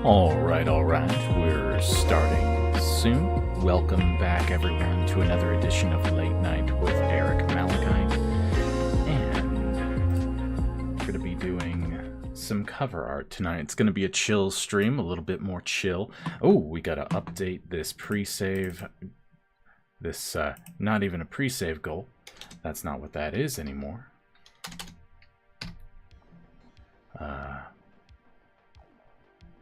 Alright, we're starting soon. Welcome back, everyone, to another edition of Late Night with Eric Malikyte. And we're going to be doing some cover art tonight. It's going to be a chill stream, a little bit more chill. Oh, we got to update this pre-save. This, not even a pre-save goal. That's not what that is anymore.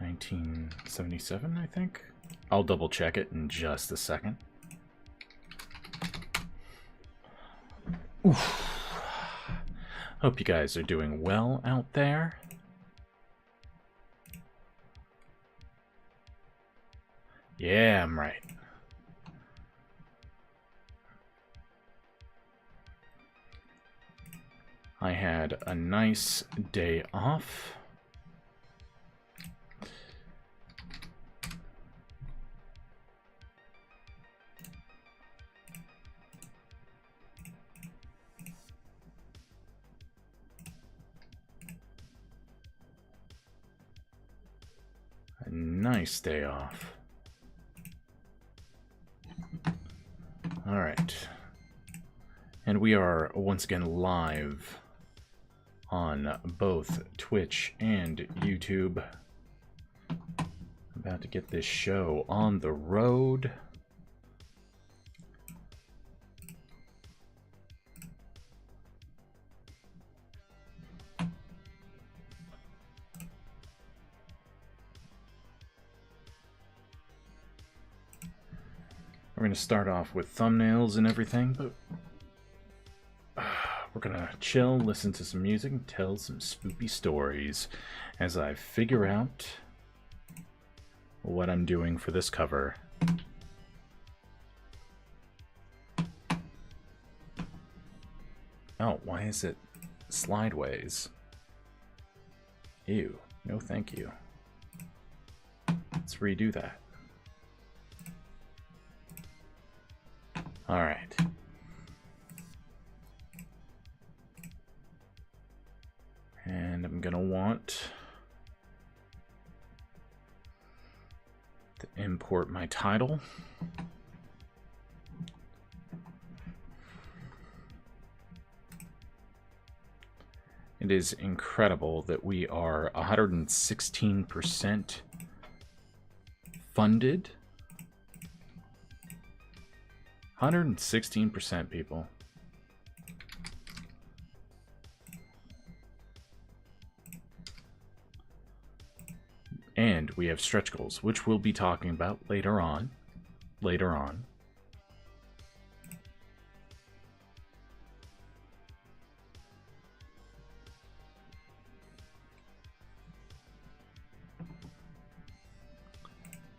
1977, I think. I'll double check it in just a second. Oof. Hope you guys are doing well out there. Yeah, I'm right. I had a nice day off. Nice day off. All right. And we are once again live on both Twitch and YouTube. About to get this show on the road. We're going to start off with thumbnails and everything, but we're going to chill, listen to some music, and tell some spoopy stories as I figure out what I'm doing for this cover. Oh, why is it slideways? Ew, no thank you. Let's redo that. All right. And I'm gonna want to import my title. It is incredible that we are 116% funded. 116%, people. And we have stretch goals, which we'll be talking about later on.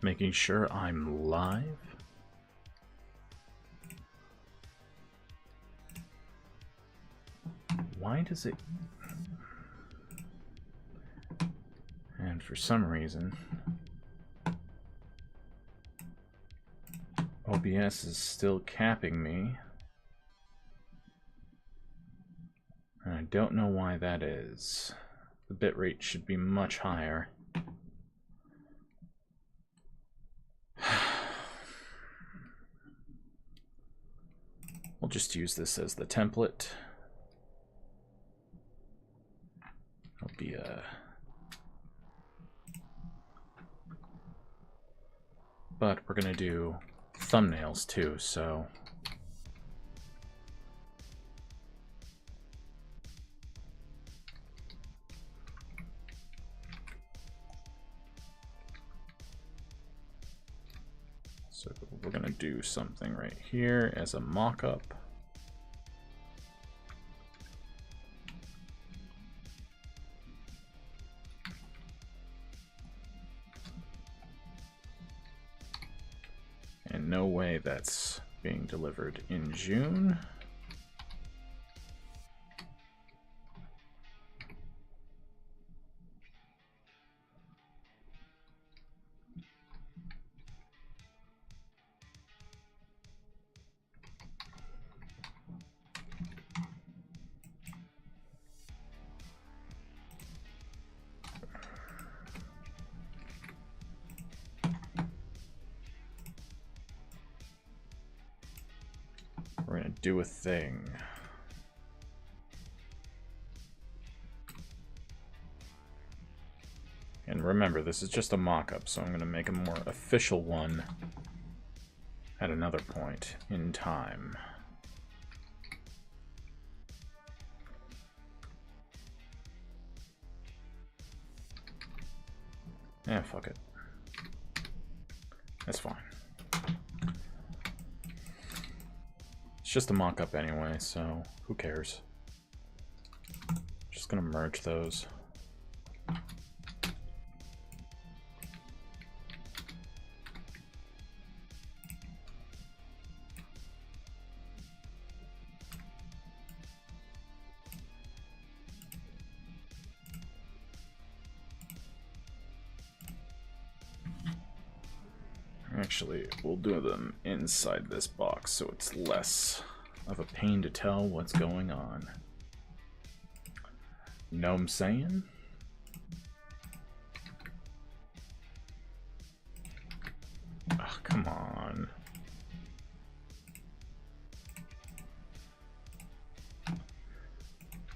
Making sure I'm live. Why does it... And for some reason, OBS is still capping me. And I don't know why that is. The bitrate should be much higher. We'll just use this as the template. It'll be but we're gonna do thumbnails too, so we're gonna do something right here as a mock-up. And no way that's being delivered in June. We're gonna do a thing. And remember, this is just a mock-up, so I'm gonna make a more official one at another point in time. Yeah, fuck it. That's fine. It's just a mock-up anyway, so who cares? Just gonna merge those. Actually, we'll do them inside this box so it's less of a pain to tell what's going on. Know what I'm saying? Oh, come on.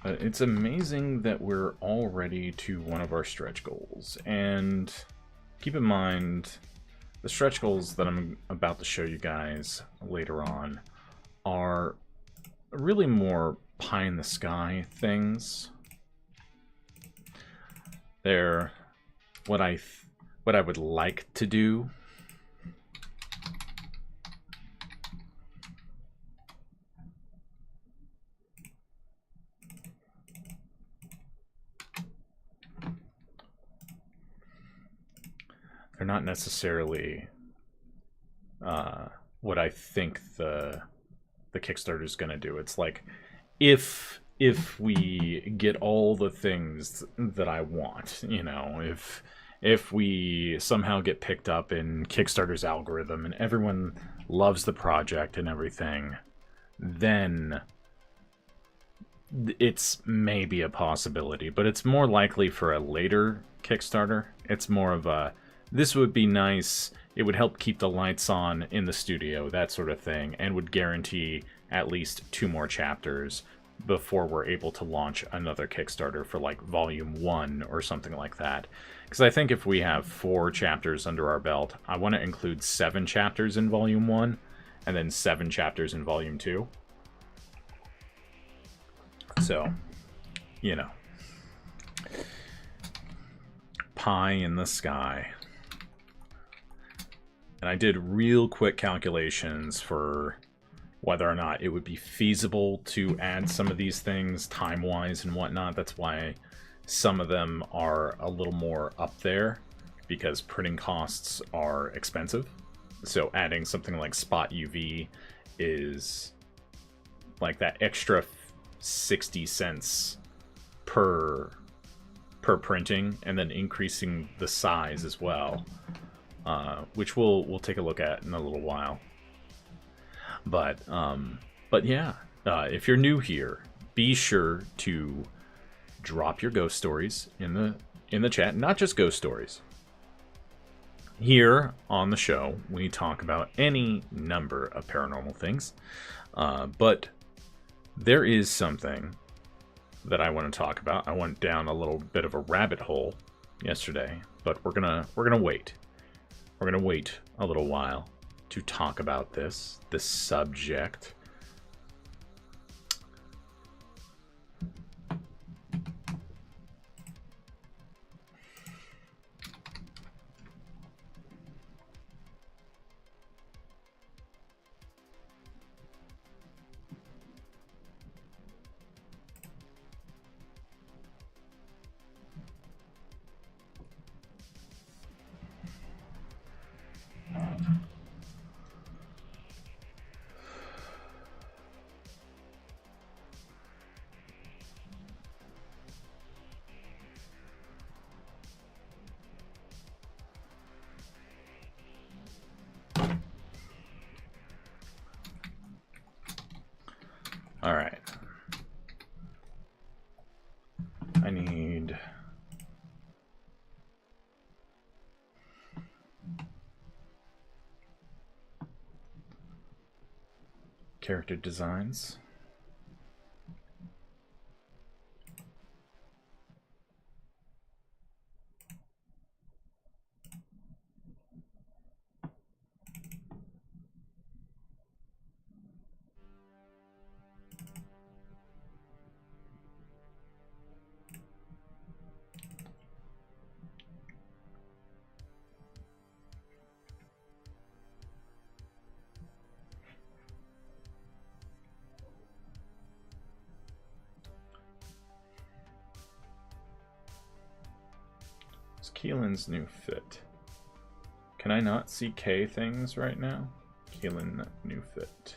It's amazing that we're already to one of our stretch goals. And keep in mind, the stretch goals that I'm about to show you guys later on are really more pie-in-the-sky things. They're what I would like to do. They're not necessarily what I think the Kickstarter is going to do. It's like if we get all the things that I want, you know, if we somehow get picked up in Kickstarter's algorithm and everyone loves the project and everything, then it's maybe a possibility, but it's more likely for a later Kickstarter. It's more of a, this would be nice, it would help keep the lights on in the studio, that sort of thing, and would guarantee at least 2 more chapters before we're able to launch another Kickstarter for like Volume 1 or something like that. Because I think if we have 4 chapters under our belt, I want to include 7 chapters in Volume 1 and then 7 chapters in Volume 2. So, you know, pie in the sky. And I did real quick calculations for whether or not it would be feasible to add some of these things time-wise and whatnot. That's why some of them are a little more up there, because printing costs are expensive. So adding something like Spot UV is like that extra 60 cents per printing, and then increasing the size as well, which we'll take a look at in a little while. But yeah, if you're new here, be sure to drop your ghost stories in the chat. Not just ghost stories. Here on the show, we talk about any number of paranormal things, but there is something that I want to talk about. I went down a little bit of a rabbit hole yesterday, but we're gonna wait. We're gonna wait a little while to talk about this subject. character designs. Keelan's new fit. Can I not see K things right now? Keelan new fit.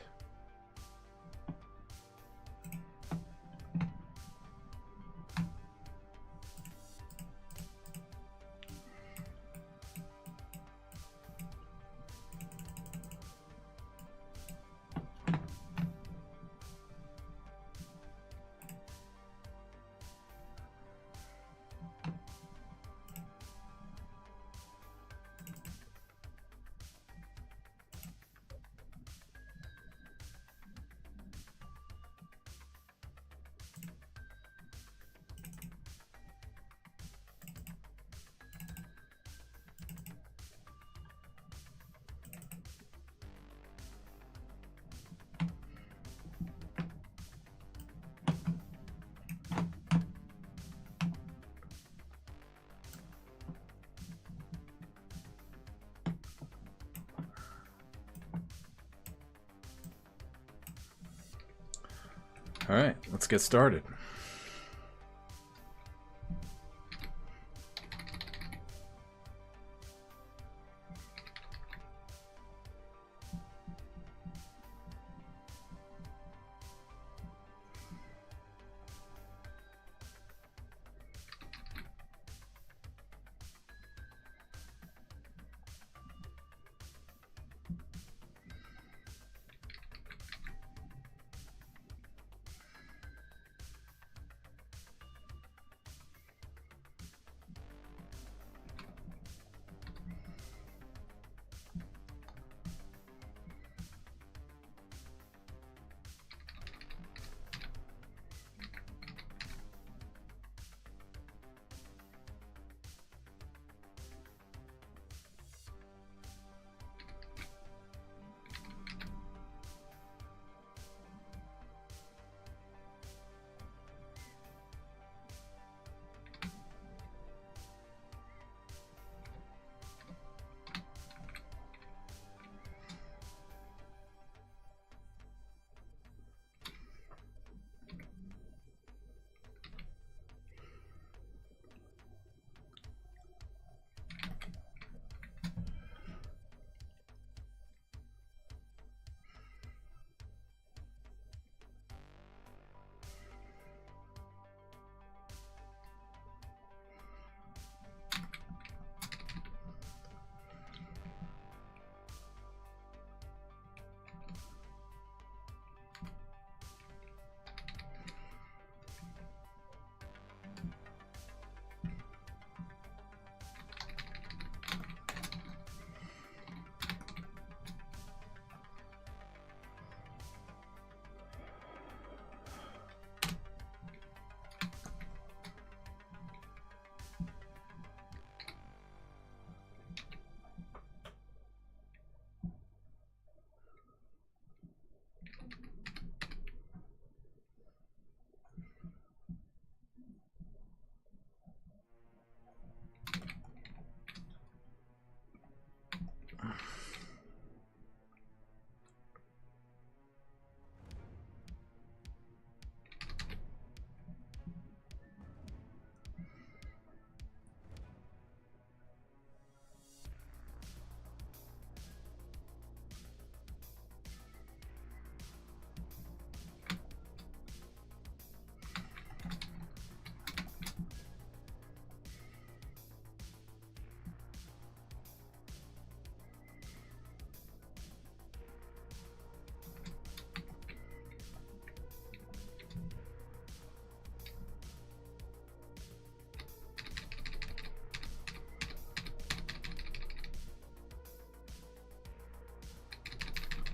All right, let's get started.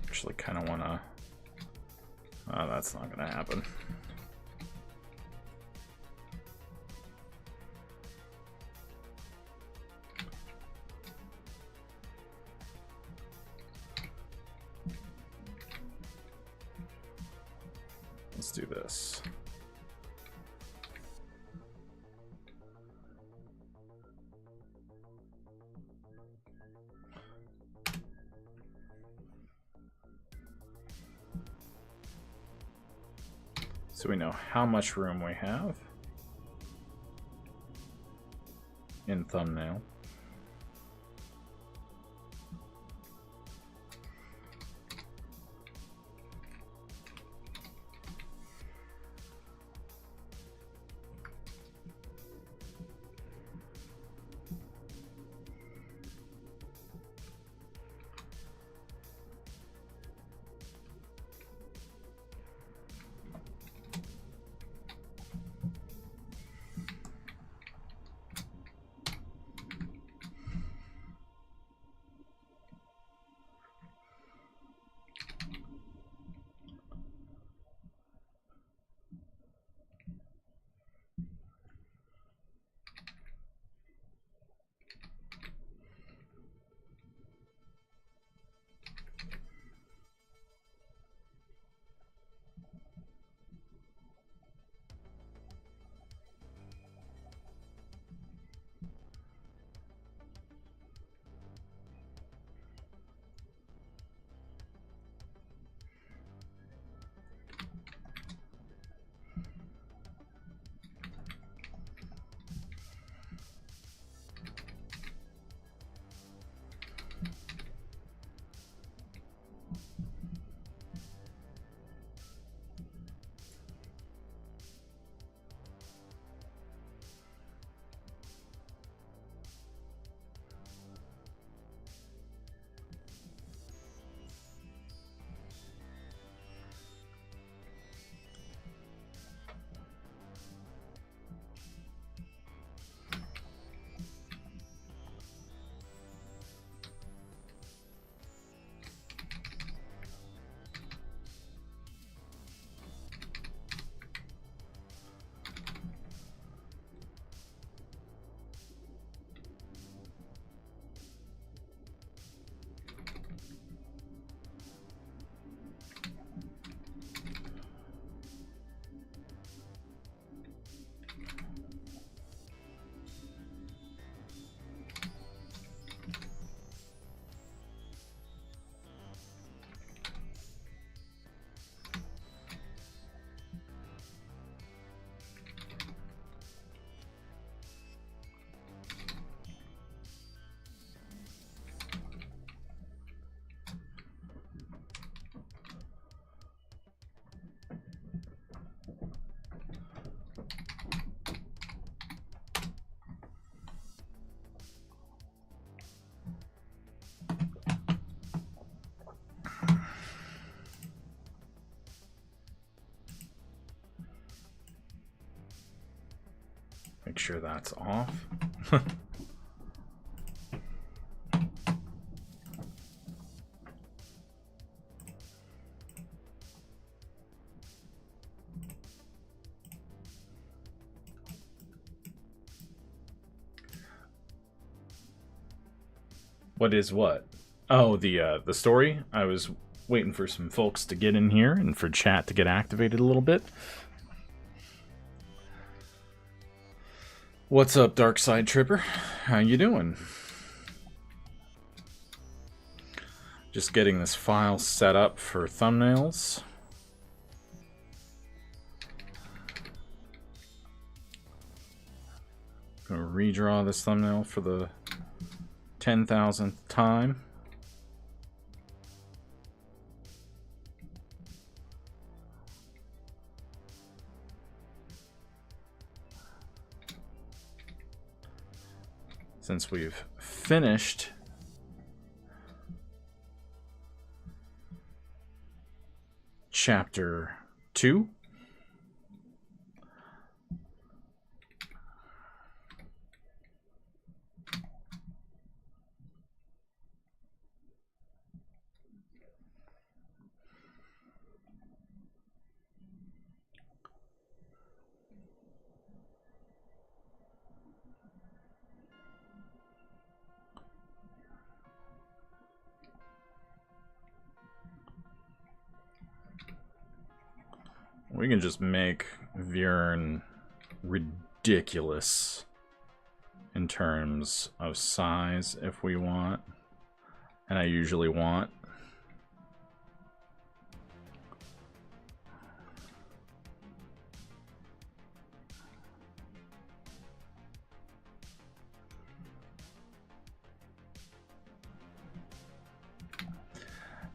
Actually kind of want to Oh, that's not gonna happen. Let's do this. So we know how much room we have in thumbnail. Make sure that's off. What is what? Oh, the story. I was waiting for some folks to get in here and for chat to get activated a little bit. What's up, Dark Side Tripper? How you doing? Just getting this file set up for thumbnails. Gonna redraw this thumbnail for the 10,000th time. Since we've finished chapter 2. We can just make Viren ridiculous in terms of size if we want. And I usually want.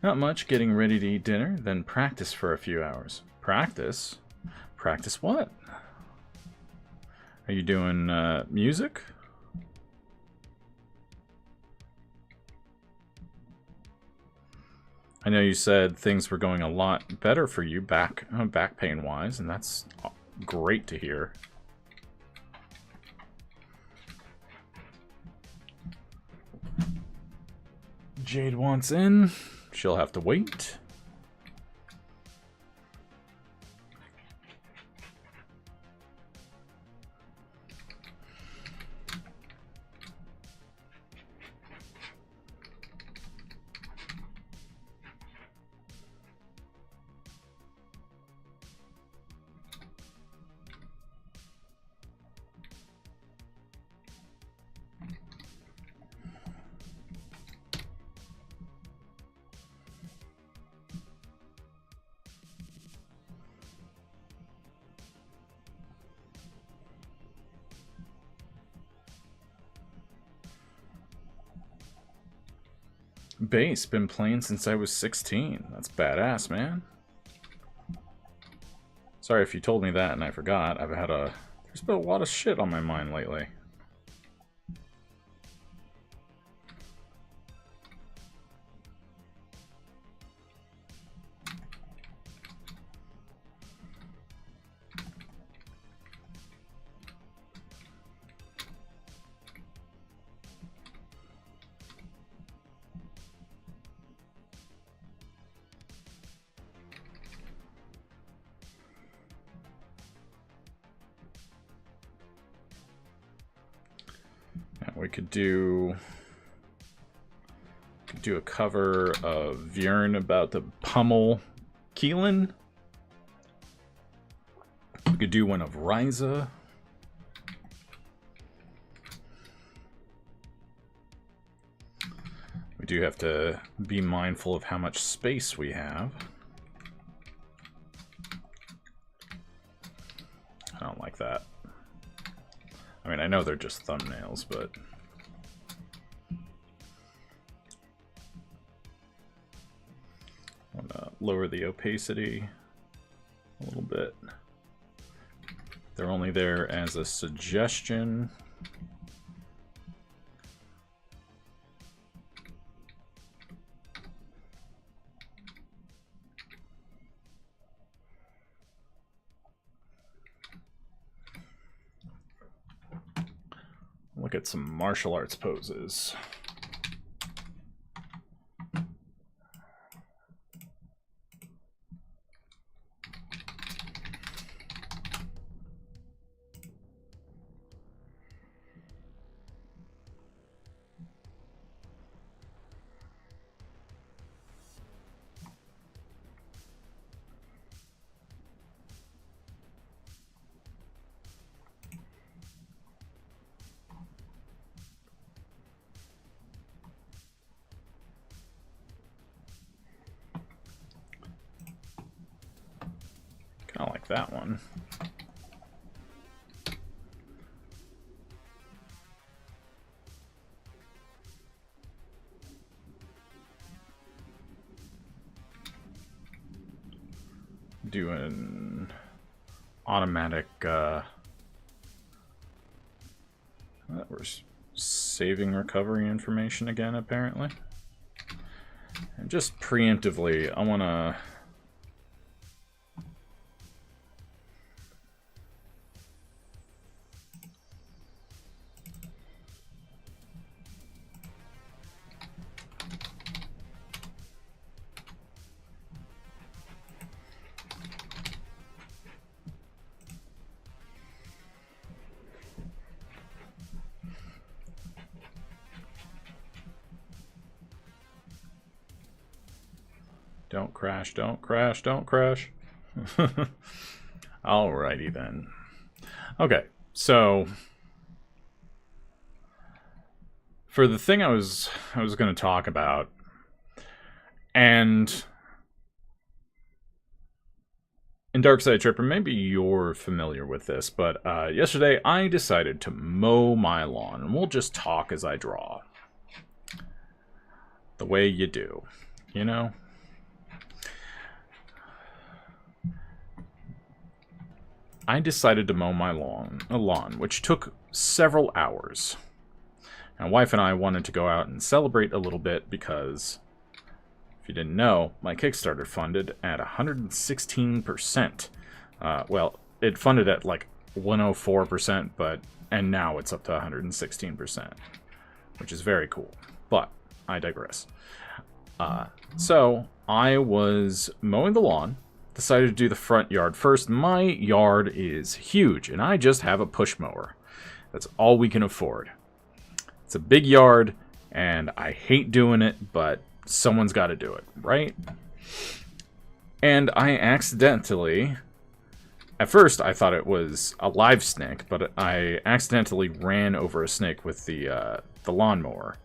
Not much, getting ready to eat dinner, then practice for a few hours. Practice? Practice what? Are you doing music? I know you said things were going a lot better for you back pain wise, and that's great to hear. Jade wants in. She'll have to wait. Bass, been playing since I was 16. That's badass, man. Sorry if you told me that and I forgot. There's been a lot of shit on my mind lately. We could do a cover of Viren about the pummel Keelan. We could do one of Ryza. We do have to be mindful of how much space we have. I don't like that. I mean, I know they're just thumbnails, but... I want to lower the opacity a little bit. They're only there as a suggestion. Look at some martial arts poses. I like that one. Do an automatic we're saving recovery information again, apparently. And just preemptively, I want to Don't crash, don't crash, don't crash. Alrighty then. Okay, so for the thing I was going to talk about, and in Darkside Tripper, maybe you're familiar with this, but yesterday I decided to mow my lawn, and we'll just talk as I draw. The way you do, you know? I decided to mow my lawn, which took several hours. My wife and I wanted to go out and celebrate a little bit because, if you didn't know, my Kickstarter funded at 116%. Well, it funded at like 104%, and now it's up to 116%, which is very cool. But I digress. So I was mowing the lawn. Decided to do the front yard first. My yard is huge, and I just have a push mower. That's all we can afford. It's a big yard, and I hate doing it, but someone's got to do it, right? And I accidentally... At first, I thought it was a live snake, but I accidentally ran over a snake with the lawnmower.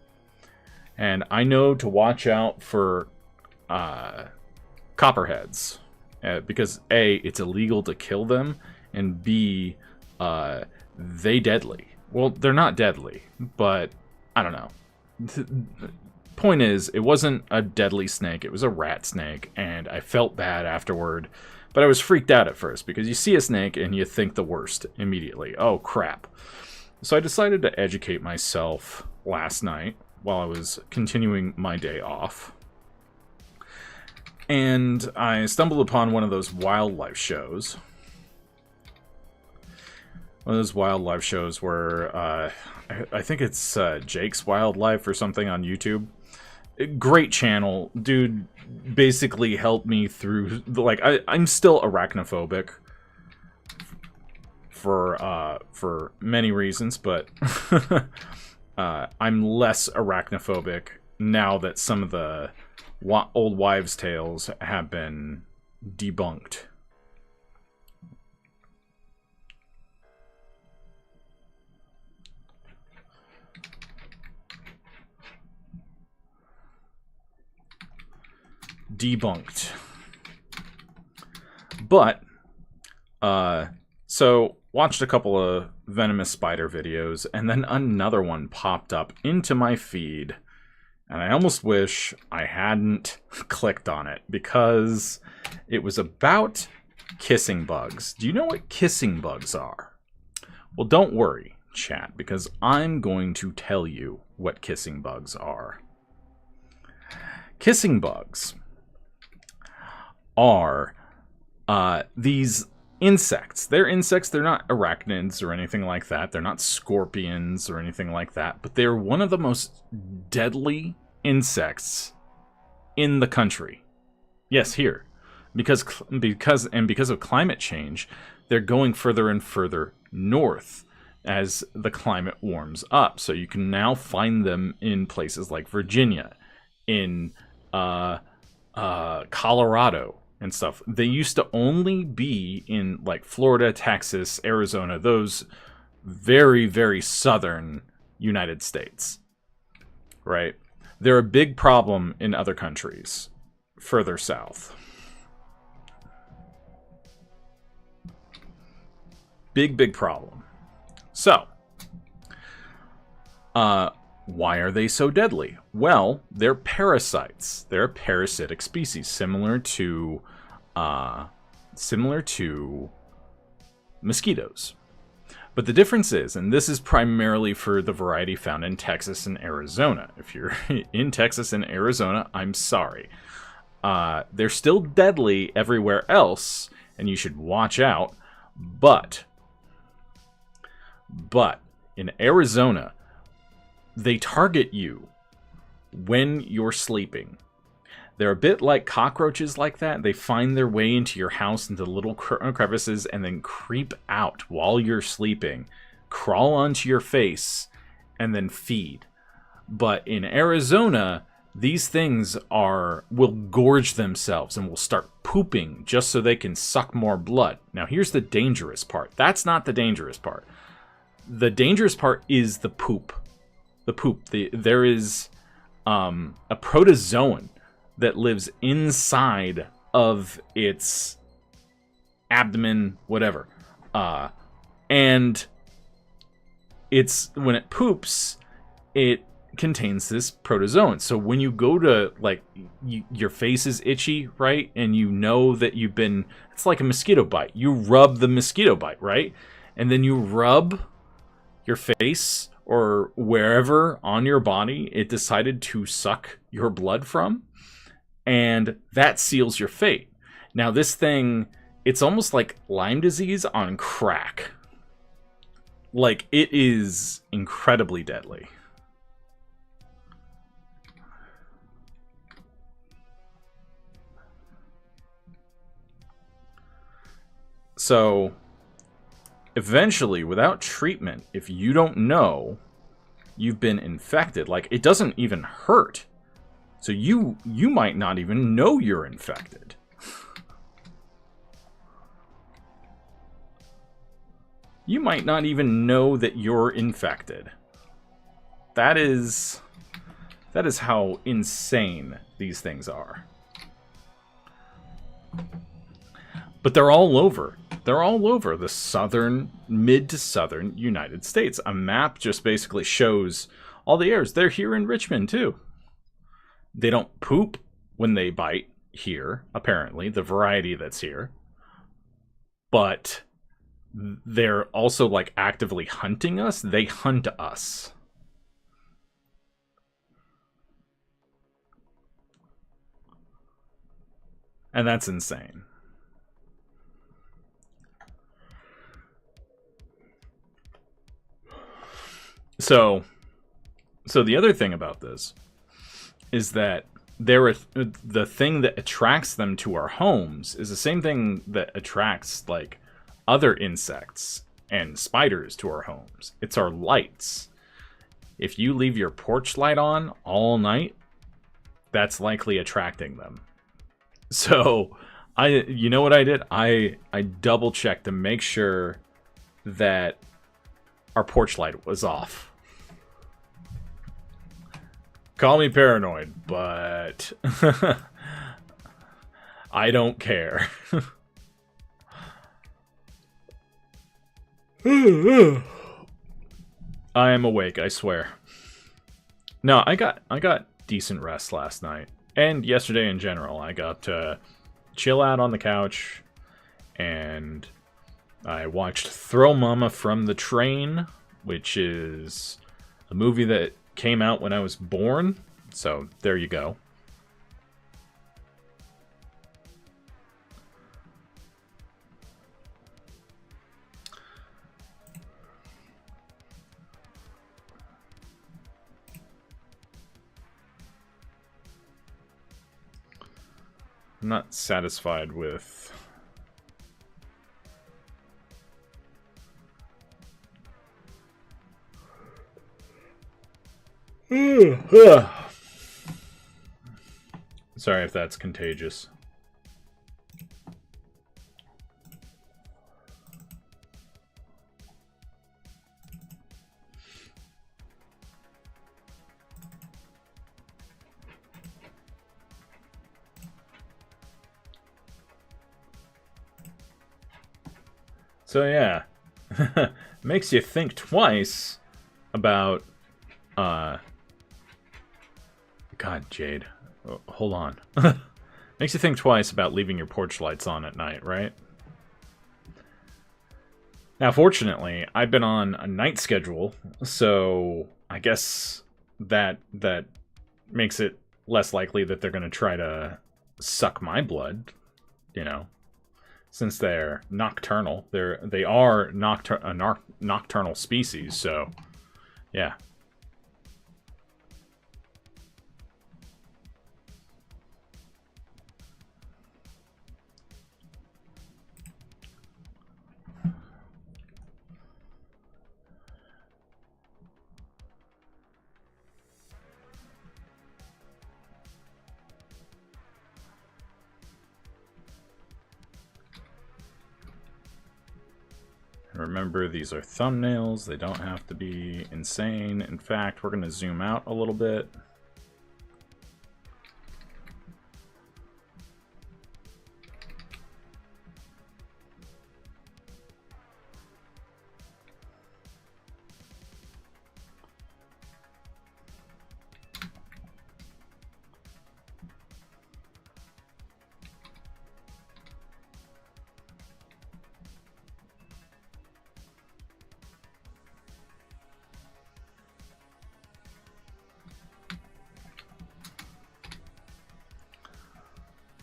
And I know to watch out for copperheads. Because A, it's illegal to kill them, and B, they deadly. Well, they're not deadly, but I don't know. Point is, it wasn't a deadly snake, it was a rat snake, and I felt bad afterward, but I was freaked out at first, because you see a snake and you think the worst immediately. Oh, crap. So I decided to educate myself last night while I was continuing my day off. And I stumbled upon one of those wildlife shows. One of those wildlife shows where, I think it's Jake's Wildlife or something on YouTube. Great channel. Dude basically helped me through, I'm still arachnophobic. For many reasons, but I'm less arachnophobic now that some of the old wives' tales have been debunked. But, so watched a couple of venomous spider videos, and then another one popped up into my feed. And I almost wish I hadn't clicked on it, because it was about kissing bugs. Do you know what kissing bugs are? Well, don't worry, chat, because I'm going to tell you what kissing bugs are. Kissing bugs are these insects. They're insects. They're not arachnids or anything like that. They're not scorpions or anything like that. But they're one of the most deadly insects in the country. Yes, here. Because of climate change, they're going further and further north as the climate warms up. So you can now find them in places like Virginia, in Colorado, and stuff. They used to only be in like Florida, Texas, Arizona, those very, very southern United States, right? They're a big problem in other countries further south. Big problem. So, why are they so deadly? Well, they're parasites. They're a parasitic species, similar to mosquitoes. But the difference is, and this is primarily for the variety found in Texas and Arizona. If you're in Texas and Arizona, I'm sorry. They're still deadly everywhere else, and you should watch out. But in Arizona, they target you when you're sleeping. They're a bit like cockroaches like that. They find their way into your house, into little crevices, and then creep out while you're sleeping, crawl onto your face, and then feed. But in Arizona, these things will gorge themselves and will start pooping just so they can suck more blood. Now, here's the dangerous part. That's not the dangerous part. The dangerous part is the poop. The poop. There is a protozoan that lives inside of its abdomen, whatever. And when it poops, it contains this protozoan. So when you go to, like, your face is itchy, right? And you know that it's like a mosquito bite. You rub the mosquito bite, right? And then you rub your face or wherever on your body it decided to suck your blood from. And that seals your fate. Now, this thing, it's almost like Lyme disease on crack. Like, it is incredibly deadly. So, eventually, without treatment, if you don't know you've been infected, like, it doesn't even hurt. So you might not even know you're infected. You might not even know that you're infected. That is how insane these things are. But they're all over. They're all over the mid to southern United States. A map just basically shows all the areas. They're here in Richmond too. They don't poop when they bite here, apparently, the variety that's here. But they're also, like, actively hunting us. They hunt us. And that's insane. So the other thing about this is that the thing that attracts them to our homes is the same thing that attracts, like, other insects and spiders to our homes. It's our lights. If you leave your porch light on all night, that's likely attracting them. So, you know what I did? I double checked to make sure that our porch light was off. Call me paranoid, but I don't care. I am awake, I swear. No, I got decent rest last night. And yesterday in general. I got to chill out on the couch. And I watched Throw Mama from the Train, which is a movie that came out when I was born. So, there you go. I'm not satisfied with... Sorry if that's contagious. So yeah, makes you think twice about, God, Jade, hold on. Makes you think twice about leaving your porch lights on at night, right? Now, fortunately, I've been on a night schedule, so I guess that makes it less likely that they're going to try to suck my blood, you know. Since they're nocturnal, they are a nocturnal species, so yeah. Remember, these are thumbnails. They don't have to be insane. In fact, we're going to zoom out a little bit.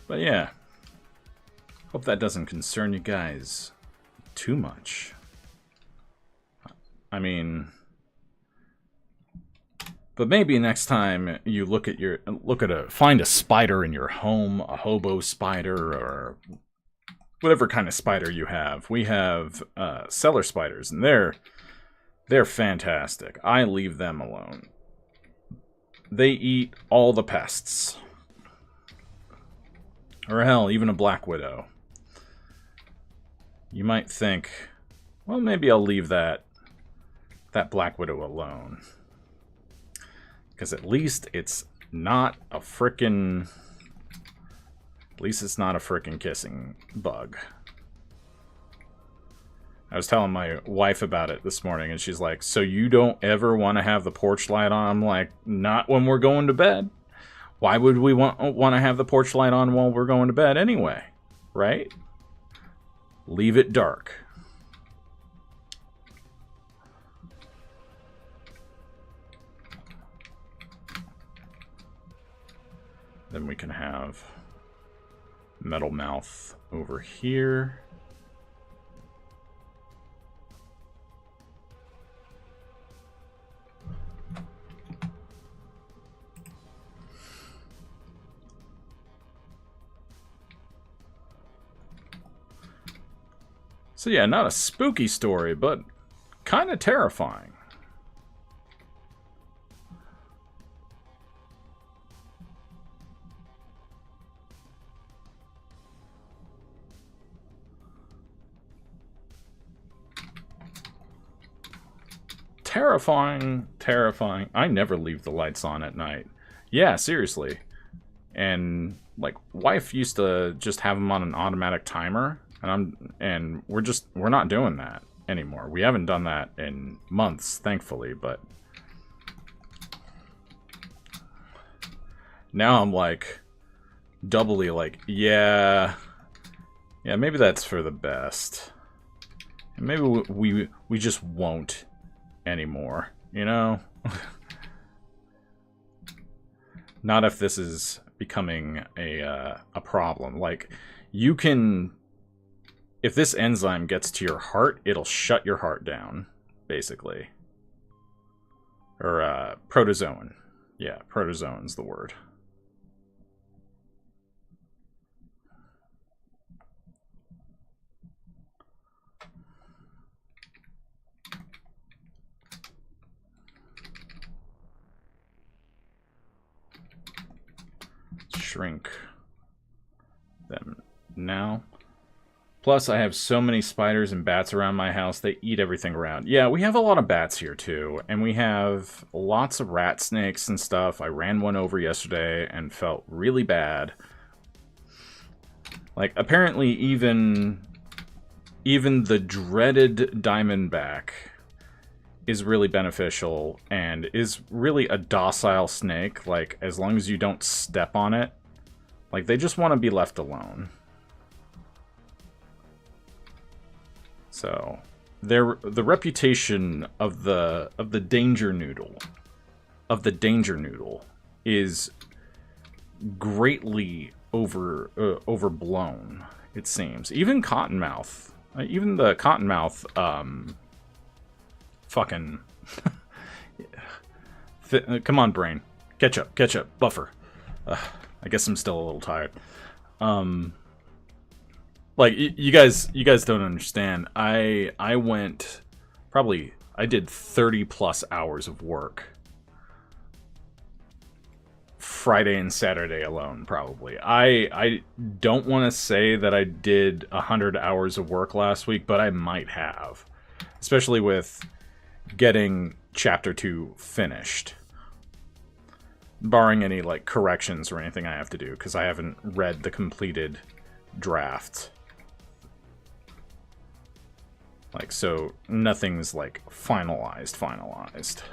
But yeah, hope that doesn't concern you guys too much. I mean, but maybe next time you find a spider in your home, a hobo spider or whatever kind of spider you have. We have cellar spiders, and they're fantastic. I leave them alone. They eat all the pests. Or hell, even a black widow. You might think, well, maybe I'll leave that black widow alone. Because at least it's not a frickin' kissing bug. I was telling my wife about it this morning, and she's like, so you don't ever want to have the porch light on? I'm like, not when we're going to bed. Why would we want to have the porch light on while we're going to bed anyway? Right? Leave it dark. Then we can have Metal Mouth over here. So yeah, not a spooky story, but kind of terrifying. Terrifying, terrifying. I never leave the lights on at night. Yeah, seriously. And like, wife used to just have them on an automatic timer. And we're not doing that anymore. We haven't done that in months, thankfully, but now I'm like doubly like, yeah, maybe that's for the best. And maybe we just won't anymore, you know? Not if this is becoming a problem. Like, you can, if this enzyme gets to your heart, it'll shut your heart down, basically. Or, protozoan. Yeah, protozoan's the word. Shrink them now. Plus, I have so many spiders and bats around my house, they eat everything around. Yeah, we have a lot of bats here, too. And we have lots of rat snakes and stuff. I ran one over yesterday and felt really bad. Like, apparently even the dreaded diamondback is really beneficial and is really a docile snake. Like, as long as you don't step on it. Like, they just want to be left alone. So, the reputation of the danger noodle, is greatly overblown, it seems. Even Cottonmouth, even the Cottonmouth, fucking, come on, brain, catch up, buffer. I guess I'm still a little tired. Like, you guys don't understand. I did 30 plus hours of work Friday and Saturday alone, probably. I don't want to say that I did 100 hours of work last week, but I might have. especially with getting Chapter 2 finished. Barring any, like, corrections or anything I have to do, because I haven't read the completed draft. Like, so nothing's, like, finalized.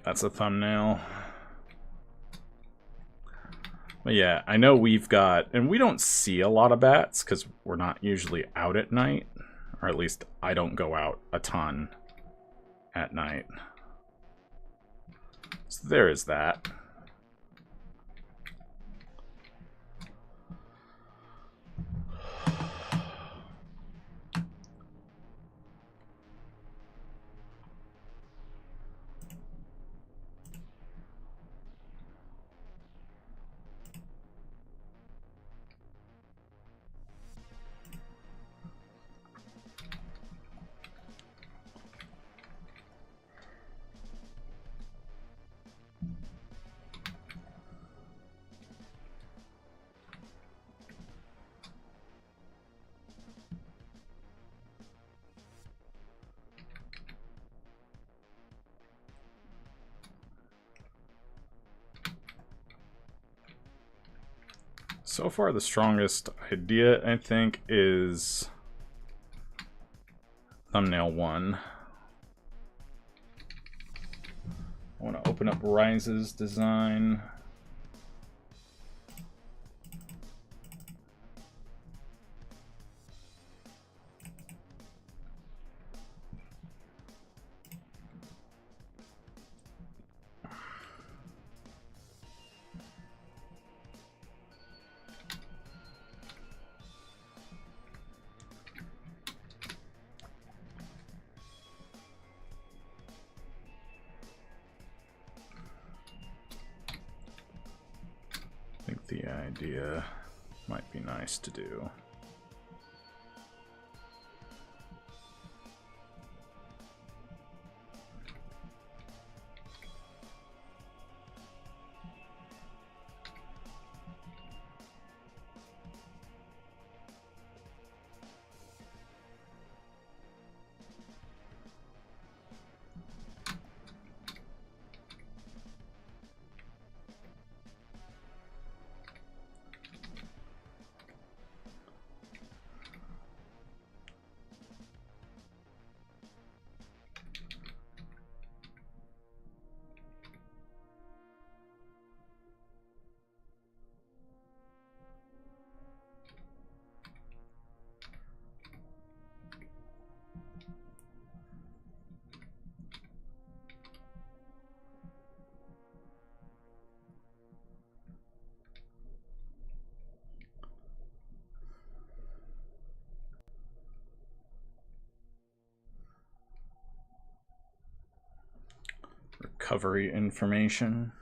That's a thumbnail. But yeah, I know we've got... And we don't see a lot of bats, because we're not usually out at night. Or at least, I don't go out a ton at night. So there is that. So far, the strongest idea, I think, is thumbnail 1. I want to open up Rise's design. I think the idea might be nice to do. Recovery information.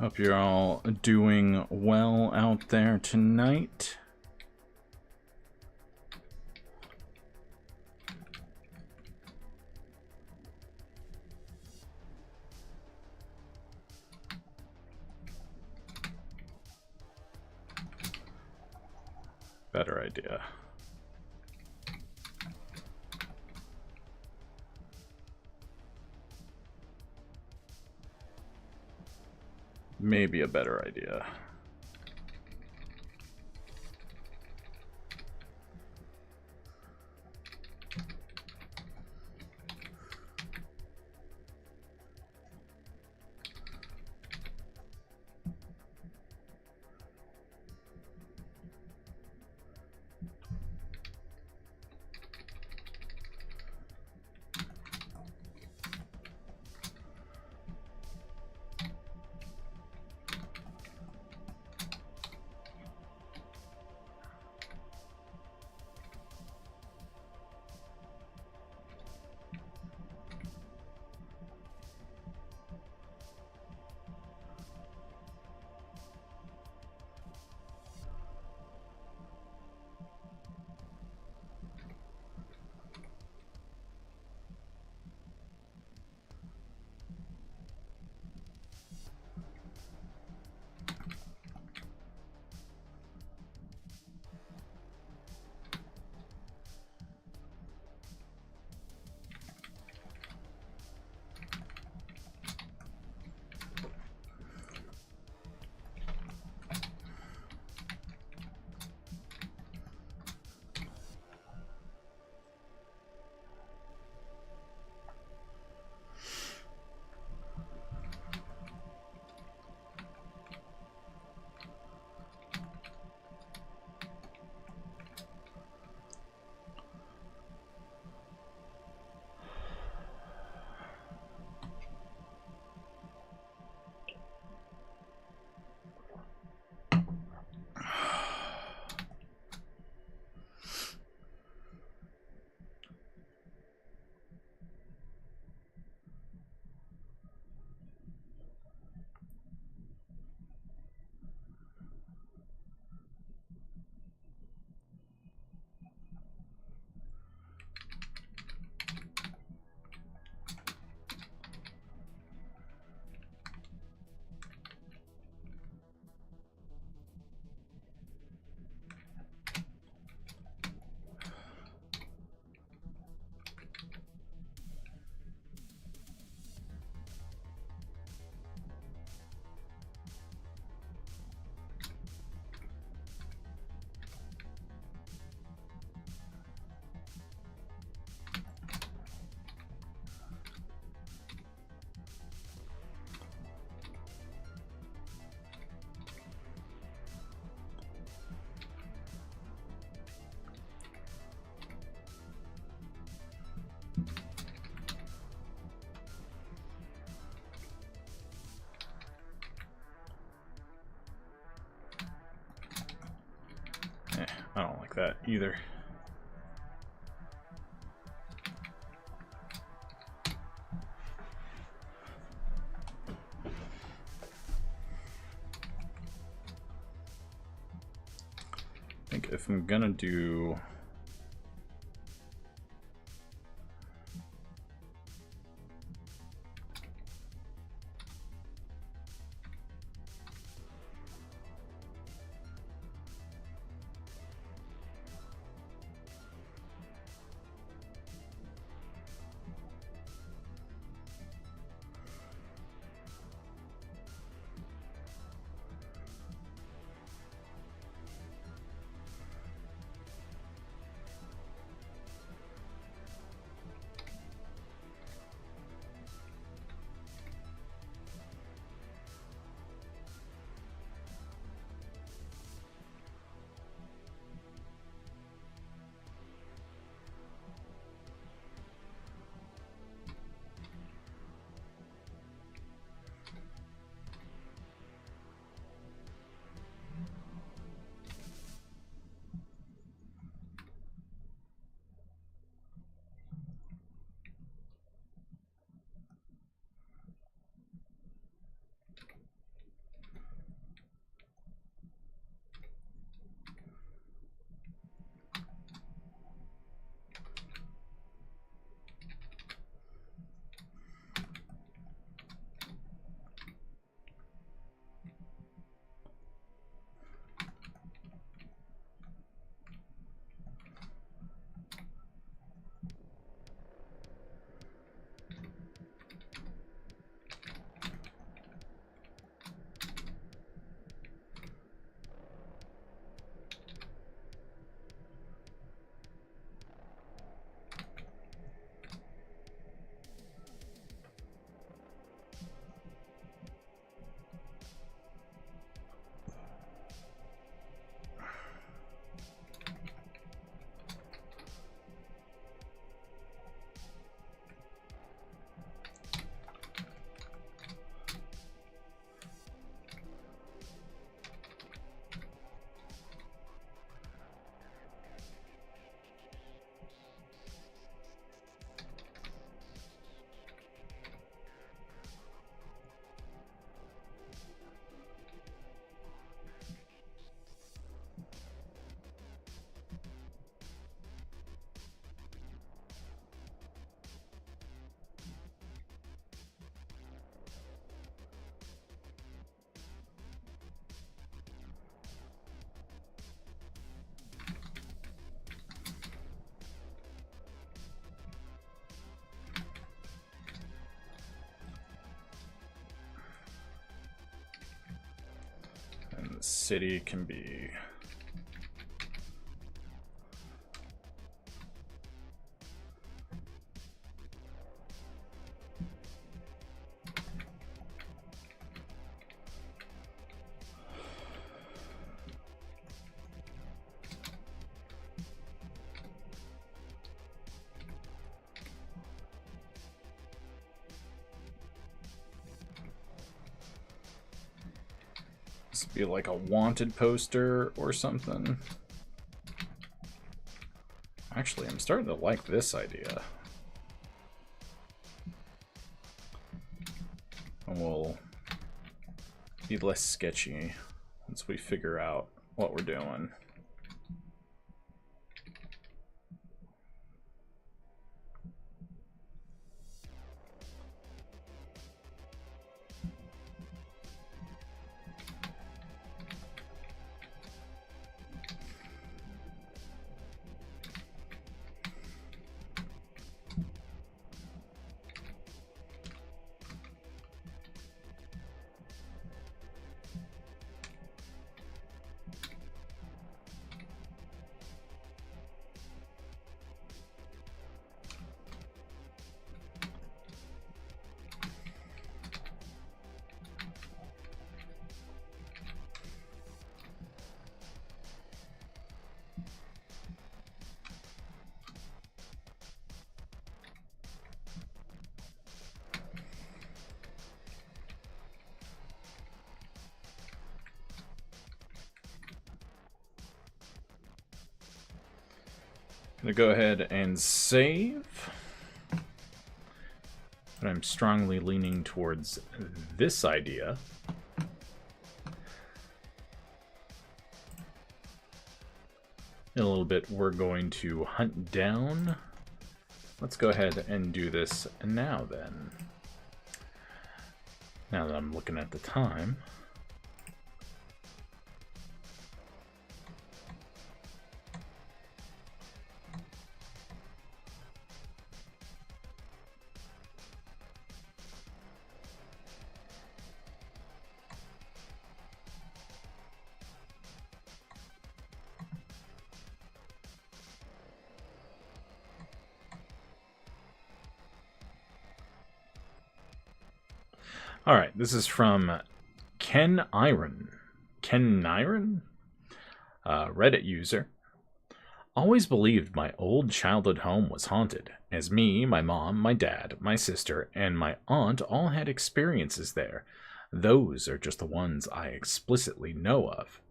Hope you're all doing well out there tonight. Better idea. Maybe a better idea. I don't like that either. I think if I'm gonna do city can be. Be like a wanted poster or something. Actually, I'm starting to like this idea. And we'll be less sketchy once we figure out what we're doing. I'm gonna go ahead and save. But I'm strongly leaning towards this idea. In a little bit, we're going to hunt down. Let's go ahead and do this now then. Now that I'm looking at the time. All right, this is from Ken Iron. Reddit user. Always believed my old childhood home was haunted, as me, my mom, my dad, my sister, and my aunt all had experiences there. Those are just the ones I explicitly know of.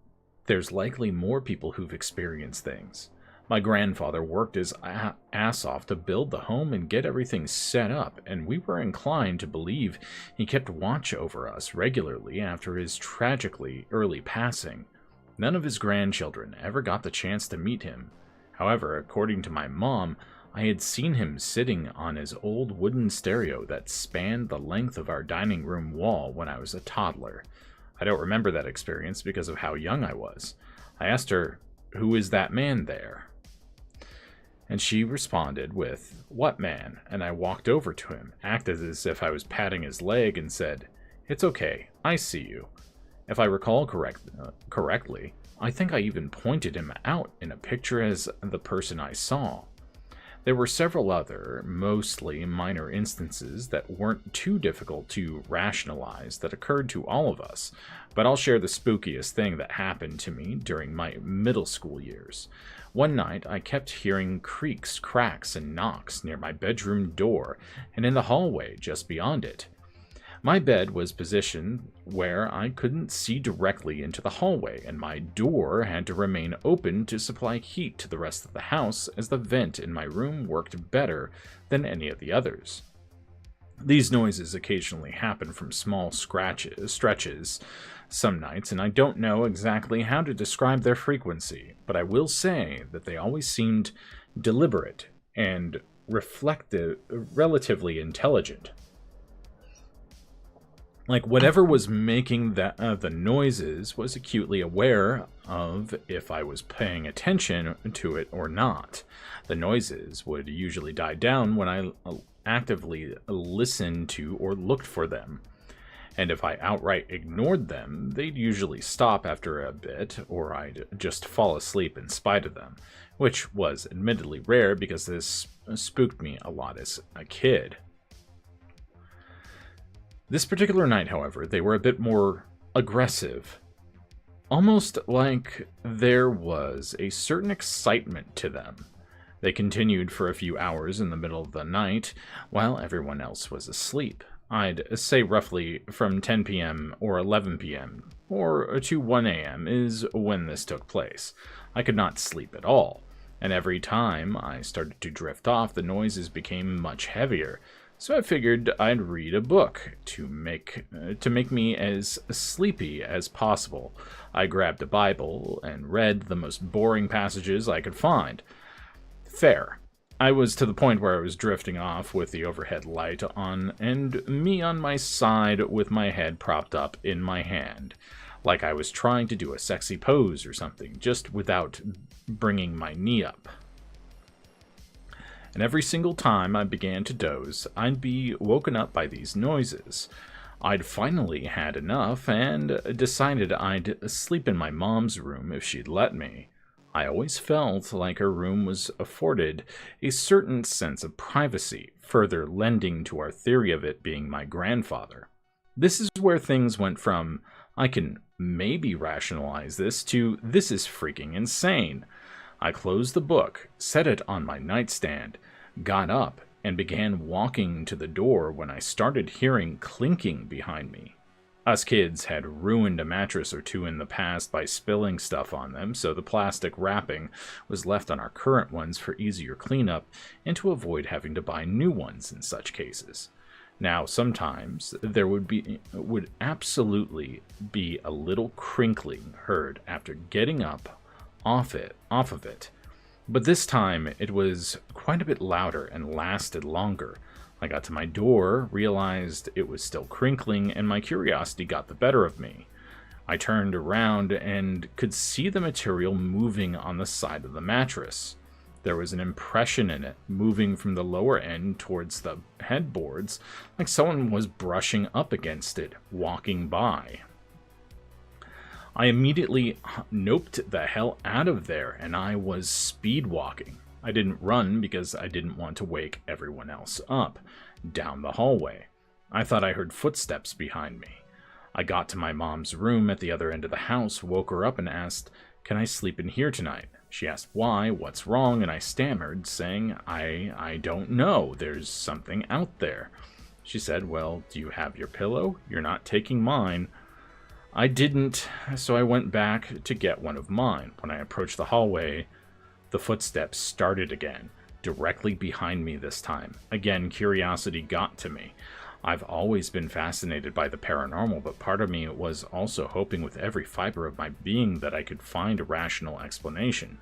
There's likely more people who've experienced things. My grandfather worked his ass off to build the home and get everything set up, and we were inclined to believe he kept watch over us regularly after his tragically early passing. None of his grandchildren ever got the chance to meet him. However, according to my mom, I had seen him sitting on his old wooden stereo that spanned the length of our dining room wall when I was a toddler. I don't remember that experience because of how young I was. I asked her, "Who is that man there?" And she responded with, "What man?" And I walked over to him, acted as if I was patting his leg, and said, "It's okay, I see you." If I recall correctly, I think I even pointed him out in a picture as the person I saw. There were several other, mostly minor instances that weren't too difficult to rationalize that occurred to all of us, but I'll share the spookiest thing that happened to me during my middle school years. One night, I kept hearing creaks, cracks, and knocks near my bedroom door and in the hallway just beyond it. My bed was positioned where I couldn't see directly into the hallway, and my door had to remain open to supply heat to the rest of the house, as the vent in my room worked better than any of the others. These noises occasionally happen from small stretches some nights, and I don't know exactly how to describe their frequency, but I will say that they always seemed deliberate and relatively intelligent. Like whatever was making the noises was acutely aware of if I was paying attention to it or not. The noises would usually die down when I actively listened to or looked for them. and if I outright ignored them, they'd usually stop after a bit, or I'd just fall asleep in spite of them, which was admittedly rare because this spooked me a lot as a kid. This particular night, however, they were a bit more aggressive, almost like there was a certain excitement to them. They continued for a few hours in the middle of the night while everyone else was asleep. I'd say roughly from 10 p.m. or 11 p.m. or to 1 a.m. is when this took place. I could not sleep at all, and every time I started to drift off, the noises became much heavier. So I figured I'd read a book to make me as sleepy as possible. I grabbed a Bible and read the most boring passages I could find. Fair. I was to the point where I was drifting off with the overhead light on and me on my side with my head propped up in my hand, like I was trying to do a sexy pose or something, just without bringing my knee up. And every single time I began to doze, I'd be woken up by these noises. I'd finally had enough and decided I'd sleep in my mom's room if she'd let me. I always felt like her room was afforded a certain sense of privacy, further lending to our theory of it being my grandfather. This is where things went from, I can maybe rationalize this, to this is freaking insane. I closed the book, set it on my nightstand, got up, and began walking to the door when I started hearing clinking behind me. Us kids had ruined a mattress or two in the past by spilling stuff on them, so the plastic wrapping was left on our current ones for easier cleanup and to avoid having to buy new ones in such cases. Now, sometimes there would absolutely be a little crinkling heard after getting up off of it. But this time, it was quite a bit louder and lasted longer. I got to my door, realized it was still crinkling, and my curiosity got the better of me. I turned around and could see the material moving on the side of the mattress. There was an impression in it, moving from the lower end towards the headboards, like someone was brushing up against it, walking by. I immediately noped the hell out of there, and I was speed walking. I didn't run because I didn't want to wake everyone else up, down the hallway. I thought I heard footsteps behind me. I got to my mom's room at the other end of the house, woke her up and asked, "Can I sleep in here tonight?" She asked why, what's wrong, and I stammered, saying, I don't know, there's something out there. She said, "Well, do you have your pillow? You're not taking mine." I didn't, so I went back to get one of mine. When I approached the hallway, the footsteps started again, directly behind me this time. Again, curiosity got to me. I've always been fascinated by the paranormal, but part of me was also hoping with every fiber of my being that I could find a rational explanation.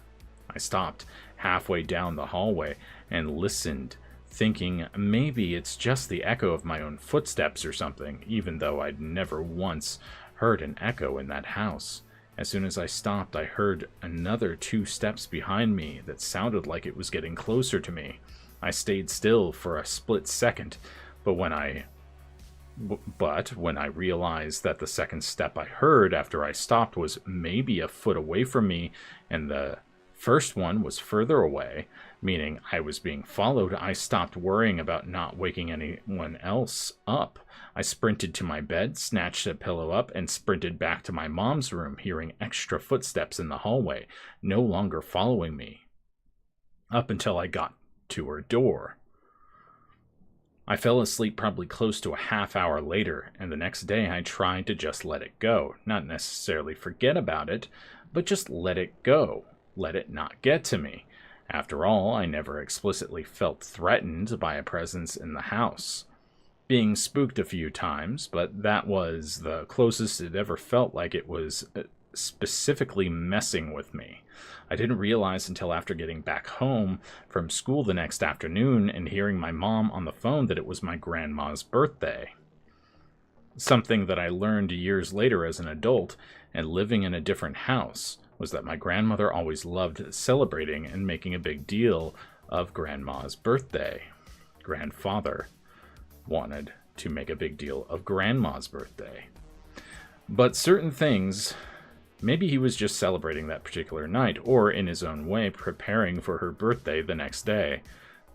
I stopped halfway down the hallway and listened, thinking maybe it's just the echo of my own footsteps or something, even though I'd never once heard an echo in that house. As soon as I stopped, I heard another 2 steps behind me that sounded like it was getting closer to me. I stayed still for a split second, but when I realized that the second step I heard after I stopped was maybe a foot away from me, and the first one was further away, meaning I was being followed, I stopped worrying about not waking anyone else up. I sprinted to my bed, snatched a pillow up, and sprinted back to my mom's room, hearing extra footsteps in the hallway, no longer following me, up until I got to her door. I fell asleep probably close to a half hour later, and the next day I tried to just let it go. Not necessarily forget about it, but just let it go. Let it not get to me. After all, I never explicitly felt threatened by a presence in the house. Being spooked a few times, but that was the closest it ever felt like it was specifically messing with me. I didn't realize until after getting back home from school the next afternoon and hearing my mom on the phone that it was my grandma's birthday. Something that I learned years later as an adult and living in a different house was that my grandmother always loved celebrating and making a big deal of grandma's birthday. Grandfather wanted to make a big deal of Grandma's birthday. But certain things, maybe he was just celebrating that particular night, or in his own way preparing for her birthday the next day.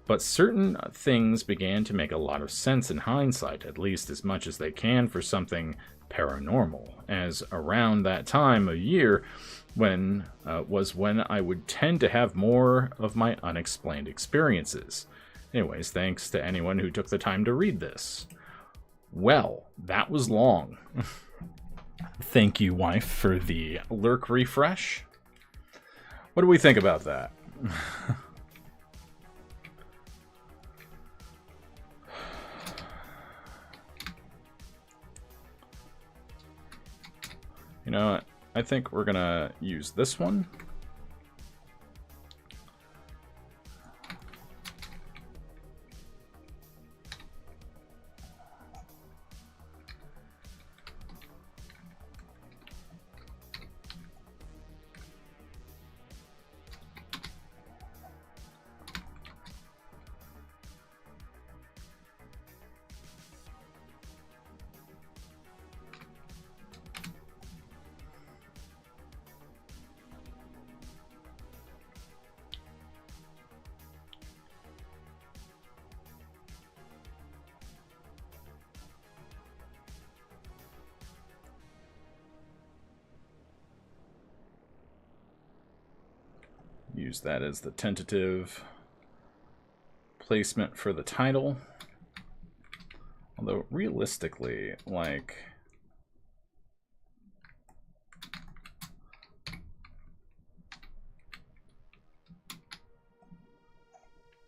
But certain things began to make a lot of sense in hindsight, at least as much as they can for something paranormal, as around that time of year when I would tend to have more of my unexplained experiences. Anyways, thanks to anyone who took the time to read this. Well, that was long. Thank you, wife, for the lurk refresh. What do we think about that? You know what? I think we're gonna use this one. Use that as the tentative placement for the title. Although, realistically, like...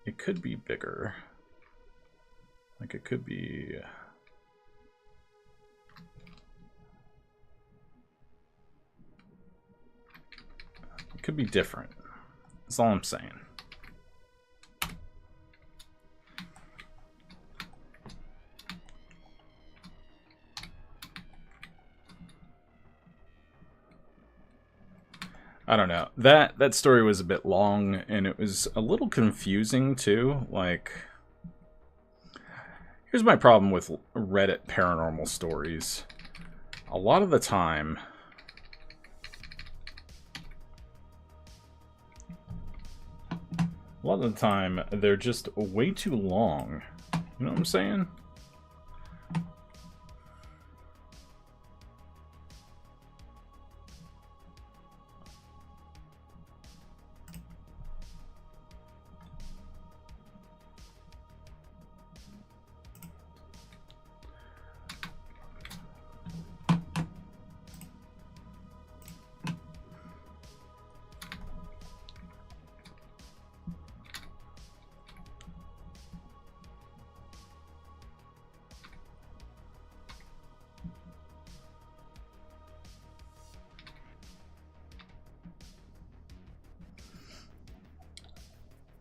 it could be bigger. Like, it could be... it could be different. That's all I'm saying. I don't know. That story was a bit long, and it was a little confusing, too. Like, here's my problem with Reddit paranormal stories. A lot of the time... they're just way too long. You know what I'm saying?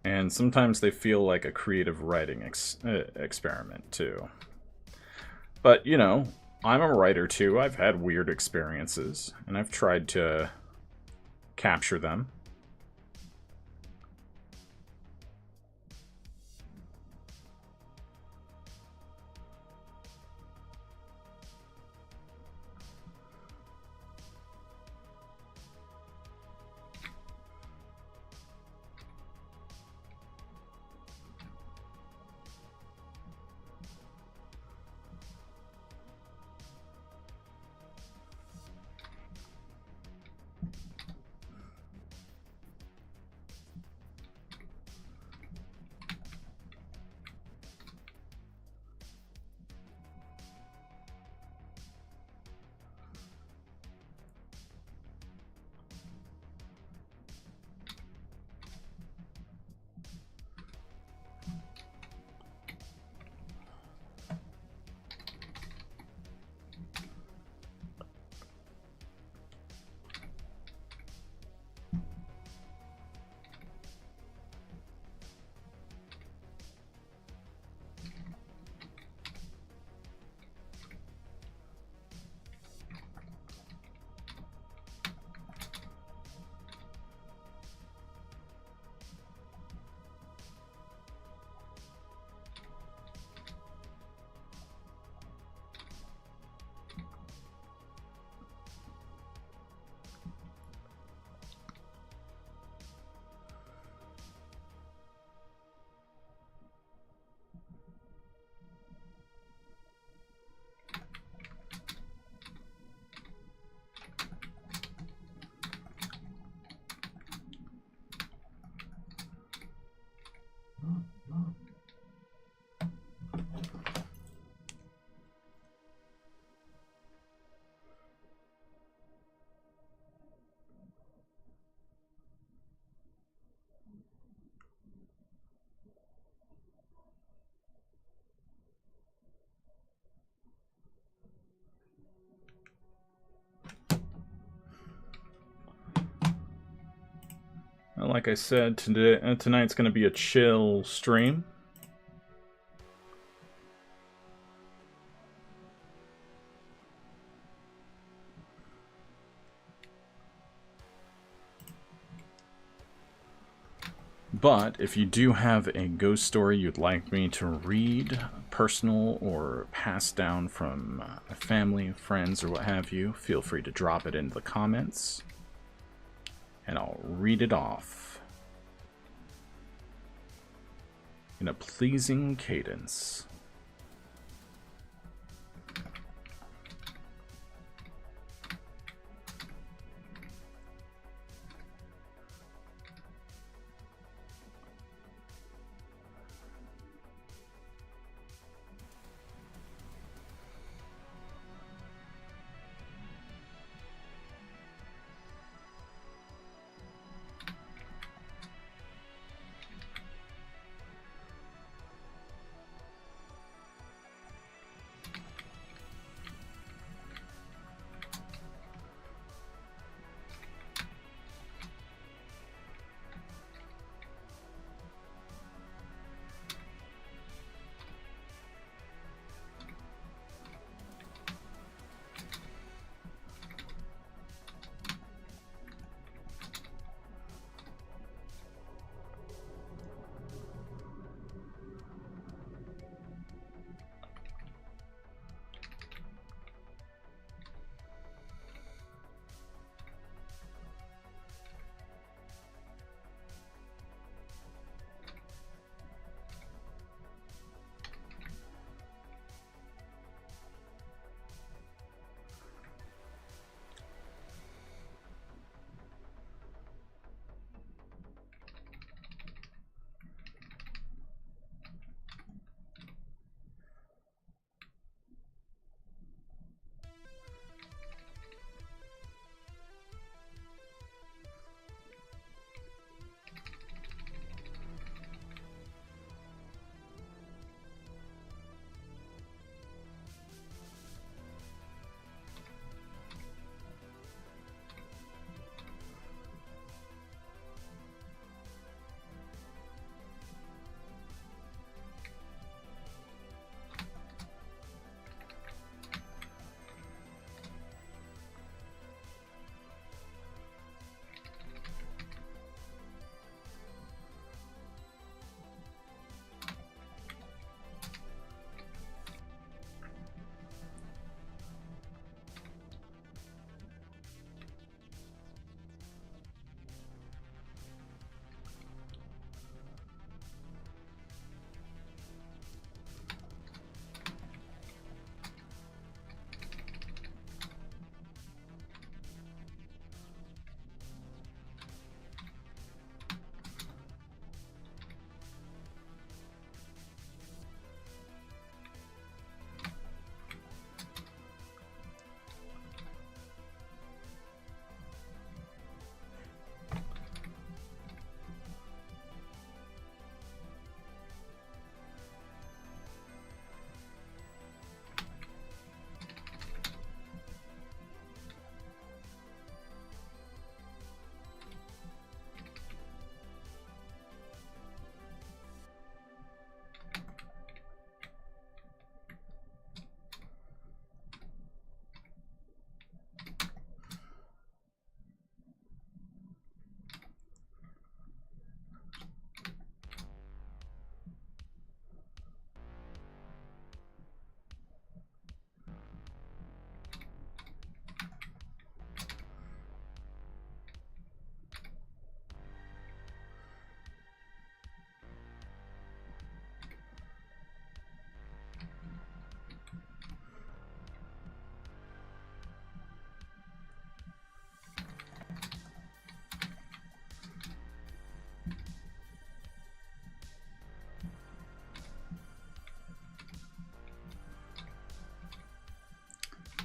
And sometimes they feel like a creative writing experiment, too. But, you know, I'm a writer, too. I've had weird experiences, and I've tried to capture them. like I said, tonight's going to be a chill stream. But if you do have a ghost story you'd like me to read, personal or passed down from family, friends, or what have you, feel free to drop it into the comments, and I'll read it off in a pleasing cadence.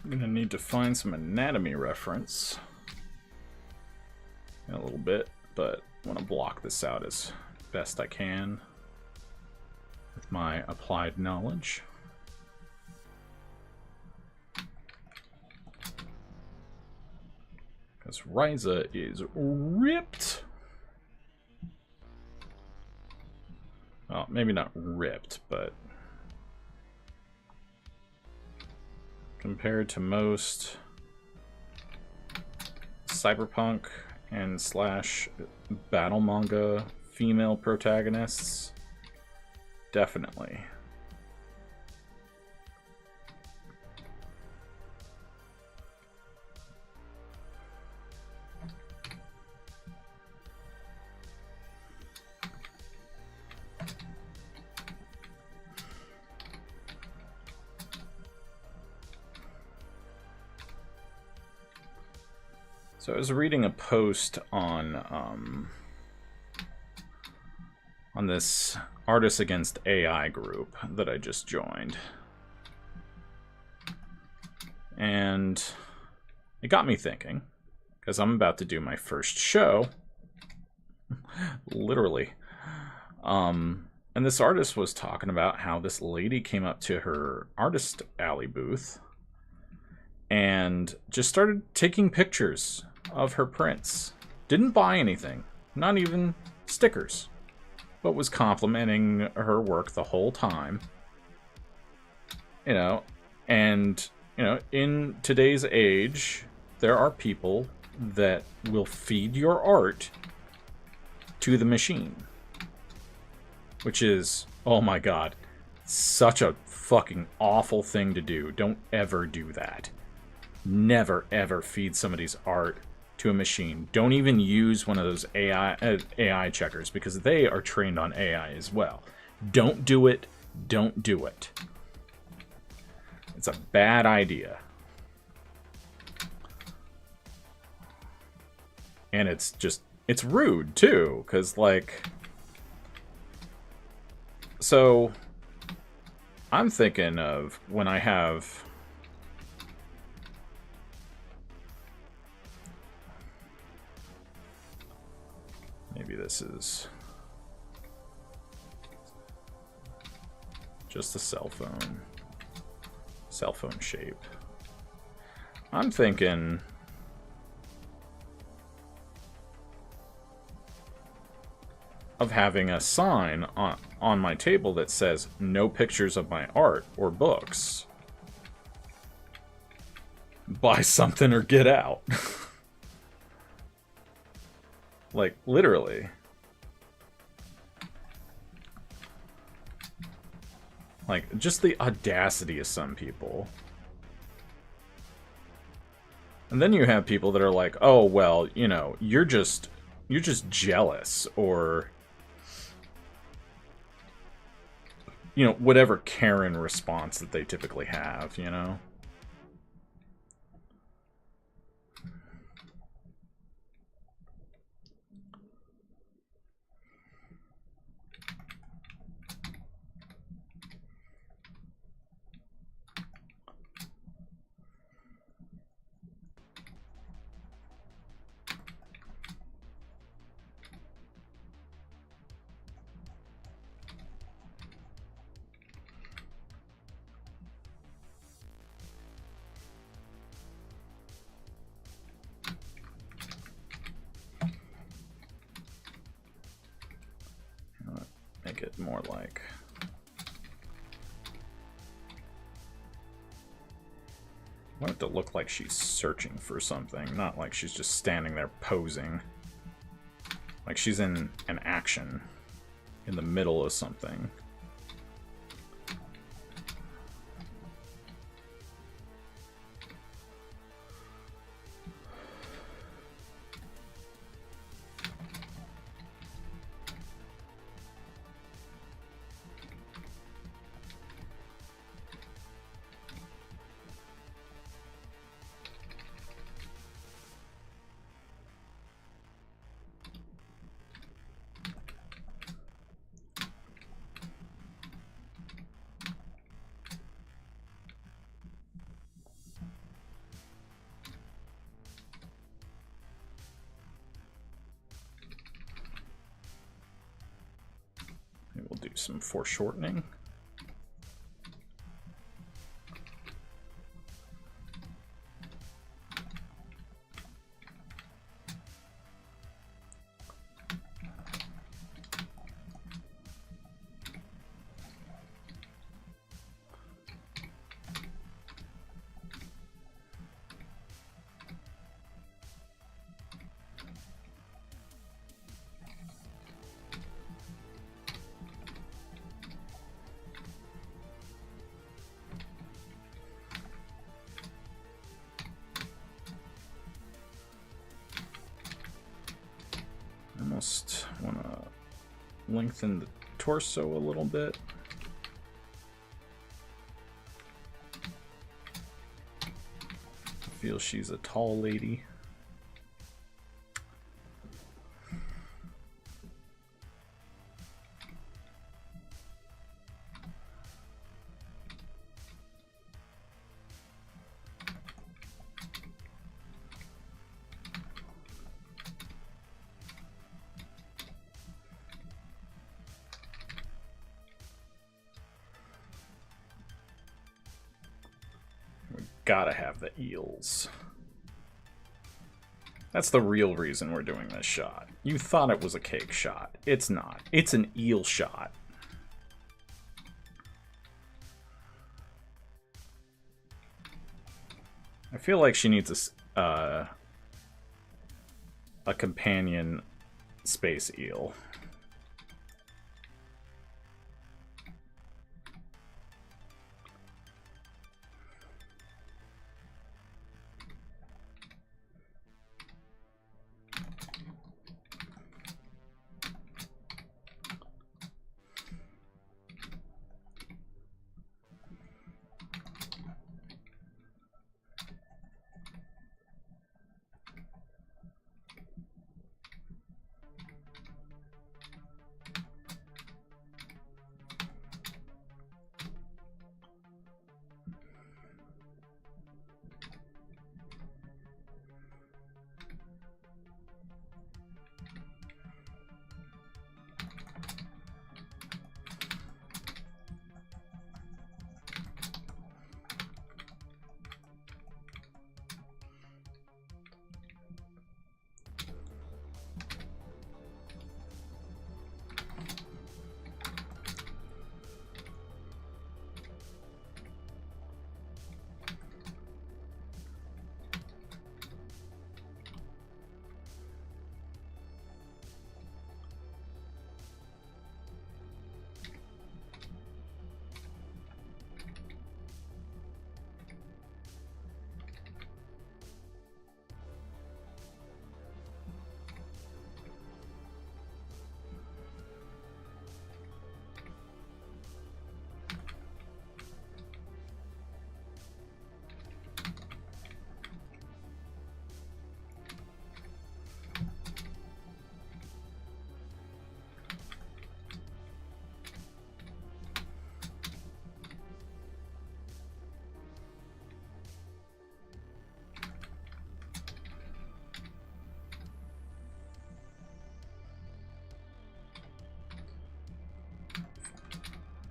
I'm gonna need to find some anatomy reference in a little bit, but I want to block this out as best I can with my applied knowledge. Because Ryza is ripped. well, maybe not ripped, but compared to most cyberpunk and slash battle manga female protagonists, definitely. So I was reading a post on this Artists Against AI group that I just joined. And it got me thinking, because I'm about to do my first show. Literally. And this artist was talking about how this lady came up to her artist alley booth and just started taking pictures of her prints. Didn't buy anything, not even stickers, but was complimenting her work the whole time. You know, and, you know, in today's age, there are people that will feed your art to the machine. Which is, oh my god, such a fucking awful thing to do. Don't ever do that. Never, ever feed somebody's art to a machine. Don't even use one of those AI checkers, because they are trained on AI as well. Don't do it. Don't do it. It's a bad idea. And it's just, it's rude too, because like, so I'm thinking of when I have maybe this is just a cell phone shape. I'm thinking of having a sign on my table that says no pictures of my art or books. Buy something or get out. Like, literally. Like, just the audacity of some people. And then you have people that are like, oh, well, you know, you're just jealous, or, you know, whatever Karen response that they typically have, you know? Make it more like... I want it to look like she's searching for something, not like she's just standing there posing. Like she's in an action in the middle of something. We'll do some foreshortening. just want to lengthen the torso a little bit. I feel she's a tall lady. Gotta have the eels. That's the real reason we're doing this shot. You thought it was a cake shot. It's not. It's an eel shot. I feel like she needs a companion space eel.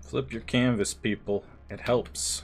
Flip your canvas, people. It helps.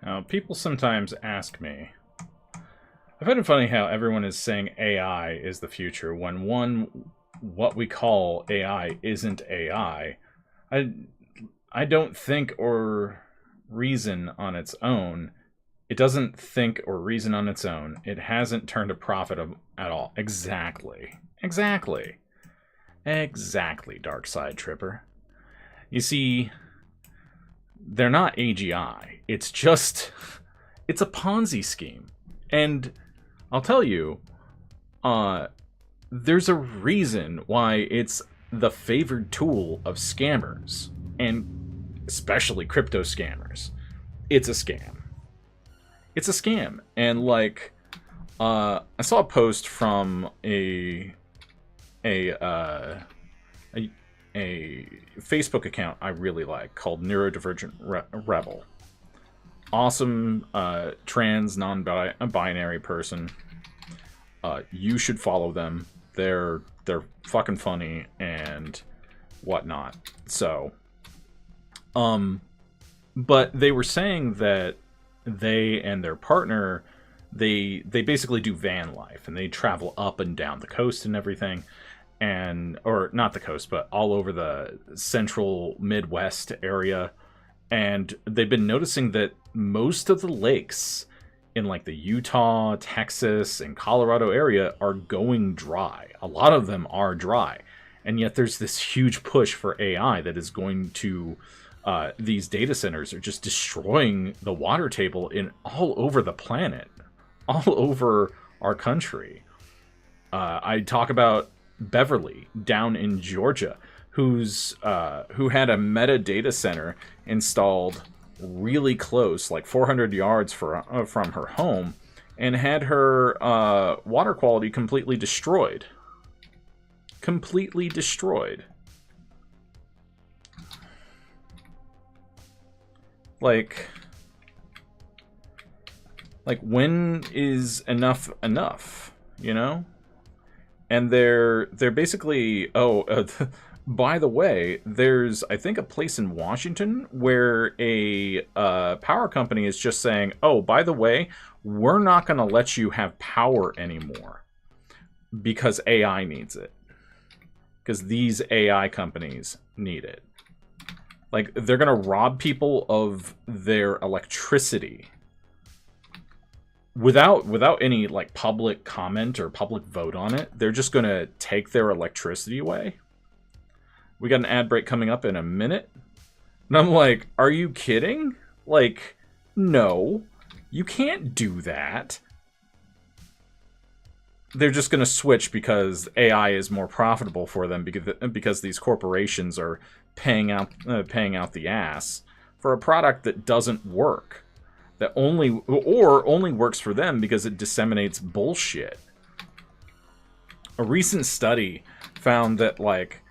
Now, people sometimes ask me, I find it funny how everyone is saying AI is the future when what we call AI isn't AI. I don't think or reason on its own It doesn't think or reason on its own. It hasn't turned a profit at all. Exactly. Exactly. Exactly, Dark Side Tripper. You see, they're not AGI. It's just... It's a Ponzi scheme. And I'll tell you, there's a reason why it's the favored tool of scammers. And especially crypto scammers. It's a scam. It's a scam. And, like, I saw a post from a Facebook account I really like called Neurodivergent Rebel. Awesome trans, non-binary person. You should follow them. They're fucking funny and whatnot. So, but they were saying that they and their partner, they basically do van life, and they travel up and down the coast and everything, or not the coast, but all over the central Midwest area. And they've been noticing that most of the lakes in like the Utah, Texas, and Colorado area are going dry. A lot of them are dry. And yet there's this huge push for AI that is going to... these data centers are just destroying the water table in all over the planet. All over our country. I talk about Beverly down in Georgia, who had a meta data center installed really close, like 400 yards from her home, and had her water quality completely destroyed. Completely destroyed. Like when is enough, you know? And they're basically, by the way, there's, I think, a place in Washington where a power company is just saying, oh, by the way, we're not going to let you have power anymore because AI needs it. Because these AI companies need it. Like, they're going to rob people of their electricity without any, like, public comment or public vote on it. They're just going to take their electricity away. We got an ad break coming up in a minute. And I'm like, are you kidding? Like, no. You can't do that. They're just going to switch because AI is more profitable for them because these corporations are paying out the ass for a product that doesn't work. That only works for them because it disseminates bullshit. A recent study found that, like,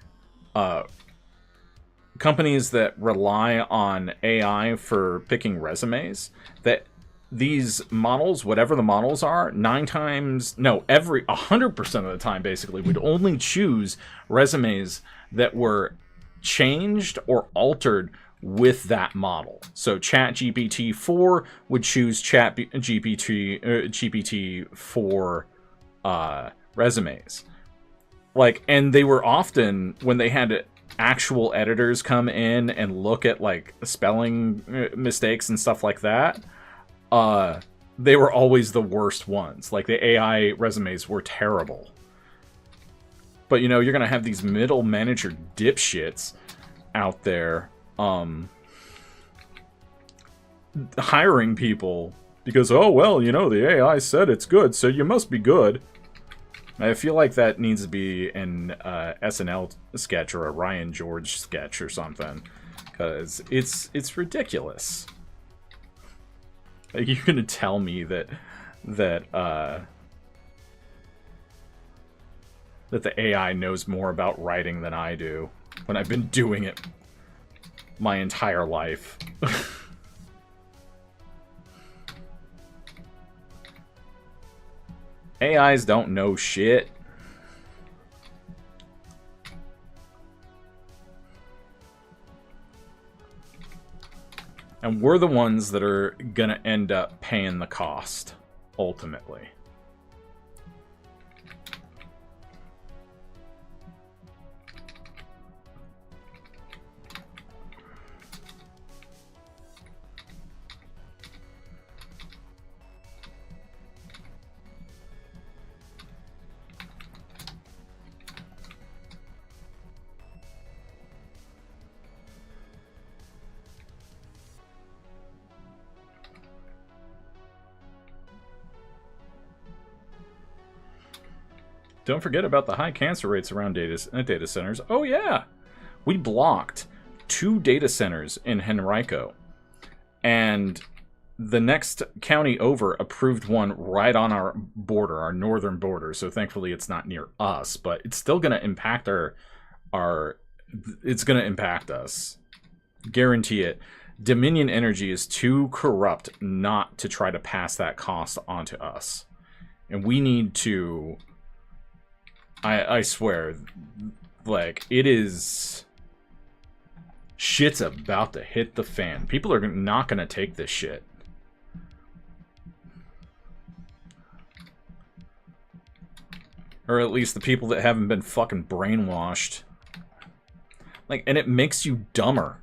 companies that rely on AI for picking resumes, that these models, whatever the models are, 100% of the time, basically, would only choose resumes that were changed or altered with that model. So ChatGPT-4 would choose GPT-4 resumes. Like, and they were often, when they had actual editors come in and look at, like, spelling mistakes and stuff like that, they were always the worst ones. Like, the AI resumes were terrible. But, you know, you're gonna have these middle manager dipshits out there, hiring people because, oh, well, you know, the AI said it's good, so you must be good. I feel like that needs to be an SNL sketch or a Ryan George sketch or something, because it's ridiculous. Like, you're gonna tell me that the AI knows more about writing than I do when I've been doing it my entire life. AIs don't know shit. And we're the ones that are gonna end up paying the cost, ultimately. Don't forget about the high cancer rates around data centers. Oh yeah! We blocked 2 data centers in Henrico. And the next county over approved one right on our border, our northern border. So thankfully it's not near us, but it's still going to impact it's going to impact us. Guarantee it. Dominion Energy is too corrupt not to try to pass that cost onto us. And we need to... I swear, like, it is... Shit's about to hit the fan. People are not going to take this shit. Or at least the people that haven't been fucking brainwashed. Like, and it makes you dumber.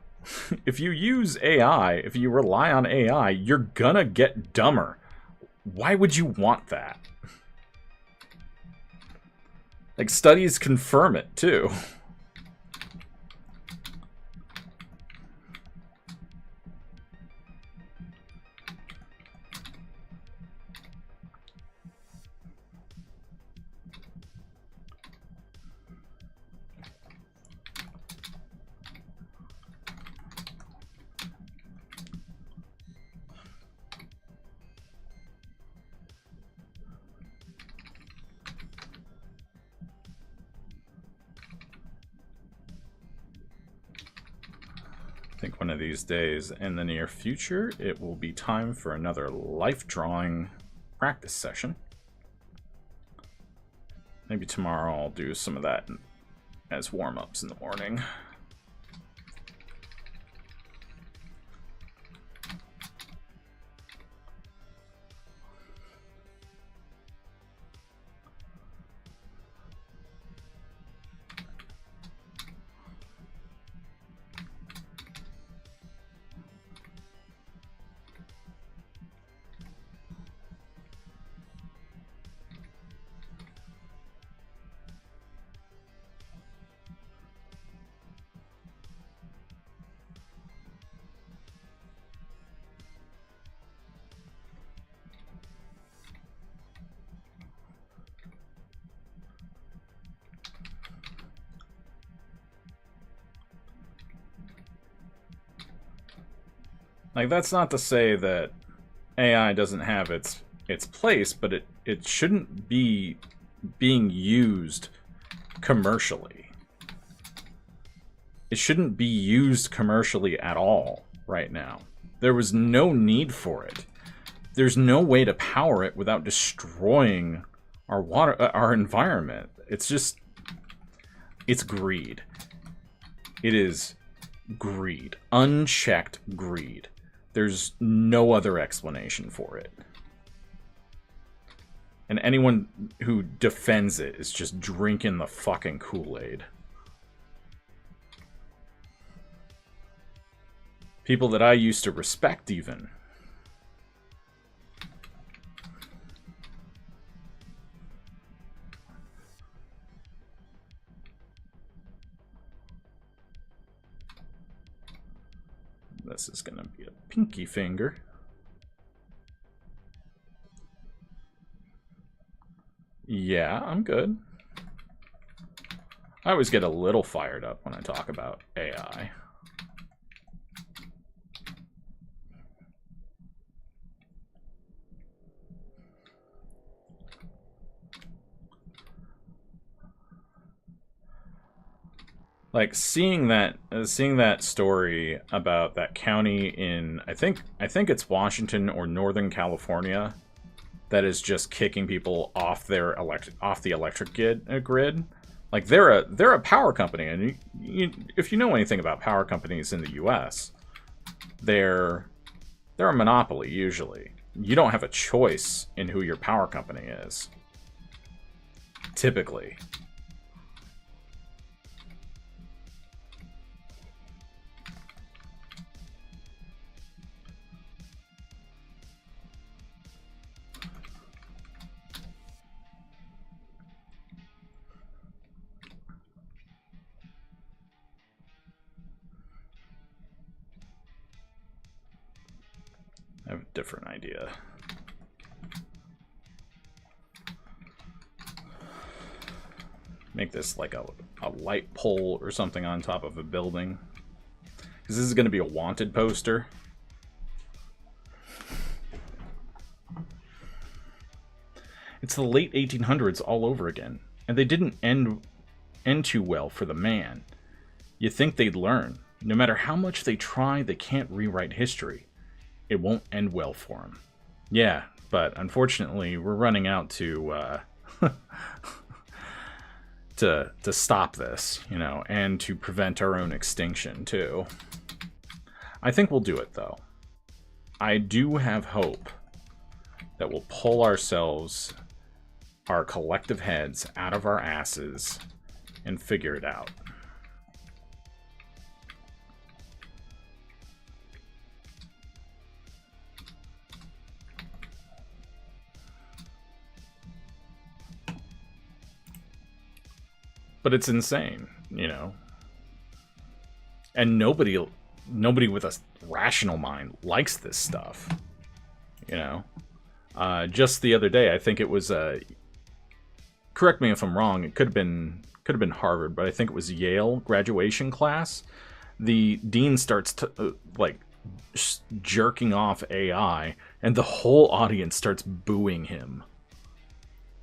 If you use AI, if you rely on AI, you're gonna get dumber. Why would you want that? Like, studies confirm it, too. I think one of these days in the near future, it will be time for another life drawing practice session. Maybe tomorrow I'll do some of that as warm-ups in the morning. Like, that's not to say that AI doesn't have its place, but it shouldn't be being used commercially. It shouldn't be used commercially at all right now. There was no need for it. There's no way to power it without destroying our our environment. It's just, it's greed. It is greed. Unchecked greed. There's no other explanation for it. And anyone who defends it is just drinking the fucking Kool-Aid. People that I used to respect, even. This is gonna be a pinky finger. Yeah, I'm good. I always get a little fired up when I talk about AI. Like, seeing that story about that county in I think it's Washington or Northern California that is just kicking people off the electric grid. Like, they're a power company, and if you know anything about power companies in the U.S., they're a monopoly usually. You don't have a choice in who your power company is. Typically. I have a different idea. make this like a light pole or something on top of a building. Because this is going to be a wanted poster. It's the late 1800s all over again. And they didn't end too well for the man. You'd think they'd learn. No matter how much they try, they can't rewrite history. It won't end well for him. Yeah, but unfortunately, we're running out to to stop this, you know, and to prevent our own extinction too. I think we'll do it though. I do have hope that we'll pull ourselves, our collective heads, out of our asses and figure it out. But it's insane, you know. And nobody with a rational mind likes this stuff, you know. Just the other day, I think it was correct me if I'm wrong. It could have been Harvard, but I think it was Yale graduation class. The dean starts like jerking off AI, and the whole audience starts booing him.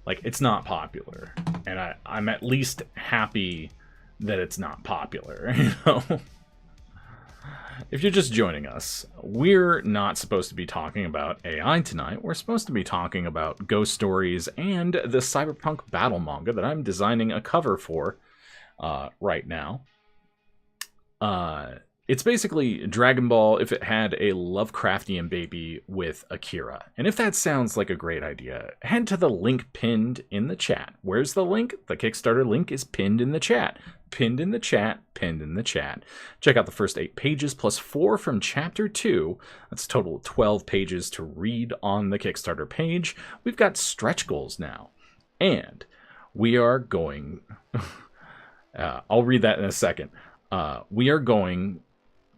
Like, it's not popular, and I'm at least happy that it's not popular, you know? If you're just joining us, we're not supposed to be talking about AI tonight. We're supposed to be talking about ghost stories and the cyberpunk battle manga that I'm designing a cover for right now. It's basically Dragon Ball if it had a Lovecraftian baby with Akira. And if that sounds like a great idea, head to the link pinned in the chat. Where's the link? The Kickstarter link is pinned in the chat. Pinned in the chat, pinned in the chat. Check out the first 8 pages plus 4 from Chapter 2. That's a total of 12 pages to read on the Kickstarter page. We've got stretch goals now. And we are going... I'll read that in a second. We are going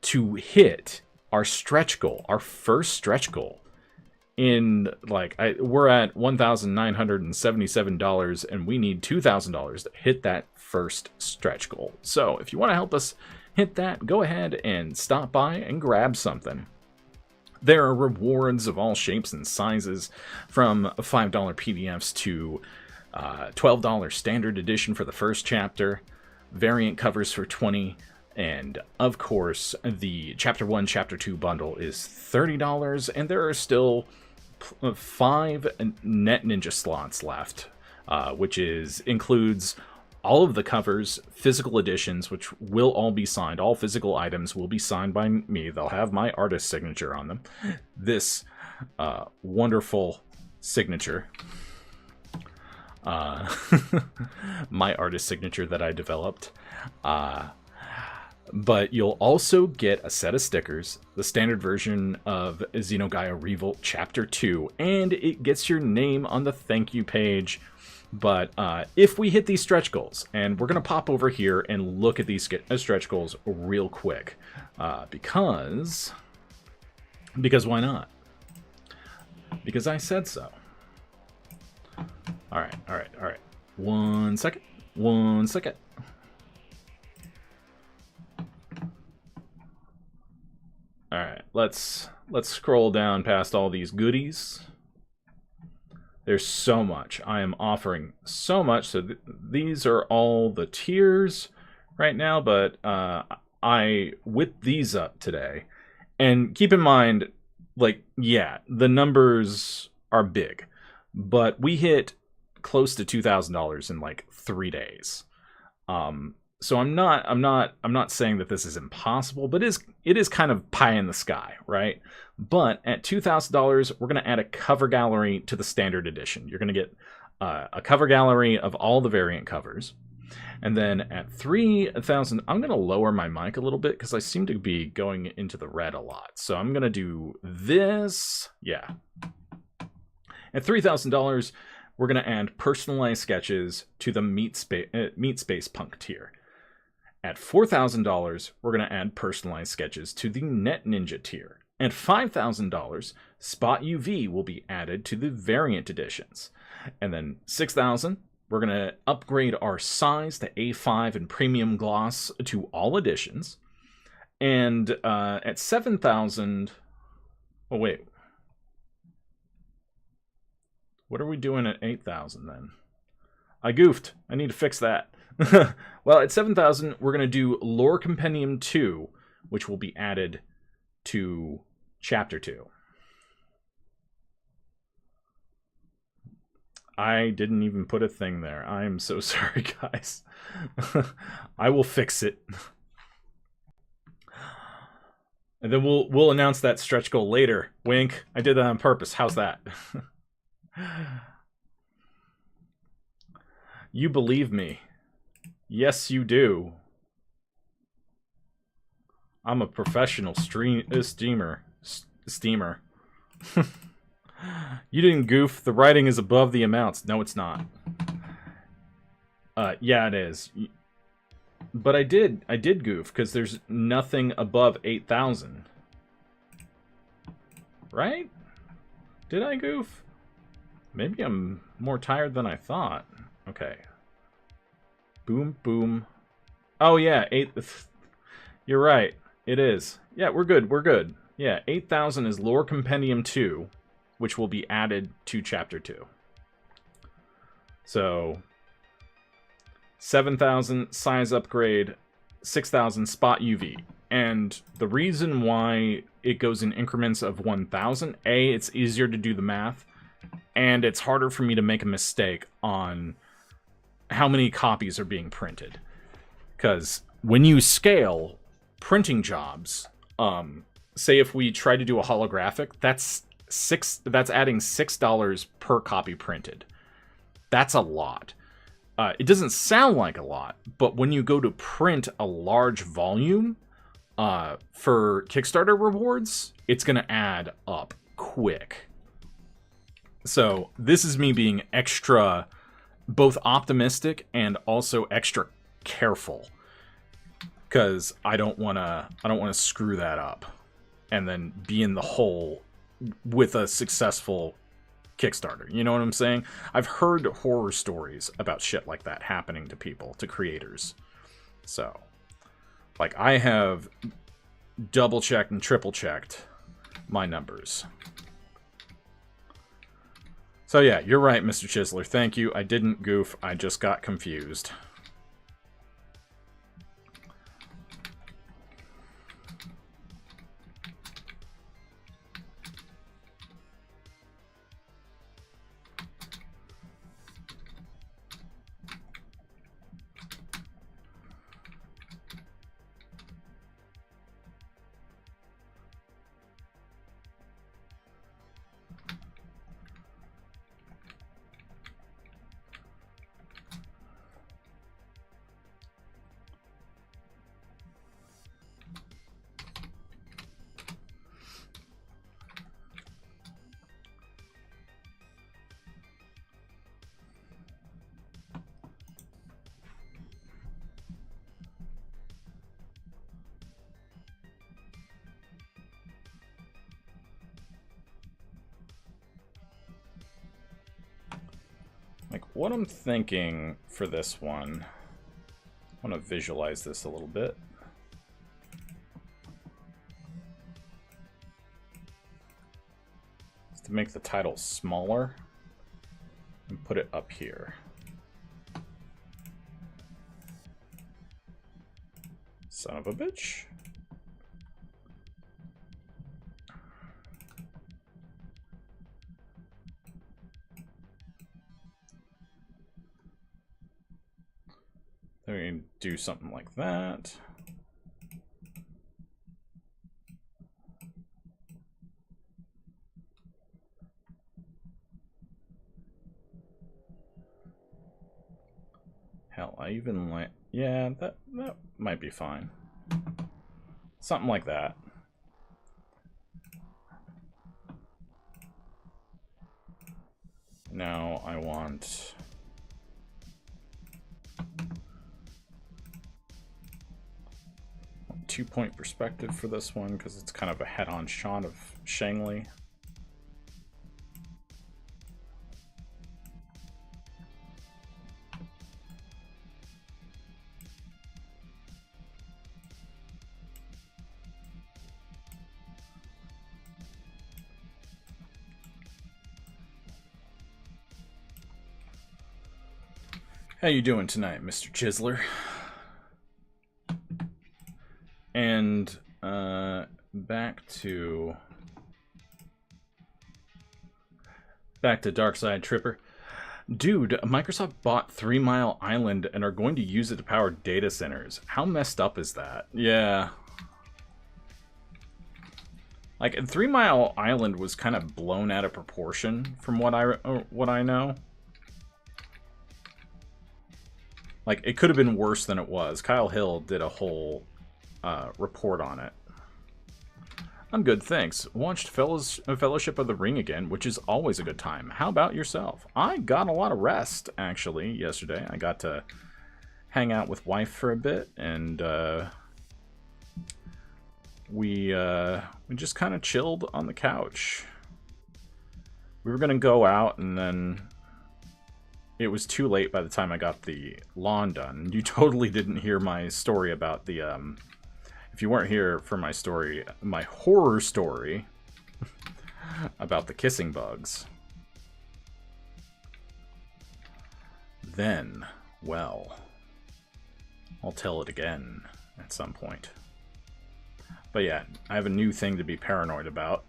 to hit our stretch goal, our first stretch goal, in we're at $1,977 and we need $2,000 to hit that first stretch goal. So if you want to help us hit that, go ahead and stop by and grab something. There are rewards of all shapes and sizes, from $5 PDFs to $12 standard edition for the first chapter, variant covers for $20. And, of course, the Chapter 1, Chapter 2 bundle is $30, and there are still 5 Net Ninja slots left, which includes all of the covers, physical editions, which will all be signed. All physical items will be signed by me. They'll have my artist signature on them. This wonderful signature. My artist signature that I developed. But you'll also get a set of stickers, the standard version of Xenogaia Revolt Chapter 2, and it gets your name on the thank you page. But if we hit these stretch goals, and we're going to pop over here and look at these stretch goals real quick, because why not? Because I said so. All right. 1 second. Alright, let's scroll down past all these goodies. There's so much. I am offering so much. So these are all the tiers right now, but I whipped these up today. And keep in mind, like, yeah, the numbers are big, but we hit close to $2,000 in like 3 days. So I'm not saying that this is impossible, but it is kind of pie in the sky, right? But at $2,000, we're going to add a cover gallery to the standard edition. You're going to get a cover gallery of all the variant covers. And then at $3,000, I'm going to lower my mic a little bit because I seem to be going into the red a lot. So I'm going to do this. Yeah. At $3,000, we're going to add personalized sketches to the Meat Space Punk tier. At $4,000, we're going to add personalized sketches to the Net Ninja tier. At $5,000, Spot UV will be added to the variant editions. And then $6,000, We're going to upgrade our size to A5 and premium gloss to all editions. And at 7,000... Oh, wait. What are we doing at 8,000 then? I goofed. I need to fix that. Well, at 7,000, we're going to do Lore Compendium 2, which will be added to Chapter 2. I didn't even put a thing there. I am so sorry, guys. I will fix it. And then we'll announce that stretch goal later. Wink. I did that on purpose. How's that? You believe me. Yes, you do. I'm a professional steamer. You didn't goof. The writing is above the amounts. No, it's not. Yeah, it is. But I did goof, because there's nothing above 8,000. Right? Did I goof? Maybe I'm more tired than I thought. Okay. Boom, boom. Oh, yeah, 8... You're right. It is. Yeah, we're good, we're good. Yeah, 8,000 is Lore Compendium 2, which will be added to Chapter 2. So... 7,000 size upgrade, 6,000 spot UV. And the reason why it goes in increments of 1,000, A, it's easier to do the math, and it's harder for me to make a mistake on how many copies are being printed. Because when you scale printing jobs, say if we try to do a holographic, that's adding $6 per copy printed. That's a lot. It doesn't sound like a lot, but when you go to print a large volume for Kickstarter rewards, it's going to add up quick. So this is me being extra, both optimistic and also extra careful, because I don't want to screw that up and then be in the hole with a successful Kickstarter. You know what I'm saying? I've heard horror stories about shit like that happening to people, to creators. So, like, I have double-checked and triple-checked my numbers. So yeah, you're right, Mr. Chisler. Thank you. I didn't goof. I just got confused. What I'm thinking for this one, I want to visualize this a little bit. Is to make the title smaller and put it up here. Son of a bitch. Then we can do something like that. Hell, I even like, yeah, that might be fine. Something like that. Now I want 2-point perspective for this one because it's kind of a head-on shot of Shangli. How you doing tonight, Mr. Chisler? And back to Darkside Tripper. Dude, Microsoft bought 3 Mile Island and are going to use it to power data centers. How messed up is that? Yeah. Like, 3 Mile Island was kind of blown out of proportion from what I know. Like, it could have been worse than it was. Kyle Hill did a whole report on it. I'm good, thanks. Watched Fellowship of the Ring again, which is always a good time. How about yourself? I got a lot of rest, actually, yesterday. I got to hang out with wife for a bit, and we just kind of chilled on the couch. We were going to go out, and then it was too late by the time I got the lawn done. You totally didn't hear my story about the... If you weren't here for my story, my horror story about the kissing bugs, then, well, I'll tell it again at some point. But yeah, I have a new thing to be paranoid about.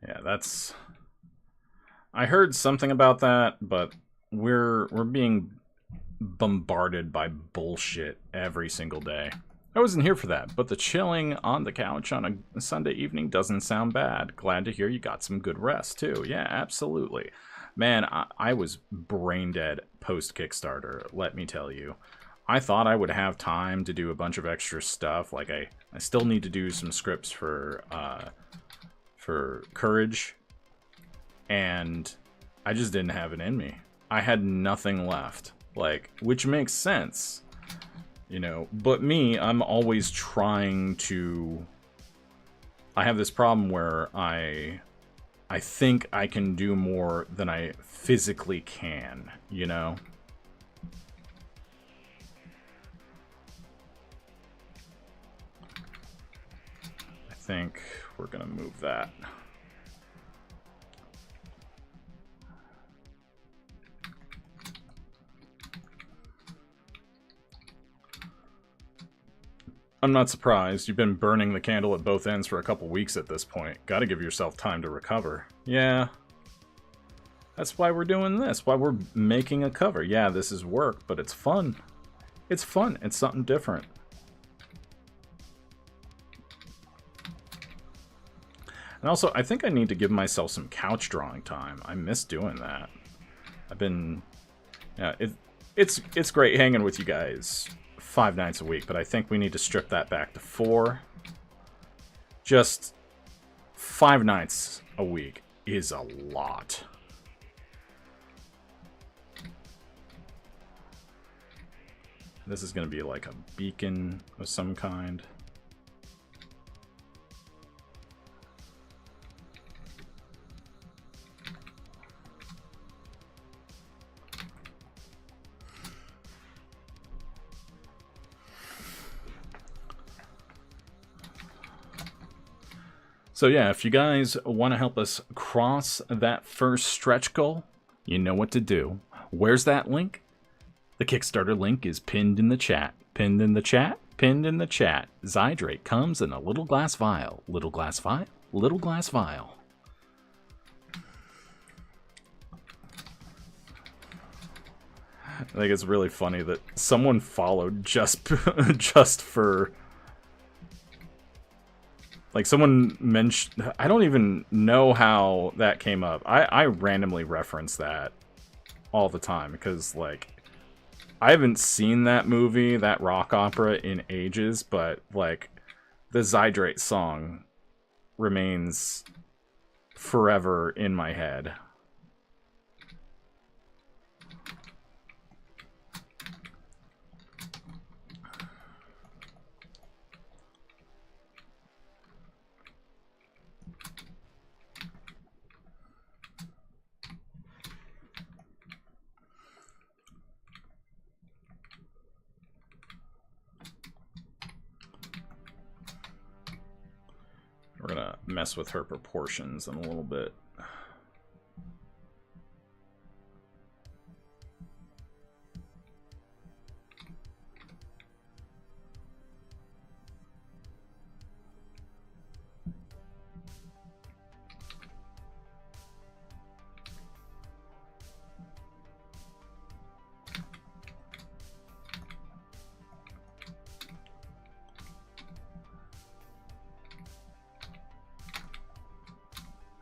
Yeah, that's... I heard something about that, but we're being bombarded by bullshit every single day. I wasn't here for that, but the chilling on the couch on a Sunday evening doesn't sound bad. Glad to hear you got some good rest, too. Yeah, absolutely. Man, I was brain dead post-Kickstarter, let me tell you. I thought I would have time to do a bunch of extra stuff. Like, I still need to do some scripts for Courage, and I just didn't have it in me. I had nothing left, like, which makes sense, you know, but me, I'm always trying to... I have this problem where I think I can do more than I physically can, you know? I think we're gonna move that. I'm not surprised. You've been burning the candle at both ends for a couple weeks at this point. Gotta give yourself time to recover. Yeah. That's why we're doing this. Why we're making a cover. Yeah, this is work, but it's fun. It's fun. It's something different. And also, I think I need to give myself some couch drawing time. I miss doing that. I've been... Yeah, it's great hanging with you guys 5 nights a week, but I think we need to strip that back to 4. Just 5 nights a week is a lot. This is going to be like a beacon of some kind. So yeah, if you guys want to help us cross that first stretch goal, you know what to do. Where's that link? The Kickstarter link is pinned in the chat. Pinned in the chat? Pinned in the chat. Zydrate comes in a little glass vial. Little glass vial? Little glass vial. I think it's really funny that someone followed just for... Like, someone mentioned... I don't even know how that came up. I randomly reference that all the time, because, like, I haven't seen that movie, that rock opera, in ages, but, like, the Zydrate song remains forever in my head. We're gonna mess with her proportions in a little bit.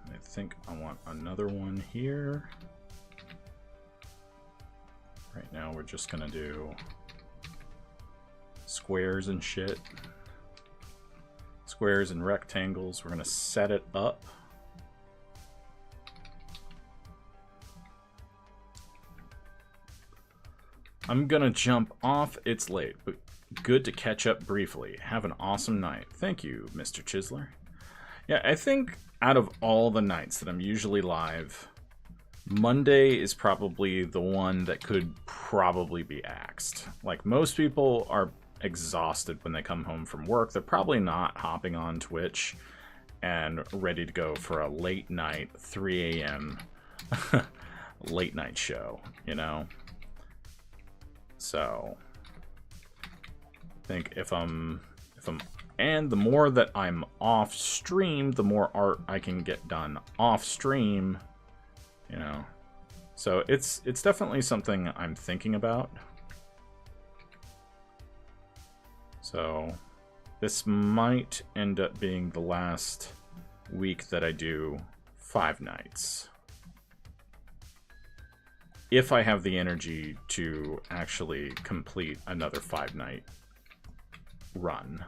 I think I want another one here. Right now we're just gonna do squares and shit. Squares and rectangles. We're gonna set it up. I'm gonna jump off. It's late, but good to catch up briefly. Have an awesome night. Thank you, Mr. Chisler. Yeah, I think out of all the nights that I'm usually live, Monday is probably the one that could probably be axed. Like, most people are exhausted when they come home from work. They're probably not hopping on Twitch and ready to go for a late night, 3 a.m. late night show, you know? So, I think if I'm and the more that I'm off stream, the more art I can get done off stream, you know. So it's definitely something I'm thinking about. So this might end up being the last week that I do 5 nights. If I have the energy to actually complete another 5-night run.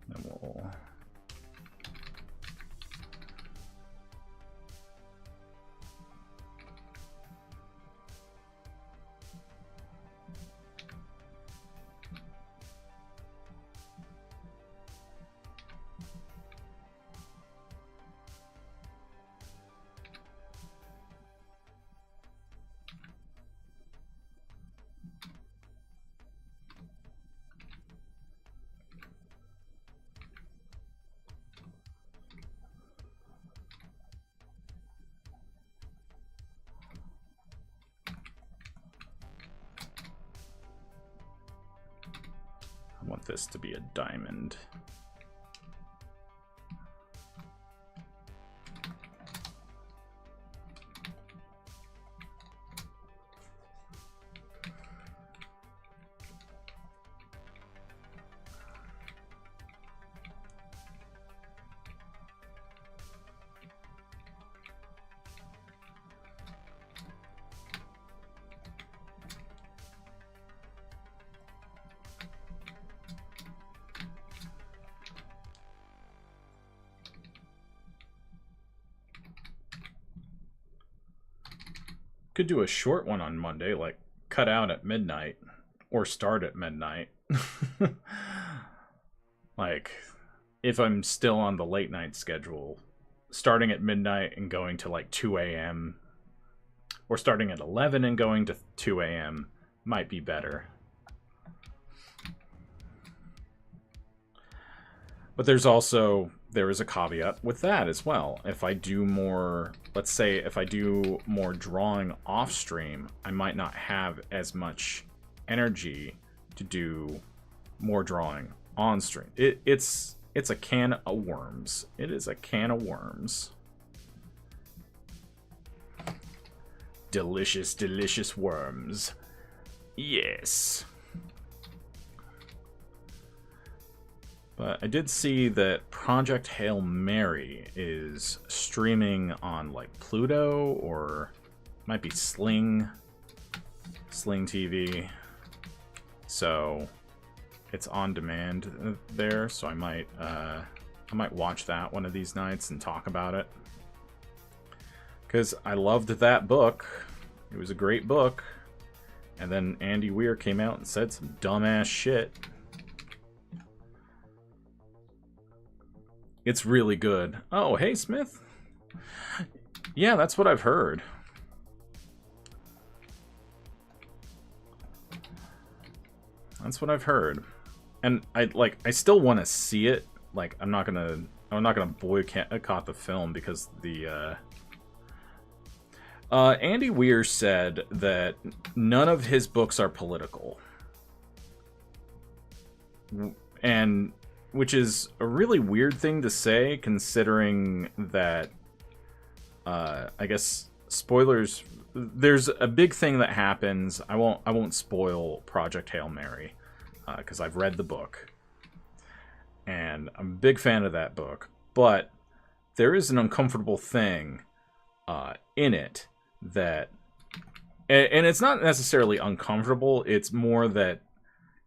Then we'll... I want this to be a diamond. Could do a short one on Monday, like cut out at midnight or start at midnight. Like, if I'm still on the late night schedule, starting at midnight and going to like 2 a.m. or starting at 11 and going to 2 a.m. might be better. But there is a caveat with that as well. If I do more, let's say if I do more drawing off stream, I might not have as much energy to do more drawing on stream. It's a can of worms. It is a can of worms. Delicious, delicious worms. Yes. But I did see that Project Hail Mary is streaming on like Pluto, or might be Sling TV. So it's on demand there, so I might watch that one of these nights and talk about it. Because I loved that book. It was a great book. And then Andy Weir came out and said some dumbass shit. It's really good. Oh, hey, Smith. Yeah, that's what I've heard. That's what I've heard. And I still want to see it. Like, I'm not gonna boycott the film because the Andy Weir said that none of his books are political. And which is a really weird thing to say, considering that, I guess, spoilers. There's a big thing that happens. I won't spoil Project Hail Mary, because I've read the book, and I'm a big fan of that book. But there is an uncomfortable thing in it that, and it's not necessarily uncomfortable. It's more that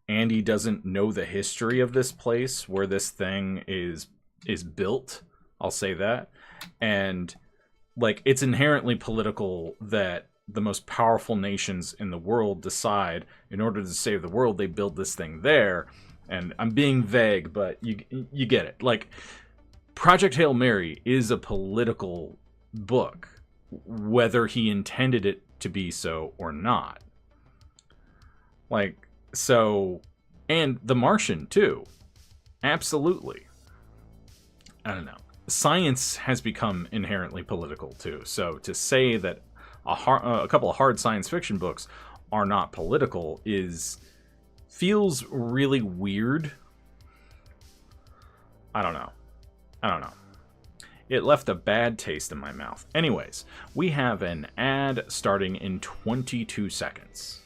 Andy doesn't know the history of this place where this thing is built. I'll say that. And like, it's inherently political that the most powerful nations in the world decide, in order to save the world, they build this thing there. And I'm being vague, but you get it. Like, Project Hail Mary is a political book, whether he intended it to be so or not. Like, so, and The Martian too. Absolutely. I don't know. Science has become inherently political too. So to say that a couple of hard science fiction books are not political feels really weird. I don't know. It left a bad taste in my mouth. Anyways, we have an ad starting in 22 seconds.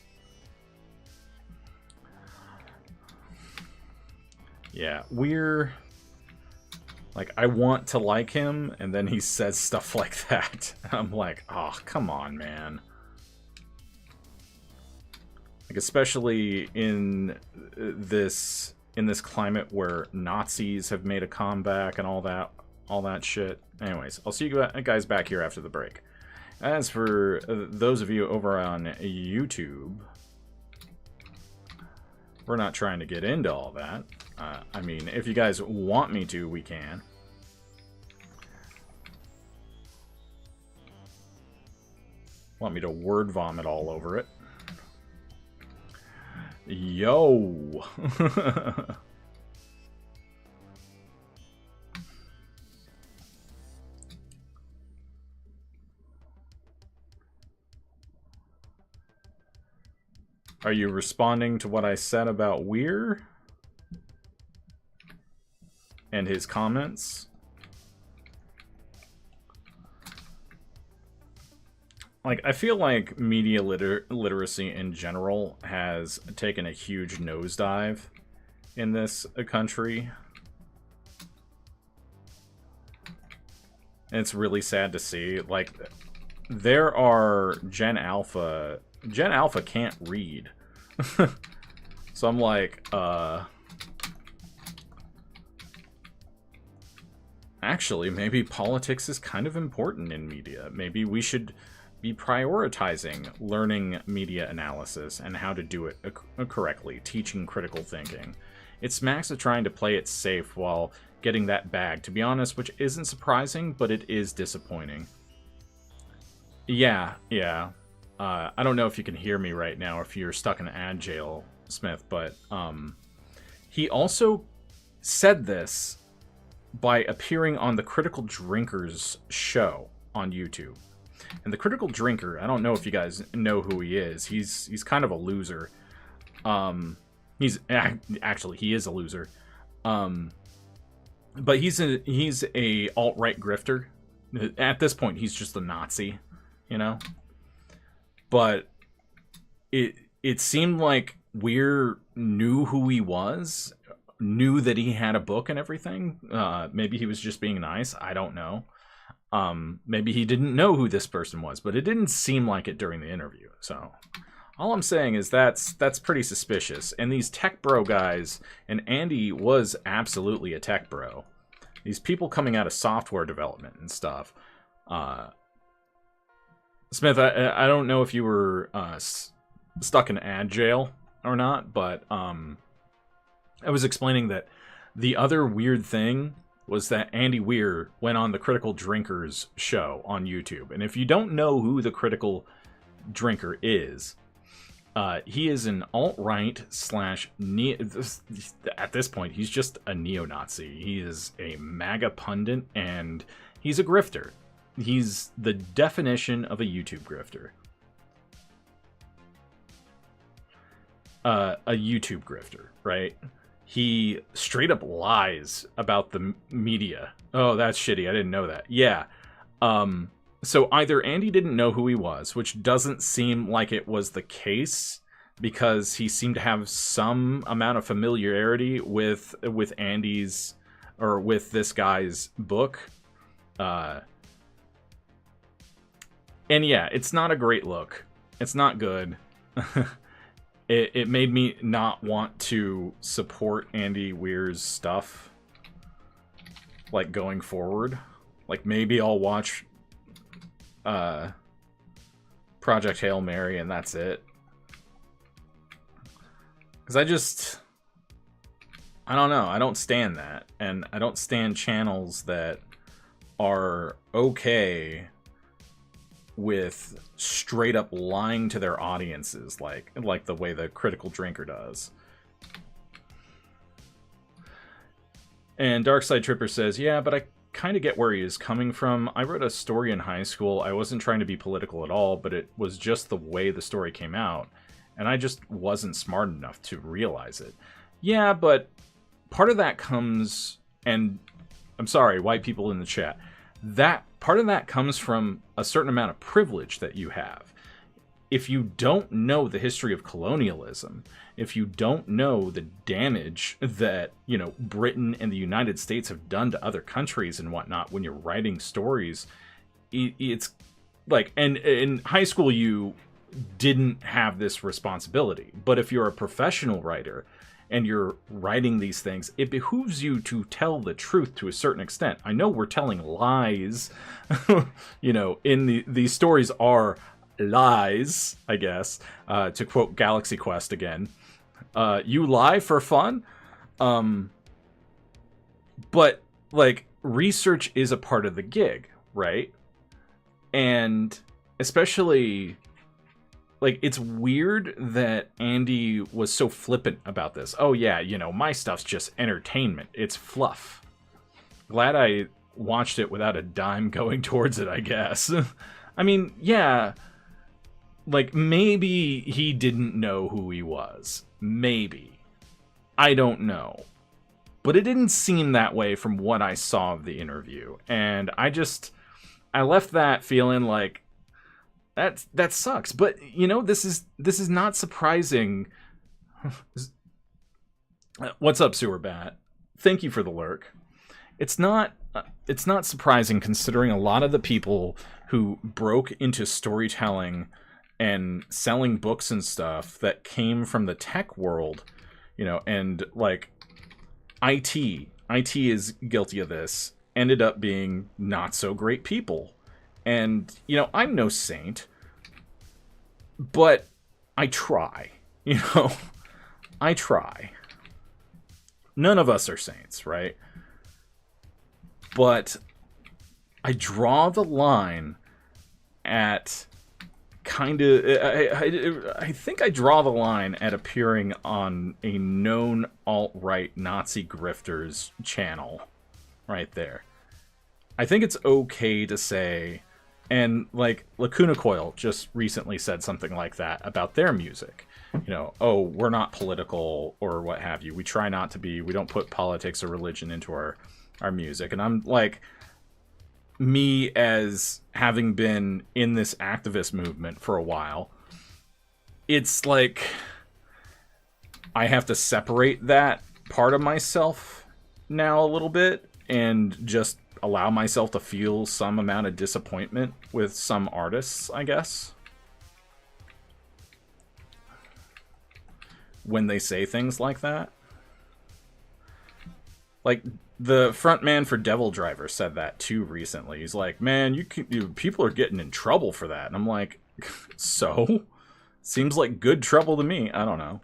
Yeah, Weir, like, I want to like him, and then he says stuff like that. I'm like, oh, come on, man. Like, especially in this climate where Nazis have made a comeback and all that shit. Anyways, I'll see you guys back here after the break. As for those of you over on YouTube, we're not trying to get into all that. I mean, if you guys want me to, we can. Want me to word vomit all over it? Yo! Are you responding to what I said about Weir and his comments? Like, I feel like media literacy in general has taken a huge nosedive in this country. And it's really sad to see. Like, there are Gen Alpha can't read. So I'm like, actually, maybe politics is kind of important in media. Maybe we should be prioritizing learning media analysis and how to do it correctly, teaching critical thinking. It smacks of trying to play it safe while getting that bag, to be honest, which isn't surprising, but it is disappointing. Yeah. I don't know if you can hear me right now, or if you're stuck in ad jail, Smith, but he also said this by appearing on the Critical Drinkers show on YouTube. And the Critical Drinker, I don't know if you guys know who he is. He's kind of a loser. He's actually, he is a loser. But he's a alt-right grifter. At this point, he's just a Nazi, you know? But it seemed like Weir knew who he was, knew that he had a book and everything. Maybe he was just being nice. I don't know. Maybe he didn't know who this person was, but it didn't seem like it during the interview. So all I'm saying is that's pretty suspicious. And these tech bro guys, and Andy was absolutely a tech bro. These people coming out of software development and stuff. Smith, I don't know if you were stuck in ad jail or not, but I was explaining that the other weird thing was that Andy Weir went on the Critical Drinkers show on YouTube. And if you don't know who the Critical Drinker is, he is an alt-right / at this point, he's just a neo-Nazi. He is a MAGA pundit, and he's a grifter. He's the definition of a YouTube grifter. A YouTube grifter, right? He straight up lies about the media. Oh, that's shitty. I didn't know that. Yeah. So either Andy didn't know who he was, which doesn't seem like it was the case, because he seemed to have some amount of familiarity with Andy's, or with this guy's book. And yeah, it's not a great look. It's not good. It made me not want to support Andy Weir's stuff, like, going forward. Like, maybe I'll watch Project Hail Mary and that's it. Because I don't know. I don't stand that. And I don't stand channels that are okay with straight up lying to their audiences, like the way the Critical Drinker does. And Darkside Tripper says, yeah, but I kind of get where he is coming from. I wrote a story in high school. I wasn't trying to be political at all, but it was just the way the story came out, and I just wasn't smart enough to realize it. Yeah, but part of that comes, and I'm sorry, white people in the chat, that part of that comes from a certain amount of privilege that you have. If you don't know the history of colonialism, if you don't know the damage that, you know, Britain and the United States have done to other countries and whatnot when you're writing stories, it's like, and in high school you didn't have this responsibility. But if you're a professional writer and you're writing these things, it behooves you to tell the truth to a certain extent. I know we're telling lies, you know, these stories are lies, I guess, to quote Galaxy Quest again. You lie for fun? But, like, research is a part of the gig, right? And especially, like, it's weird that Andy was so flippant about this. Oh yeah, you know, my stuff's just entertainment. It's fluff. Glad I watched it without a dime going towards it, I guess. I mean, yeah, like, maybe he didn't know who he was. Maybe. I don't know. But it didn't seem that way from what I saw of the interview. And I left that feeling like, that sucks. But, you know, this is not surprising. What's up, Sewer Bat? Thank you for the lurk. It's not surprising, considering a lot of the people who broke into storytelling and selling books and stuff that came from the tech world, you know, and like IT is guilty of this, ended up being not so great people. And, you know, I'm no saint, but I try, you know, I try. None of us are saints, right? But I draw the line at kind of, I think I draw the line at appearing on a known alt-right Nazi grifter's channel right there. I think it's okay to say, And, like, Lacuna Coil just recently said something like that about their music. You know, oh, we're not political or what have you. We try not to be. We don't put politics or religion into our music. And I'm like, me as having been in this activist movement for a while, it's like I have to separate that part of myself now a little bit and just allow myself to feel some amount of disappointment with some artists, I guess, when they say things like that. Like, the frontman for Devil Driver said that too recently. He's like, man, people are getting in trouble for that. And I'm like, so? Seems like good trouble to me. I don't know.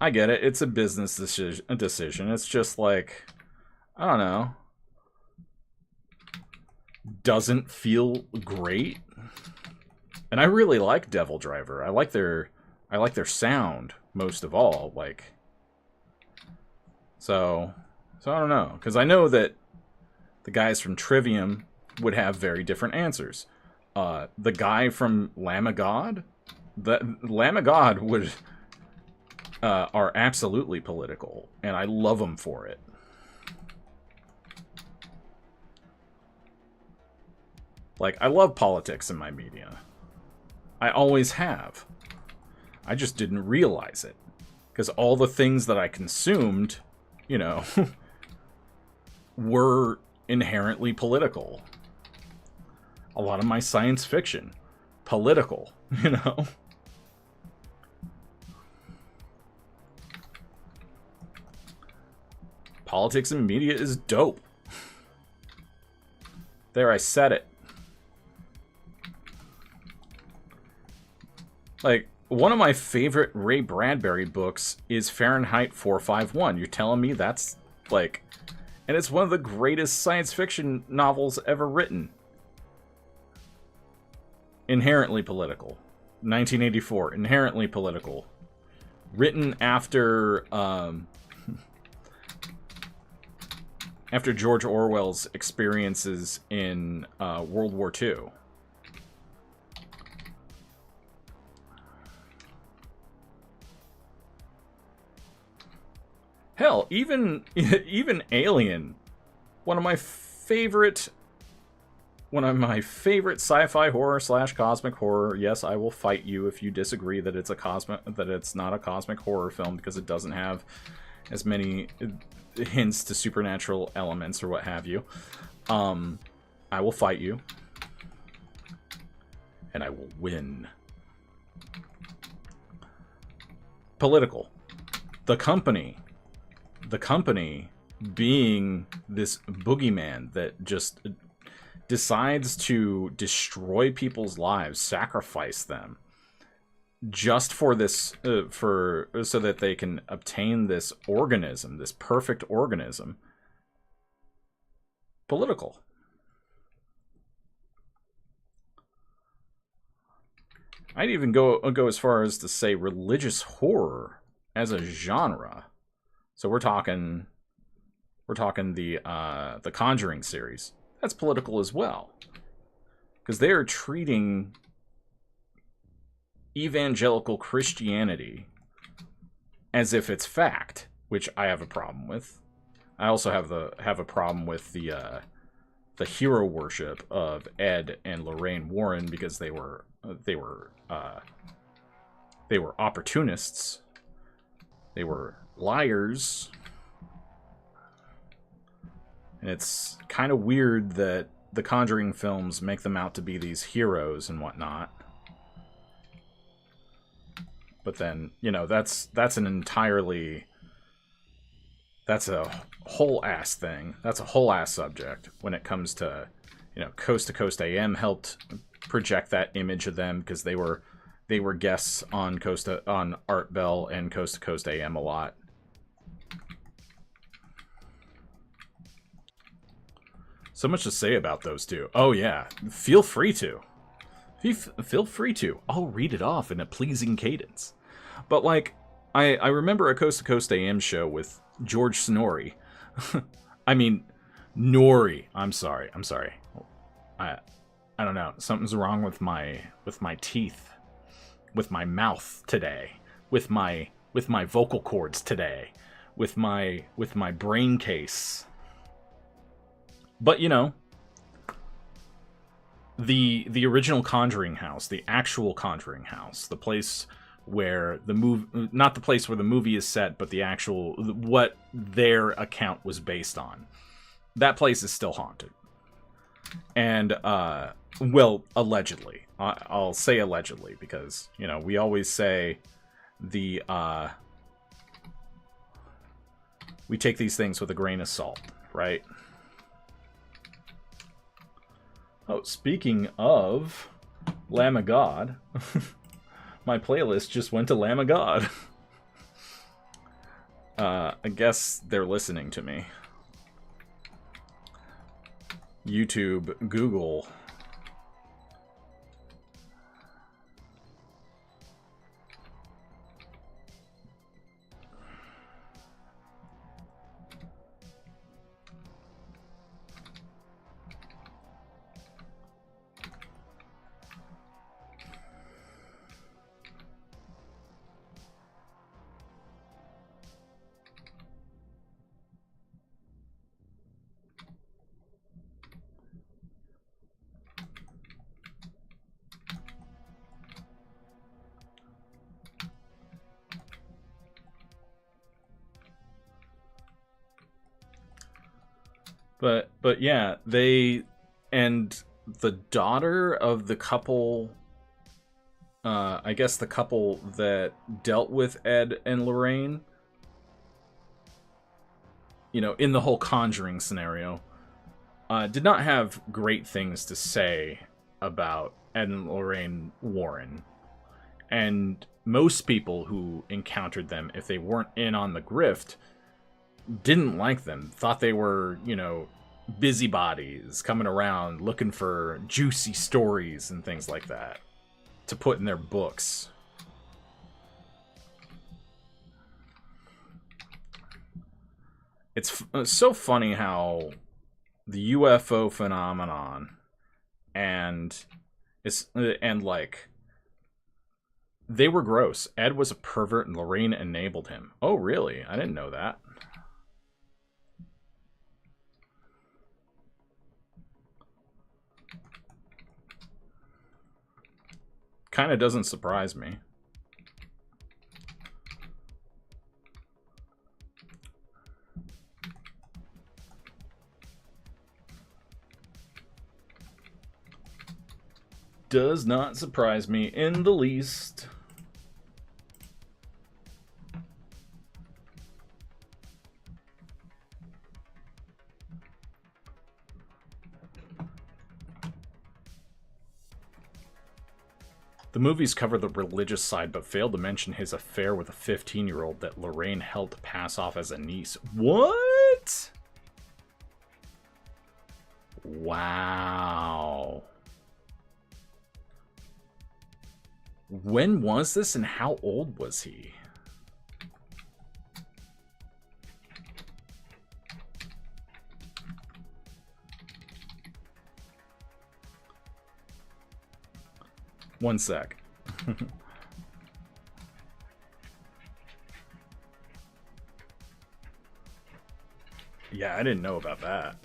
I get it. It's a business decision. It's just like, I don't know. Doesn't feel great. And I really like Devil Driver. I like their sound most of all. Like, so I don't know, because I know that the guys from Trivium would have very different answers. The guy from Lamb of God, would. Are absolutely political, and I love them for it. Like, I love politics in my media. I always have. I just didn't realize it. Because all the things that I consumed, you know, were inherently political. A lot of my science fiction, political, you know? Politics and media is dope. There, I said it. Like, one of my favorite Ray Bradbury books is Fahrenheit 451. You're telling me that's, like... And it's one of the greatest science fiction novels ever written. Inherently political. 1984. Inherently political. Written after... after George Orwell's experiences in World War II. Hell, even Alien, one of my favorite sci-fi horror / cosmic horror. Yes, I will fight you if you disagree that it's not a cosmic horror film because it doesn't have as many hints to supernatural elements or what have you. I will fight you. And I will win. Political. The company being this boogeyman that just decides to destroy people's lives, sacrifice them, just for this, so that they can obtain this organism, this perfect organism. Political. I'd even go as far as to say religious horror as a genre. So we're talking the Conjuring series. That's political as well, because they are treating evangelical Christianity as if it's fact, which I have a problem with. I also have a problem with the hero worship of Ed and Lorraine Warren, because they were opportunists. They were liars. And it's kind of weird that the Conjuring films make them out to be these heroes and whatnot. But then, you know, that's a whole ass thing. That's a whole ass subject when it comes to, you know, Coast to Coast AM helped project that image of them because they were guests on Art Bell and Coast to Coast AM a lot. So much to say about those two. Oh yeah, feel free to. Feel free to. I'll read it off in a pleasing cadence. But like, I remember a Coast to Coast AM show with George Snorri. I mean, Nori. I'm sorry. I don't know. Something's wrong with my teeth, with my mouth today, with my vocal cords today, with my brain case. But you know, the original Conjuring house, the actual Conjuring house, the place where the movie, not the place where the movie is set, but the actual, what their account was based on. That place is still haunted. And, well, allegedly. I'll say allegedly, because, you know, we always say we take these things with a grain of salt, right? Oh, speaking of Lamb of God, my playlist just went to Lamb of God. I guess they're listening to me. YouTube, Google. But yeah, they, and the daughter of the couple, I guess the couple that dealt with Ed and Lorraine, you know, in the whole Conjuring scenario, did not have great things to say about Ed and Lorraine Warren. And most people who encountered them, if they weren't in on the grift, didn't like them, thought they were, you know, busybodies coming around looking for juicy stories and things like that to put in their books. It's so funny how the UFO phenomenon and like, they were gross. Ed was a pervert and Lorraine enabled him. Oh, really? I didn't know that. Kind of doesn't surprise me. Does not surprise me in the least. The movies cover the religious side, but failed to mention his affair with a 15-year-old that Lorraine helped pass off as a niece. What? Wow. When was this and how old was he? One sec. Yeah, I didn't know about that.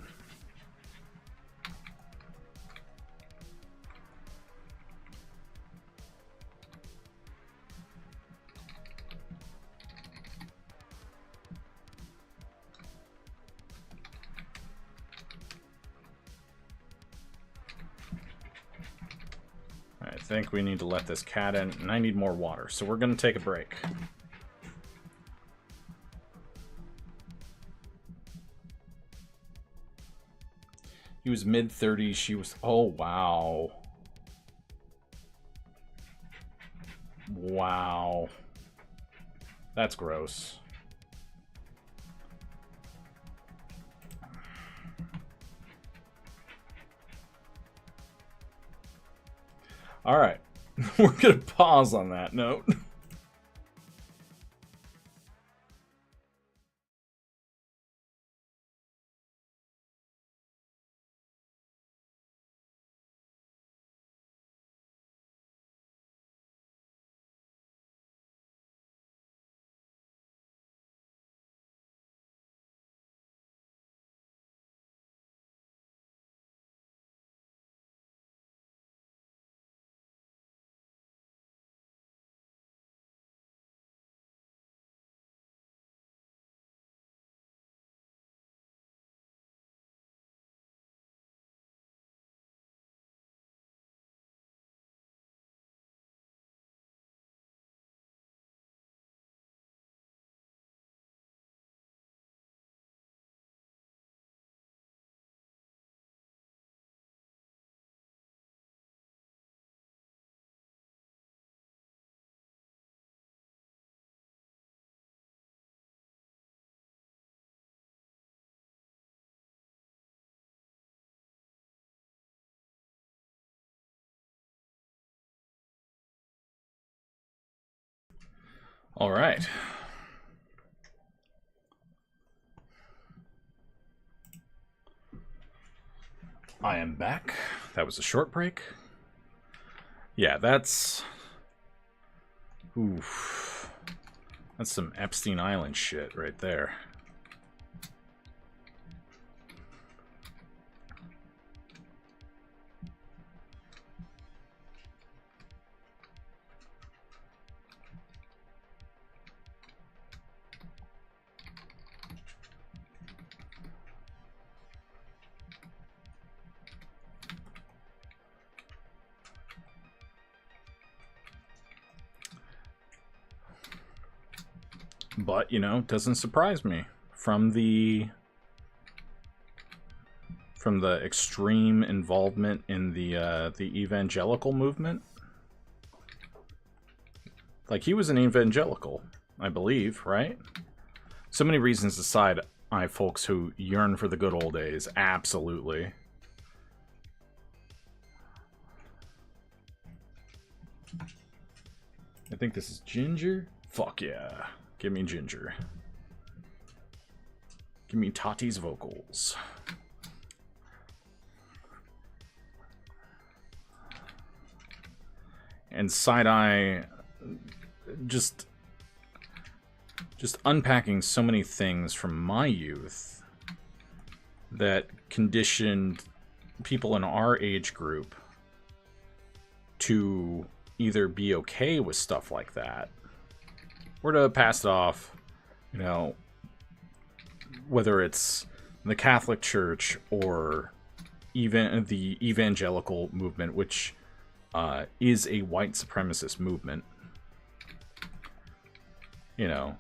I think we need to let this cat in, and I need more water, so we're going to take a break. He was mid-30s, she was... Oh, wow. Wow. That's gross. All right, we're going to pause on that note. All right. I am back. That was a short break. Yeah, that's... Oof. That's some Epstein Island shit right there. But, you know, doesn't surprise me. From the extreme involvement in the evangelical movement. Like, he was an evangelical, I believe, right? So many reasons aside, I folks who yearn for the good old days, absolutely. I think this is ginger. Fuck yeah. Give me ginger. Give me Tati's vocals. And side-eye, just unpacking so many things from my youth that conditioned people in our age group to either be okay with stuff like that or to pass it off, you know, whether it's the Catholic Church or even the evangelical movement, which is a white supremacist movement. You know,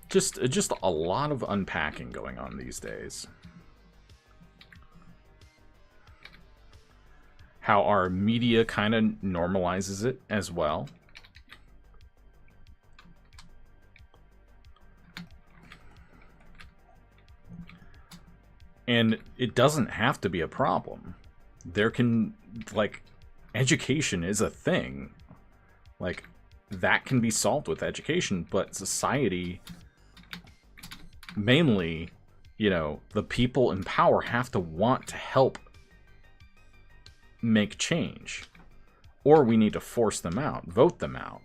just a lot of unpacking going on these days. How our media kind of normalizes it as well. And it doesn't have to be a problem. There can, like, education is a thing. Like, that can be solved with education, but society, mainly, you know, the people in power have to want to help make change. Or we need to force them out, vote them out.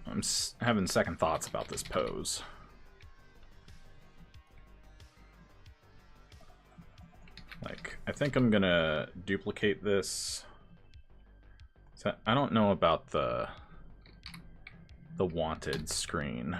I'm having second thoughts about this pose. Like, I think I'm gonna duplicate this. So I don't know about the wanted screen.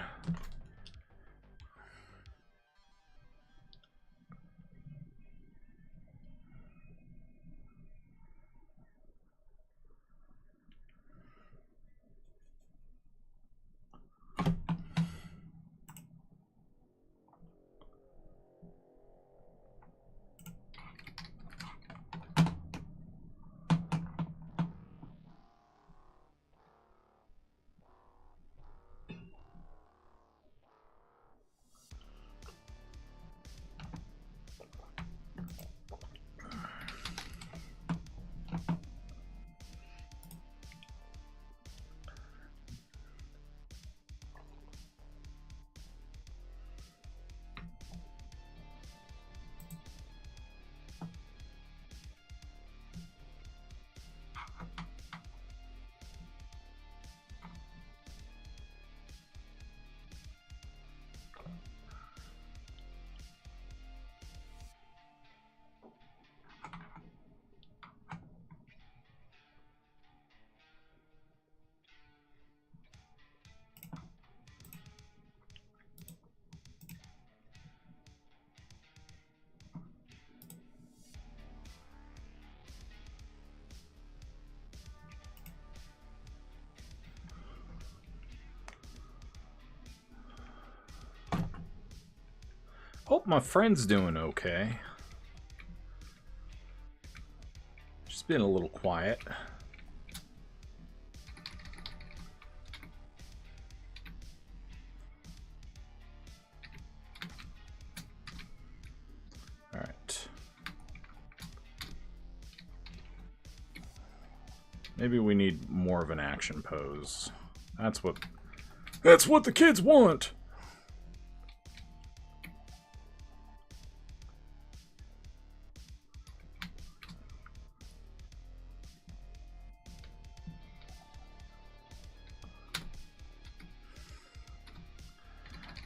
Hope my friend's doing okay. Just been a little quiet. All right. Maybe we need more of an action pose. That's what the kids want.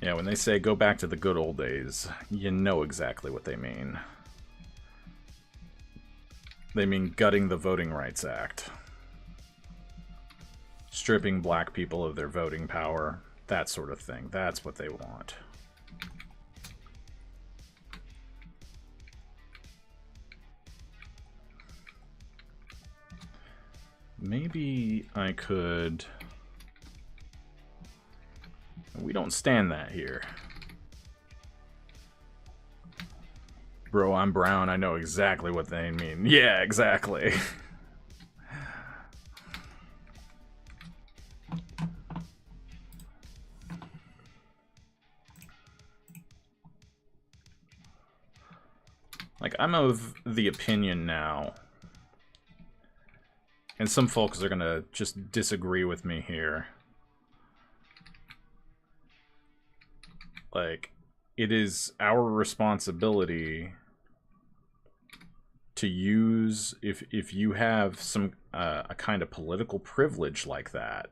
Yeah, when they say go back to the good old days, you know exactly what they mean. They mean gutting the Voting Rights Act. Stripping black people of their voting power. That sort of thing. That's what they want. Maybe I could... We don't stand that here. Bro, I'm brown. I know exactly what they mean. Yeah, exactly. Like, I'm of the opinion now, and some folks are gonna just disagree with me here. Like, it is our responsibility to use, if you have some a kind of political privilege like that,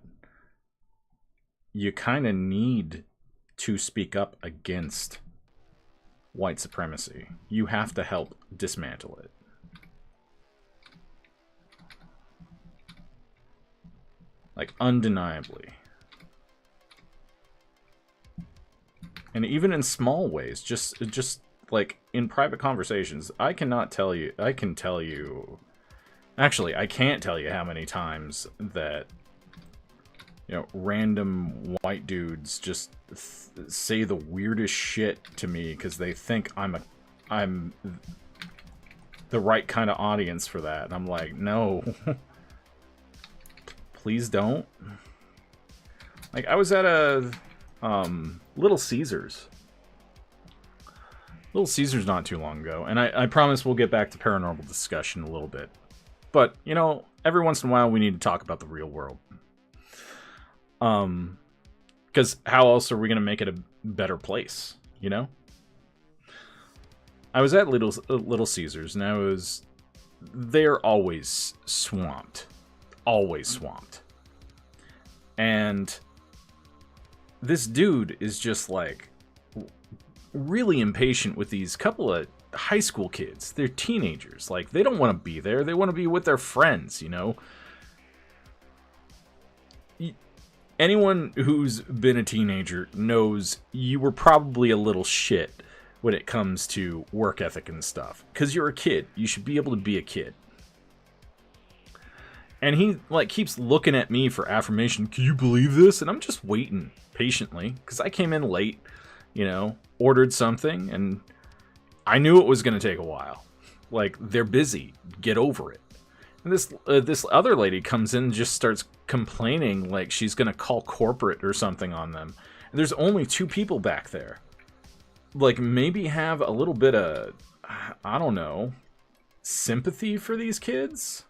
you kind of need to speak up against white supremacy. You have to help dismantle it. Like, undeniably. And even in small ways, just like in private conversations, I can tell you, actually, I can't tell you how many times that, you know, random white dudes just say the weirdest shit to me because they think I'm the right kind of audience for that. And I'm like, no, please don't. Like, I was at a Little Caesars not too long ago, and I promise we'll get back to paranormal discussion a little bit. But, you know, every once in a while we need to talk about the real world. Because how else are we going to make it a better place, you know? I was at Little Caesars, and they're always swamped. Always swamped. And this dude is just, like, really impatient with these couple of high school kids. They're teenagers. Like, they don't want to be there. They want to be with their friends, you know? Anyone who's been a teenager knows you were probably a little shit when it comes to work ethic and stuff. Because you're a kid. You should be able to be a kid. And he, like, keeps looking at me for affirmation. Can you believe this? And I'm just waiting patiently. Because I came in late, you know, ordered something, and I knew it was going to take a while. Like, they're busy. Get over it. And this other lady comes in and just starts complaining like she's going to call corporate or something on them. And there's only 2 people back there. Like, maybe have a little bit of, I don't know, sympathy for these kids?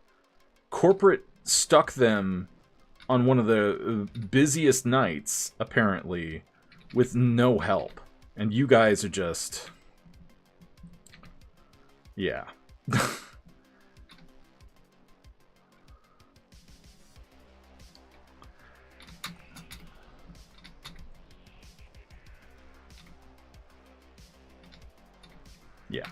Corporate stuck them on one of the busiest nights, apparently, with no help. And you guys are just... Yeah. Yeah.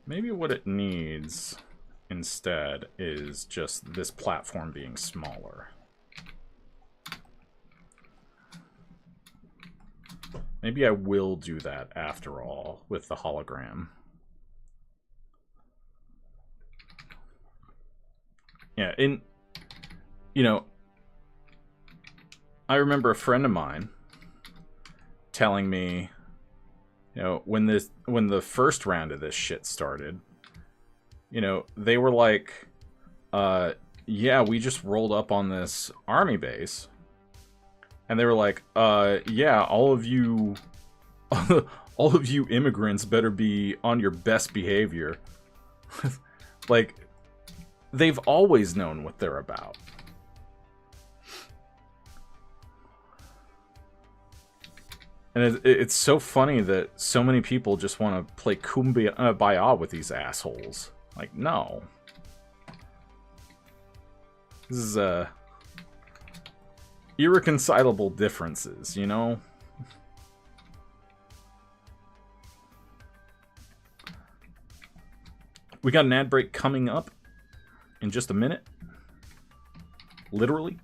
Maybe what it needs instead is just this platform being smaller. Maybe I will do that after all with the hologram. Yeah, you know, I remember a friend of mine telling me, you know, when the first round of this shit started, you know, they were like, yeah, we just rolled up on this army base. And they were like, yeah, all of you immigrants better be on your best behavior. Like, they've always known what they're about. And it's so funny that so many people just want to play kumbaya with these assholes. Like, no. This is, irreconcilable differences, you know? We got an ad break coming up in just a minute. Literally.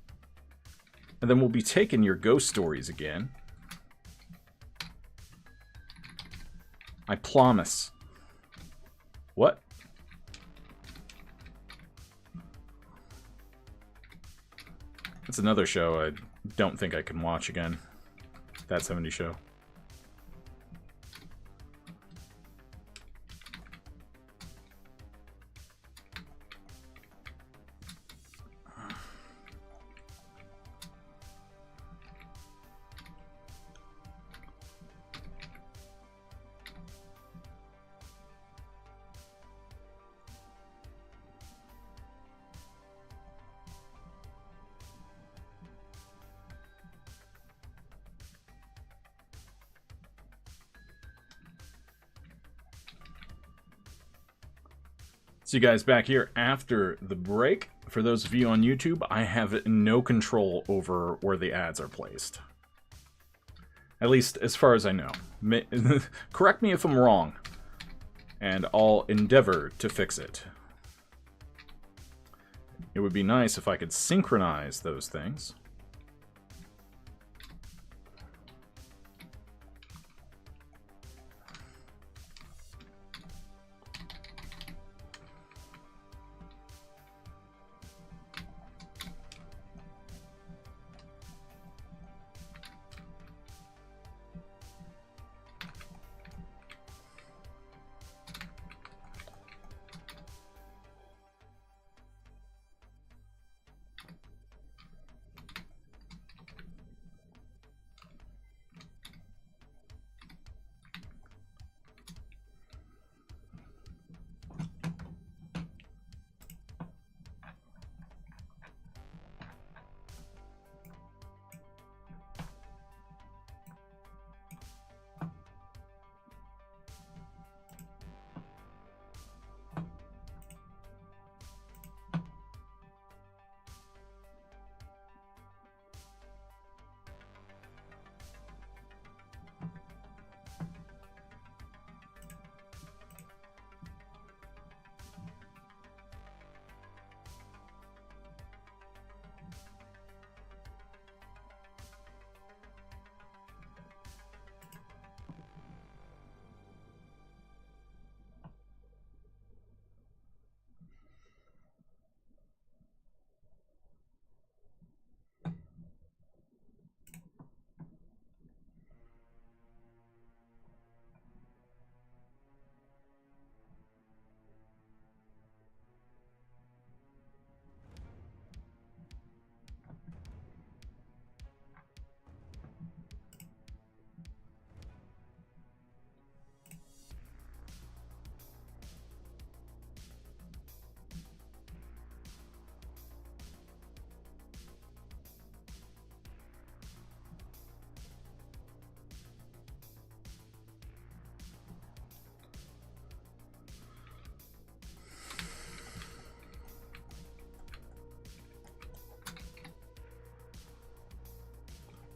And then we'll be taking your ghost stories again. I promise. What? That's another show I don't think I can watch again. That 70s Show. See you guys back here after the break. For those of you on YouTube, I have no control over where the ads are placed. At least as far as I know. Correct me if I'm wrong, and I'll endeavor to fix it. It would be nice if I could synchronize those things.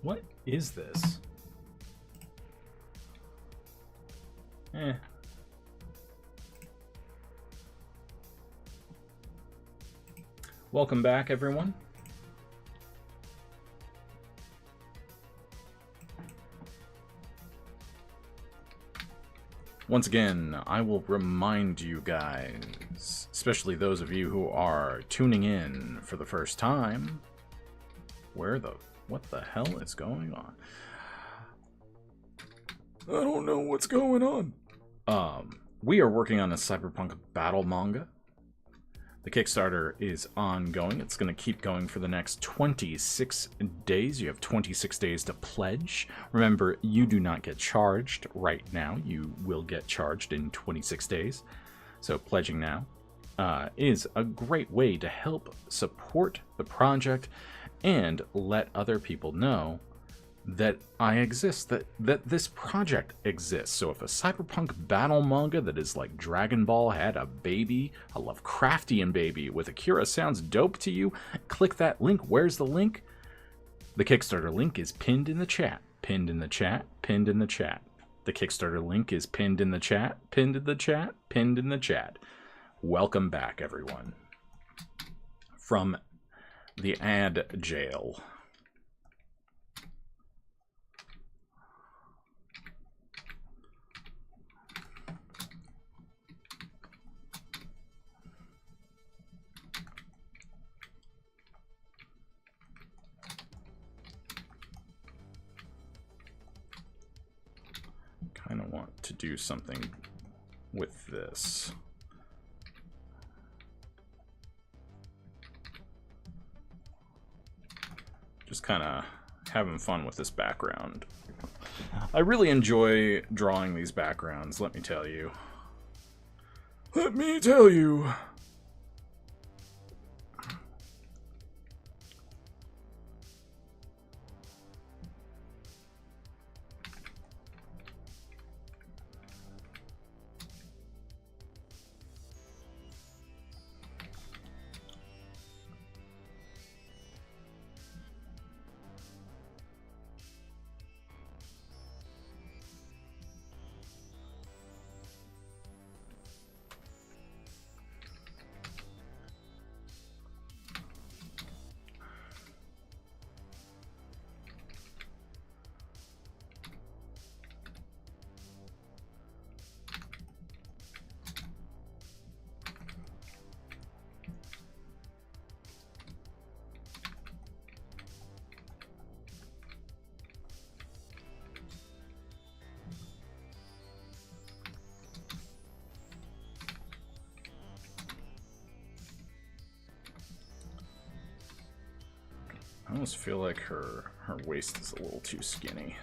What is this? Welcome back, everyone. Once again, I will remind you guys, especially those of you who are tuning in for the first time, what the hell is going on? I don't know what's going on. We are working on a cyberpunk battle manga. The Kickstarter is ongoing. It's going to keep going for the next 26 days. You have 26 days to pledge. Remember, you do not get charged right now. You will get charged in 26 days. So pledging now is a great way to help support the project and let other people know that I exist, that this project exists. So if a cyberpunk battle manga that is like Dragon Ball had a baby, a Lovecraftian baby with Akira sounds dope to you, click that link. Where's the link? The Kickstarter link is pinned in the chat. Pinned in the chat. Pinned in the chat. The Kickstarter link is pinned in the chat. Pinned in the chat. Pinned in the chat. Welcome back, everyone. From the ad jail. Kind of want to do something with this. Just kind of having fun with this background. I really enjoy drawing these backgrounds, let me tell you. Let me tell you. I almost feel like her waist is a little too skinny.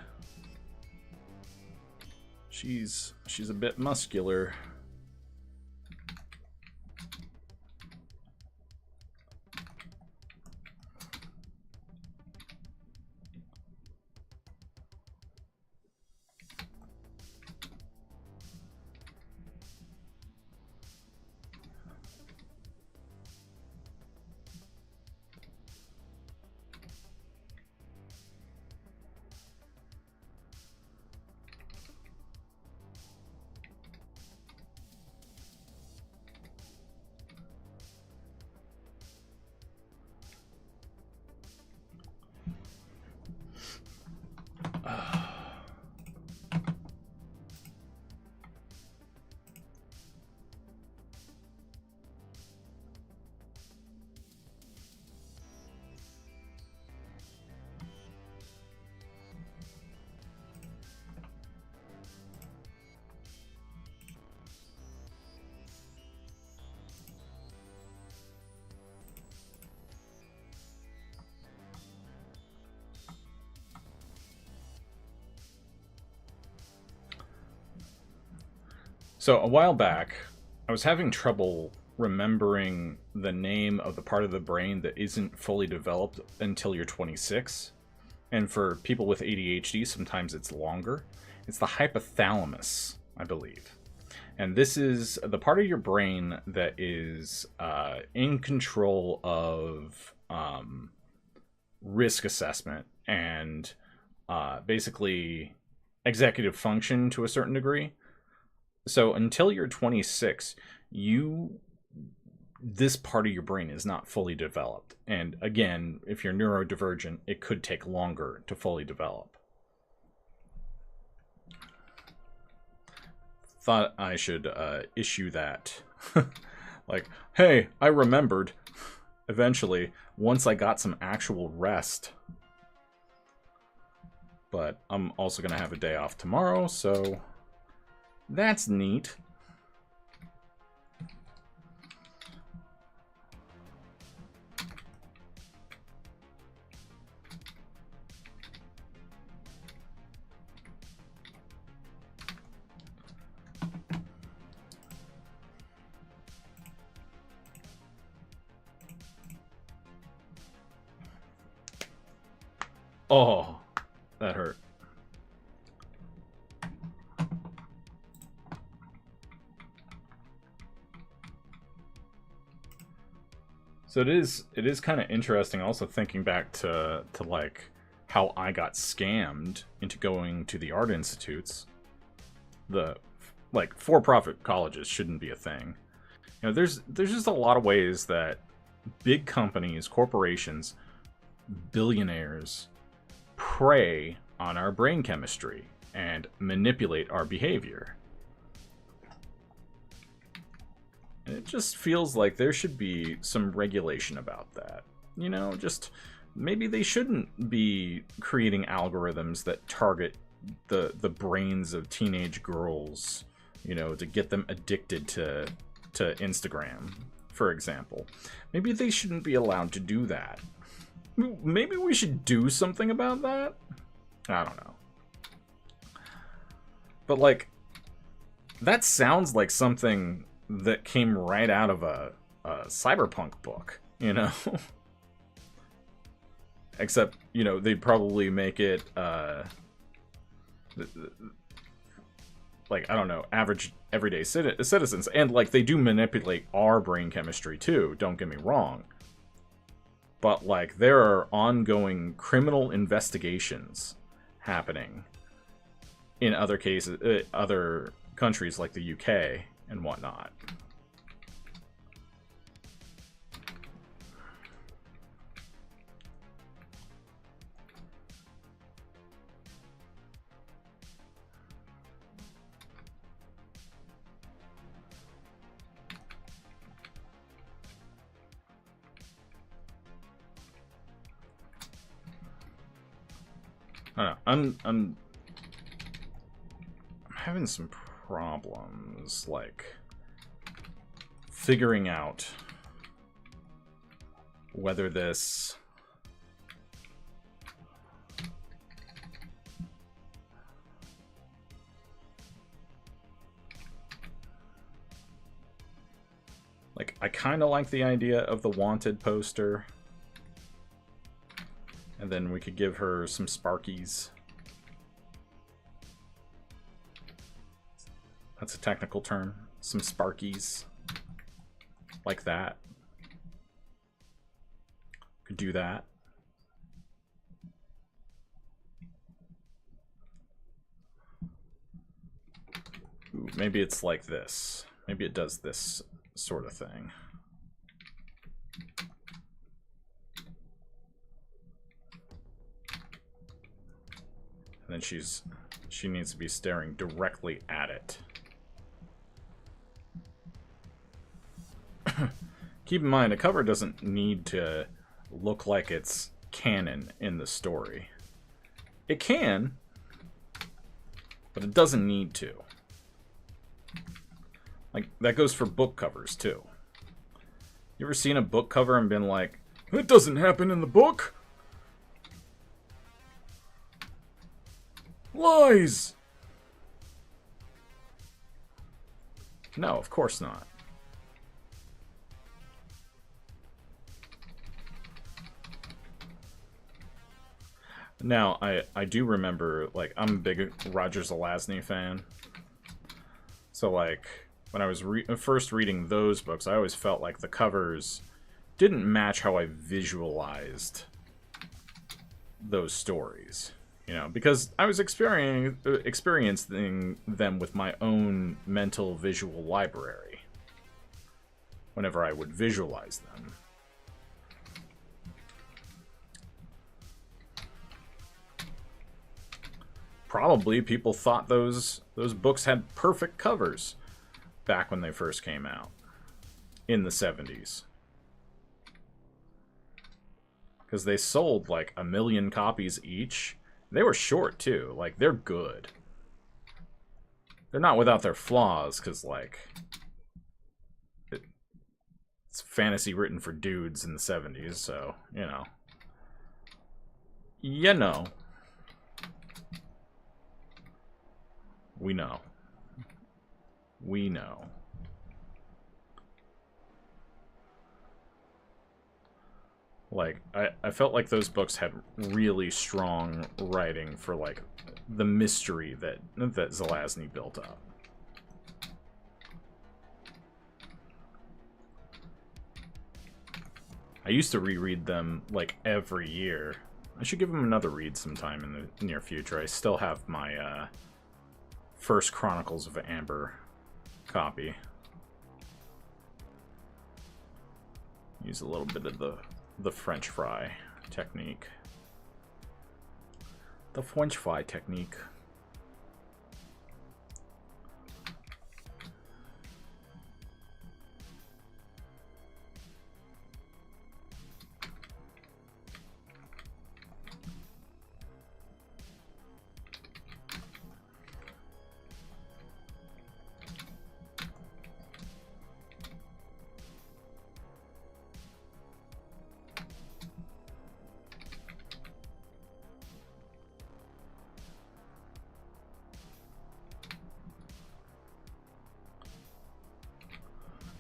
She's a bit muscular. So a while back, I was having trouble remembering the name of the part of the brain that isn't fully developed until you're 26. And for people with ADHD, sometimes it's longer. It's the hypothalamus, I believe. And this is the part of your brain that is in control of risk assessment and basically executive function to a certain degree. So until you're 26, this part of your brain is not fully developed. And again, if you're neurodivergent, it could take longer to fully develop. thought I should issue that. Like, hey, I remembered. Eventually, once I got some actual rest. But I'm also going to have a day off tomorrow, so that's neat. Oh, that hurt. So it is kind of interesting also thinking back to like how I got scammed into going to the art institutes. The like for-profit colleges shouldn't be a thing. You know, there's just a lot of ways that big companies, corporations, billionaires prey on our brain chemistry and manipulate our behavior. And it just feels like there should be some regulation about that. You know, just maybe they shouldn't be creating algorithms that target the brains of teenage girls, you know, to get them addicted to Instagram, for example. Maybe they shouldn't be allowed to do that. Maybe we should do something about that? I don't know. But, like, that sounds like something that came right out of a cyberpunk book, you know? Except, you know, they'd probably make it, like, I don't know, average, everyday citizens. And, like, they do manipulate our brain chemistry, too, don't get me wrong. But, like, there are ongoing criminal investigations happening in other cases, other countries like the UK and whatnot. I don't know. I'm having some problems, like, figuring out whether this... Like, I kind of like the idea of the wanted poster. And then we could give her some Sparkies. That's a technical term. Some Sparkies. Like that. Could do that. Ooh, maybe it's like this. Maybe it does this sort of thing. And then she needs to be staring directly at it. Keep in mind, a cover doesn't need to look like it's canon in the story. It can, but it doesn't need to. Like, that goes for book covers, too. You ever seen a book cover and been like, it doesn't happen in the book? Lies! No, of course not. Now, I do remember, like, I'm a big Roger Zelazny fan. So, like, when I was first reading those books, I always felt like the covers didn't match how I visualized those stories. You know, because I was experiencing them with my own mental visual library whenever I would visualize them. probably people thought those books had perfect covers back when they first came out in the 70s. Because they sold like 1 million copies each. They were short too. Like, they're good. They're not without their flaws, because like it's fantasy written for dudes in the 70s, so you know. You know. We know. We know. Like, I felt like those books had really strong writing for, like, the mystery that Zelazny built up. I used to reread them, like, every year. I should give them another read sometime in the near future. I still have my, First Chronicles of Amber copy. Use a little bit of the French fry technique. The French fry technique.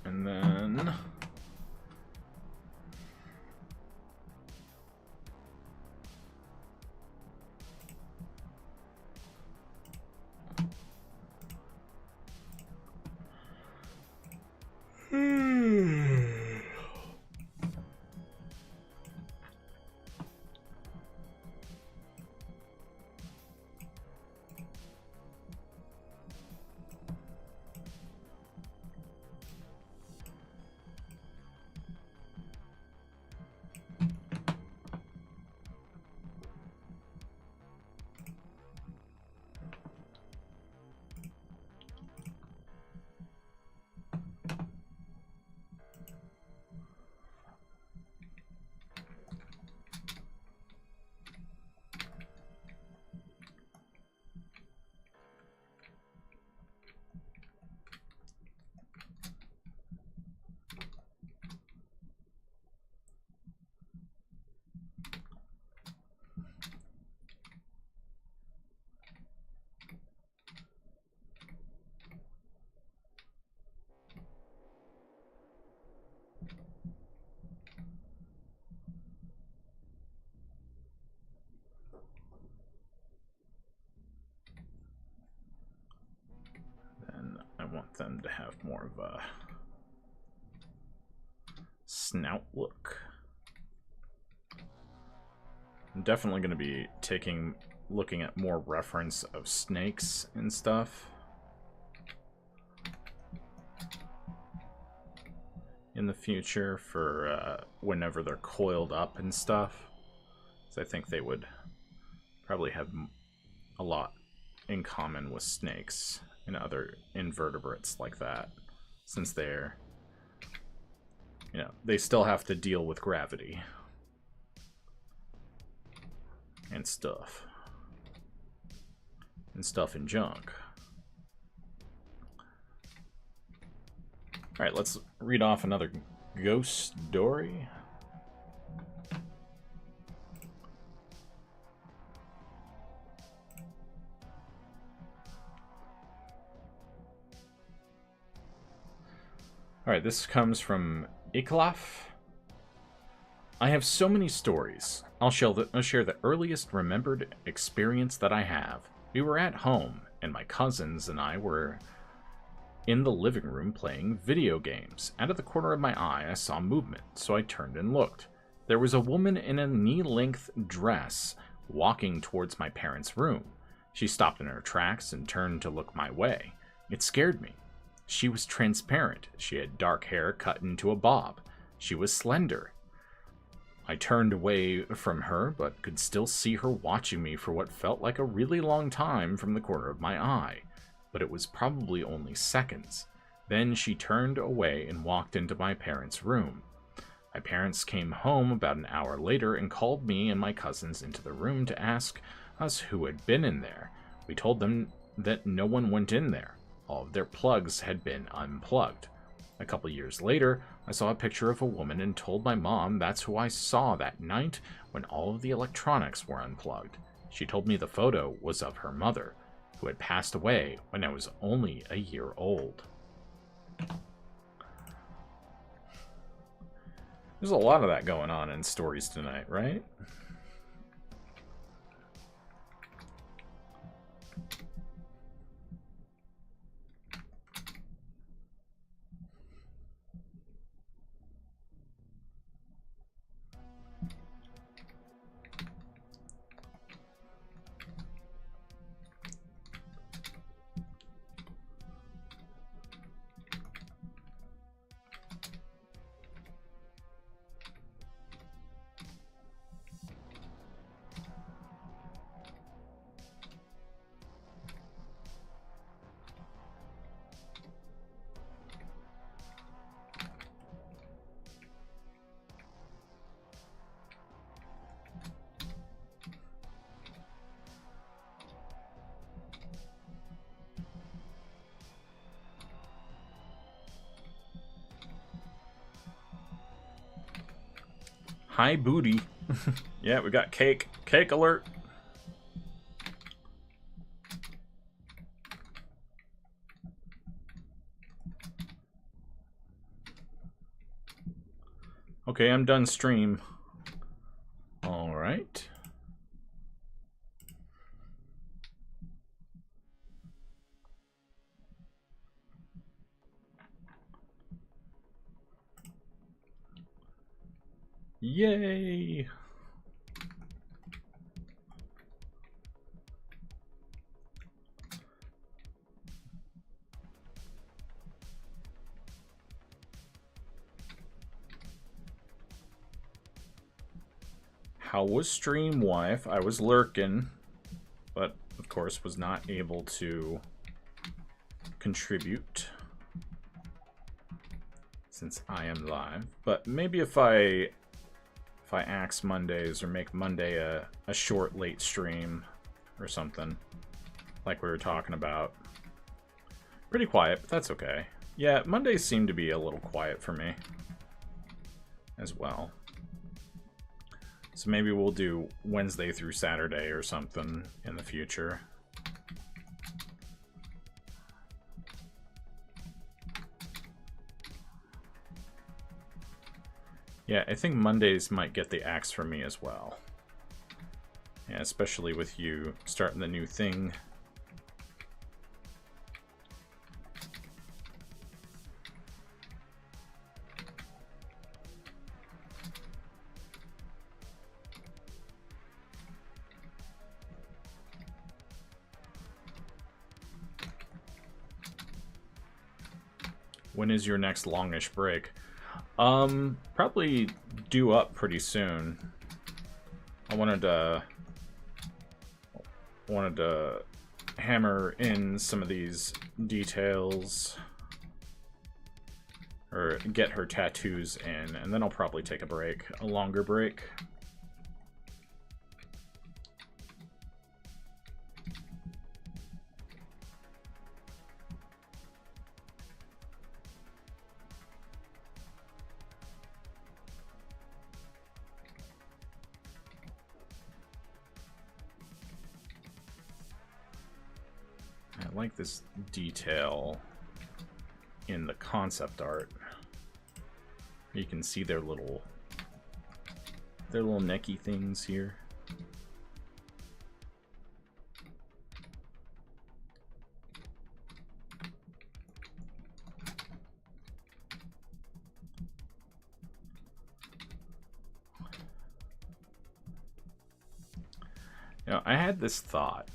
And then I want them to have more of a snout look. I'm definitely going to be looking at more reference of snakes and stuff in the future for whenever they're coiled up and stuff. So I think they would probably have a lot in common with snakes and other invertebrates like that, since they're, you know, they still have to deal with gravity and stuff and junk. All right, let's read off another ghost story. Alright, this comes from Iklaf. I have so many stories. I'll share the earliest remembered experience that I have. We were at home, and my cousins and I were in the living room playing video games. Out of the corner of my eye, I saw movement, so I turned and looked. There was a woman in a knee-length dress walking towards my parents' room. She stopped in her tracks and turned to look my way. It scared me. She was transparent. She had dark hair cut into a bob. She was slender. I turned away from her, but could still see her watching me for what felt like a really long time from the corner of my eye. But it was probably only seconds. Then she turned away and walked into my parents' room. My parents came home about an hour later and called me and my cousins into the room to ask us who had been in there. We told them that no one went in there. All of their plugs had been unplugged. A couple years later, I saw a picture of a woman and told my mom that's who I saw that night when all of the electronics were unplugged. She told me the photo was of her mother, who had passed away when I was only a year old. There's a lot of that going on in stories tonight, right? Hi, booty. Yeah, we got cake. Cake alert. Okay, I'm done stream. All right. Yay! How was stream, wife? I was lurking, but of course was not able to contribute since I am live. But maybe if I axe Mondays or make Monday a short late stream or something, like we were talking about. Pretty quiet, but that's okay. Yeah, Mondays seem to be a little quiet for me as well. So maybe we'll do Wednesday through Saturday or something in the future. Yeah, I think Mondays might get the axe for me as well. Yeah, especially with you starting the new thing. When is your next longish break? Probably due up pretty soon. I wanted to hammer in some of these details, or get her tattoos in, and then I'll probably take a break, a longer break. I like this detail in the concept art. You can see their little necky things here. You know, I had this thought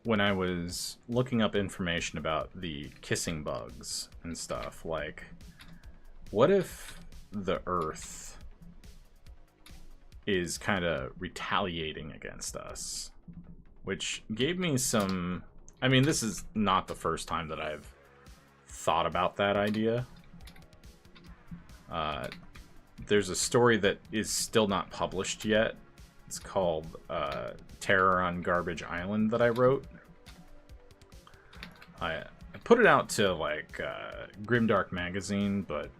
when I was looking up information about the kissing bugs and stuff. Like, what if the Earth is kind of retaliating against us, which gave me some... I mean, this is not the first time that I've thought about that idea. There's a story that is still not published yet. It's called Terror on Garbage Island that I wrote. I put it out to, like, Grimdark magazine, but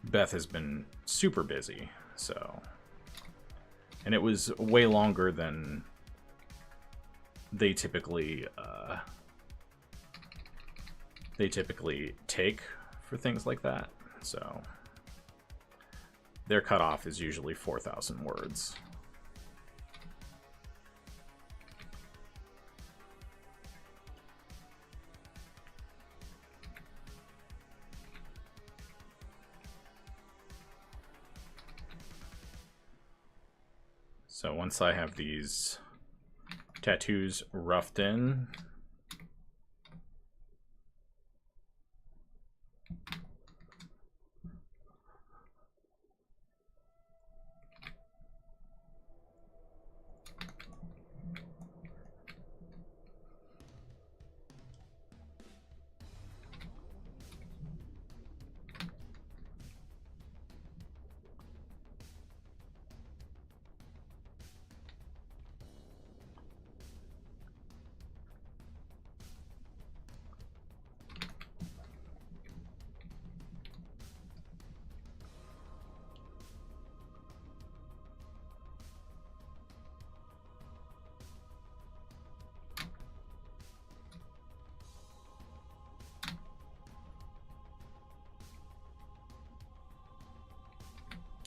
Beth has been super busy, so... And it was way longer than they typically take for things like that, so... Their cutoff is usually 4,000 words. So once I have these tattoos roughed in,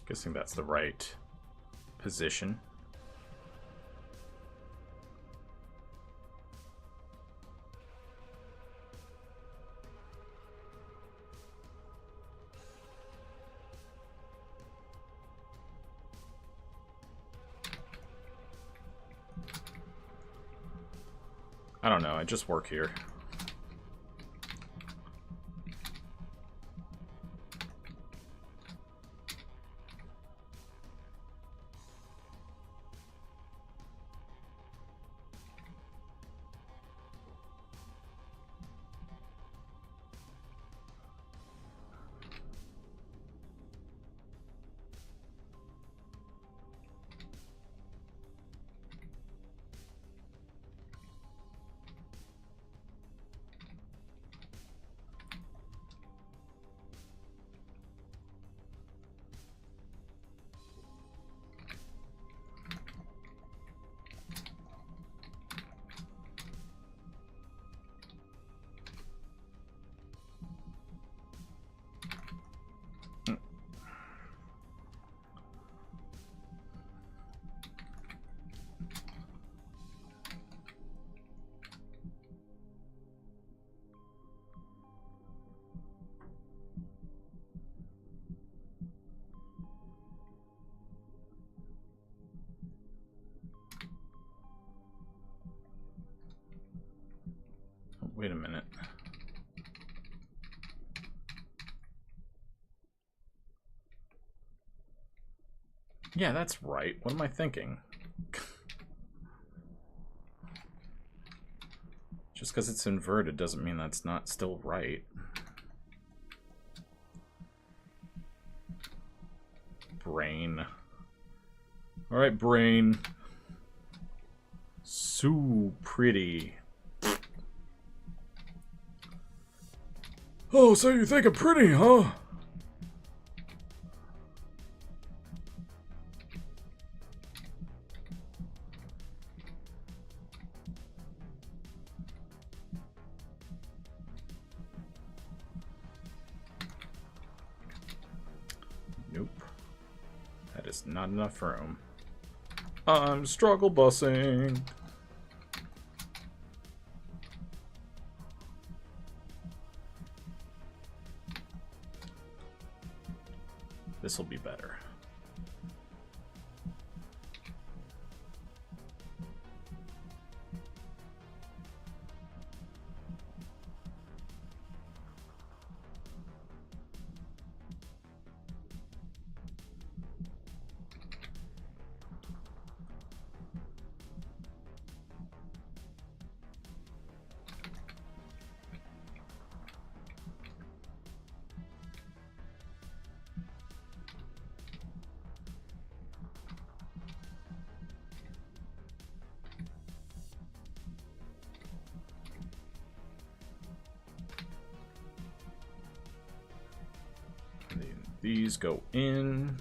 guessing that's the right position. I don't know, I just work here. Wait a minute. Yeah, that's right. What am I thinking? Just because it's inverted doesn't mean that's not still right. Brain. Alright, brain. So pretty. Oh, so you think I'm pretty, huh? Nope. That is not enough room. I'm struggle busing. This will be better. these go in.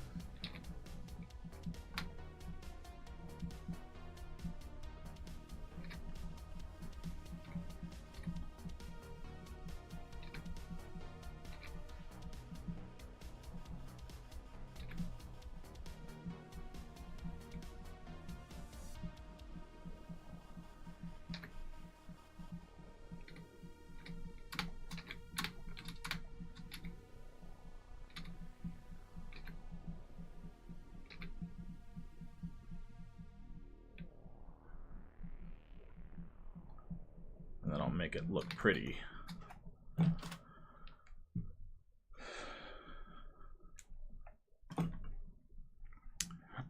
And then I'll make it look pretty.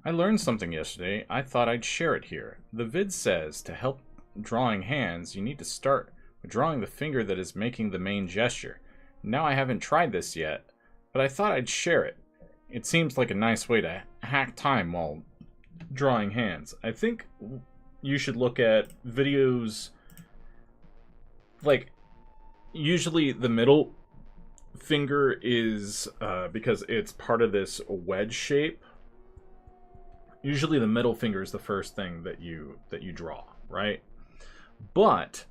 I learned something yesterday. I thought I'd share it here. The vid says to help drawing hands, you need to start with drawing the finger that is making the main gesture. Now I haven't tried this yet, but I thought I'd share it. It seems like a nice way to hack time while drawing hands. I think you should look at videos, like, usually the middle finger is, because it's part of this wedge shape, usually the middle finger is the first thing that you draw, right? But,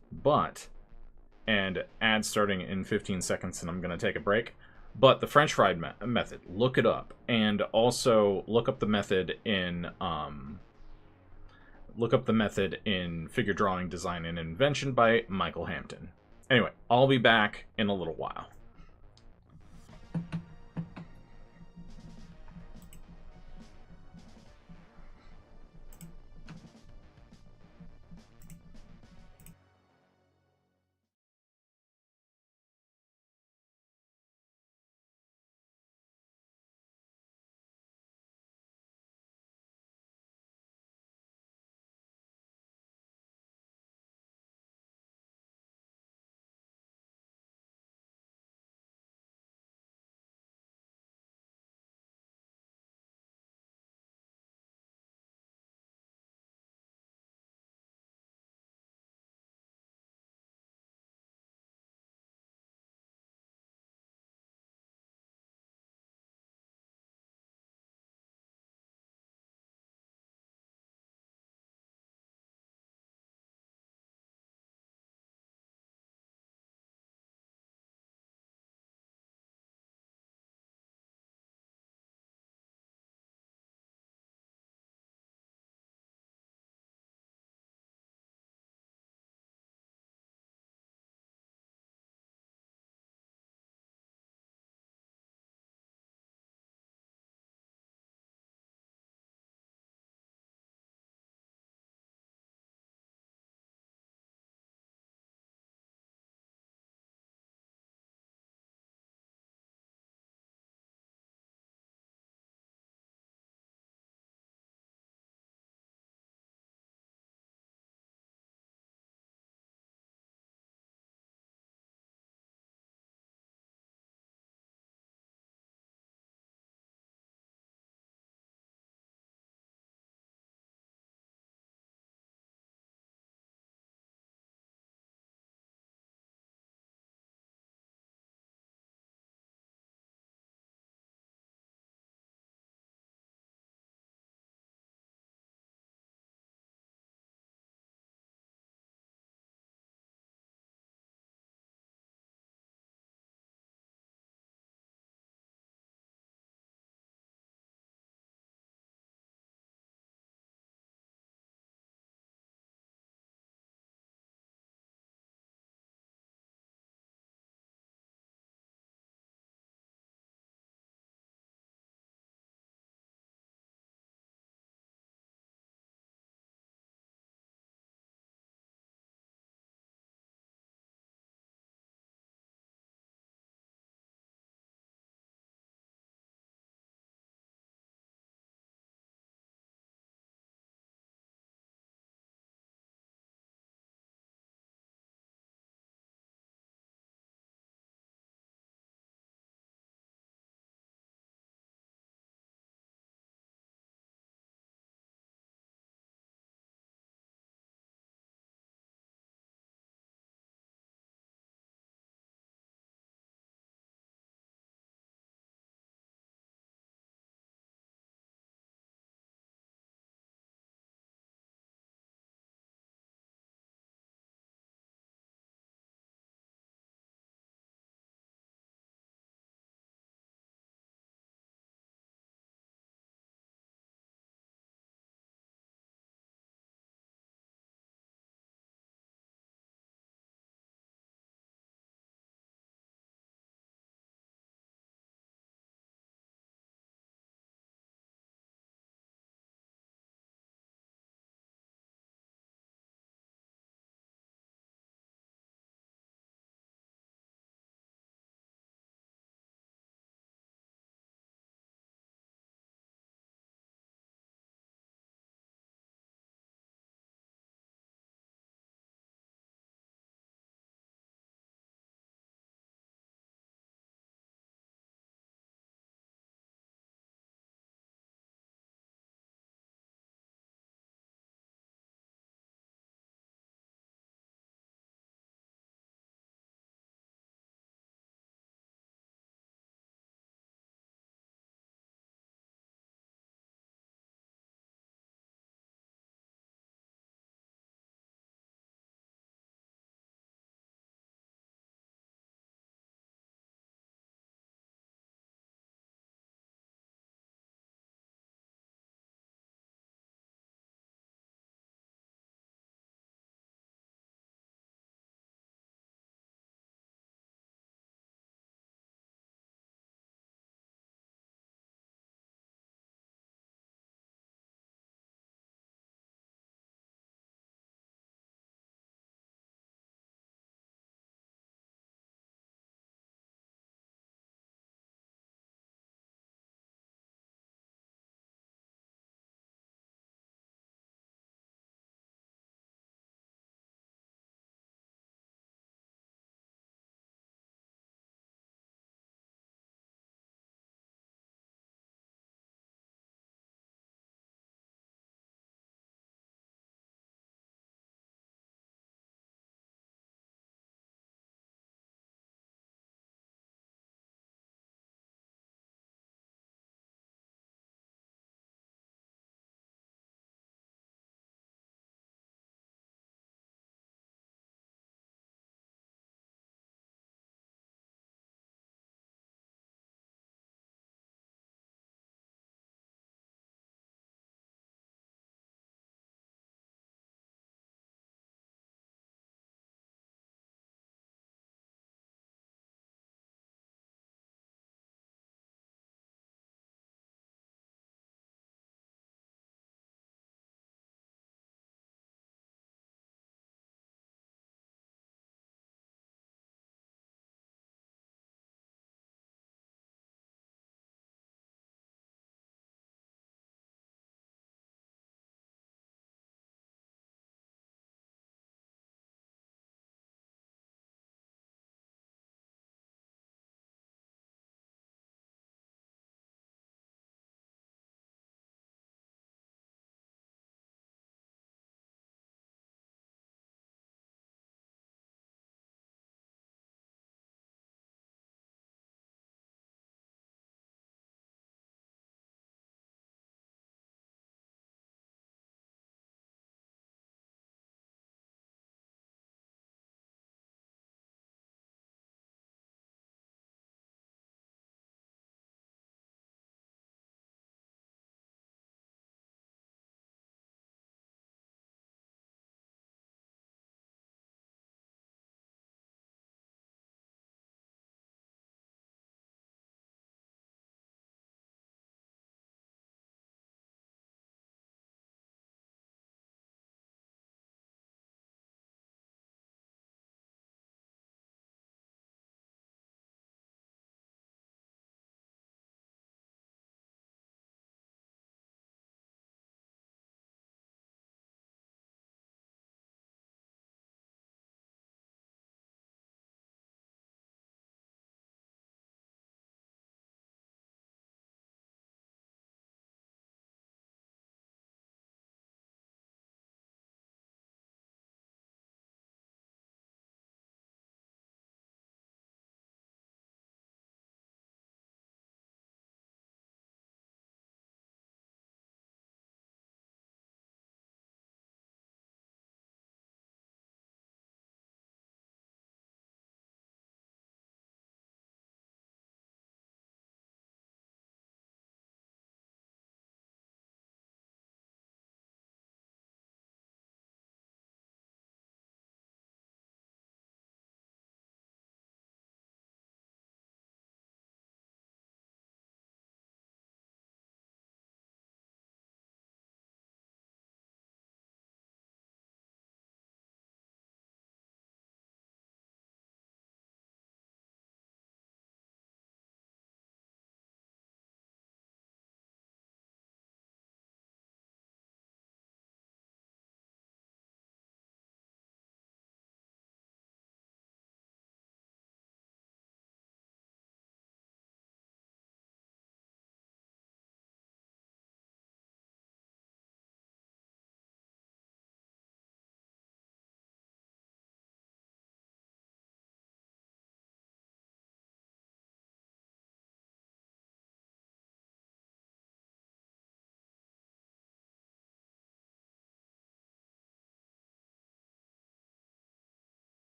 and ad starting in 15 seconds, and I'm going to take a break. But the French fried method, look it up, and also look up the method in Figure Drawing Design and Invention by Michael Hampton. Anyway, I'll be back in a little while.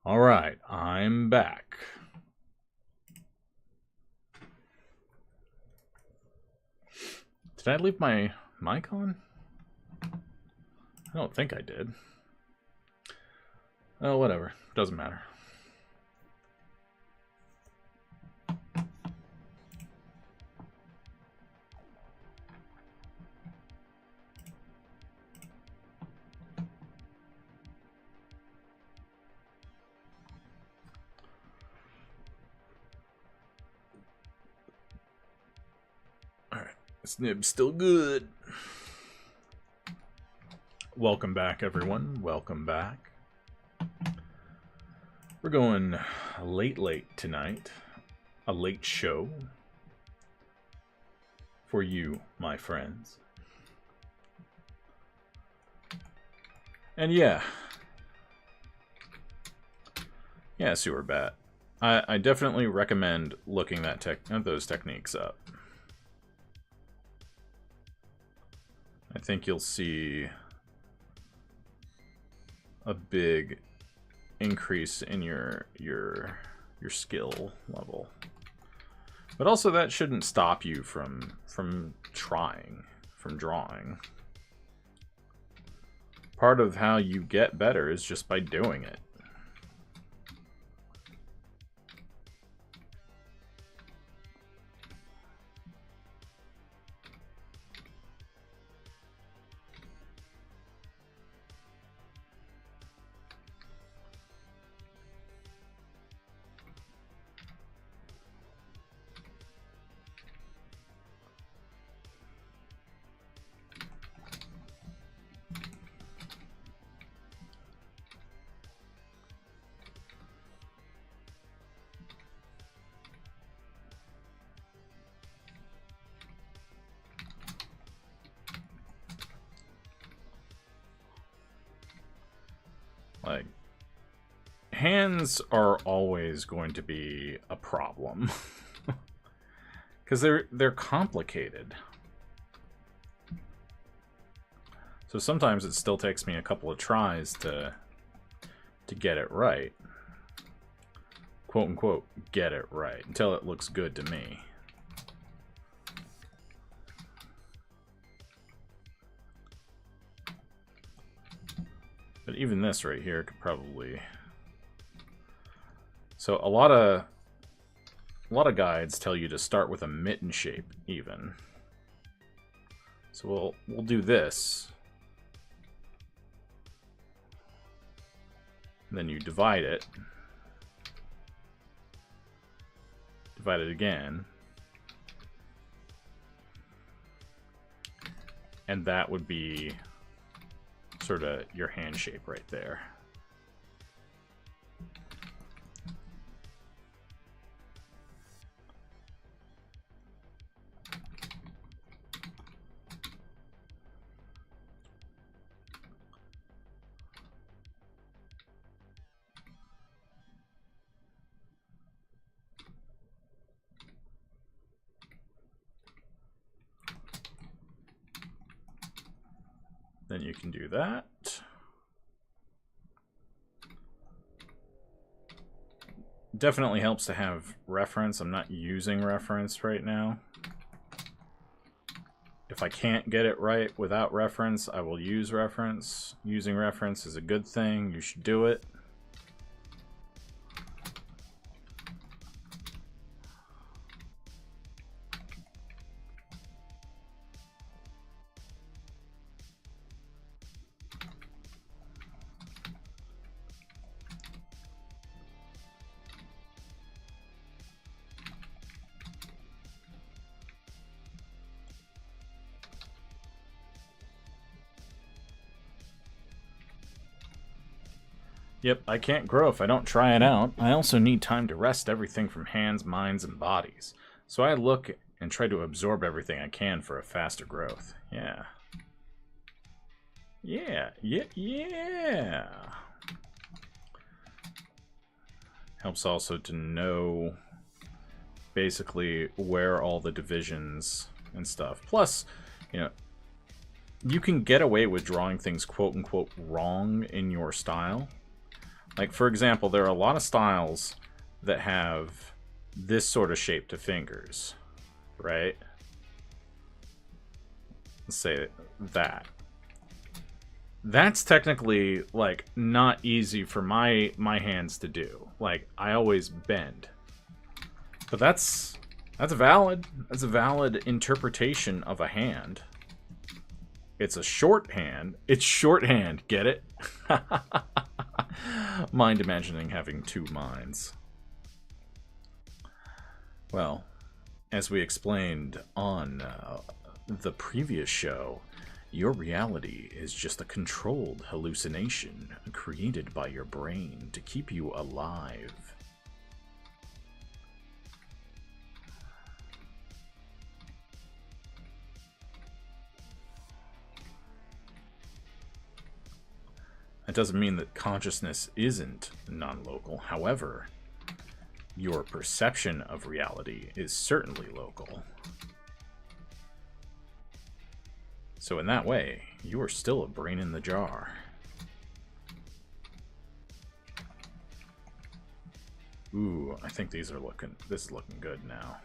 Alright, I'm back. Did I leave my mic on? I don't think I did. Oh, whatever. Doesn't matter. This nib's still good. Welcome back, everyone. Welcome back. We're going late tonight. A late show. For you, my friends. And yeah. Yeah, Sewer Bat. I definitely recommend looking those techniques up. I think you'll see a big increase in your skill level. But also that shouldn't stop you from drawing. Part of how you get better is just by doing it. Like, hands are always going to be a problem. Because they're complicated. So sometimes it still takes me a couple of tries to get it right. Quote unquote, get it right. Until it looks good to me. But even this right here could probably... So a lot of guides tell you to start with a mitten shape, even. So we'll do this. And then you divide it. Divide it again. And that would be sort of your hand shape right there. Then you can do that. Definitely helps to have reference. I'm not using reference right now. If I can't get it right without reference, I will use reference. Using reference is a good thing. You should do it. Yep, I can't grow if I don't try it out. I also need time to rest everything from hands, minds, and bodies. So I look and try to absorb everything I can for a faster growth. Yeah. Yeah. Helps also to know basically where all the divisions and stuff. Plus, you know, you can get away with drawing things quote-unquote wrong in your style. Like, for example, there are a lot of styles that have this sort of shape to fingers, right? Let's say that. That's technically, like, not easy for my hands to do. Like, I always bend. But that's valid. That's a valid interpretation of a hand. It's a shorthand. It's shorthand, get it? Mind imagining having two minds. Well, as we explained on the previous show, your reality is just a controlled hallucination created by your brain to keep you alive. That doesn't mean that consciousness isn't non-local. However, your perception of reality is certainly local. So in that way, you are still a brain in the jar. Ooh, I think this is looking good now.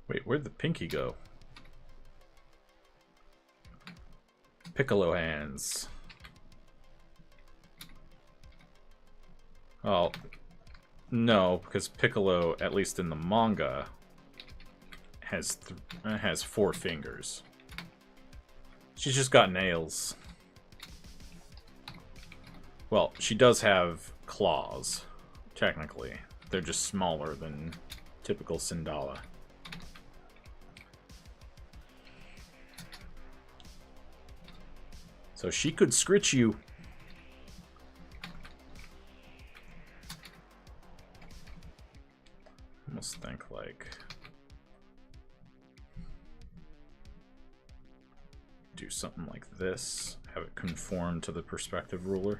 Wait, where'd the pinky go? Piccolo hands. Well, no, because Piccolo, at least in the manga, has 4 fingers. She's just got nails. Well, she does have claws, technically. They're just smaller than typical Sindala. So she could scritch you. Almost think like... do something like this. Have it conform to the perspective ruler.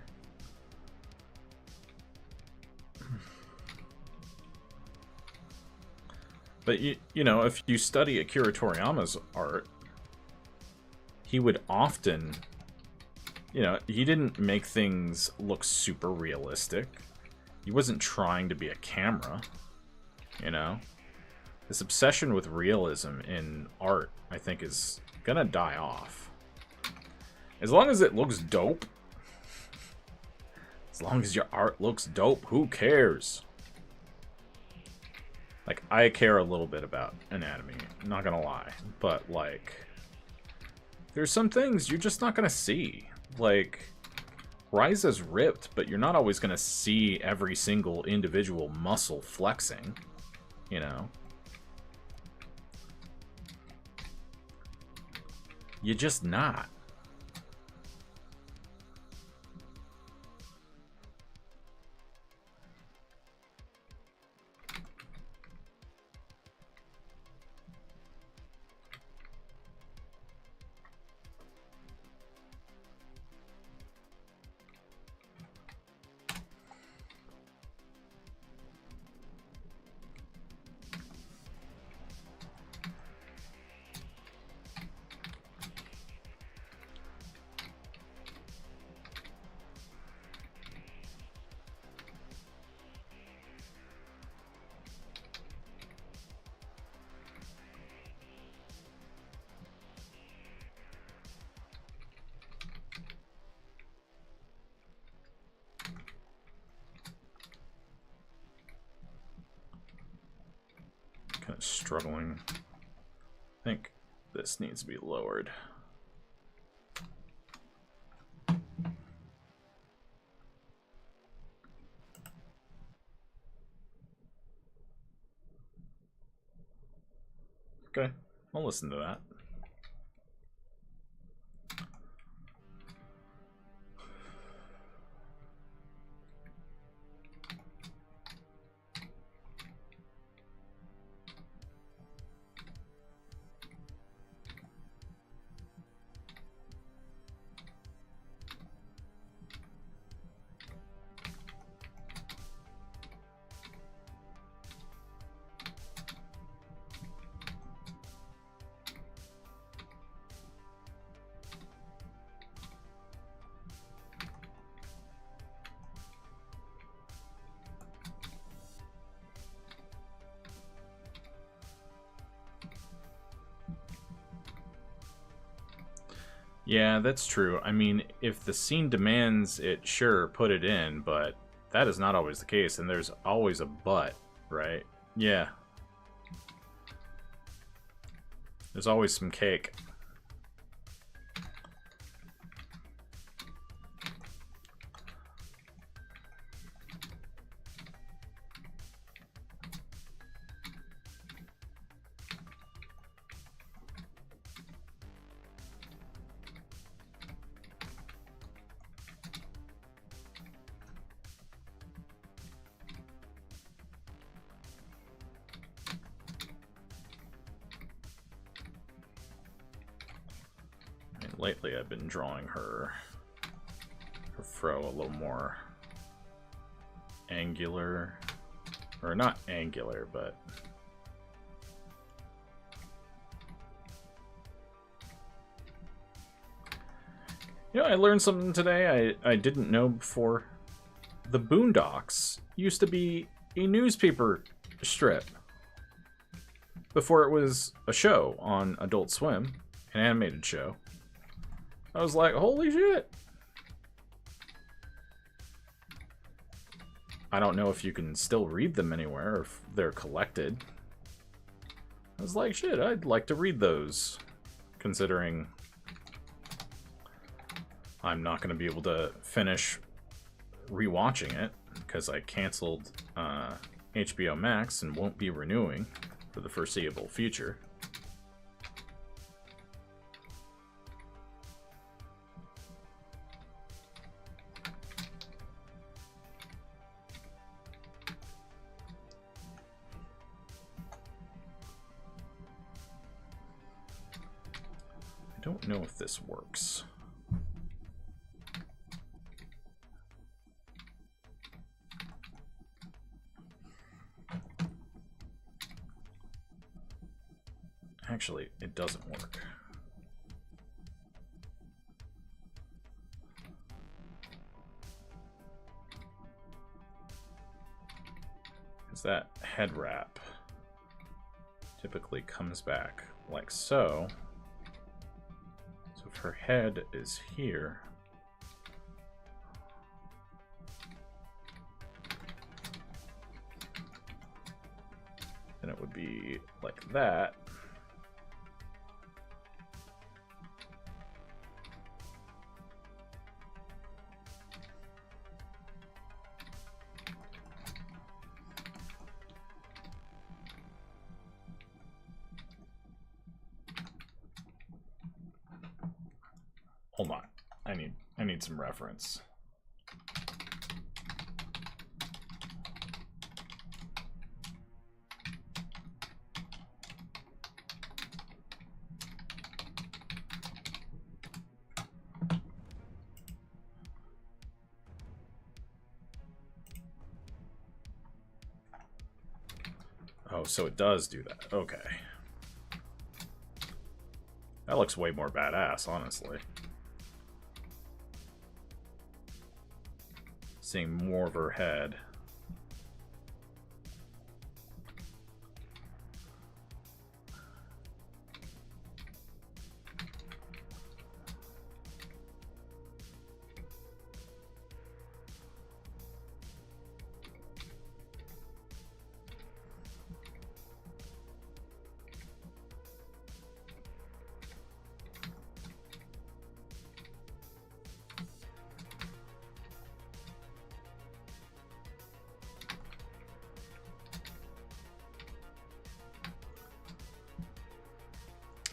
But you know, if you study Akira Toriyama's art, he would often... You know, he didn't make things look super realistic. He wasn't trying to be a camera, you know? This obsession with realism in art, I think, is gonna die off. As long as it looks dope. As long as your art looks dope, who cares? Like, I care a little bit about anatomy, I'm not gonna lie. But, like, there's some things you're just not gonna see. Like, Ryza's ripped, but you're not always gonna see every single individual muscle flexing, you know? You're just not. Kind of struggling. I think this needs to be lowered. Okay, I'll listen to that. Yeah, that's true. I mean, if the scene demands it, sure, put it in, but that is not always the case, and there's always a but, right? Yeah. There's always some cake. Lately I've been drawing her fro a little more angular, or not angular, but you know, I learned something today I didn't know before. The Boondocks used to be a newspaper strip before it was a show on Adult Swim, an animated show. I was like, holy shit. I don't know if you can still read them anywhere, or if they're collected. I was like, shit, I'd like to read those, considering I'm not going to be able to finish rewatching it, because I canceled HBO Max and won't be renewing for the foreseeable future. I don't know if this works. Actually, it doesn't work. Because that head wrap typically comes back like so. So if her head is here, then it would be like that. Hold on. I need some reference. Oh, so it does do that. Okay. That looks way more badass, honestly. Seeing more of her head.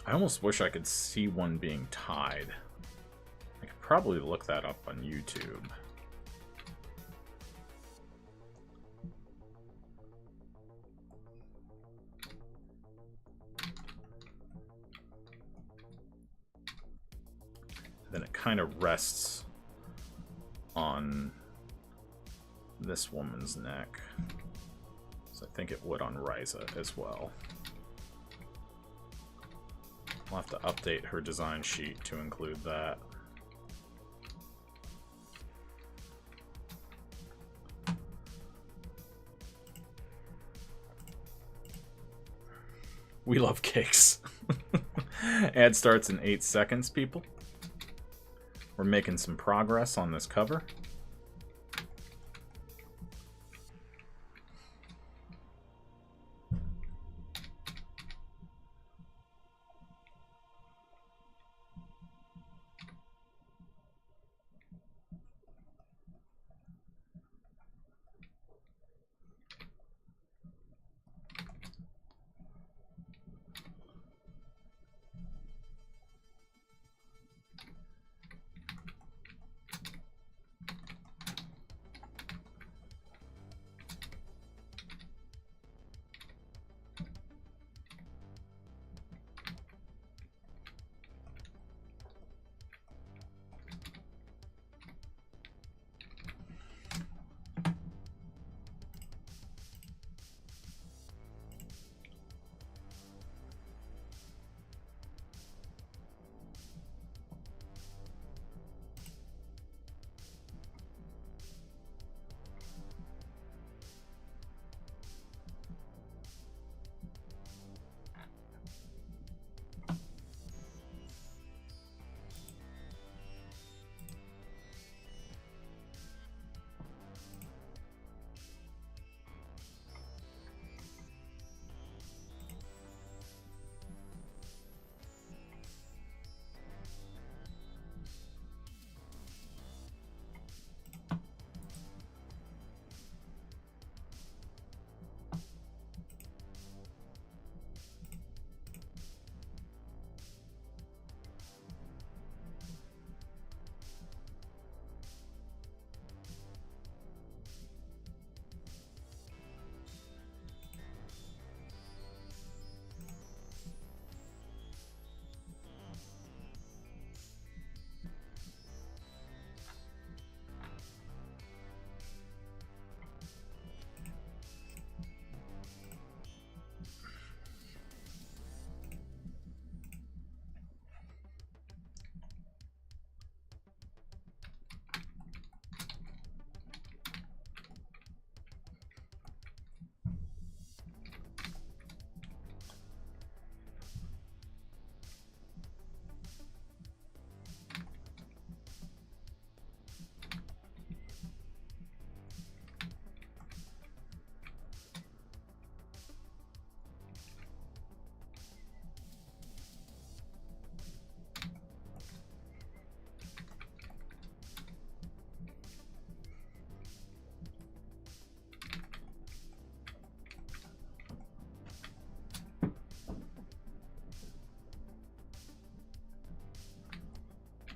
I almost wish I could see one being tied. I could probably look that up on YouTube. Then it kind of rests on this woman's neck. So I think it would on Ryza as well. I'll have to update her design sheet to include that. We love cakes. Ad starts in 8 seconds, people. We're making some progress on this cover.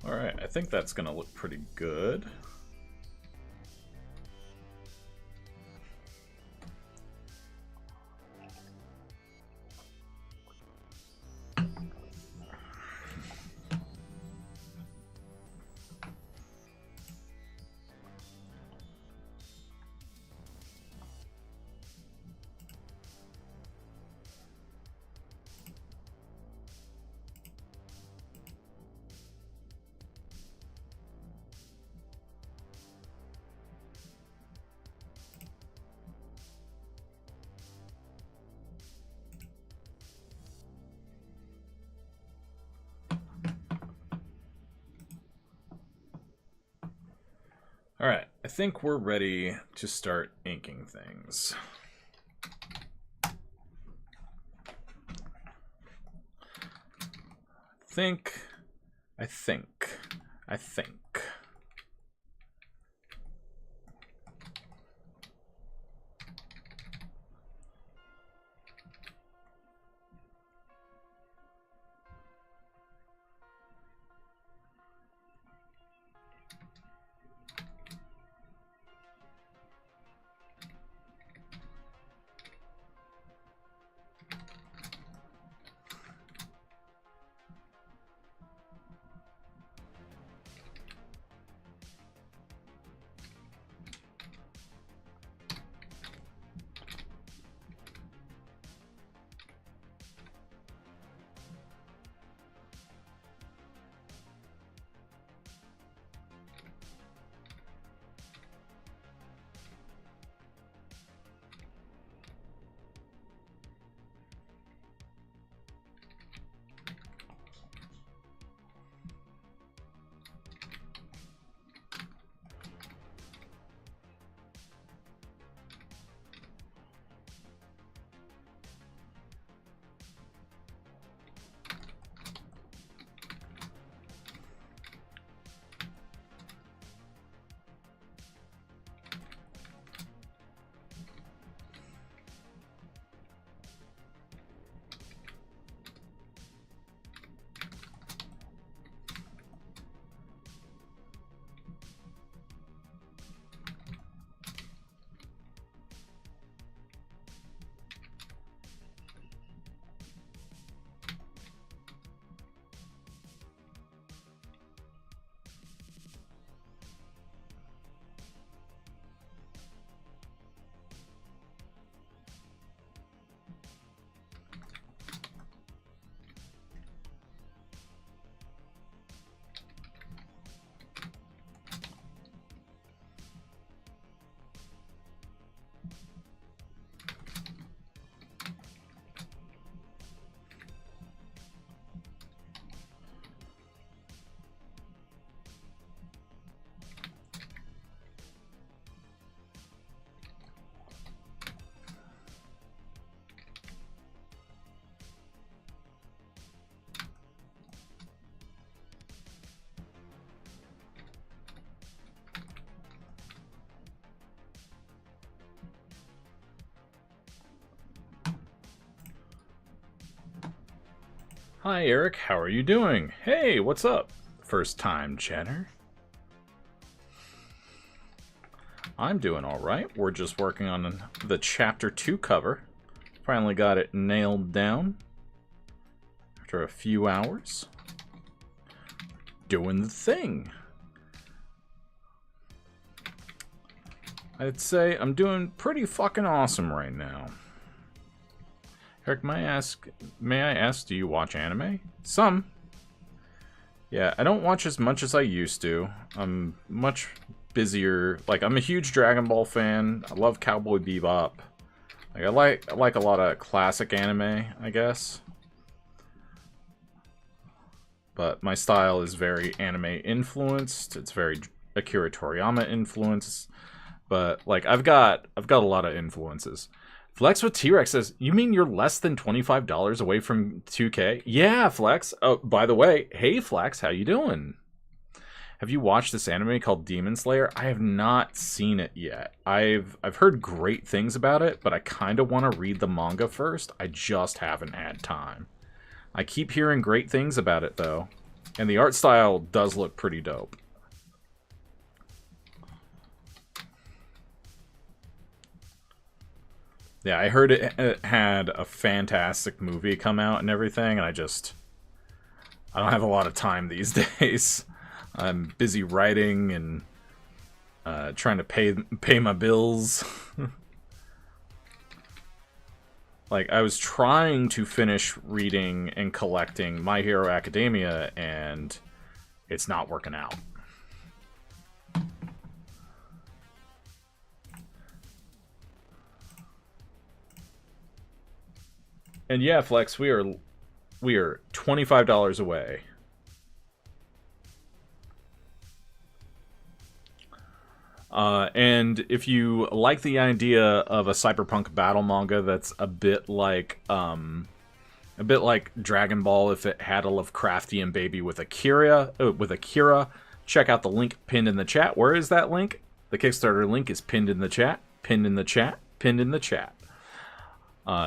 Alright, I think that's gonna look pretty good. Alright, I think we're ready to start inking things. I think. Hi, Eric. How are you doing? Hey, what's up? First time chatter. I'm doing alright. We're just working on the Chapter 2 cover. Finally got it nailed down. After a few hours. Doing the thing. I'd say I'm doing pretty fucking awesome right now. Eric, may I ask, do you watch anime? Some. Yeah, I don't watch as much as I used to. I'm much busier. Like, I'm a huge Dragon Ball fan. I love Cowboy Bebop. Like, I like a lot of classic anime, I guess. But my style is very anime influenced. It's very Akira Toriyama influenced. But like I've got a lot of influences. Flex with T-Rex says, "You mean you're less than $25 away from 2K?" Yeah, Flex. Oh, by the way, hey Flex, how you doing? Have you watched this anime called Demon Slayer? I have not seen it yet. I've heard great things about it, but I kind of want to read the manga first. I just haven't had time. I keep hearing great things about it though, and the art style does look pretty dope. Yeah, I heard it had a fantastic movie come out and everything, and I don't have a lot of time these days. I'm busy writing and trying to pay my bills. Like, I was trying to finish reading and collecting My Hero Academia, and it's not working out. And yeah, Flex, we are $25 away. And if you like the idea of a cyberpunk battle manga that's a bit like Dragon Ball if it had a Lovecraftian baby with Akira, check out the link pinned in the chat. Where is that link? The Kickstarter link is pinned in the chat. Pinned in the chat. Pinned in the chat.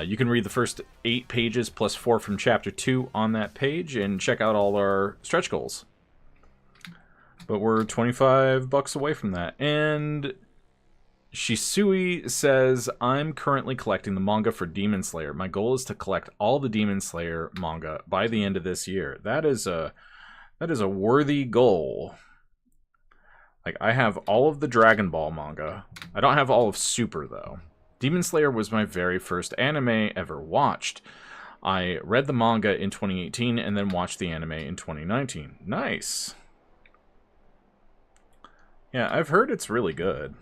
You can read the first 8 pages plus 4 from Chapter 2 on that page and check out all our stretch goals. But we're $25 away from that. And Shisui says, I'm currently collecting the manga for Demon Slayer. My goal is to collect all the Demon Slayer manga by the end of this year. That is a worthy goal. Like, I have all of the Dragon Ball manga. I don't have all of Super, though. Demon Slayer was my very first anime ever watched. I read the manga in 2018 and then watched the anime in 2019. Nice. Yeah, I've heard it's really good.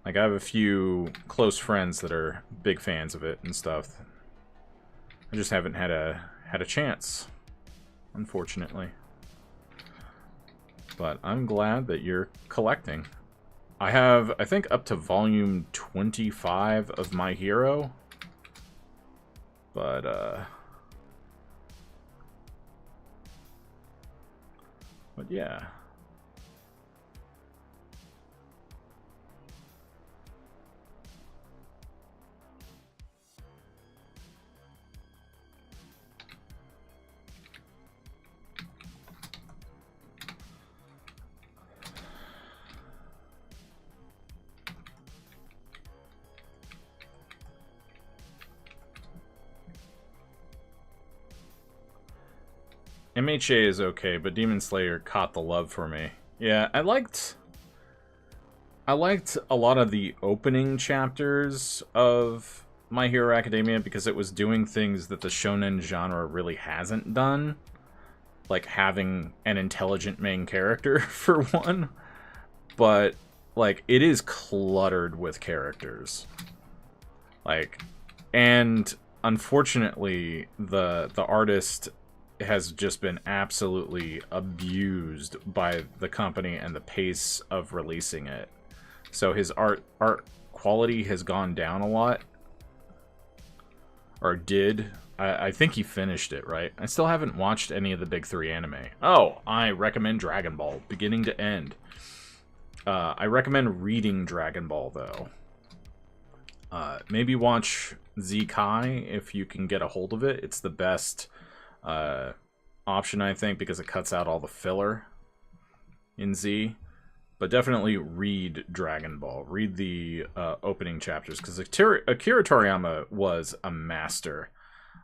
Like, I have a few close friends that are big fans of it and stuff. I just haven't had a chance, unfortunately. But I'm glad that you're collecting. I have, I think, up to volume 25 of My Hero. But, yeah. MHA is okay, but Demon Slayer caught the love for me. Yeah, I liked a lot of the opening chapters of My Hero Academia because it was doing things that the shonen genre really hasn't done. Like having an intelligent main character, for one. But, like, it is cluttered with characters. Like, and unfortunately, the artist has just been absolutely abused by the company and the pace of releasing it. So his art quality has gone down a lot. Or did. I think he finished it, right? I still haven't watched any of the big 3 anime. Oh, I recommend Dragon Ball, beginning to end. I recommend reading Dragon Ball, though. Maybe watch Z-Kai if you can get a hold of it. It's the best option, I think, because it cuts out all the filler in Z. But definitely read Dragon Ball. Read the opening chapters, because Akira Toriyama was a master.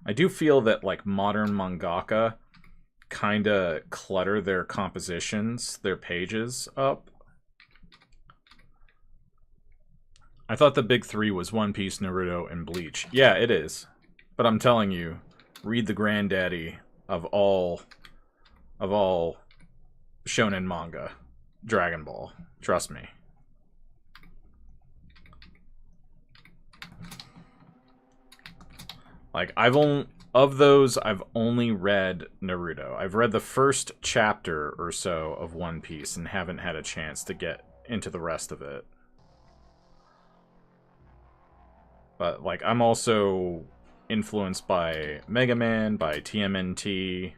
I do feel that like modern mangaka kind of clutter their compositions, their pages up. I thought the big three was One Piece, Naruto, and Bleach. Yeah, it is. But I'm telling you, read the granddaddy of all shonen manga, Dragon Ball. Trust me. Like, of those, I've only read Naruto. I've read the first chapter or so of One Piece and haven't had a chance to get into the rest of it. But, like, I'm also influenced by Mega Man, by TMNT,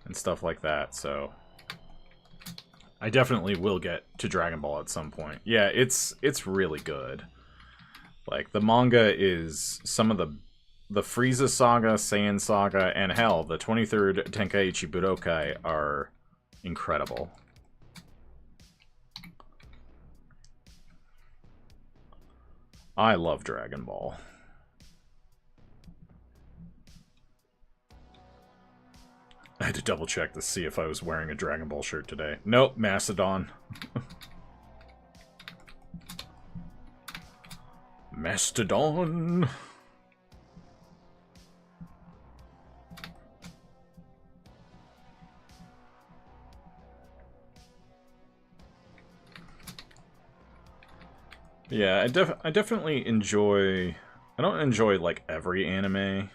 and stuff like that, so I definitely will get to Dragon Ball at some point. Yeah, it's really good. Like, the manga is some of the Frieza Saga, Saiyan Saga, and hell, the 23rd Tenkaichi Budokai are incredible. I love Dragon Ball. I had to double check to see if I was wearing a Dragon Ball shirt today. Nope, Mastodon. Mastodon! Yeah, I definitely enjoy... I don't enjoy, like, every anime.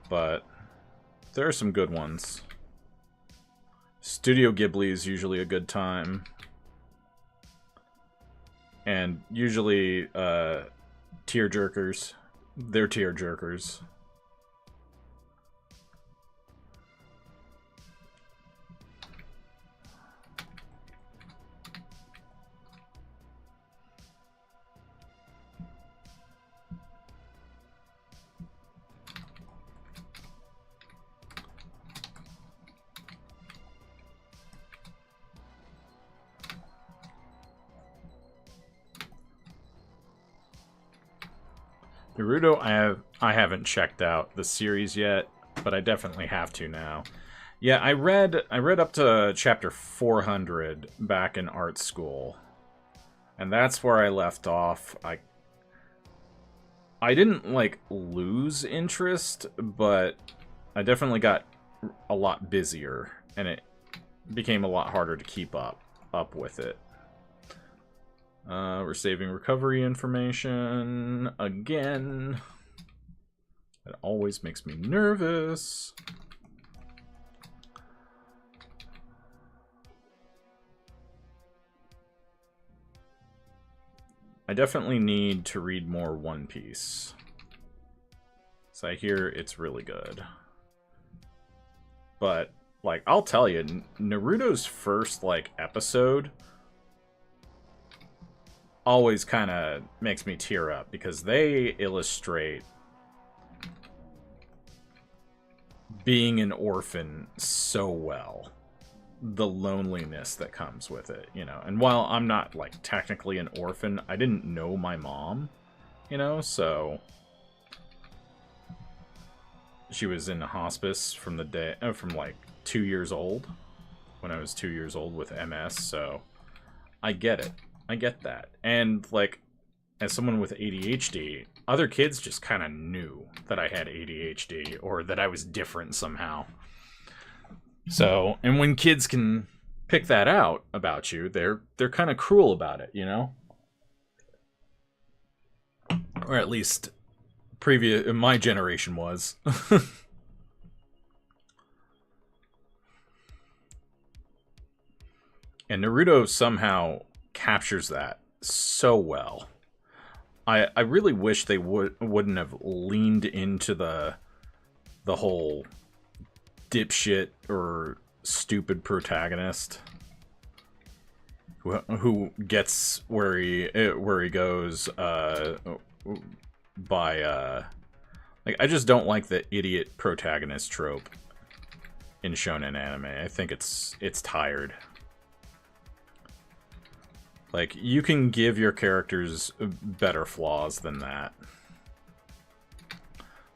But there are some good ones. Studio Ghibli is usually a good time. And usually, tearjerkers. They're tearjerkers. Naruto, I haven't checked out the series yet, but I definitely have to now. Yeah, I read up to chapter 400 back in art school, and that's where I left off. I didn't like lose interest, but I definitely got a lot busier, and it became a lot harder to keep up with it. We're saving recovery information again. That always makes me nervous. I definitely need to read more One Piece. So I hear it's really good. But, like, I'll tell you, Naruto's first, like, episode always kind of makes me tear up, because they illustrate being an orphan so well. The loneliness that comes with it, you know. And while I'm not, like, technically an orphan, I didn't know my mom, you know, so she was in hospice from the day, from, like, 2 years old, when I was 2 years old with MS, so I get it. I get that. And, like, as someone with ADHD, other kids just kind of knew that I had ADHD, or that I was different somehow. So, and when kids can pick that out about you, they're kind of cruel about it, you know? Or at least my generation was. And Naruto somehow captures that so well. I really wish they wouldn't have leaned into the whole dipshit or stupid protagonist who gets where he goes by like, I just don't like the idiot protagonist trope in shonen anime. I think it's tired. Like, you can give your characters better flaws than that.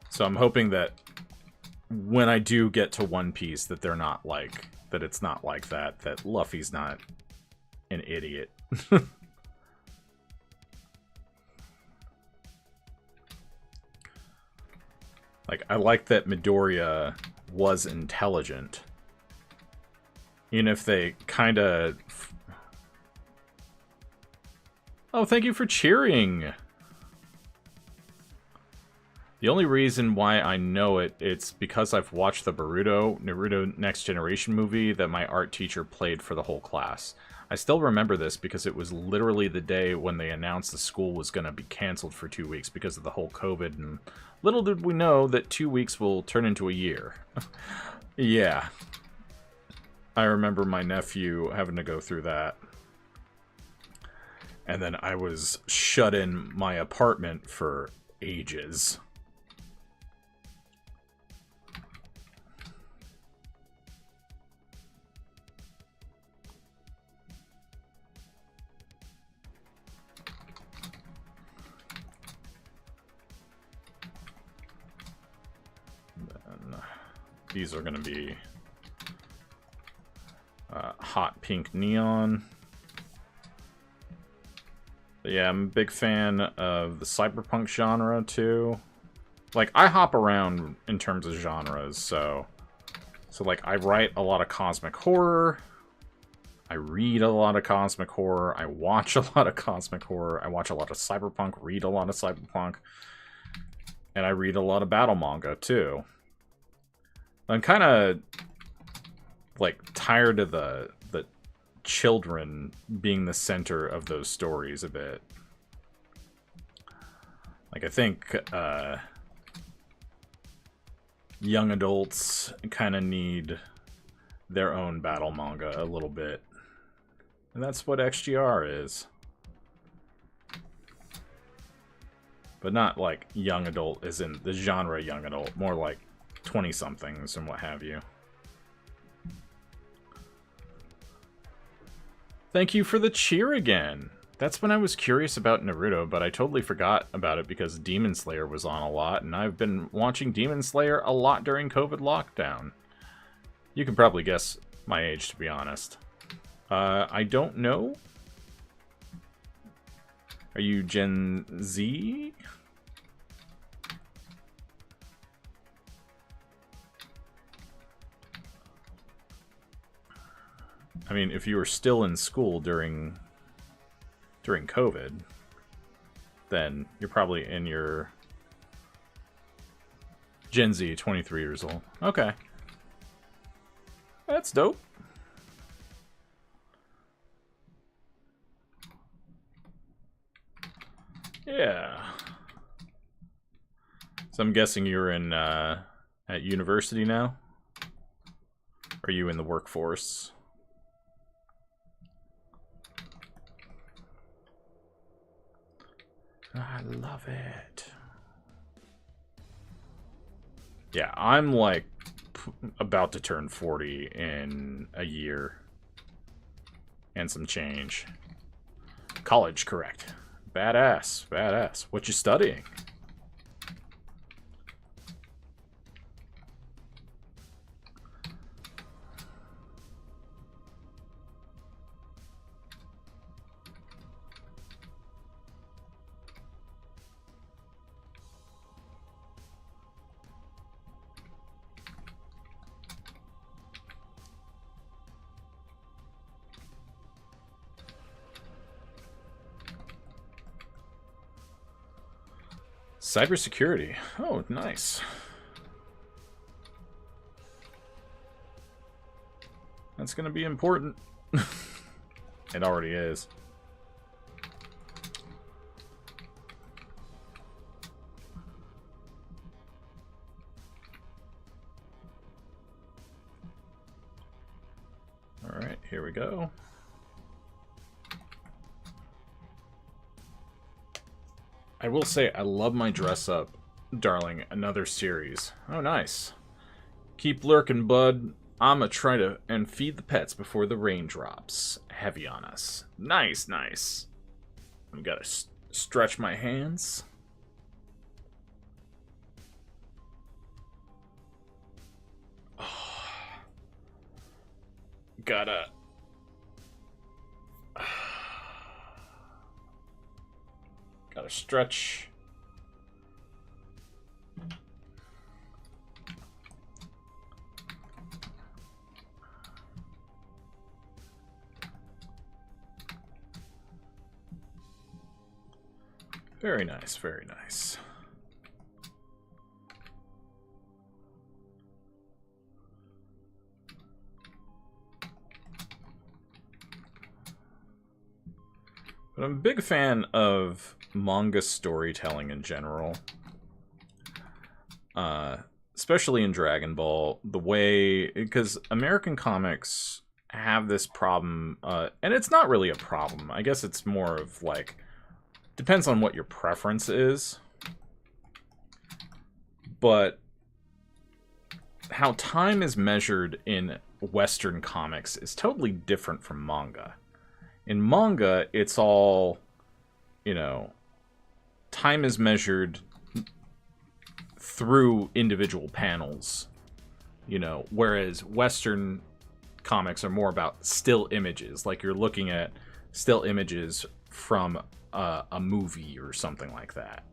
So I'm hoping that when I do get to One Piece, that they're not like, that it's not like that, that Luffy's not an idiot. Like, I like that Midoriya was intelligent. Even if they kind of... Oh, thank you for cheering! The only reason why I know it, it's because I've watched the Naruto Next Generation movie that my art teacher played for the whole class. I still remember this because it was literally the day when they announced the school was going to be canceled for 2 weeks because of the whole COVID, and little did we know that 2 weeks will turn into a year. Yeah. I remember my nephew having to go through that. And then I was shut in my apartment for ages. These are going to be hot pink neon. But yeah, I'm a big fan of the cyberpunk genre too. Like, I hop around in terms of genres, so like, I write a lot of cosmic horror. I read a lot of cosmic horror. I watch a lot of cosmic horror. I watch a lot of cyberpunk, read a lot of cyberpunk. And I read a lot of battle manga too. I'm kind of, like, tired of the children being the center of those stories a bit. Like, I think young adults kind of need their own battle manga a little bit. And that's what XGR is. But not like young adult as in the genre young adult, more like 20-somethings and what have you. Thank you for the cheer again. That's when I was curious about Naruto, but I totally forgot about it because Demon Slayer was on a lot, and I've been watching Demon Slayer a lot during COVID lockdown. You can probably guess my age, to be honest. I don't know. Are you Gen Z? I mean, if you were still in school during COVID, then you're probably in your Gen Z, 23 years old. Okay. That's dope. Yeah. So I'm guessing you're in at university now? Are you in the workforce? I love it. Yeah, I'm like about to turn 40 in a year. And some change. College, correct. Badass, badass. What you studying? Cybersecurity. Oh, nice. That's gonna be important. It already is. Alright, here we go. I will say I love my dress up, darling. Another series. Oh, nice. Keep lurking, bud. I'ma try to and feed the pets before the rain drops heavy on us. Nice, nice. I've got to stretch my hands. Oh. Gotta. Gotta stretch. Very nice, very nice. But I'm a big fan of manga storytelling in general. Especially in Dragon Ball, the way... Because American comics have this problem, and it's not really a problem. I guess it's more of, like... Depends on what your preference is. But how time is measured in Western comics is totally different from manga. In manga, it's all, you know, time is measured through individual panels, you know, whereas Western comics are more about still images, like you're looking at still images from a movie or something like that.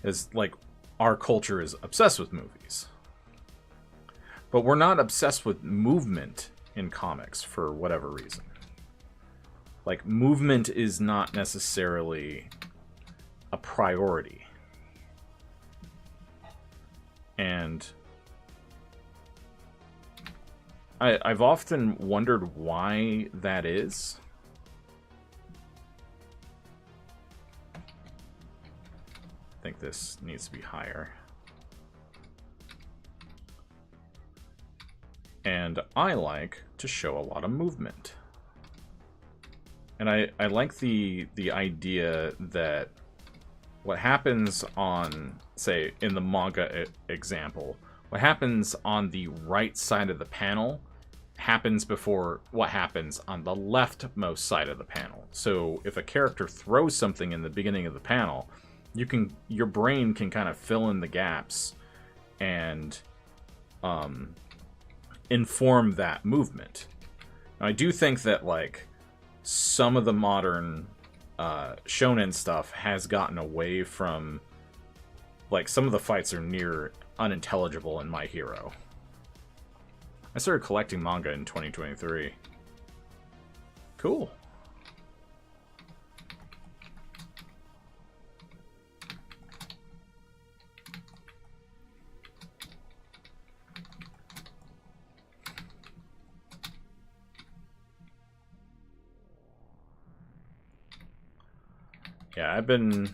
It's like our culture is obsessed with movies, but we're not obsessed with movement in comics for whatever reason. Like, movement is not necessarily a priority. And I've often wondered why that is. I think this needs to be higher. And I like to show a lot of movement. And I like the idea that what happens on, say, in the manga example, what happens on the right side of the panel happens before what happens on the leftmost side of the panel. So if a character throws something in the beginning of the panel, your brain can kind of fill in the gaps and inform that movement. Now, I do think that, like, some of the modern shonen stuff has gotten away from, like, some of the fights are near unintelligible in My Hero. I started collecting manga in 2023. Cool. Yeah, I've been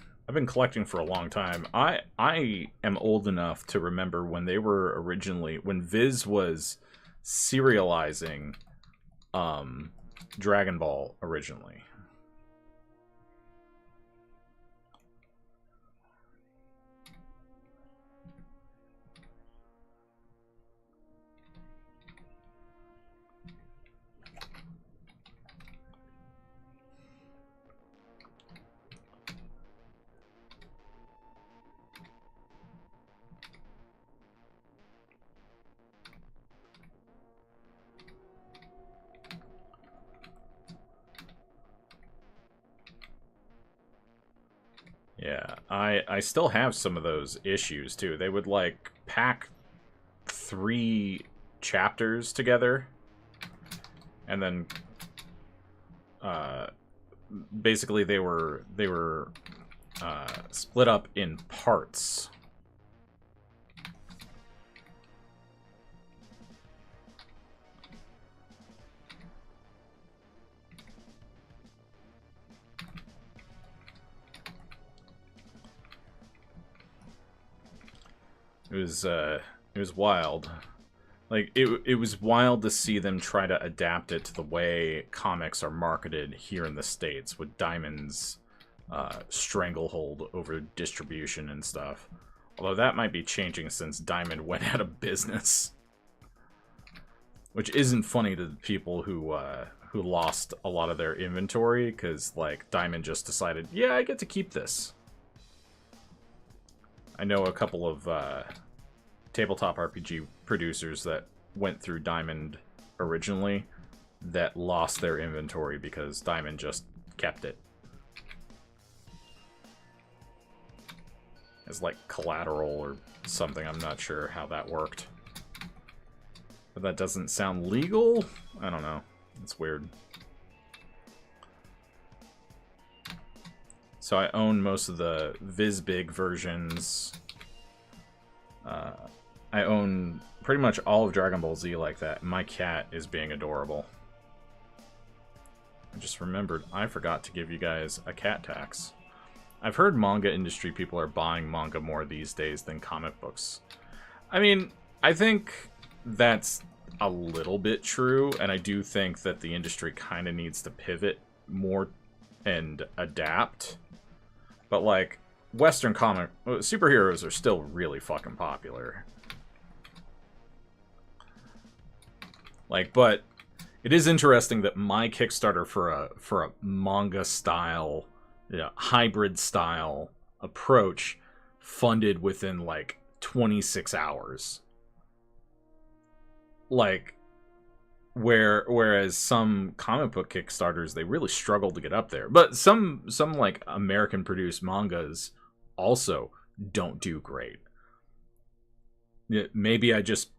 collecting for a long time. I am old enough to remember when they were originally, when Viz was serializing Dragon Ball originally. Yeah, I still have some of those issues too. They would, like, pack 3 chapters together and then basically they were split up in parts. It was wild. Like, it was wild to see them try to adapt it to the way comics are marketed here in the States, with Diamond's stranglehold over distribution and stuff. Although that might be changing since Diamond went out of business. Which isn't funny to the people who lost a lot of their inventory, because, like, Diamond just decided, yeah, I get to keep this. I know a couple of tabletop RPG producers that went through Diamond originally that lost their inventory because Diamond just kept it. As, like, collateral or something. I'm not sure how that worked. But that doesn't sound legal? I don't know. It's weird. So I own most of the Vizbig versions. I own pretty much all of Dragon Ball Z like that. My cat is being adorable. I just remembered I forgot to give you guys a cat tax. I've heard manga industry people are buying manga more these days than comic books. I mean, I think that's a little bit true, and I do think that the industry kind of needs to pivot more and adapt. But, like, Western comic superheroes are still really fucking popular. Like, but it is interesting that my Kickstarter for a manga style, hybrid style approach funded within like 26 hours. Like, whereas some comic book Kickstarters, they really struggle to get up there. But some like American produced mangas also don't do great. Maybe I just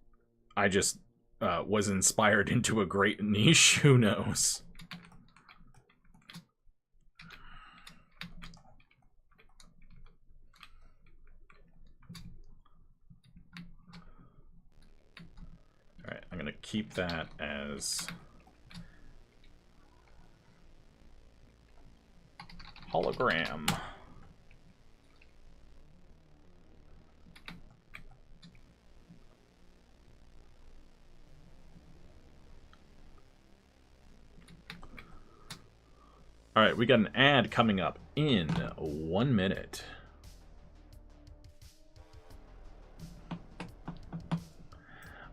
was inspired into a great niche. Who knows? All right, I'm gonna keep that as hologram. All right, we got an ad coming up in 1 minute.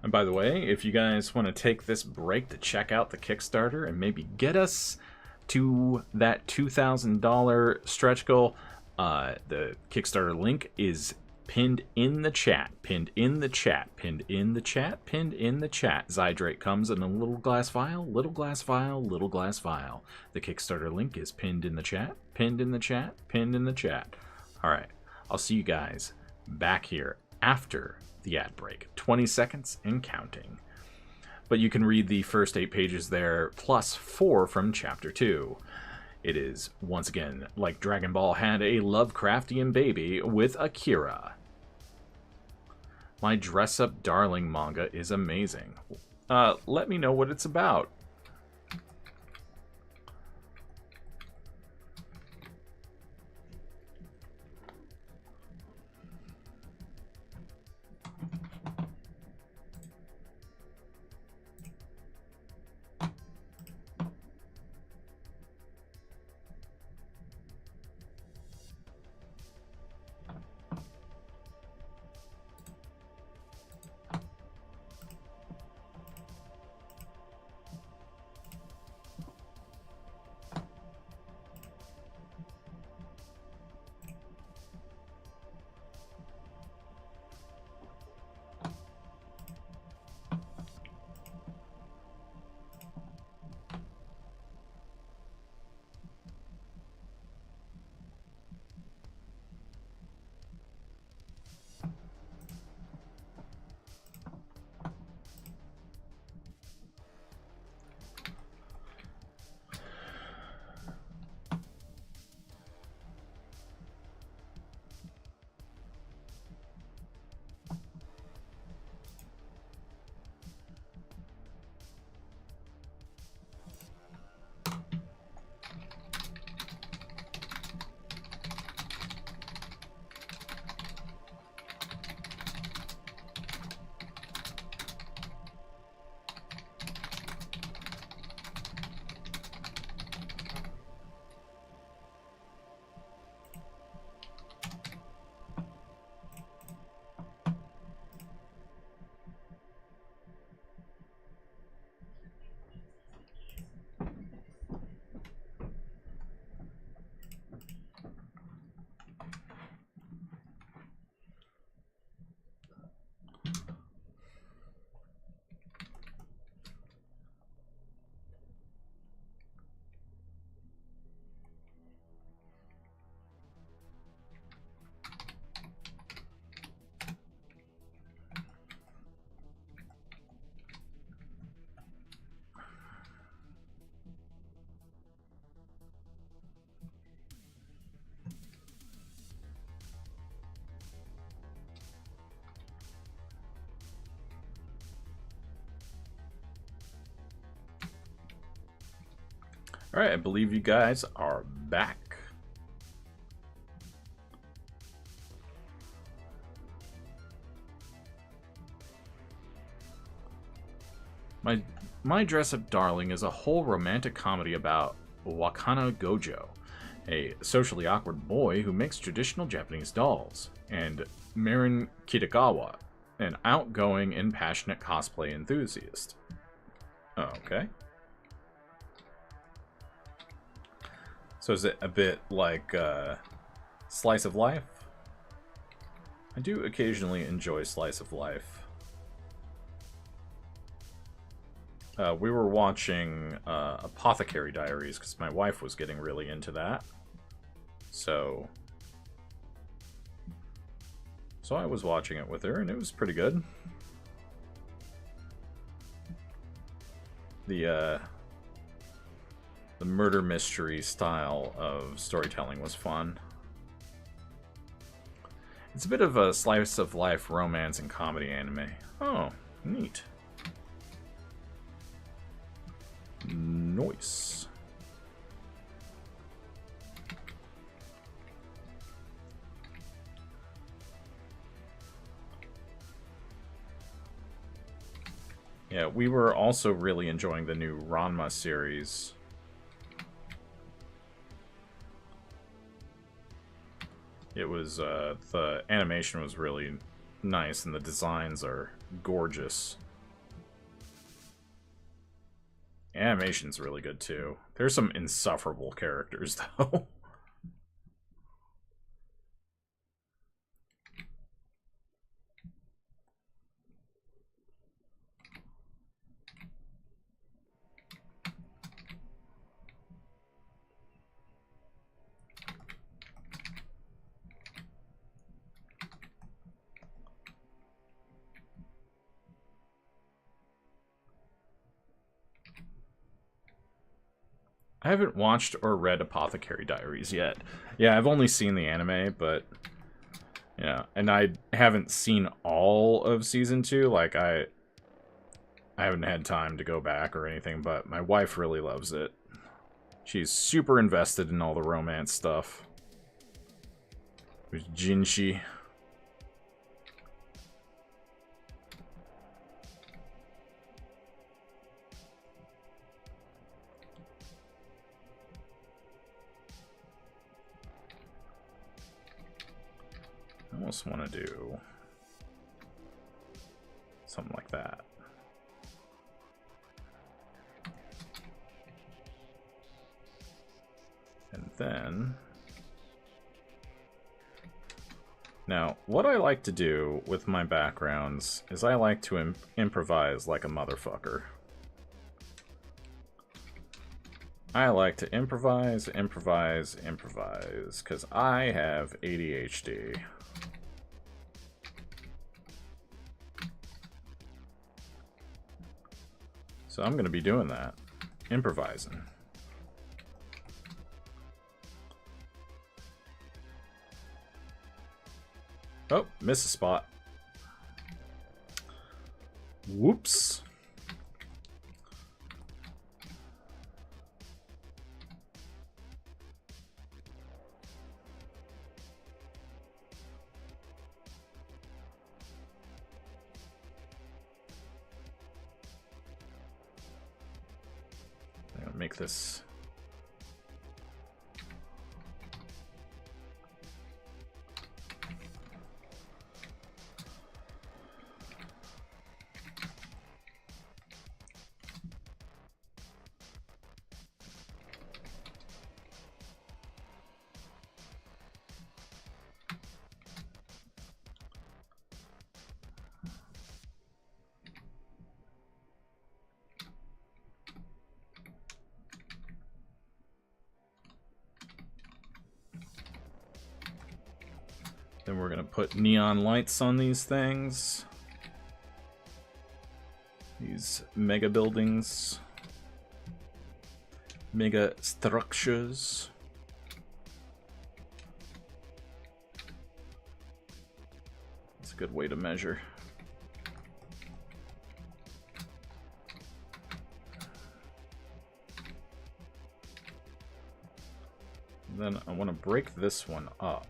And by the way, if you guys want to take this break to check out the Kickstarter and maybe get us to that $2,000 stretch goal, the Kickstarter link is pinned in the chat. Pinned in the chat. Pinned in the chat. Pinned in the chat. Zydrate comes in a little glass vial. Little glass vial. Little glass vial. The Kickstarter link is pinned in the chat. Pinned in the chat. Pinned in the chat. All right. I'll see you guys back here after the ad break. 20 seconds and counting. But you can read the first 8 pages there, plus 4 from Chapter 2. It is, once again, like Dragon Ball had a Lovecraftian baby with Akira. My dress-up darling manga is amazing. Let me know what it's about. Alright, I believe you guys are back. My Dress-Up Darling is a whole romantic comedy about Wakana Gojo, a socially awkward boy who makes traditional Japanese dolls, and Marin Kitagawa, an outgoing and passionate cosplay enthusiast. Oh, okay. So is it a bit like Slice of Life? I do occasionally enjoy Slice of Life. We were watching Apothecary Diaries because my wife was getting really into that. So I was watching it with her, and it was pretty good. The murder mystery style of storytelling was fun. It's a bit of a slice of life romance and comedy anime. Oh, neat. Nice. Yeah, we were also really enjoying the new Ranma series. It was, the animation was really nice, and the designs are gorgeous. Animation's really good, too. There's some insufferable characters, though. I haven't watched or read Apothecary Diaries yet. Yeah, I've only seen the anime, but... yeah, and I haven't seen all of Season 2. Like, I haven't had time to go back or anything, but my wife really loves it. She's super invested in all the romance stuff. There's Jinshi. I almost want to do something like that. And then... now, what I like to do with my backgrounds is I like to improvise like a motherfucker. I like to improvise, improvise, improvise, because I have ADHD. So I'm going to be doing that. Improvising. Oh, miss a spot. Whoops. Make this then we're gonna put neon lights on these things. These mega buildings. Mega structures. That's a good way to measure. then I want to break this one up.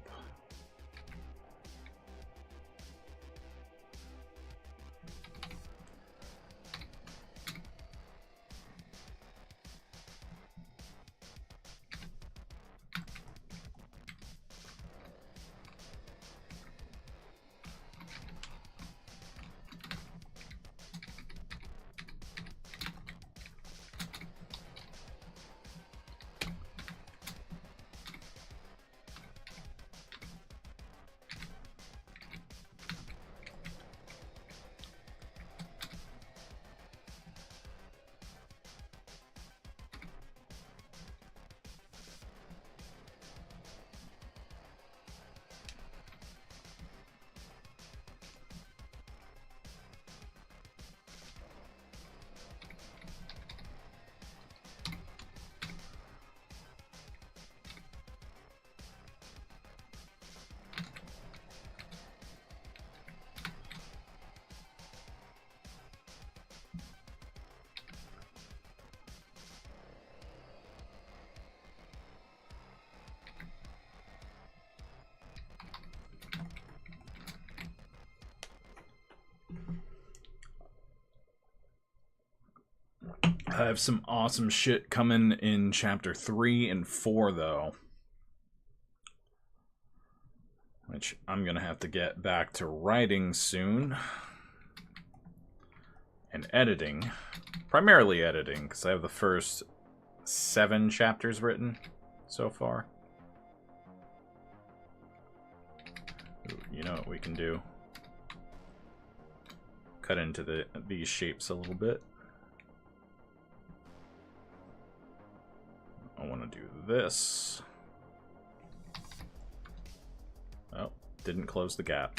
I have some awesome shit coming in chapter 3 and 4, though. Which I'm going to have to get back to writing soon. And editing. Primarily editing, because I have the first 7 chapters written so far. Ooh, you know what we can do? Cut into these shapes a little bit. I want to do this. Oh, didn't close the gap.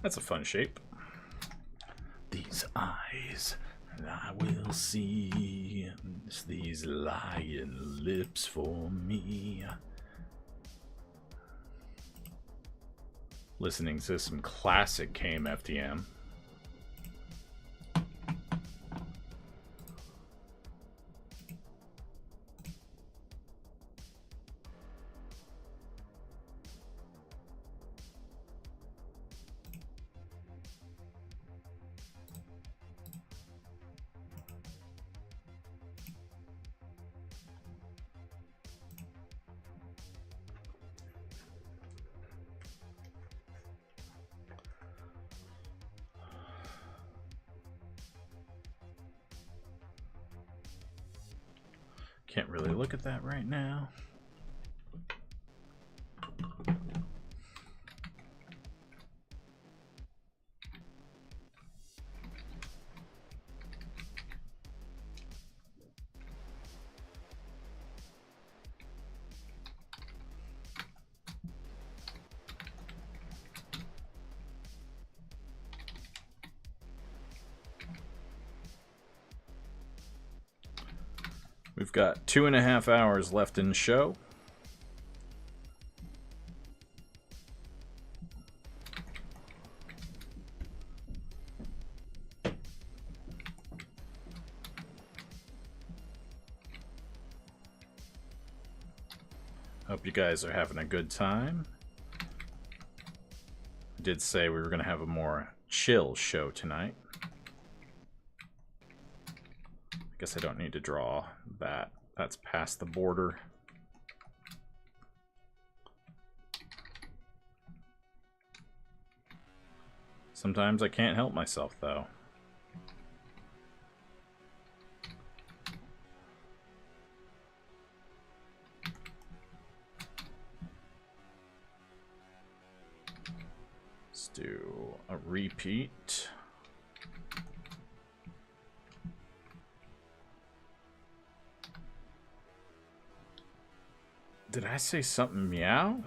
That's a fun shape. These eyes I will see, these lying lips for me. Listening to some classic KMFDM. Can't really look at that right now. We've got 2.5 hours left in the show. Hope you guys are having a good time. I did say we were going to have a more chill show tonight. I guess I don't need to draw that that's past the border. Sometimes I can't help myself, though. Let's do a repeat. Did I say something meow?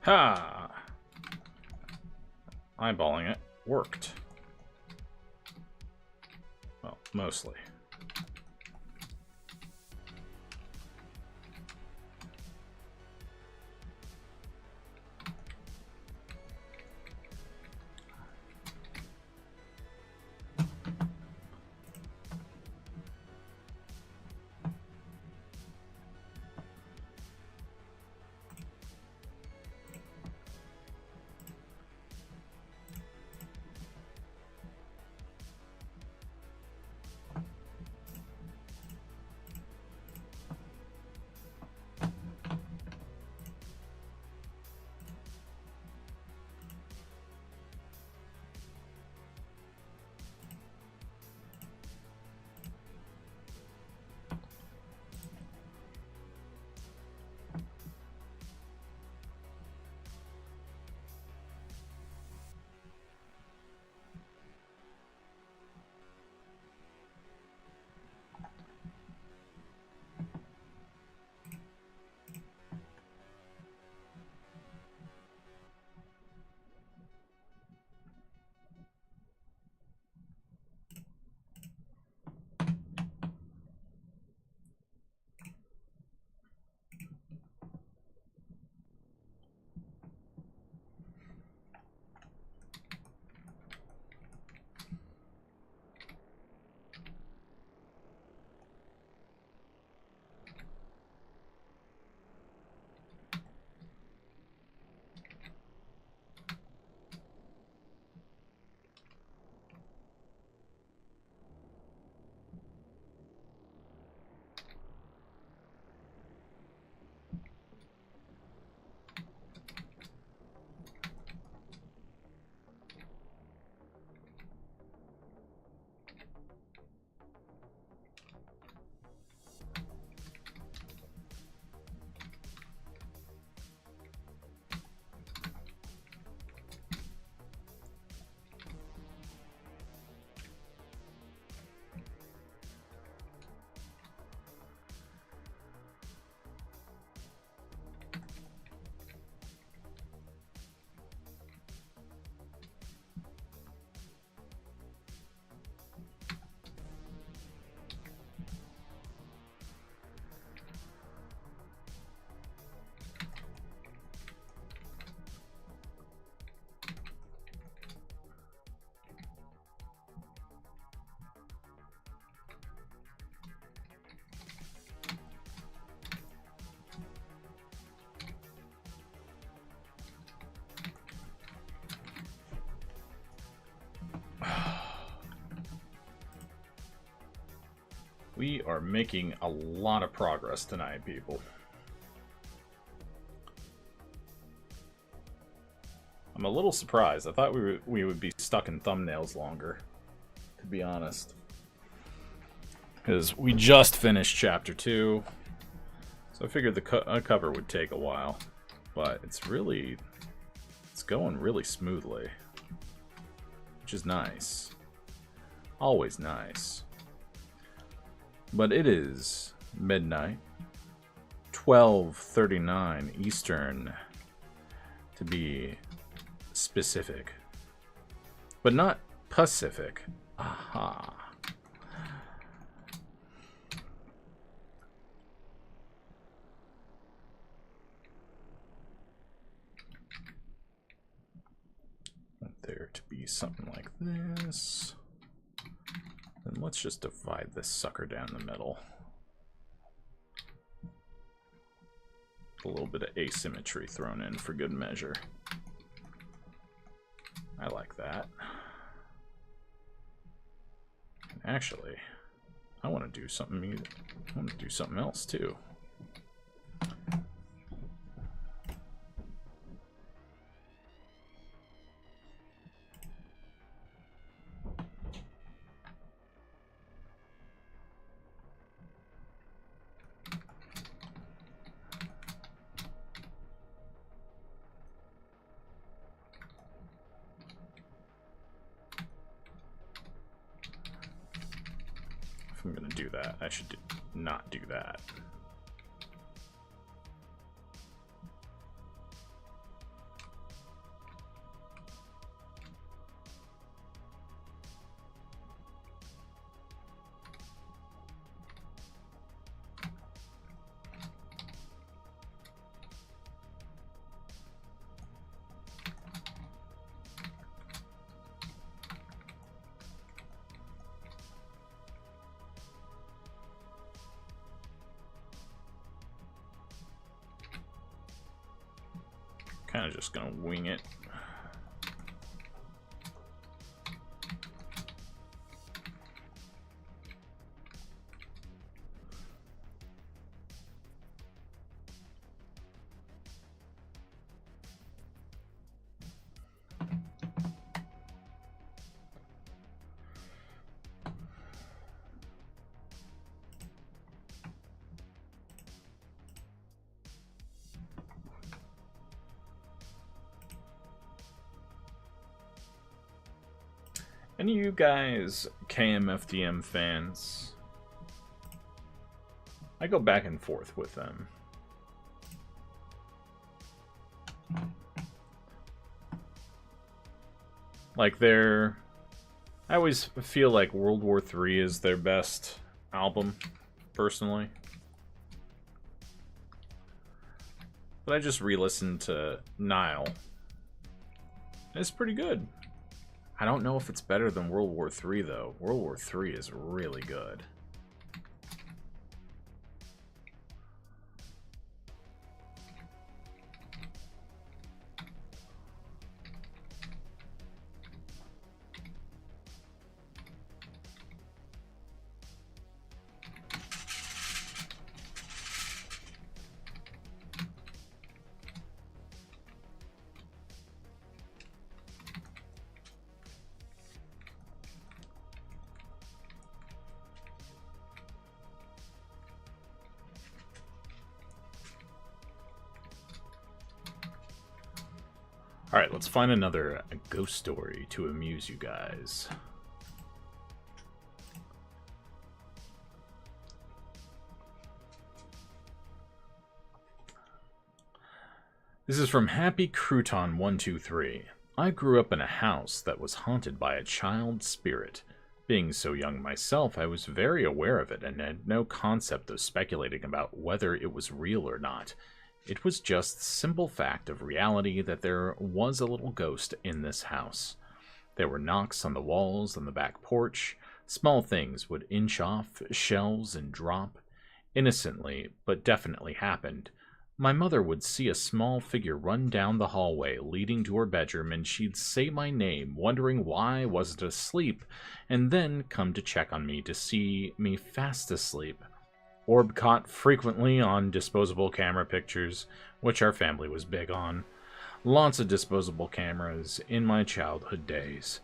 Ha! Eyeballing it worked. Well, mostly. We are making a lot of progress tonight, people. I'm a little surprised. I thought we would be stuck in thumbnails longer, to be honest. Because we just finished Chapter 2, so I figured the cover would take a while. But it's going really smoothly, which is nice. Always nice. But it is midnight, 12:39 Eastern, to be specific. But not Pacific. Aha. Want there to be something like this. Then let's just divide this sucker down the middle. A little bit of asymmetry thrown in for good measure. I like that. Actually, I want to do something. I want to do something else too. I'm gonna do that. I should not do that. Kind of just gonna wing it. Any of you guys KMFDM fans? I go back and forth with them. Like I always feel like World War III is their best album, personally. But I just re-listened to Nile. It's pretty good. I don't know if it's better than World War III, though. World War III is really good. Alright, let's find another ghost story to amuse you guys. This is from Happy Crouton 123. I grew up in a house that was haunted by a child spirit. Being so young myself, I was very aware of it and had no concept of speculating about whether it was real or not. It was just the simple fact of reality that there was a little ghost in this house. There were knocks on the walls on the back porch. Small things would inch off shelves and drop. Innocently, but definitely happened. My mother would see a small figure run down the hallway leading to her bedroom, and she'd say my name, wondering why I wasn't asleep, and then come to check on me to see me fast asleep. Orb caught frequently on disposable camera pictures, which our family was big on. Lots of disposable cameras in my childhood days.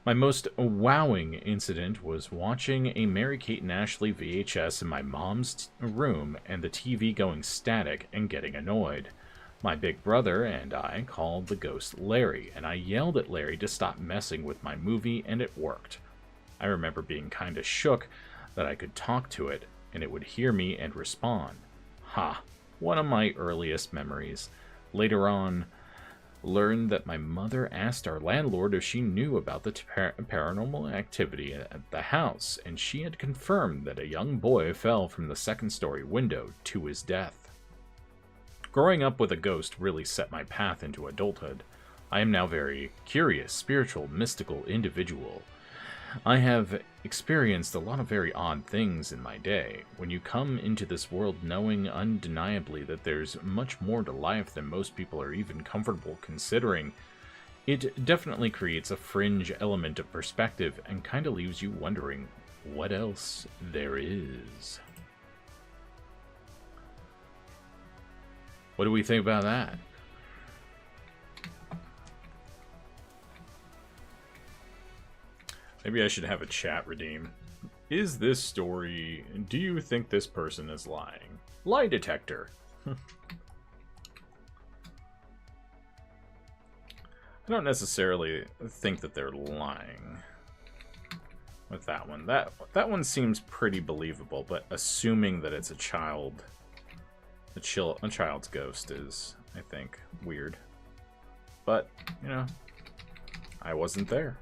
My most wowing incident was watching a Mary-Kate and Ashley VHS in my mom's room and the TV going static and getting annoyed. My big brother and I called the ghost Larry, and I yelled at Larry to stop messing with my movie, and it worked. I remember being kinda shook that I could talk to it, and it would hear me and respond. Ha. one of my earliest memories. Later on, learned that my mother asked our landlord if she knew about the paranormal activity at the house, and she had confirmed that a young boy fell from the second-story window to his death. Growing up with a ghost really set my path into adulthood. I am now a very curious, spiritual, mystical individual. I have experienced a lot of very odd things in my day. When you come into this world knowing undeniably that there's much more to life than most people are even comfortable considering, it definitely creates a fringe element of perspective and kind of leaves you wondering what else there is. What do we think about that? Maybe I should have a chat redeem. Is this story... Do you think this person is lying? Lie detector. I don't necessarily think that they're lying with that one. That one seems pretty believable, but assuming that it's a child... A child's ghost is, I think, weird. But, you know, I wasn't there.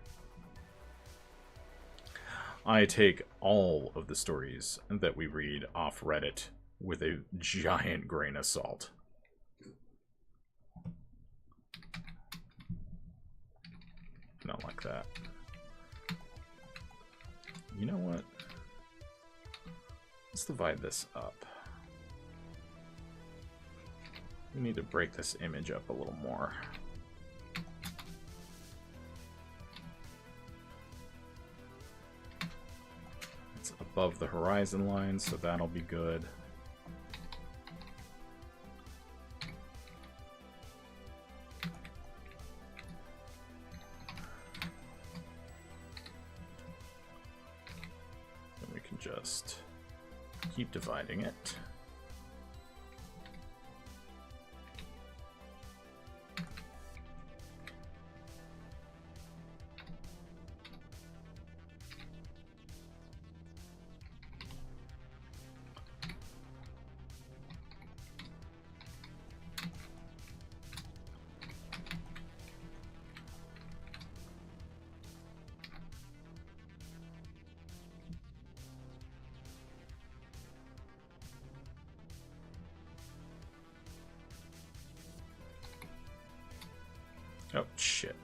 I take all of the stories that we read off Reddit with a giant grain of salt. Not like that. You know what? Let's divide this up. We need to break this image up a little more. It's above the horizon line, so that'll be good. Then we can just keep dividing it. Oh, shit.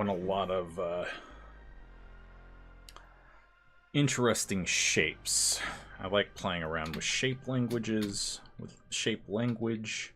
want a lot of interesting shapes. I like playing around with shape languages, with shape language.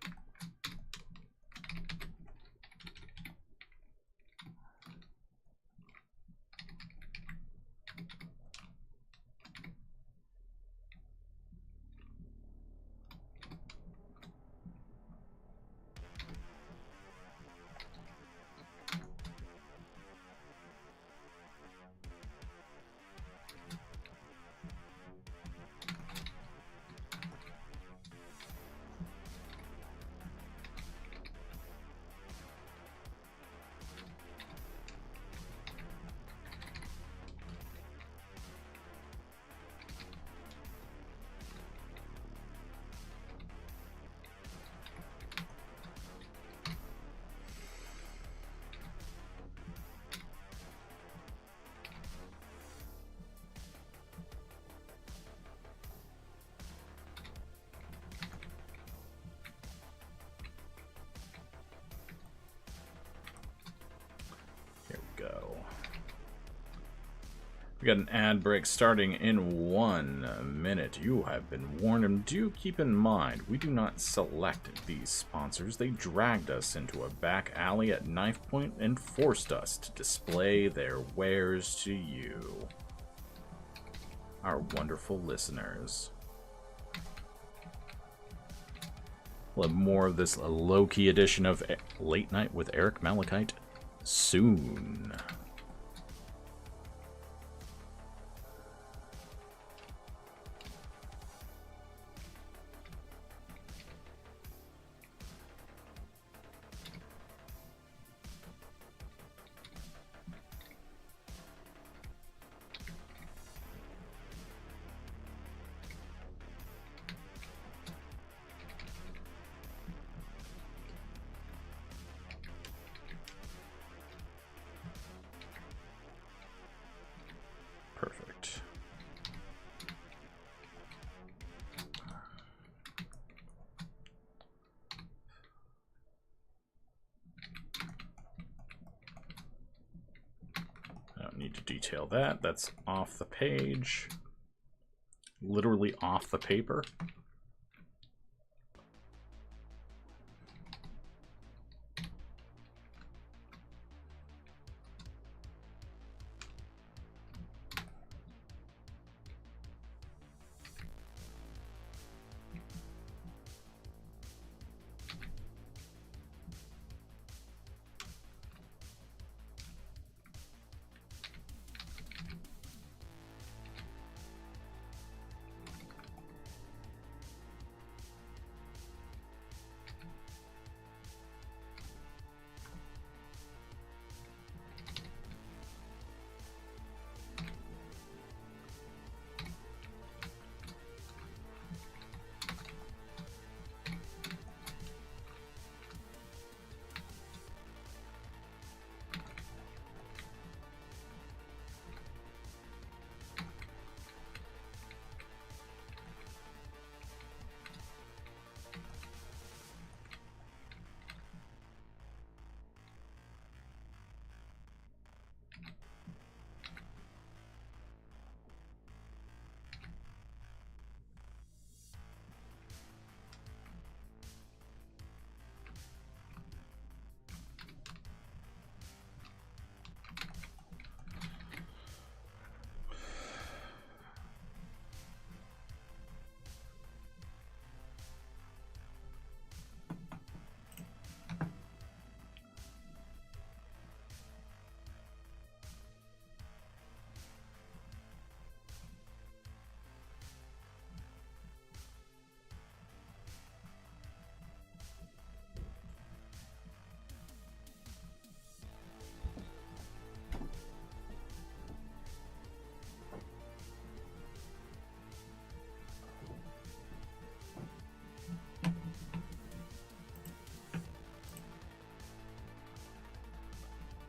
We got an ad break starting in 1 minute. You have been warned, and do keep in mind, we do not select these sponsors. They dragged us into a back alley at knife point and forced us to display their wares to you, our wonderful listeners. We'll have more of this low-key edition of Late Night with Eric Malikyte soon. Perfect. I don't need to detail that. That's off the page. Literally off the paper.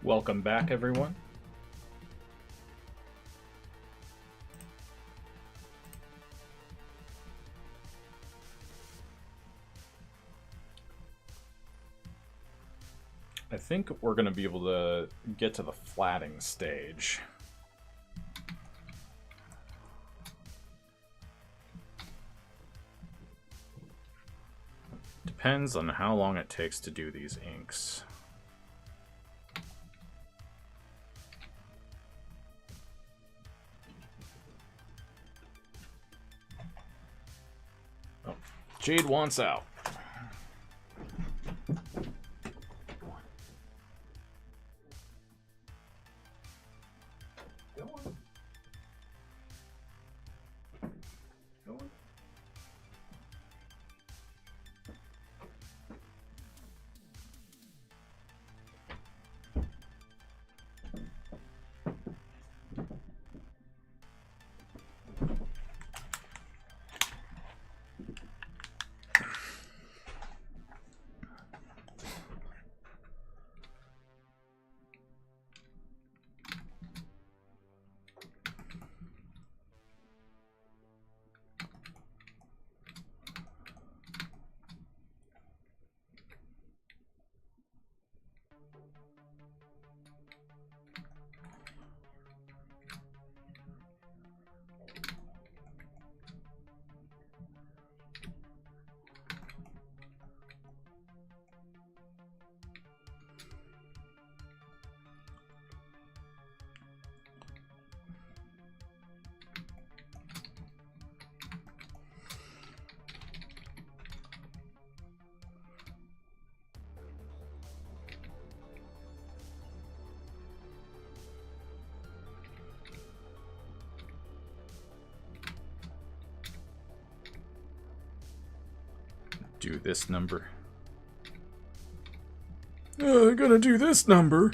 Welcome back, everyone. I think we're going to be able to get to the flatting stage. Depends on how long it takes to do these inks. Oh, Jade wants out. Do this number. I gotta do this number.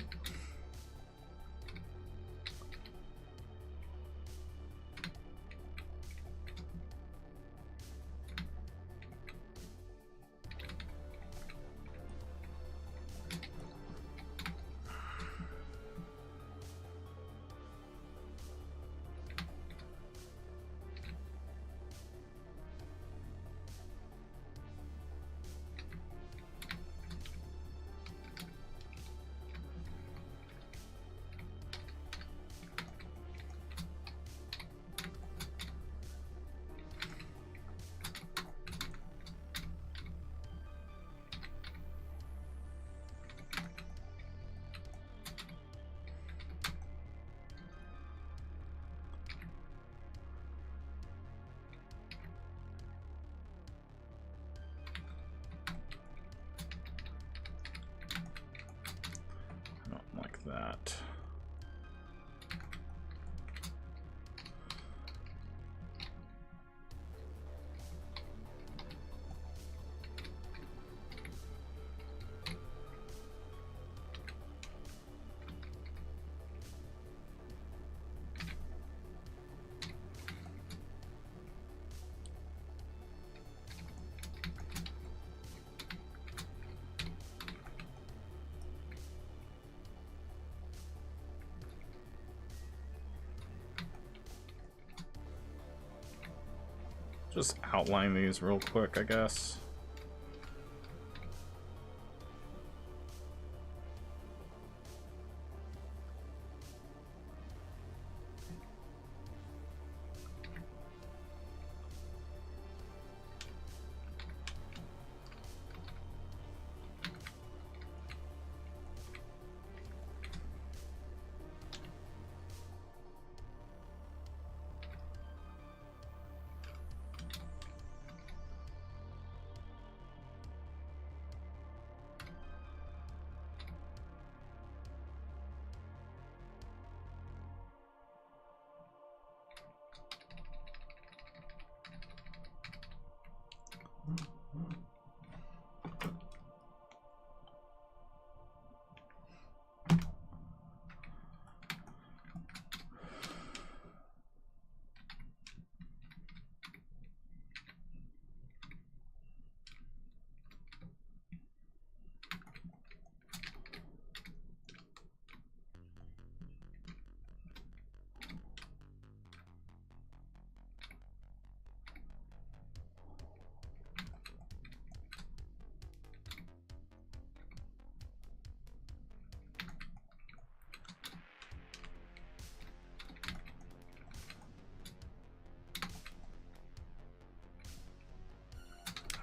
That. Just outline these real quick, I guess.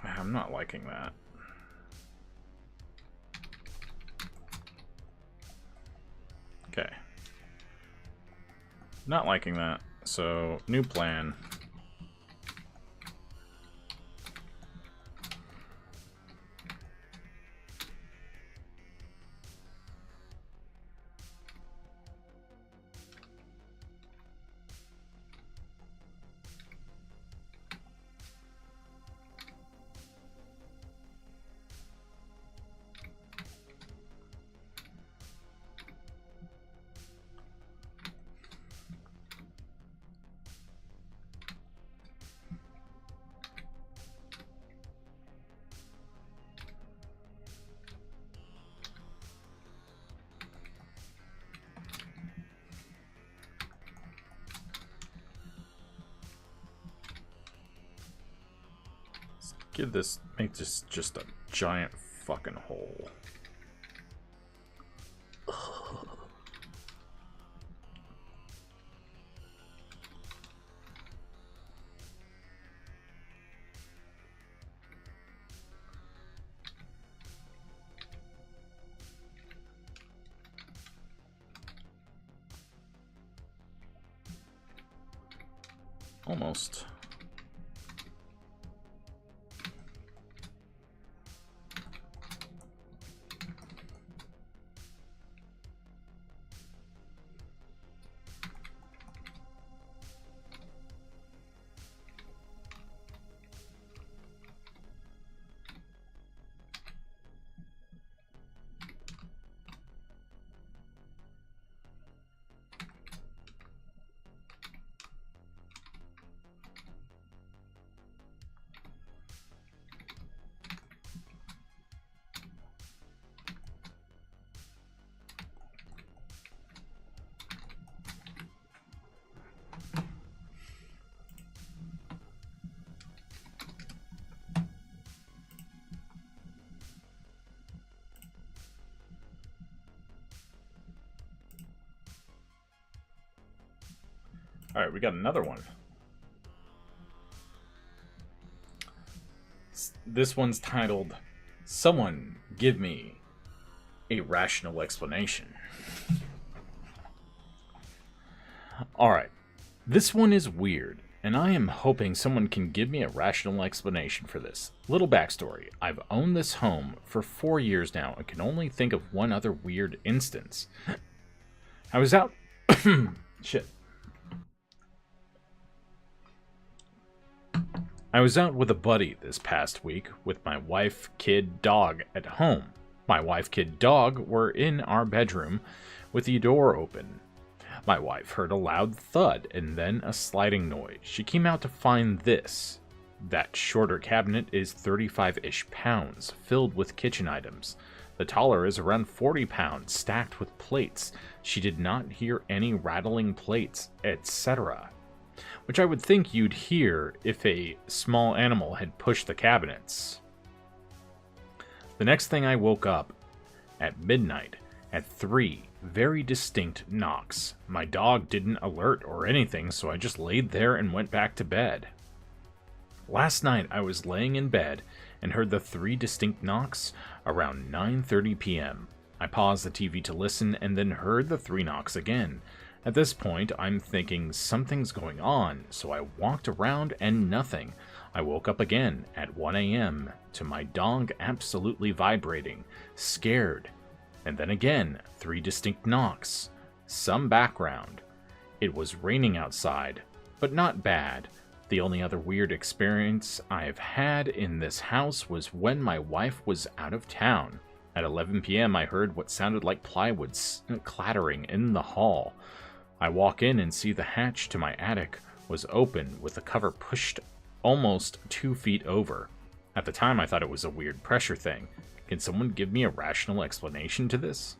I'm not liking that. Okay. Not liking that. So, new plan. Make this just a giant fucking hole. Almost. Alright, we got another one. This one's titled, "Someone Give Me a Rational Explanation." Alright, this one is weird, and I am hoping someone can give me a rational explanation for this. Little backstory. I've owned this home for 4 years now and can only think of one other weird instance. I was out... Shit. I was out with a buddy this past week with my wife, kid, dog at home. My wife, kid, dog were in our bedroom with the door open. My wife heard a loud thud and then a sliding noise. She came out to find this. That shorter cabinet is 35-ish pounds, filled with kitchen items. The taller is around 40 pounds, stacked with plates. She did not hear any rattling plates, etc., which I would think you'd hear if a small animal had pushed the cabinets. The next thing I woke up at midnight at 3 very distinct knocks. My dog didn't alert or anything, so I just laid there and went back to bed. Last night I was laying in bed and heard the 3 distinct knocks around 9:30 p.m. I paused the TV to listen and then heard the 3 knocks again. At this point, I'm thinking something's going on, so I walked around and nothing. I woke up again at 1 a.m. to my dog absolutely vibrating, scared. And then again, 3 distinct knocks. Some background. It was raining outside, but not bad. The only other weird experience I've had in this house was when my wife was out of town. At 11 p.m. I heard what sounded like plywood clattering in the hall. I walk in and see the hatch to my attic was open with the cover pushed almost 2 feet over. At the time I thought it was a weird pressure thing. Can someone give me a rational explanation to this?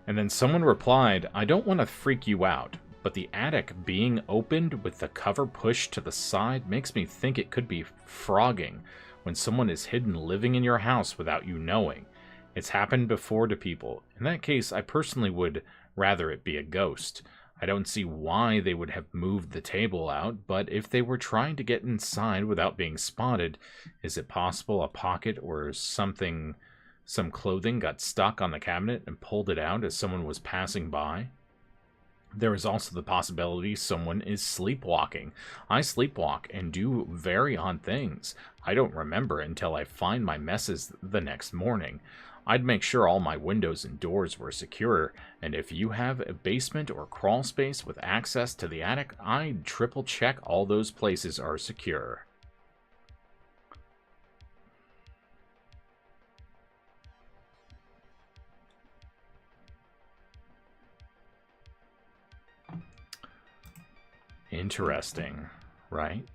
And then someone replied, I don't want to freak you out, but the attic being opened with the cover pushed to the side makes me think it could be frogging when someone is hidden living in your house without you knowing. It's happened before to people. In that case, I personally would rather it be a ghost. I don't see why they would have moved the table out, but if they were trying to get inside without being spotted, is it possible a pocket or something, some clothing got stuck on the cabinet and pulled it out as someone was passing by? There is also the possibility someone is sleepwalking. I sleepwalk and do very odd things. I don't remember until I find my messes the next morning. I'd make sure all my windows and doors were secure, and if you have a basement or crawl space with access to the attic, I'd triple check all those places are secure. Interesting, right?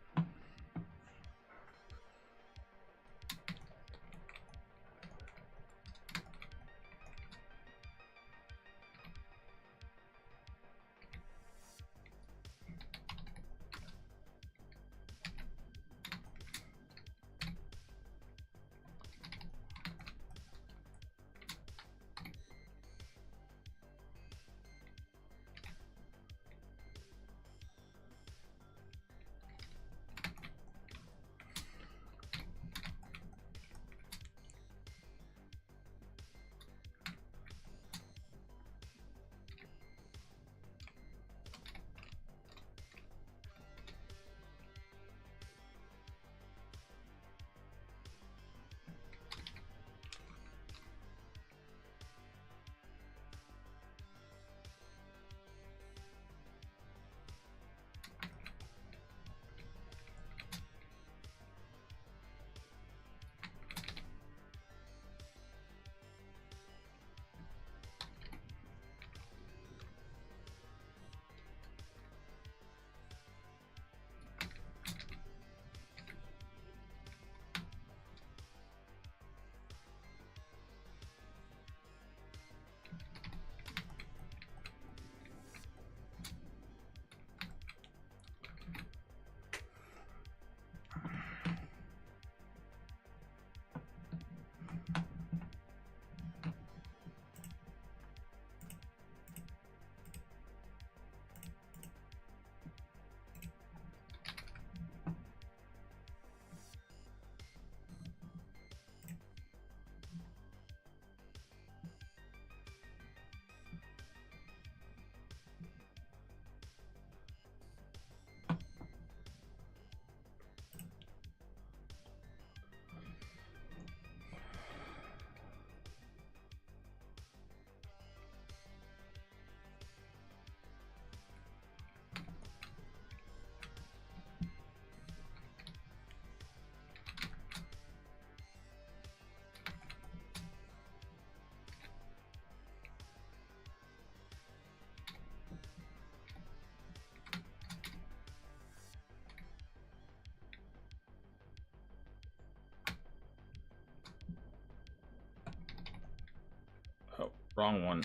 Oh, wrong one.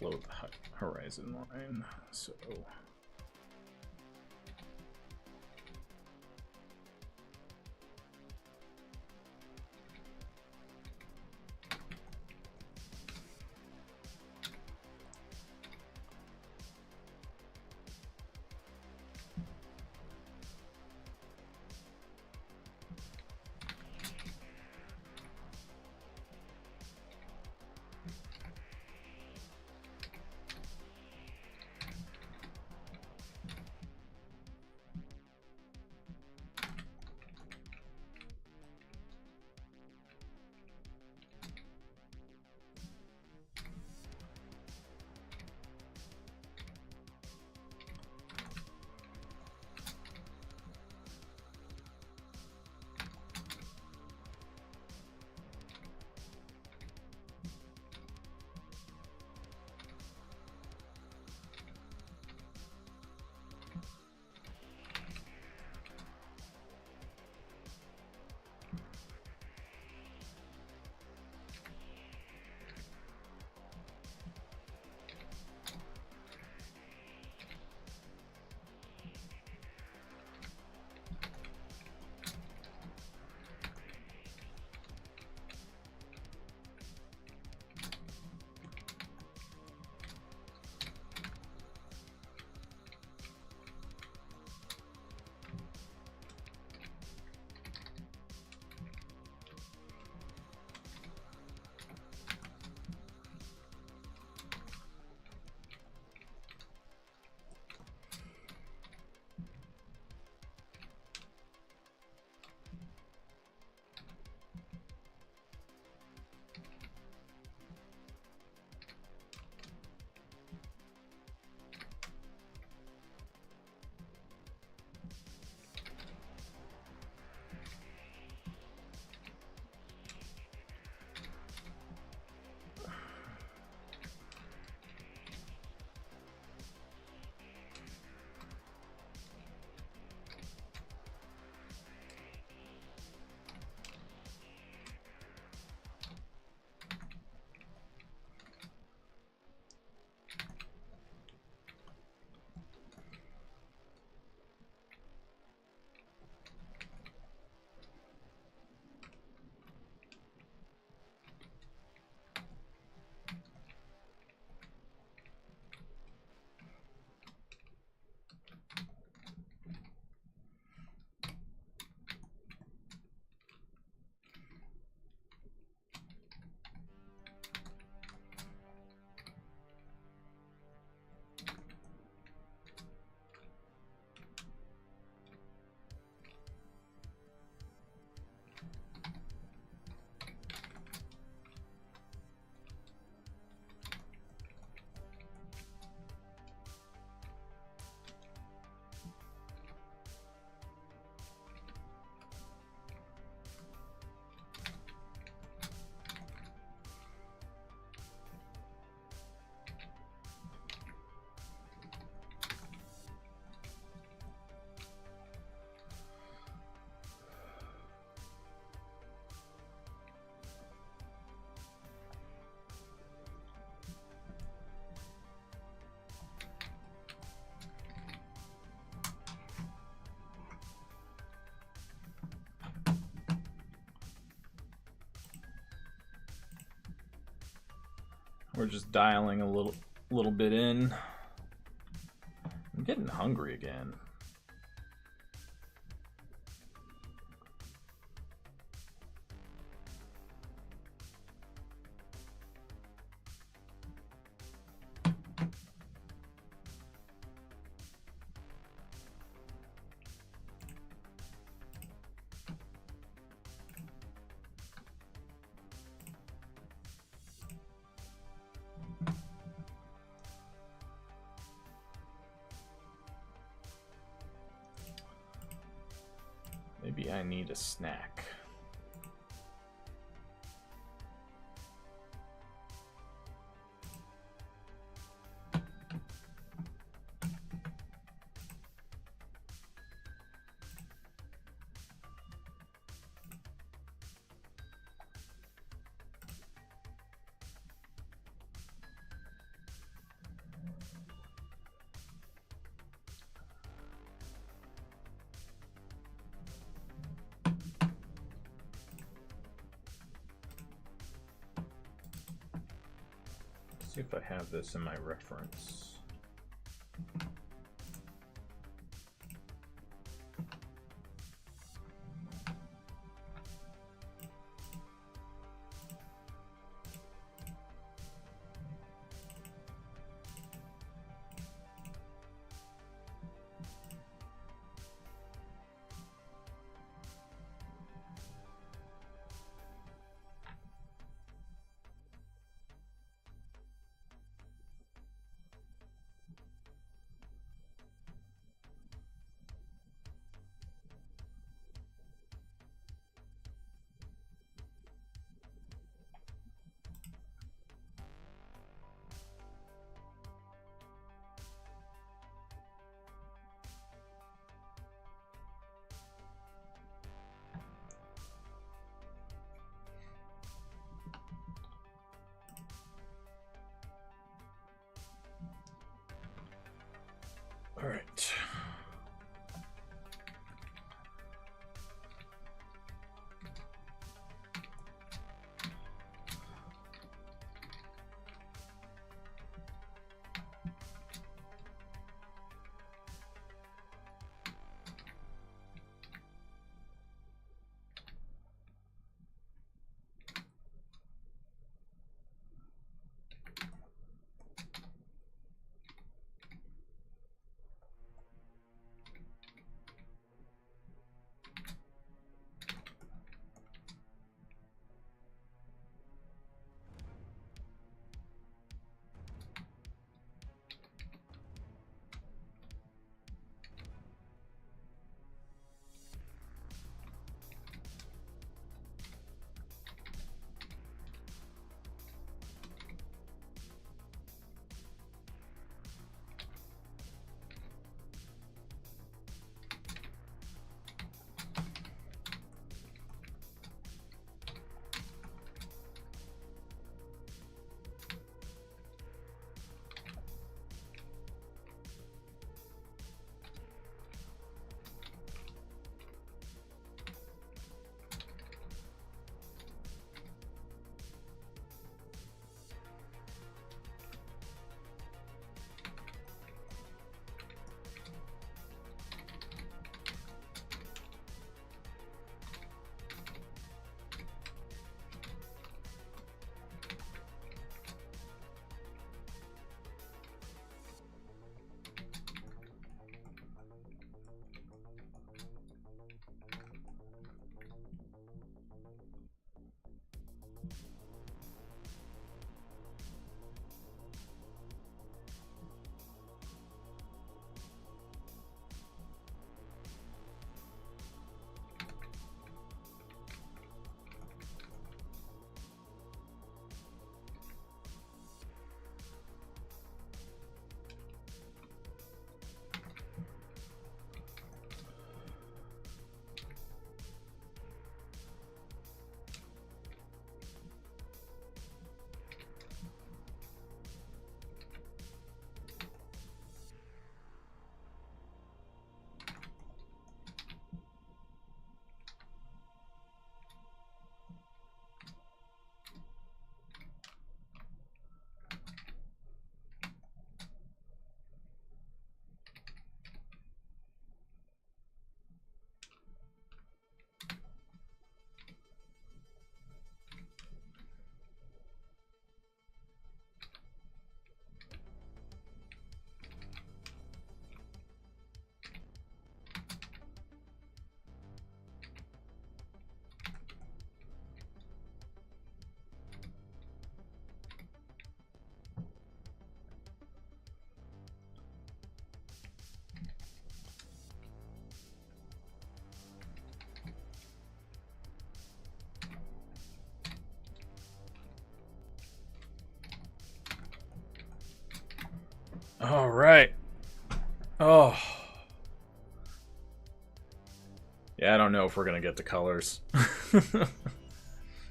below the horizon line, so... We're just dialing a little bit in. I'm getting hungry again. Maybe I need a snack. See if I have this in my reference. All right. All right. Oh. Yeah, I don't know if we're going to get the colors.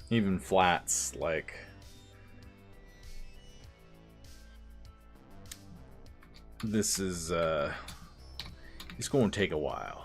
Even flats, like... This is, it's going to take a while.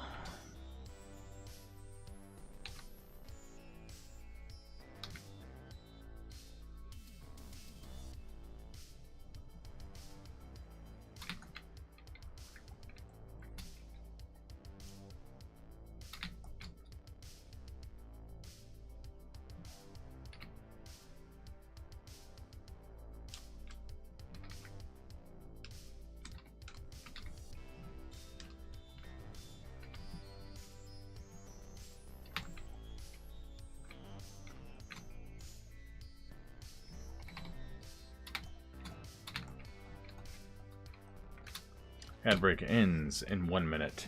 Ad break ends in 1 minute,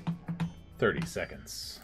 30 seconds.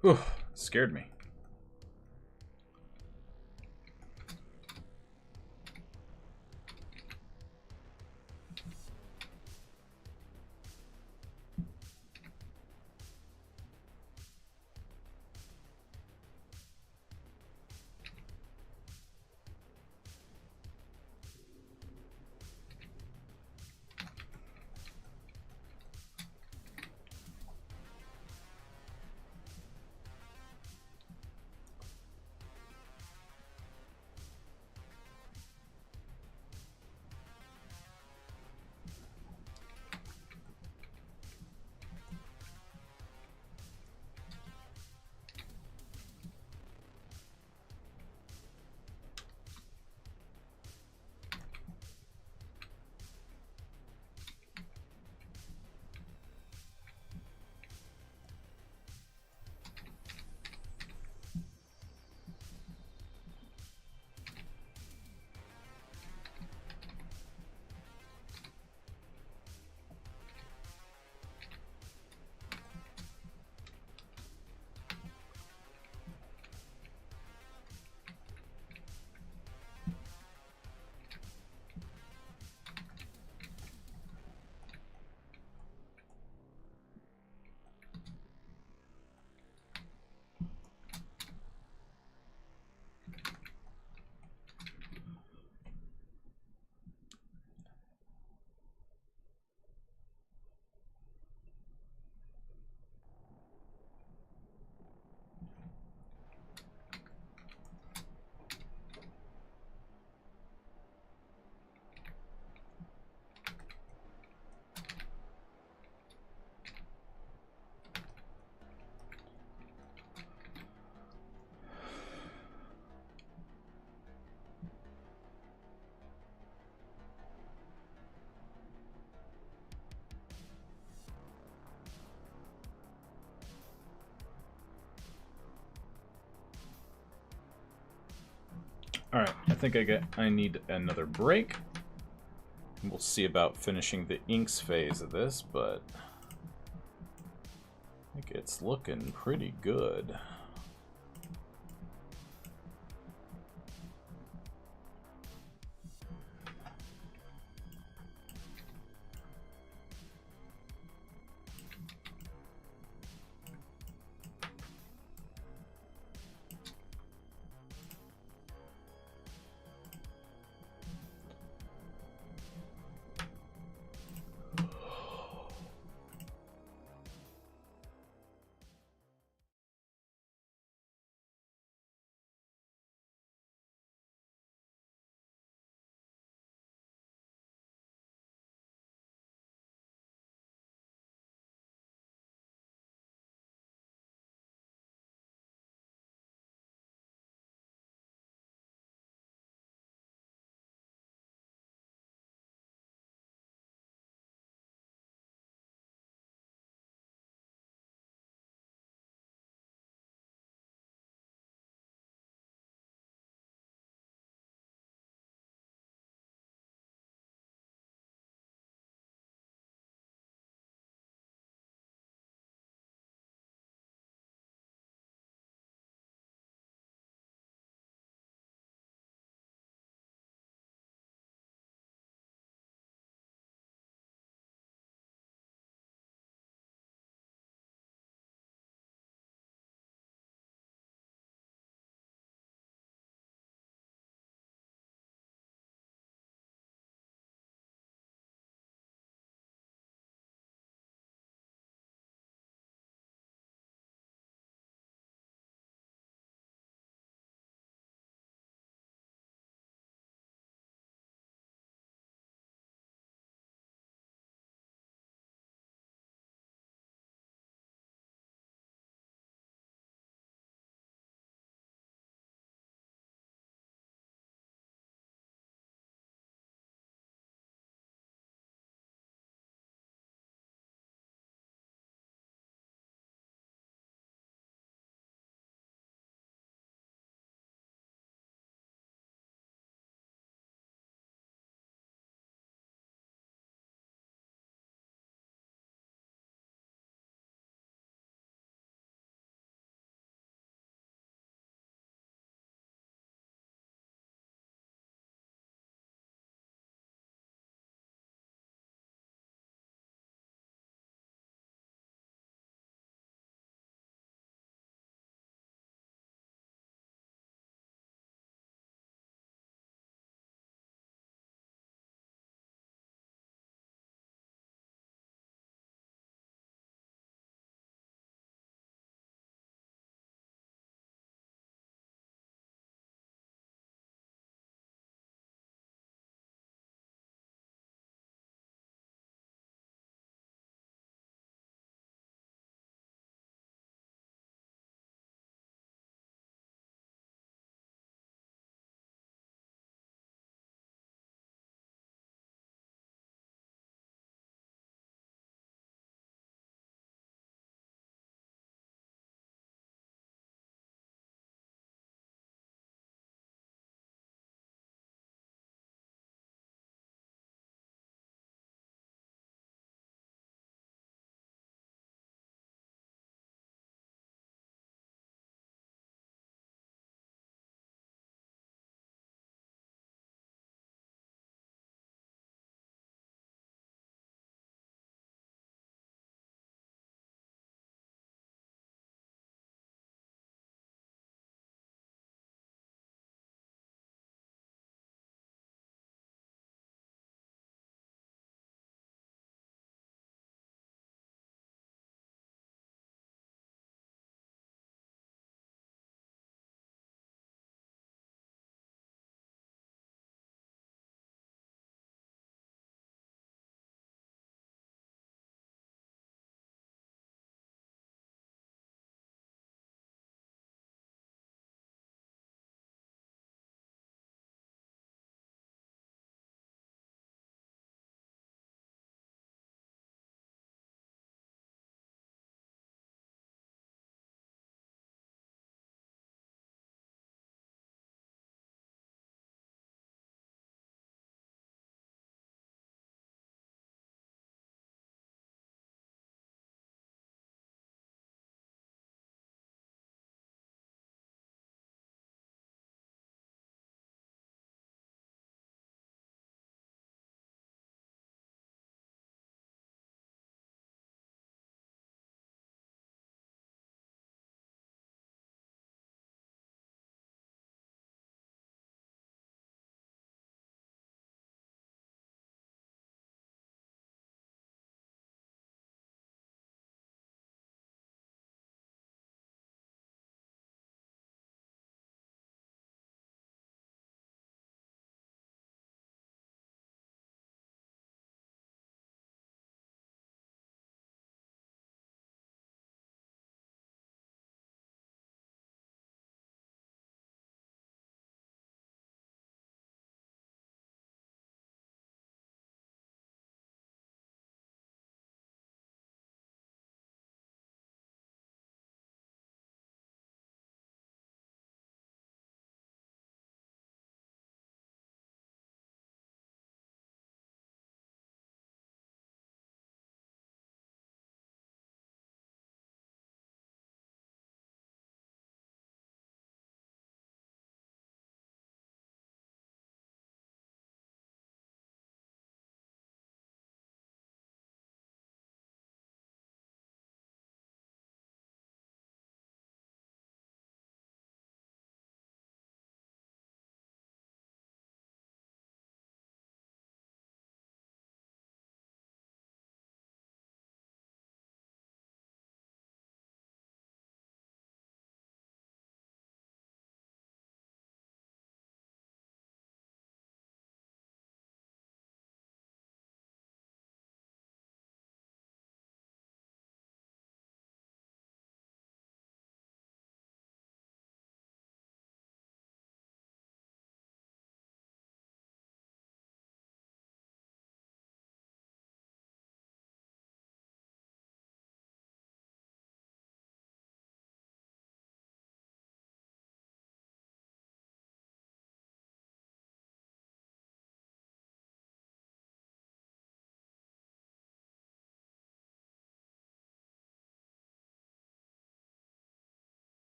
Whew, scared me. Alright, I think I need another break. We'll see about finishing the inks phase of this, but I think it's looking pretty good.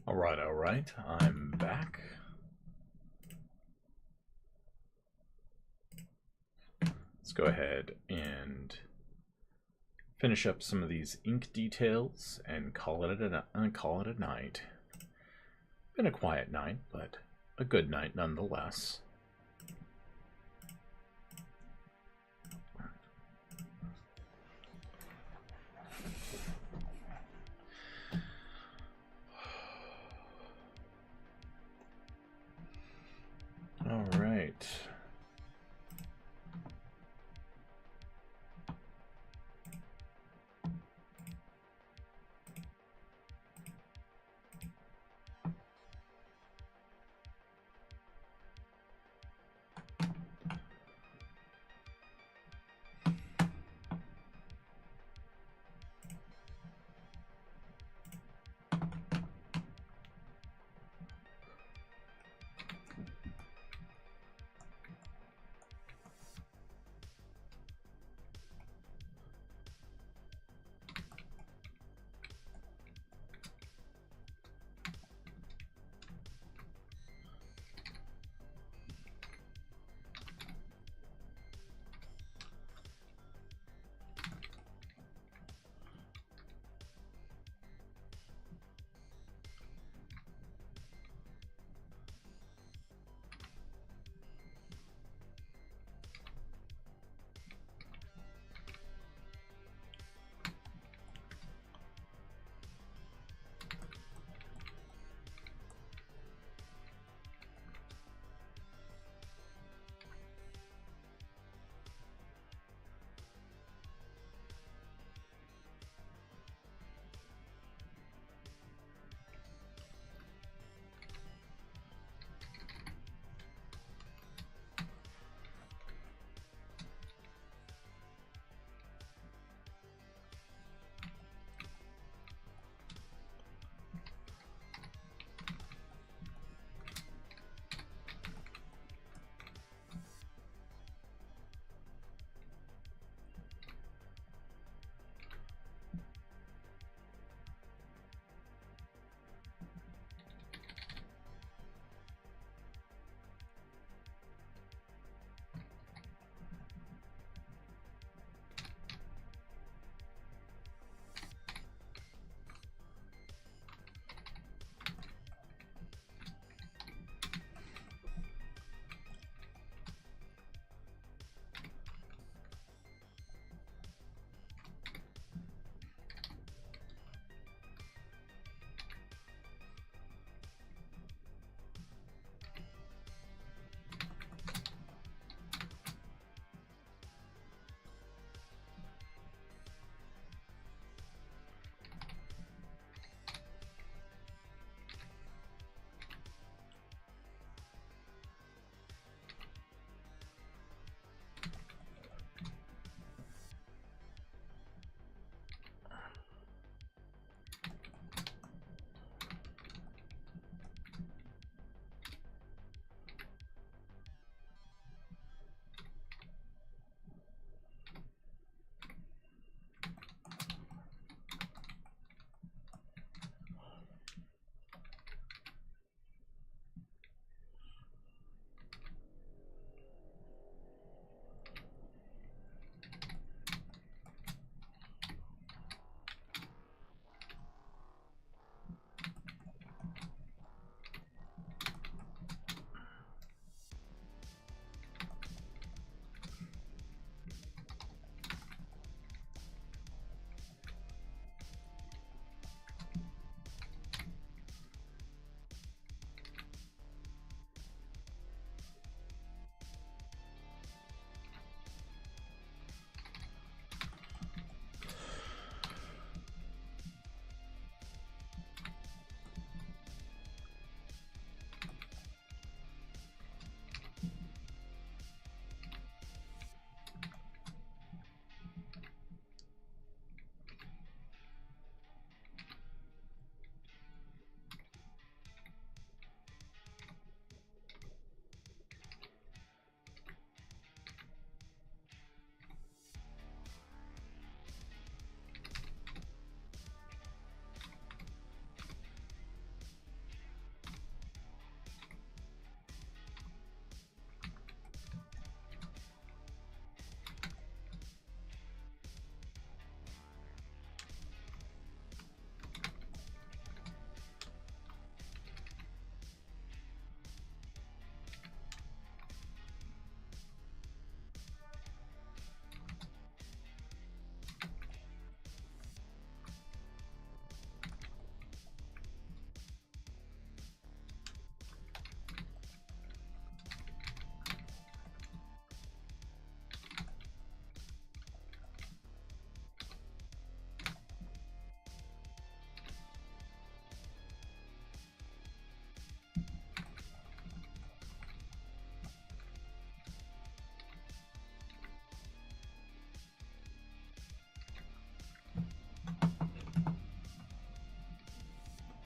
All right, I'm back. Let's go ahead and finish up some of these ink details and call it a night. Been a quiet night, but a good night nonetheless. All right.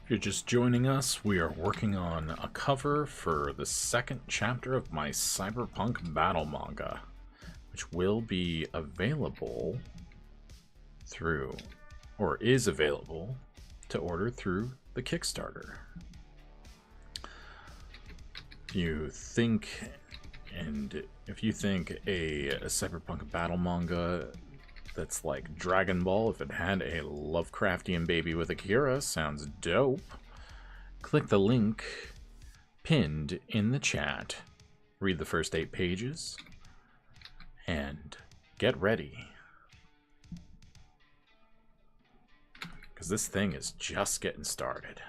If you're just joining us, we are working on a cover for the second chapter of my cyberpunk battle manga, which will be available through, or is available to order through the Kickstarter. If you think a cyberpunk battle manga that's like Dragon Ball, if it had a Lovecraftian baby with Akira, sounds dope, click the link pinned in the chat, read the first 8 pages, and get ready. Because this thing is just getting started.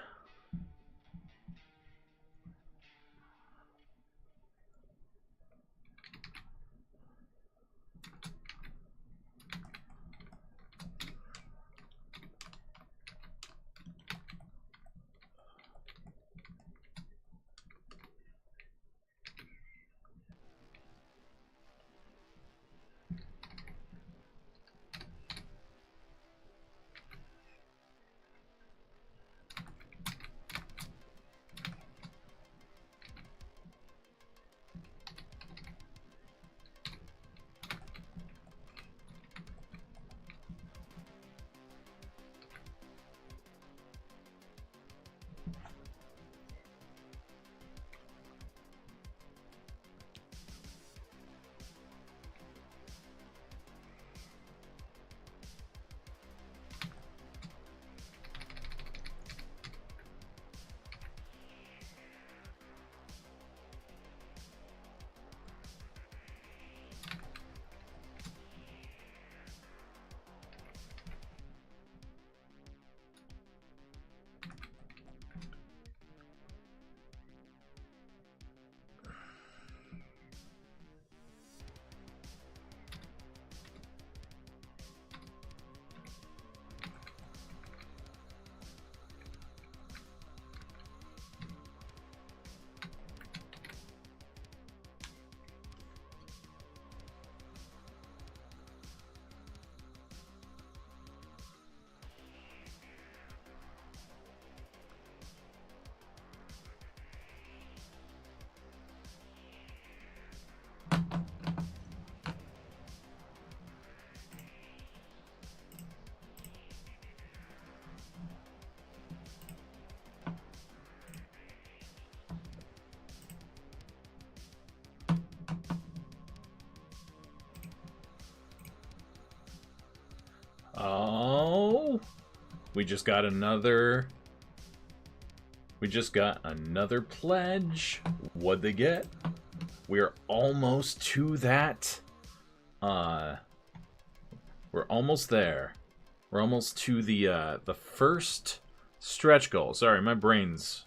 Oh, we just got another pledge. What'd they get? We are almost to that. We're almost there. We're almost to the first stretch goal. Sorry, my brain's...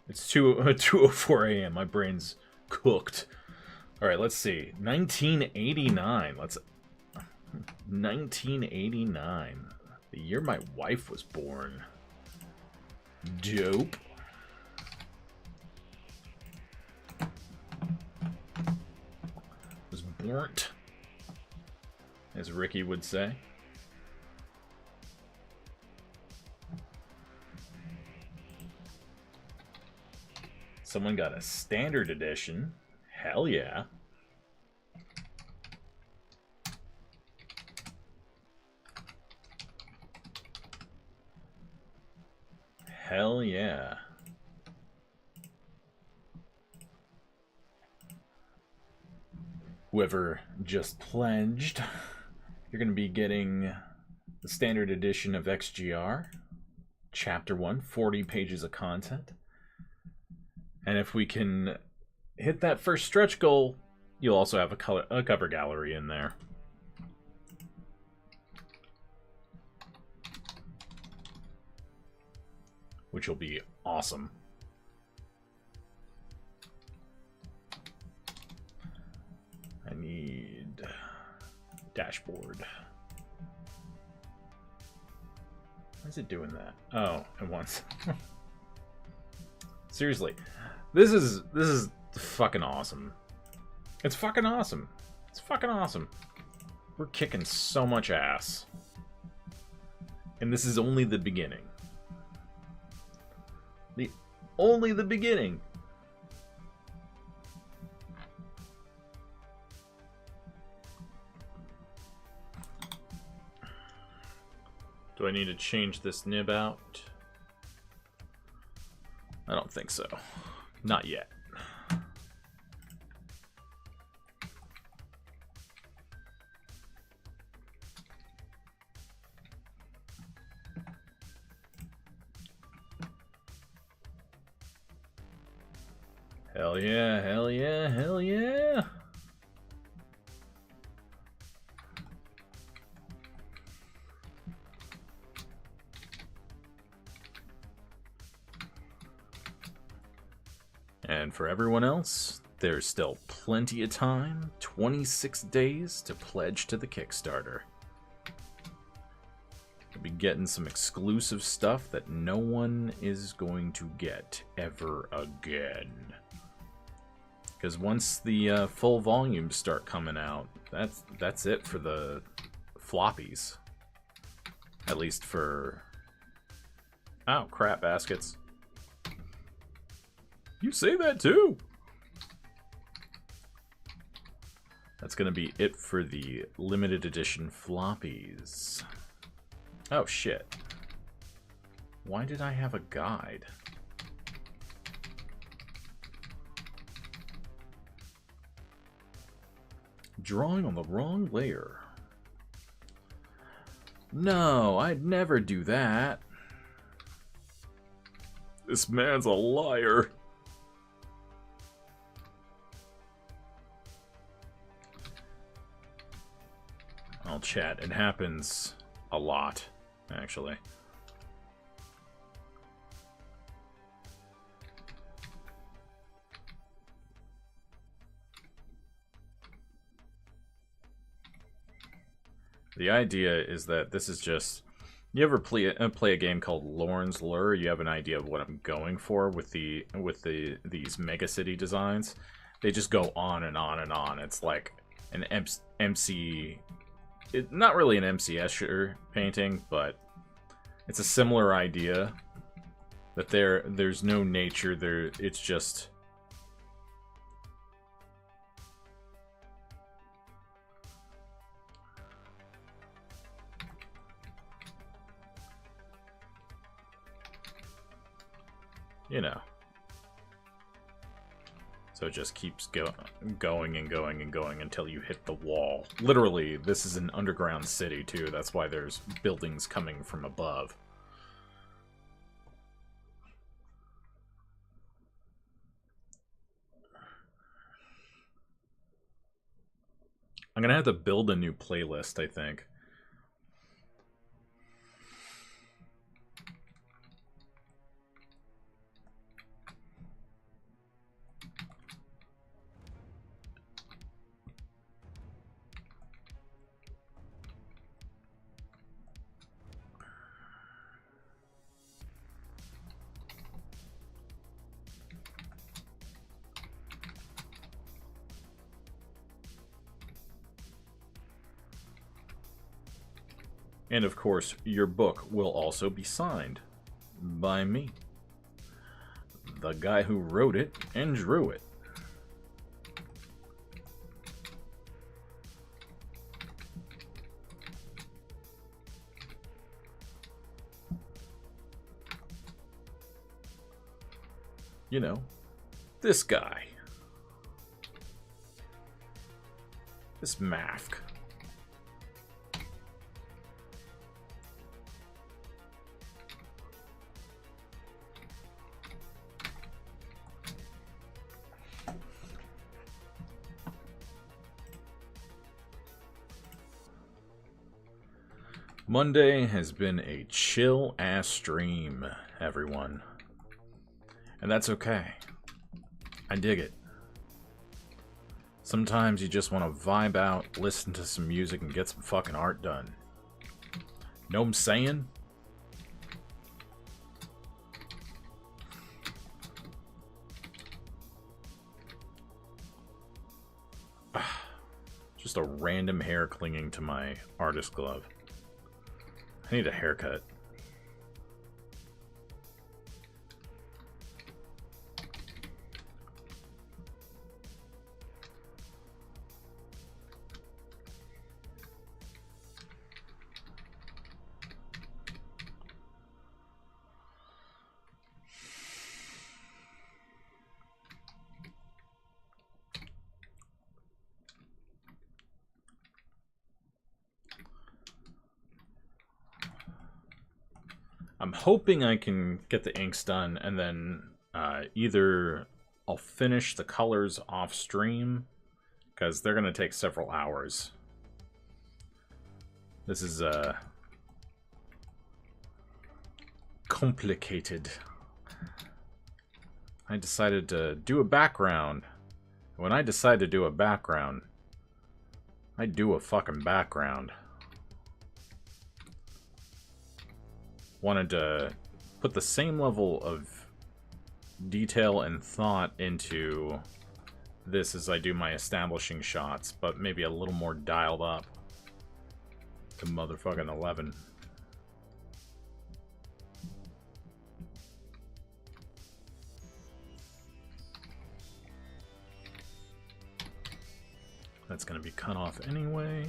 It's 2:04 a.m. My brain's cooked. All right, let's see. 1989. 1989. The year my wife was born. Dope. Was burnt, as Ricky would say. Someone got a standard edition. Hell yeah. Hell yeah. Whoever just pledged, you're going to be getting the standard edition of XGR, Chapter 1, 40 pages of content. And if we can hit that first stretch goal, you'll also have a cover gallery in there. Which will be awesome. I need dashboard. Why is it doing that? Oh, at once. Seriously, this is fucking awesome. It's fucking awesome. It's fucking awesome. We're kicking so much ass. And this is only the beginning. only the beginning. Do I need to change this nib out? I don't think so. Not yet. Hell yeah, hell yeah, hell yeah. And for everyone else, there's still plenty of time, 26 days to pledge to the Kickstarter. We'll be getting some exclusive stuff that no one is going to get ever again. Because once the full volumes start coming out, that's it for the floppies. At least for... Oh, crap baskets. You say that too! That's gonna be it for the limited edition floppies. Oh, shit. Why did I have a guide? Drawing on the wrong layer. No, I'd never do that. This man's a liar. I'll chat. It happens a lot, actually. The idea is that this is just... You ever play a game called Lorne's Lure? You have an idea of what I'm going for with these mega city designs. They just go on and on and on. It's like an MC... not really an MC Escher painting, but it's a similar idea. That there's no nature there. It's just... You know. So it just keeps going and going and going until you hit the wall. Literally, this is an underground city, too. That's why there's buildings coming from above. I'm gonna have to build a new playlist, I think. And of course, your book will also be signed by me. The guy who wrote it and drew it. You know, this guy. This Mafk. Monday has been a chill-ass stream, everyone. And that's okay. I dig it. Sometimes you just want to vibe out, listen to some music, and get some fucking art done. Know what I'm saying? Just a random hair clinging to my artist glove. I need a haircut. I'm hoping I can get the inks done, and then either I'll finish the colors off stream, because they're going to take several hours. This is complicated. I decided to do a background. When I decide to do a background, I do a fucking background. Wanted to put the same level of detail and thought into this as I do my establishing shots, but maybe a little more dialed up to motherfucking 11. That's gonna be cut off anyway.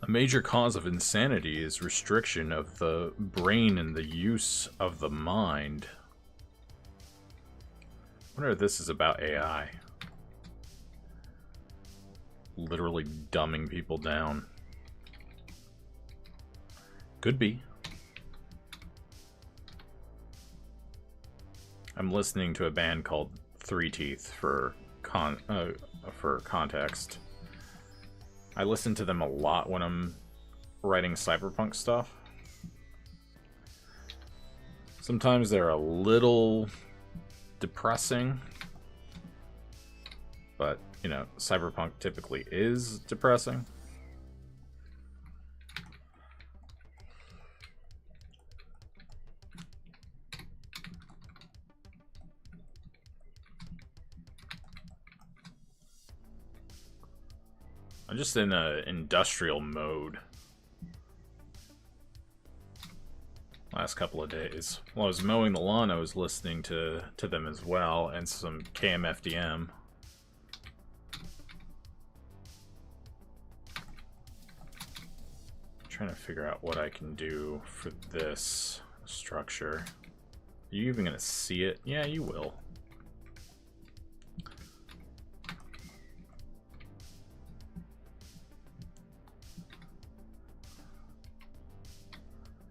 A major cause of insanity is restriction of the brain and the use of the mind. I wonder if this is about AI. Literally dumbing people down. Could be. I'm listening to a band called Three Teeth for context. I listen to them a lot when I'm writing cyberpunk stuff. Sometimes they're a little depressing, but, you know, cyberpunk typically is depressing. I'm just in a industrial mode last couple of days. While I was mowing the lawn, I was listening to them as well, and some KMFDM. I'm trying to figure out what I can do for this structure. Are you even gonna see it? Yeah, you will.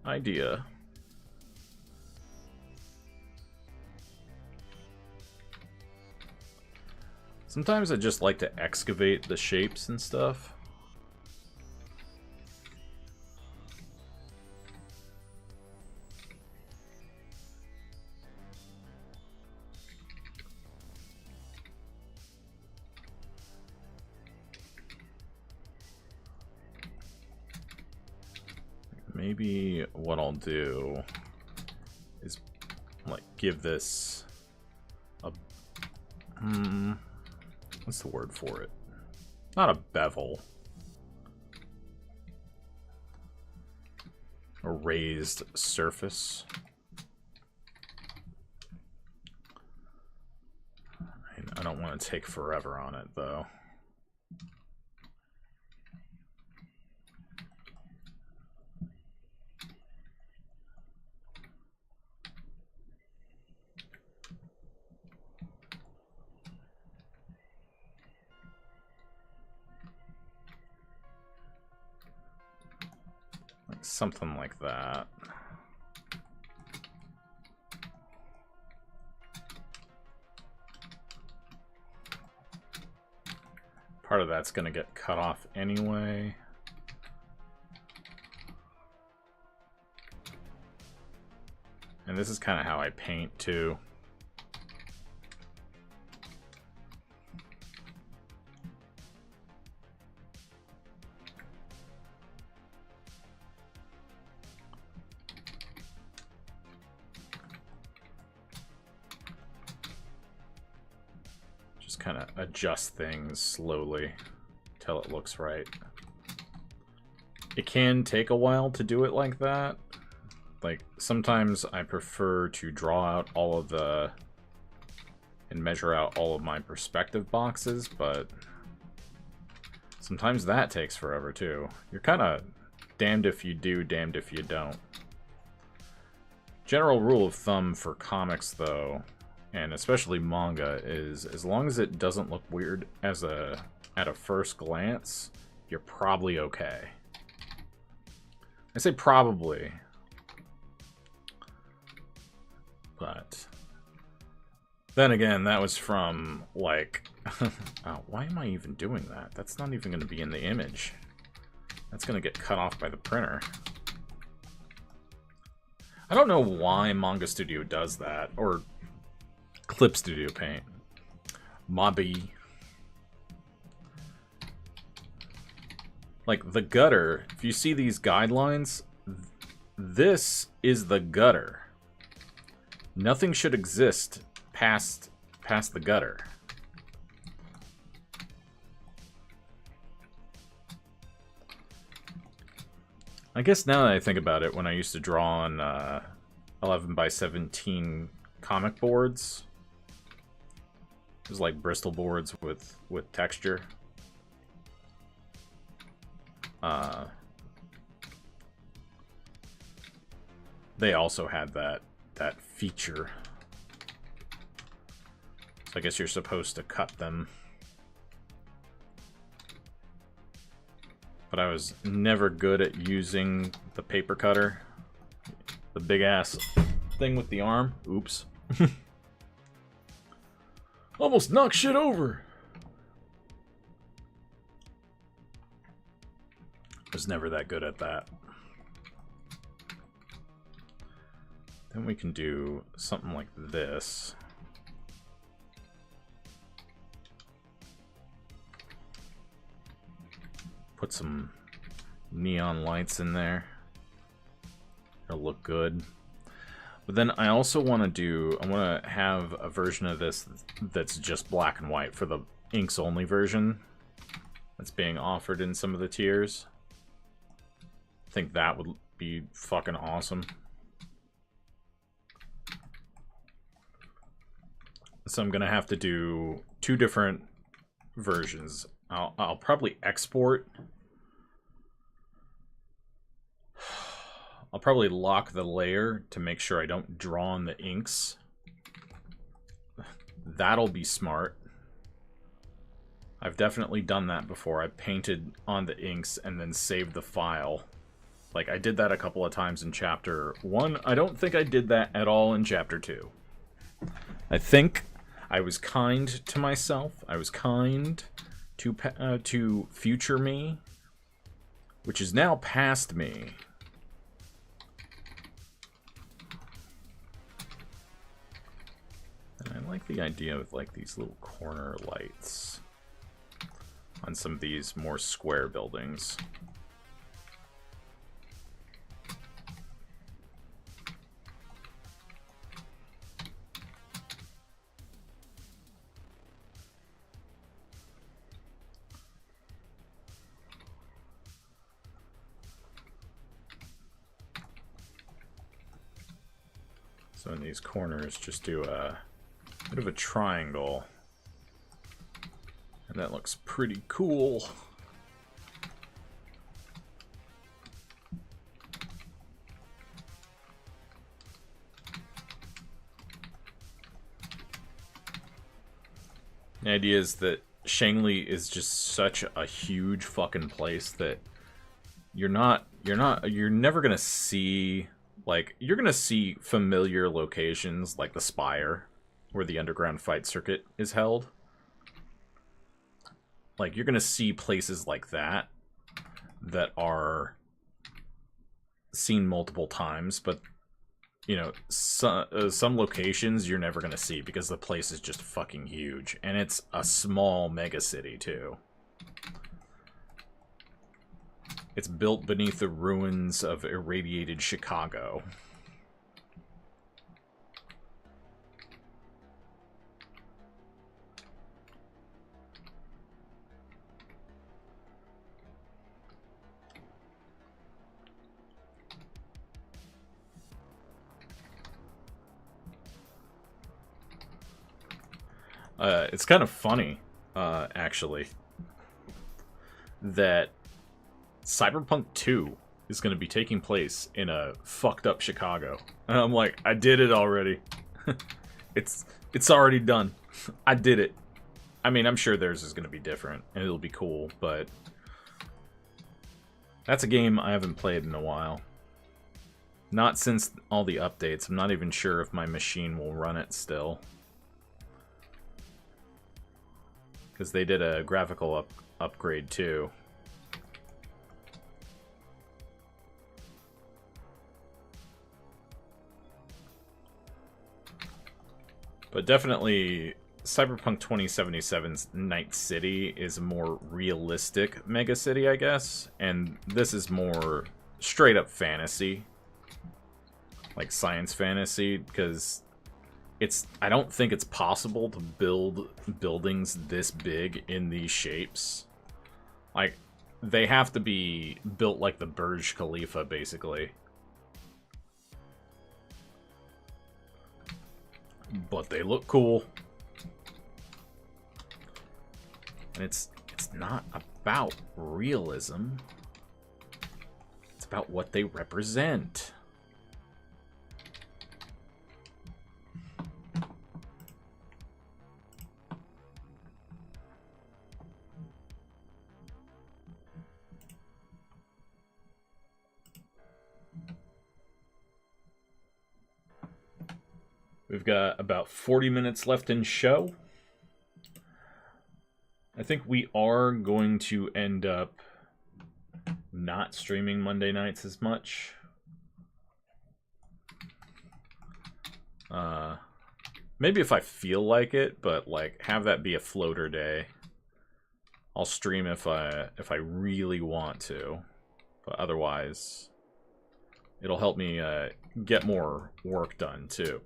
Idea. Sometimes I just like to excavate the shapes and stuff. Maybe what I'll do is, like, give this a... what's the word for it? Not a bevel. A raised surface. I don't want to take forever on it, though. Something like that. Part of that's going to get cut off anyway. And this is kind of how I paint too. Kind of adjust things slowly till it looks right. It can take a while to do it like that. Like, sometimes I prefer to draw out all of the and measure out all of my perspective boxes, but sometimes that takes forever too. You're kind of damned if you do, damned if you don't. General rule of thumb for comics, though, and especially manga, is as long as it doesn't look weird as a at a first glance, you're probably okay. I say probably. But then again, that was from, like... oh, why am I even doing that? That's not even going to be in the image. That's going to get cut off by the printer. I don't know why Manga Studio does that, or Clip Studio Paint. Mobby. Like, the gutter, if you see these guidelines, this is the gutter. Nothing should exist past the gutter. I guess now that I think about it, when I used to draw on 11 by 17 comic boards, it was like Bristol boards with texture. They also had that feature. So I guess you're supposed to cut them. But I was never good at using the paper cutter. The big ass thing with the arm. Oops. Almost knocked shit over. Was never that good at that. Then we can do something like this. Put some neon lights in there. It'll look good. But then I also want to have a version of this that's just black and white for the inks only version that's being offered in some of the tiers. I think that would be fucking awesome. So I'm gonna have to do 2 different versions. I'll probably export. I'll probably lock the layer to make sure I don't draw on the inks. That'll be smart. I've definitely done that before. I painted on the inks and then saved the file. Like, I did that a couple of times in Chapter 1. I don't think I did that at all in Chapter 2. I think I was kind to myself. I was kind to future me, which is now past me. And I like the idea of, like, these little corner lights on some of these more square buildings. So in these corners, just do a bit of a triangle. And that looks pretty cool. The idea is that Shangli is just such a huge fucking place that you're never gonna see, like, you're gonna see familiar locations like the Spire, where the underground fight circuit is held. Like, you're gonna see places like that that are seen multiple times, but, you know, some locations you're never gonna see because the place is just fucking huge. And it's a small mega city, too. It's built beneath the ruins of irradiated Chicago. It's kind of funny, actually, that Cyberpunk 2 is going to be taking place in a fucked up Chicago. And I'm like, I did it already. It's already done. I did it. I mean, I'm sure theirs is going to be different, and it'll be cool, but that's a game I haven't played in a while. Not since all the updates. I'm not even sure if my machine will run it still. Because they did a graphical upgrade too. But definitely, Cyberpunk 2077's Night City is a more realistic megacity, I guess. And this is more straight up fantasy. Like science fantasy, because I don't think it's possible to build buildings this big in these shapes. Like, they have to be built like the Burj Khalifa, basically. But they look cool. And it's not about realism. It's about what they represent. We've got about 40 minutes left in show. I think we are going to end up not streaming Monday nights as much. Maybe if I feel like it, but like have that be a floater day. I'll stream if I really want to, but otherwise it'll help me get more work done too.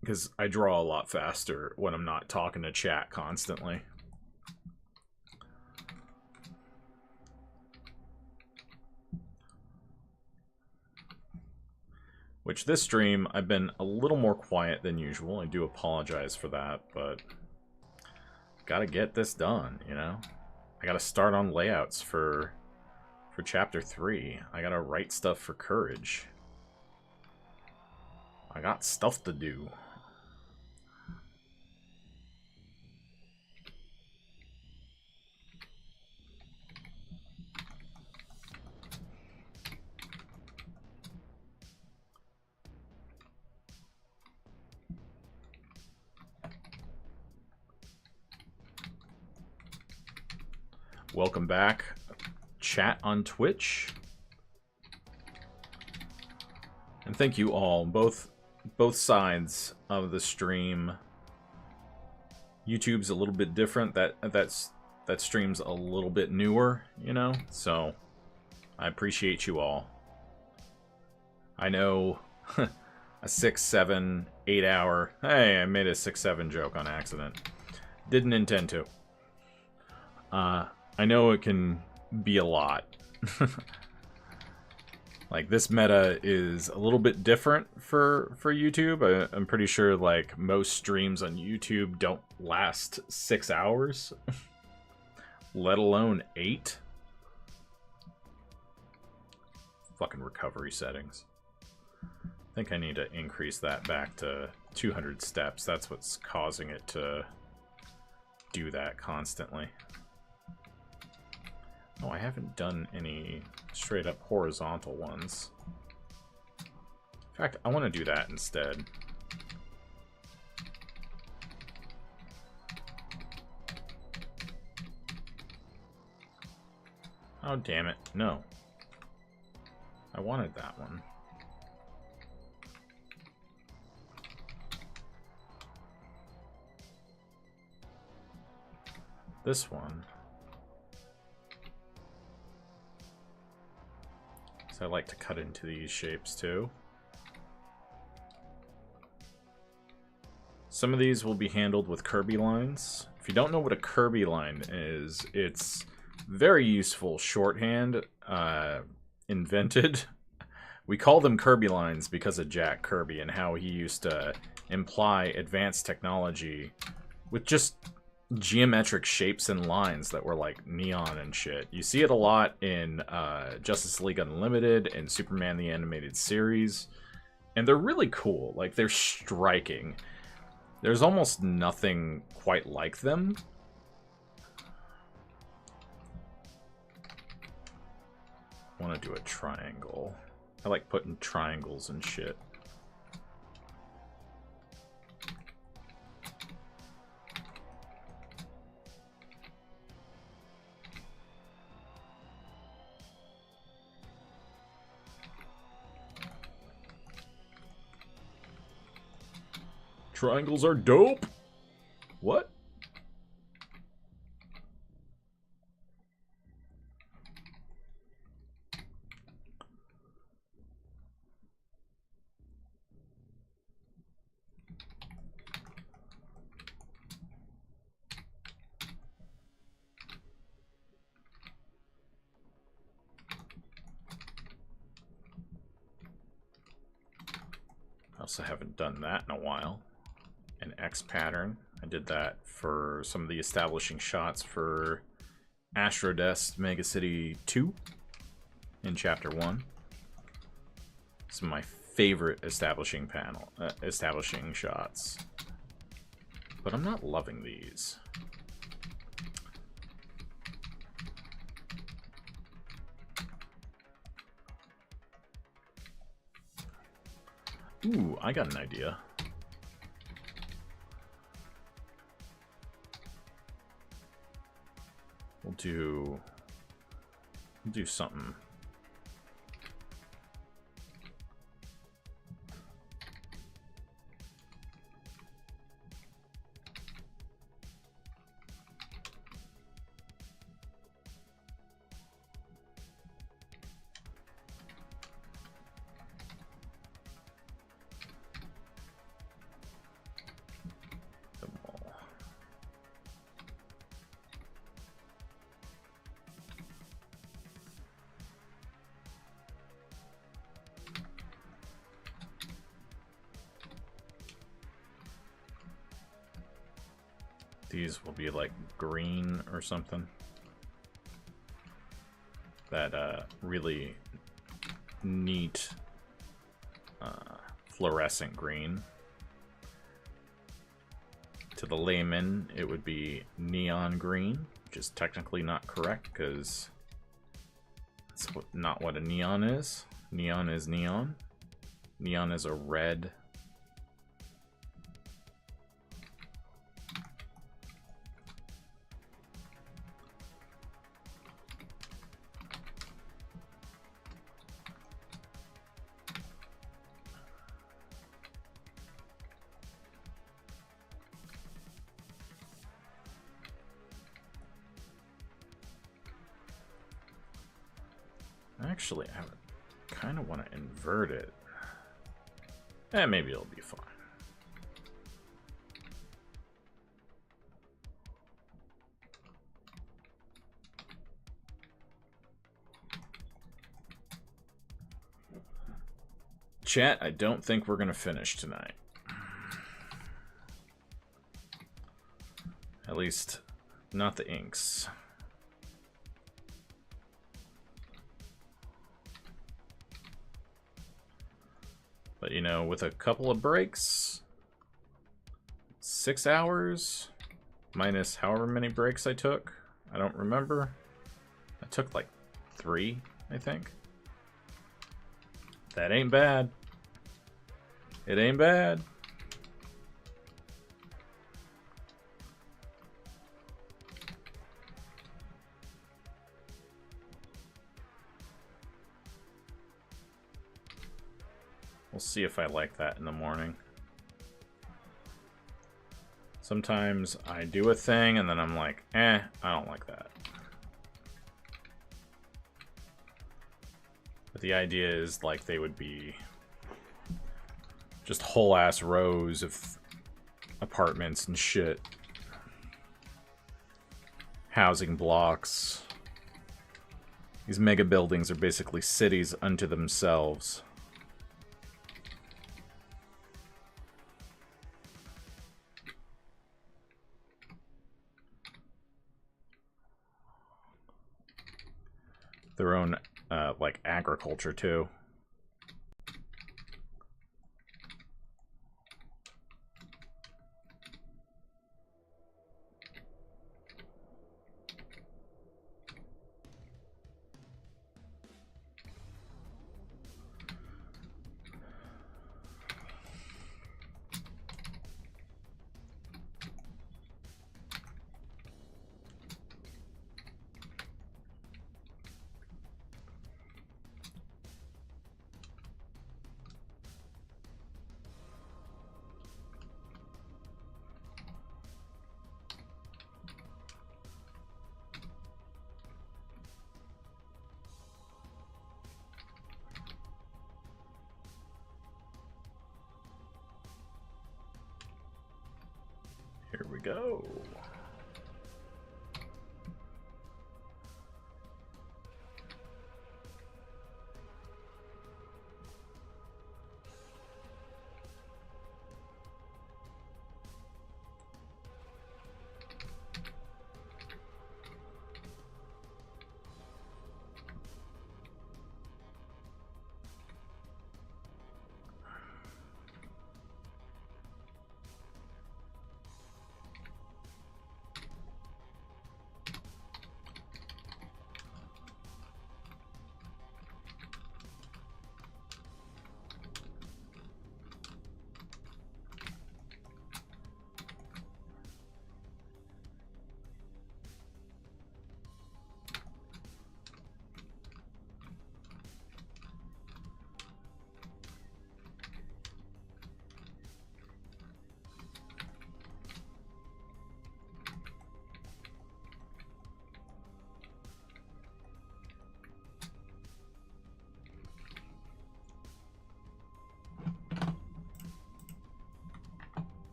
Because I draw a lot faster when I'm not talking to chat constantly. Which this stream, I've been a little more quiet than usual. I do apologize for that, but gotta get this done, you know? I gotta start on layouts for chapter 3. I gotta write stuff for Courage. I got stuff to do. Welcome back, chat on Twitch. And thank you all, both sides of the stream. YouTube's a little bit different. That stream's a little bit newer, you know? So I appreciate you all. I know a 6, 7, 8 hour. Hey, I made a 6, 7 joke on accident. Didn't intend to. I know it can be a lot. Like, this meta is a little bit different for YouTube. I'm pretty sure, like, most streams on YouTube don't last 6 hours. Let alone 8. Fucking recovery settings. I think I need to increase that back to 200 steps. That's what's causing it to do that constantly. Oh, I haven't done any straight up horizontal ones. In fact, I want to do that instead. Oh, damn it. No. I wanted that one. This one. So I like to cut into these shapes too. Some of these will be handled with Kirby lines. If you don't know what a Kirby line is, it's very useful shorthand, invented. We call them Kirby lines because of Jack Kirby and how he used to imply advanced technology with just geometric shapes and lines that were like neon and shit. You see it a lot in Justice League Unlimited and Superman the Animated Series, and they're really cool. Like, they're striking. There's almost nothing quite like them. I want to do a triangle. I like putting triangles and shit. Triangles are dope. What? I also haven't done that in a while. An X pattern. I did that for some of the establishing shots for Astrodest Mega City 2 in Chapter 1. Some of my favorite establishing shots. But I'm not loving these. Ooh, I got an idea. We'll do something. These will be like green or something. That really neat fluorescent green. To the layman, it would be neon green, which is technically not correct because that's not what a neon is. Neon is neon. Neon is a red. Actually, I kind of want to invert it. Maybe it'll be fine. Chat, I don't think we're going to finish tonight. At least, not the inks. But, you know, with a couple of breaks, 6 hours, minus however many breaks I took, I don't remember. I took like 3, I think. That ain't bad. It ain't bad. We'll see if I like that in the morning. Sometimes I do a thing and then I'm like, I don't like that. But the idea is like they would be just whole ass rows of apartments and shit. Housing blocks. These mega buildings are basically cities unto themselves. Their own, like, agriculture, too. Here we go.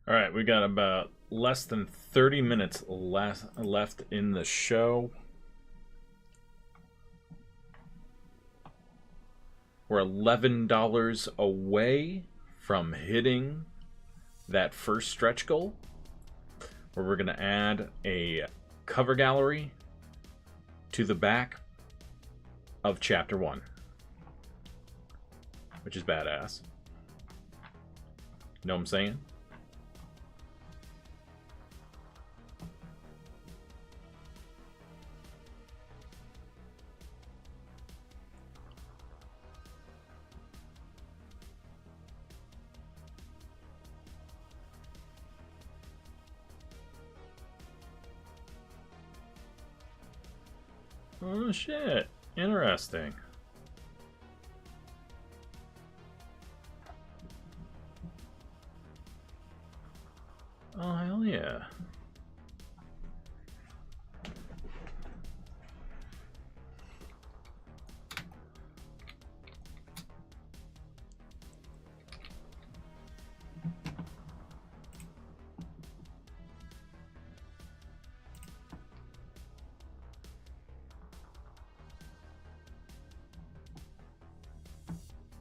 All right, we got about less than 30 minutes left in the show. We're $11 away from hitting that first stretch goal, where we're going to add a cover gallery to the back of Chapter 1, which is badass. Know what I'm saying? Oh shit, interesting. Oh hell yeah.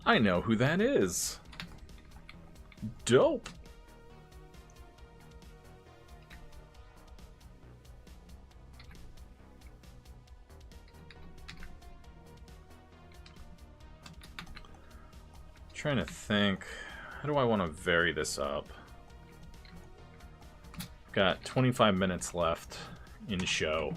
I know who that is. Dope. Trying to think, how do I want to vary this up? Got 25 minutes left in show.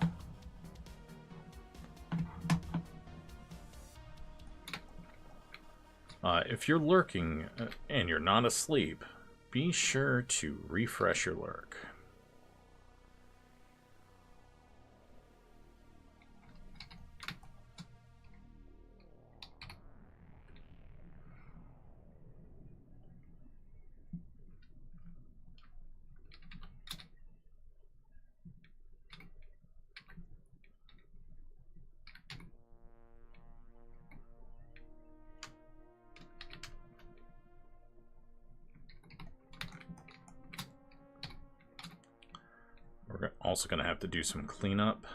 If you're lurking and you're not asleep, be sure to refresh your lurk. We're also going to have to do some cleanup.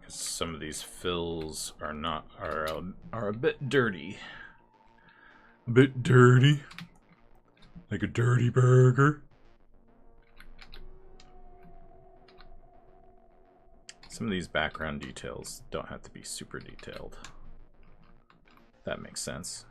Because some of these fills are a bit dirty. A bit dirty. Like a dirty burger. Some of these background details don't have to be super detailed. That makes sense.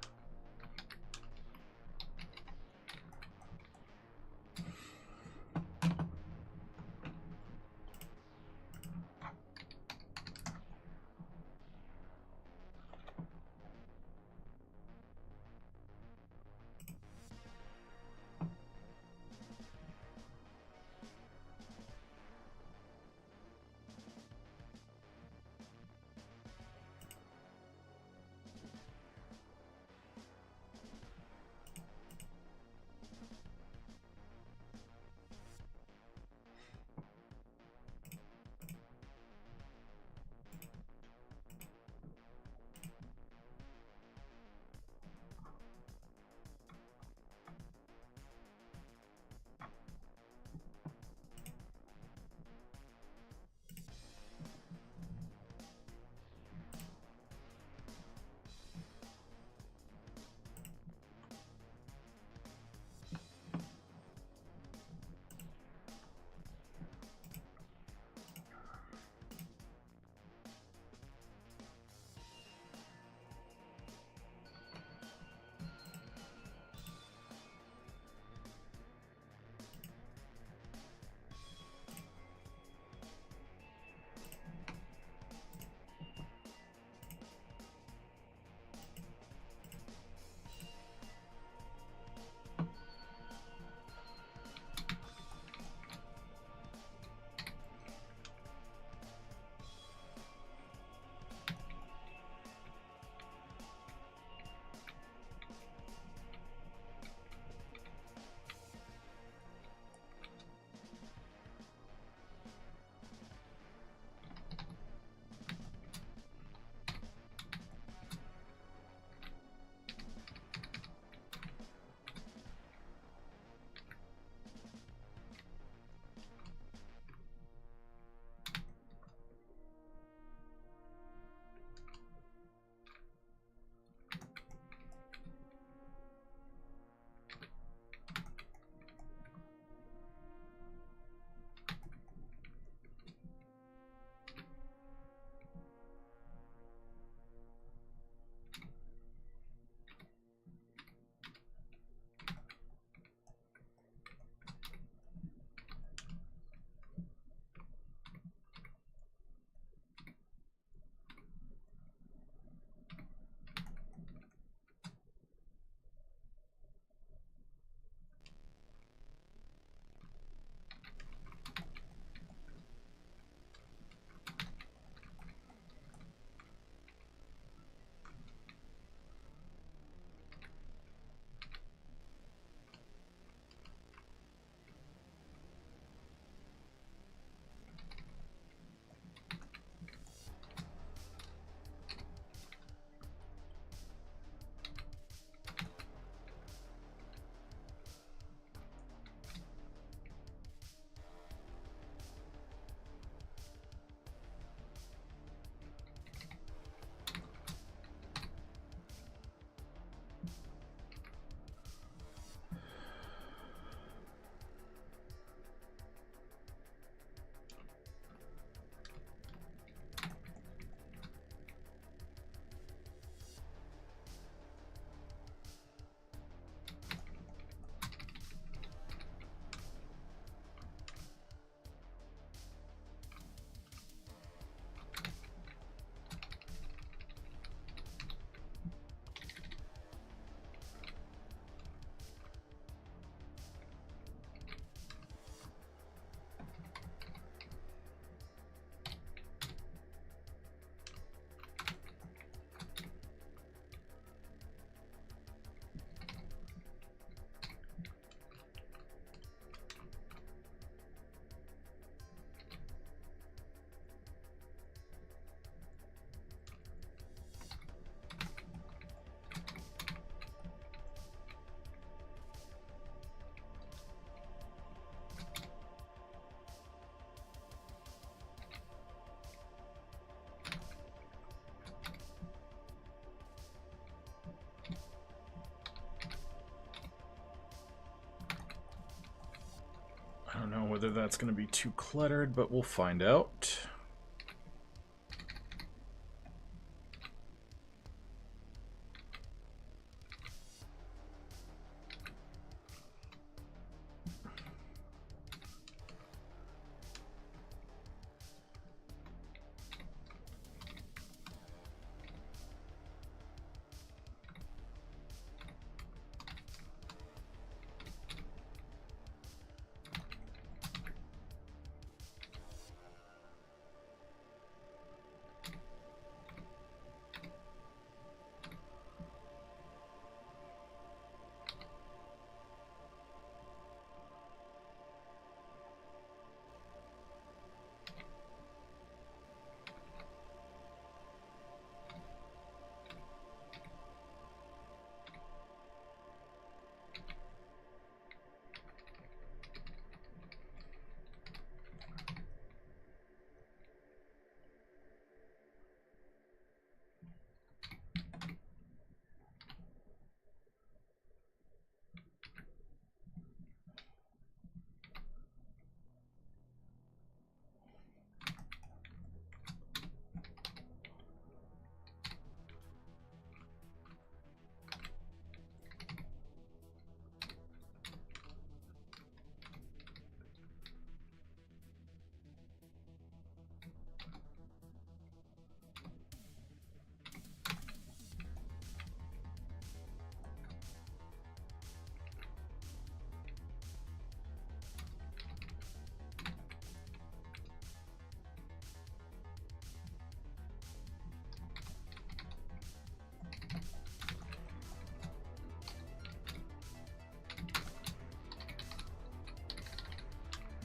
I don't know whether that's going to be too cluttered, but we'll find out.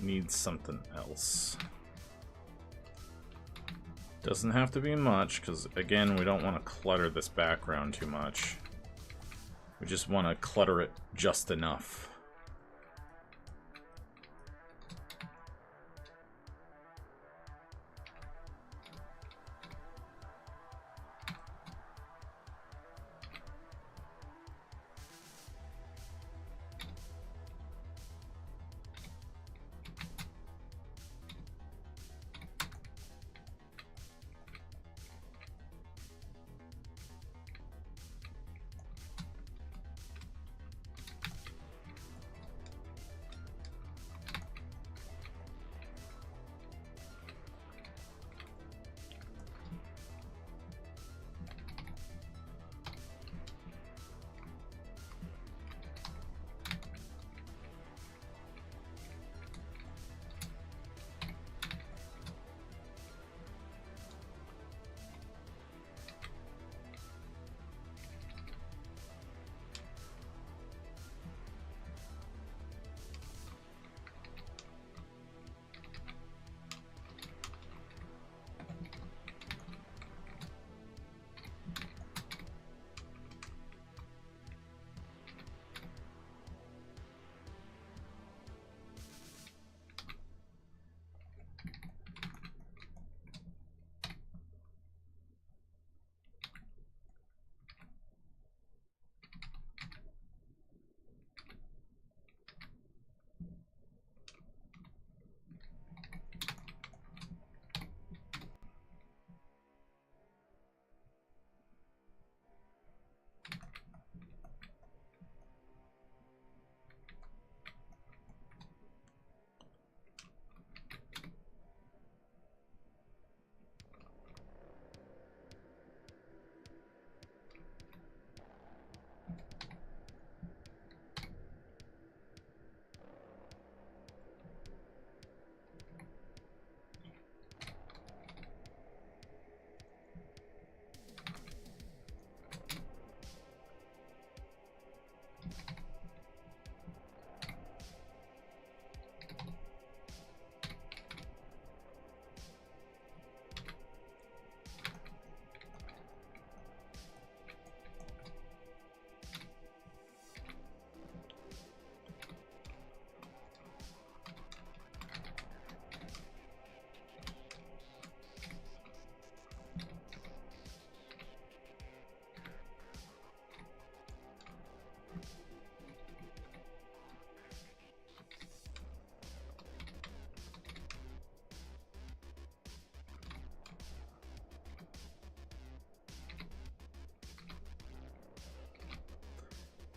Needs something else. Doesn't have to be much, because again, we don't want to clutter this background too much. We just want to clutter it just enough.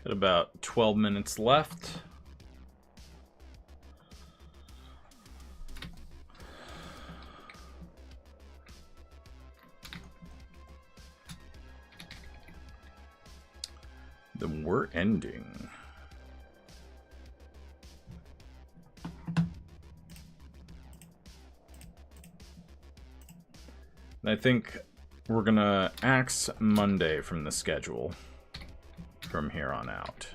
Got about 12 minutes left. Then we're ending. And I think we're gonna axe Monday from the schedule from here on out.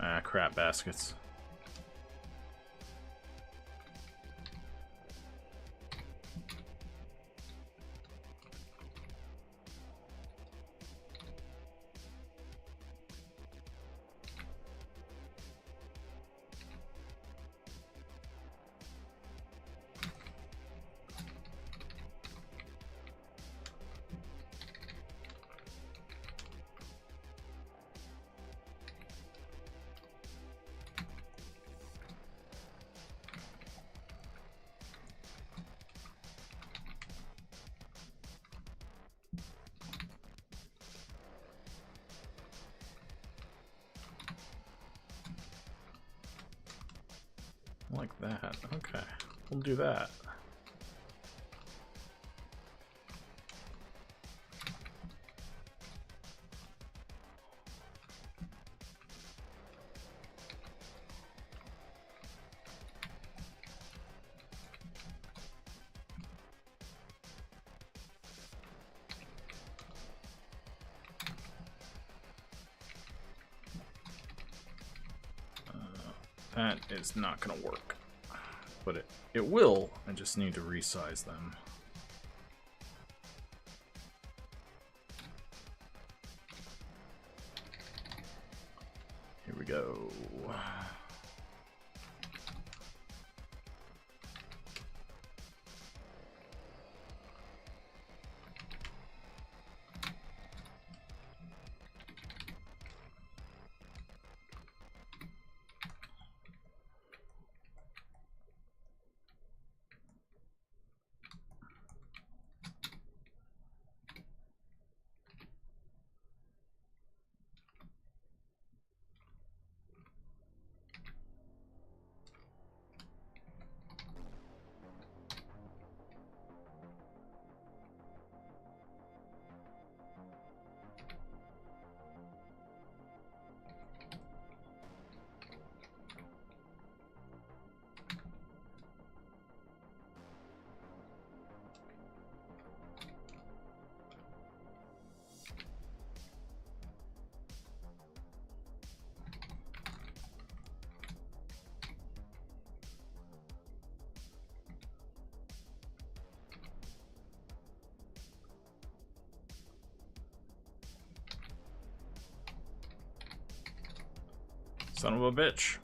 Ah, crap baskets. Like that. Okay, we'll do that. That is not going to work. But it will. I just need to resize them. Here we go. Son of a bitch.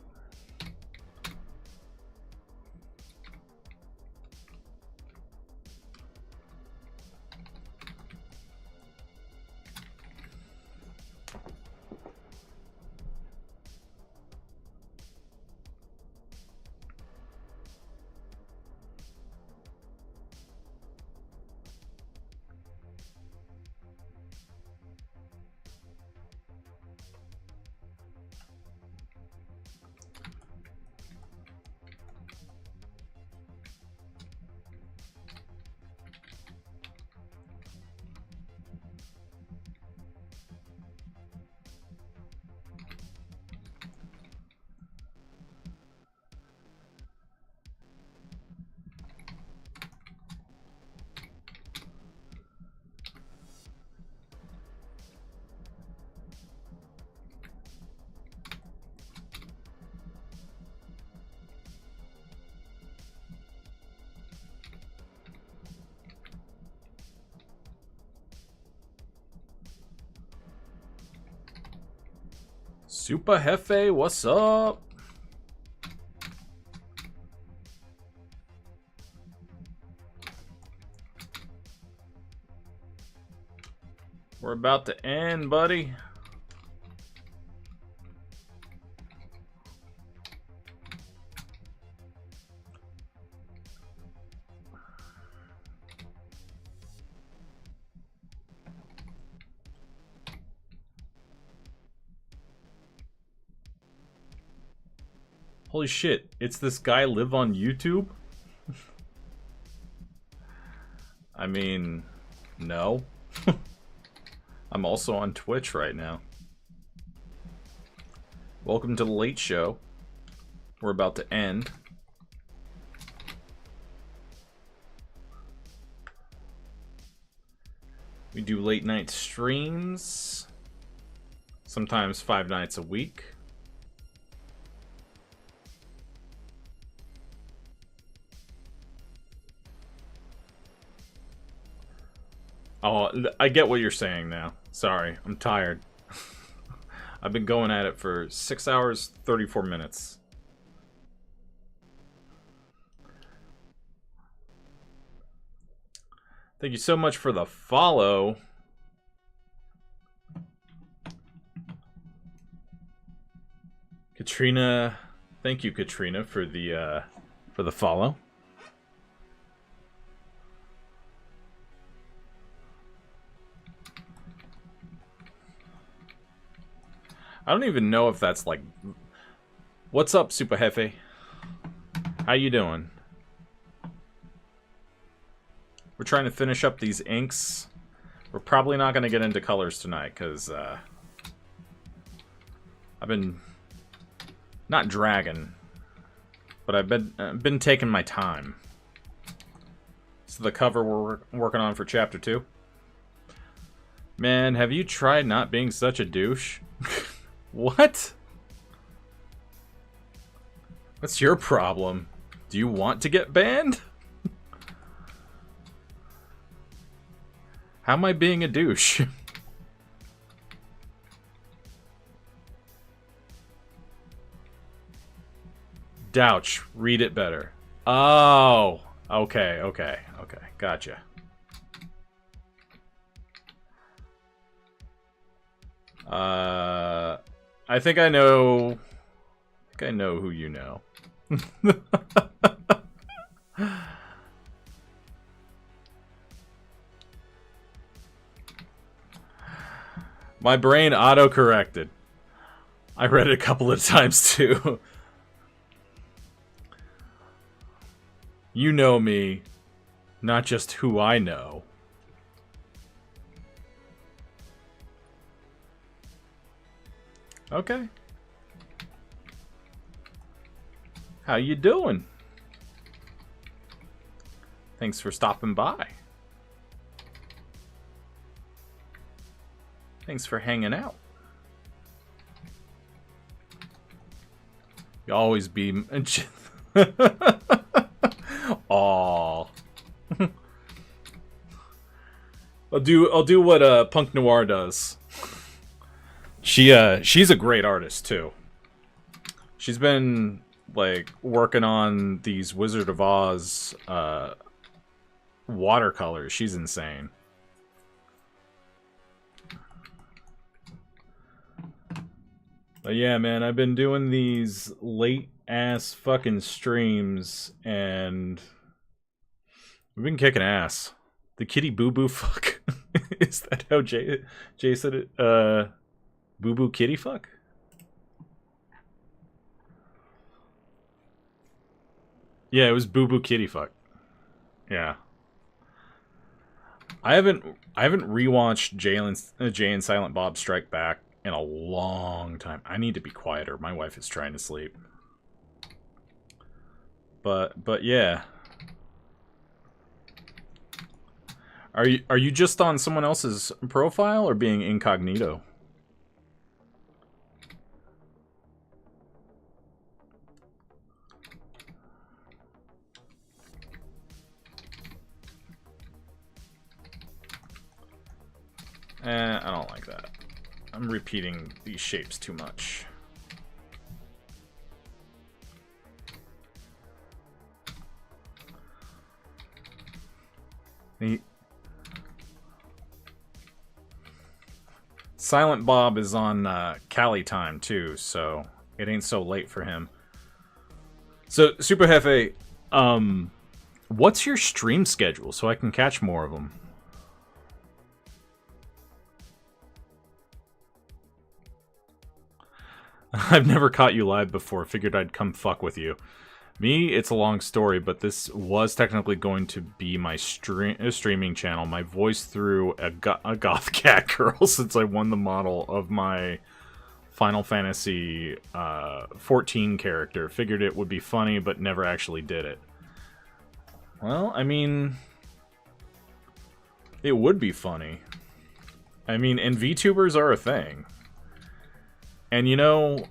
Super Jefe, what's up? We're about to end, buddy. Holy shit, it's this guy live on YouTube? I mean, no. I'm also on Twitch right now. Welcome to the late show. We're about to end. We do late night streams. Sometimes 5 nights a week. Oh, I get what you're saying now. Sorry, I'm tired. I've been going at it for 6 hours, 34 minutes. Thank you so much for the follow. Katrina, thank you, Katrina, for the follow. I don't even know if that's like... What's up, Super Jefe? How you doing? We're trying to finish up these inks. We're probably not going to get into colors tonight, because I've been... Not dragging, but I've been taking my time. So the cover we're working on for Chapter 2. Man, have you tried not being such a douche? What? What's your problem? Do you want to get banned? How am I being a douche? Douch, read it better. Oh, okay. Gotcha. I think I know who you know. My brain auto-corrected. I read it a couple of times too. You know me, not just who I know. Okay. How you doing? Thanks for stopping by. Thanks for hanging out. You always be... Aww. I'll do what Punk Noir does. She's a great artist too. She's been like working on these Wizard of Oz watercolors. She's insane. But yeah, man, I've been doing these late ass fucking streams and we've been kicking ass. The kitty boo boo fuck. Is that how Jay said it? Boo boo kitty fuck? Yeah, it was boo boo kitty fuck. Yeah. I haven't rewatched Jay and Silent Bob Strike Back in a long time. I need to be quieter. My wife is trying to sleep. But yeah. Are you just on someone else's profile or being incognito? I don't like that. I'm repeating these shapes too much. Silent Bob is on Cali time too, so it ain't so late for him. So, Super Hefe, what's your stream schedule so I can catch more of them? I've never caught you live before. Figured I'd come fuck with you. Me, it's a long story, but this was technically going to be my streaming channel. My voice through a goth cat girl since I won the model of my Final Fantasy 14 character. Figured it would be funny, but never actually did it. Well, I mean, it would be funny. I mean, and VTubers are a thing. And you know,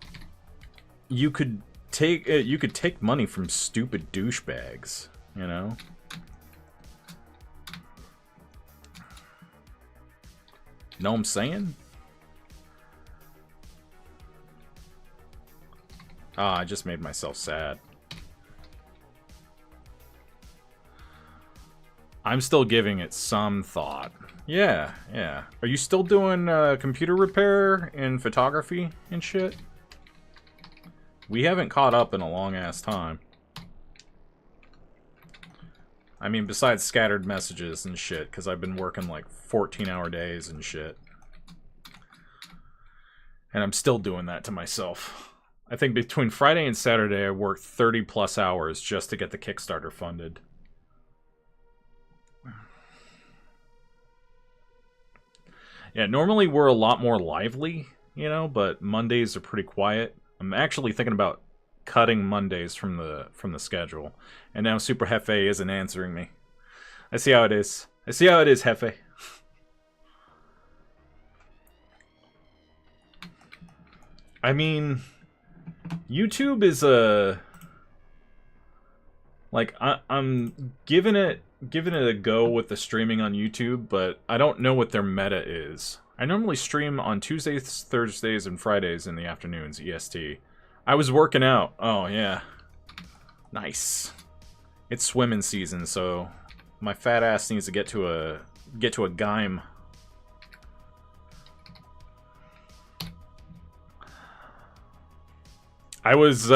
you could take money from stupid douchebags, you know? Know what I'm saying? Ah, I just made myself sad. I'm still giving it some thought. Yeah, yeah. Are you still doing computer repair and photography and shit? We haven't caught up in a long-ass time. I mean, besides scattered messages and shit, because I've been working like 14-hour days and shit. And I'm still doing that to myself. I think between Friday and Saturday, I worked 30-plus hours just to get the Kickstarter funded. Yeah, normally we're a lot more lively, you know, but Mondays are pretty quiet. I'm actually thinking about cutting Mondays from the schedule. And now Super Hefe isn't answering me. I see how it is. I see how it is, Hefe. I mean, YouTube is a... Like, I'm giving it a go with the streaming on YouTube, but I don't know what their meta is. I normally stream on Tuesdays, Thursdays, and Fridays in the afternoons, EST. I was working out. Oh, yeah. Nice. It's swimming season, so my fat ass needs to get to a gym. I was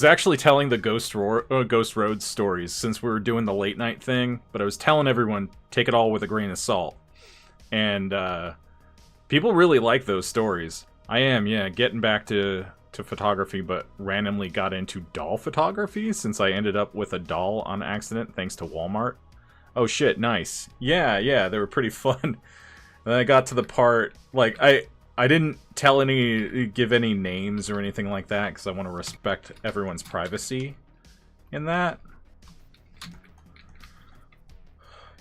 actually telling the Ghost Road stories since we were doing the late night thing, but I was telling everyone, take it all with a grain of salt. And people really like those stories. I am, yeah, getting back to photography, but randomly got into doll photography since I ended up with a doll on accident thanks to Walmart. Oh shit, nice. Yeah, they were pretty fun. And then I got to the part, like, I didn't give any names or anything like that because I want to respect everyone's privacy in that.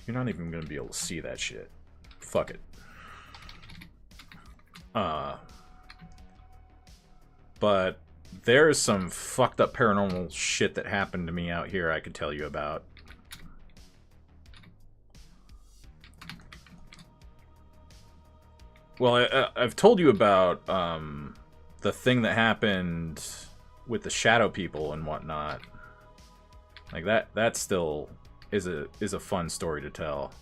You're not even going to be able to see that shit. Fuck it. But there's some fucked up paranormal shit that happened to me out here I could tell you about. Well, I've told you about the thing that happened with the shadow people and whatnot. Like that still is a fun story to tell.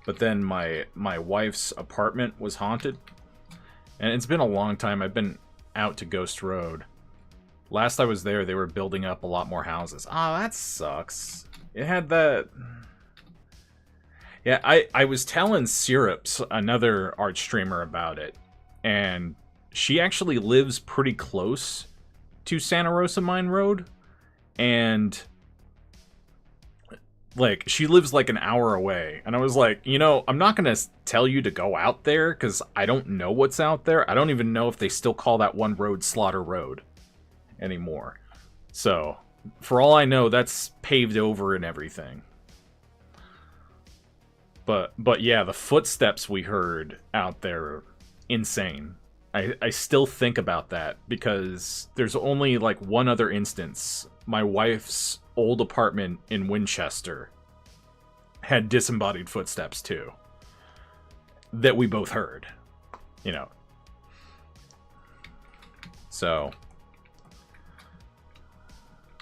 But then my wife's apartment was haunted, and it's been a long time. I've been out to Ghost Road. Last I was there, they were building up a lot more houses. Oh, that sucks. It had that. Yeah, I was telling Syrups, another art streamer, about it, and she actually lives pretty close to Santa Rosa Mine Road, and like she lives like an hour away, and I was like, you know, I'm not gonna tell you to go out there because I don't know what's out there. I don't even know if they still call that one road Slaughter Road anymore. So for all I know, that's paved over and everything. But yeah, the footsteps we heard out there are insane. I still think about that because there's only like one other instance. My wife's old apartment in Winchester had disembodied footsteps too. That we both heard, you know. So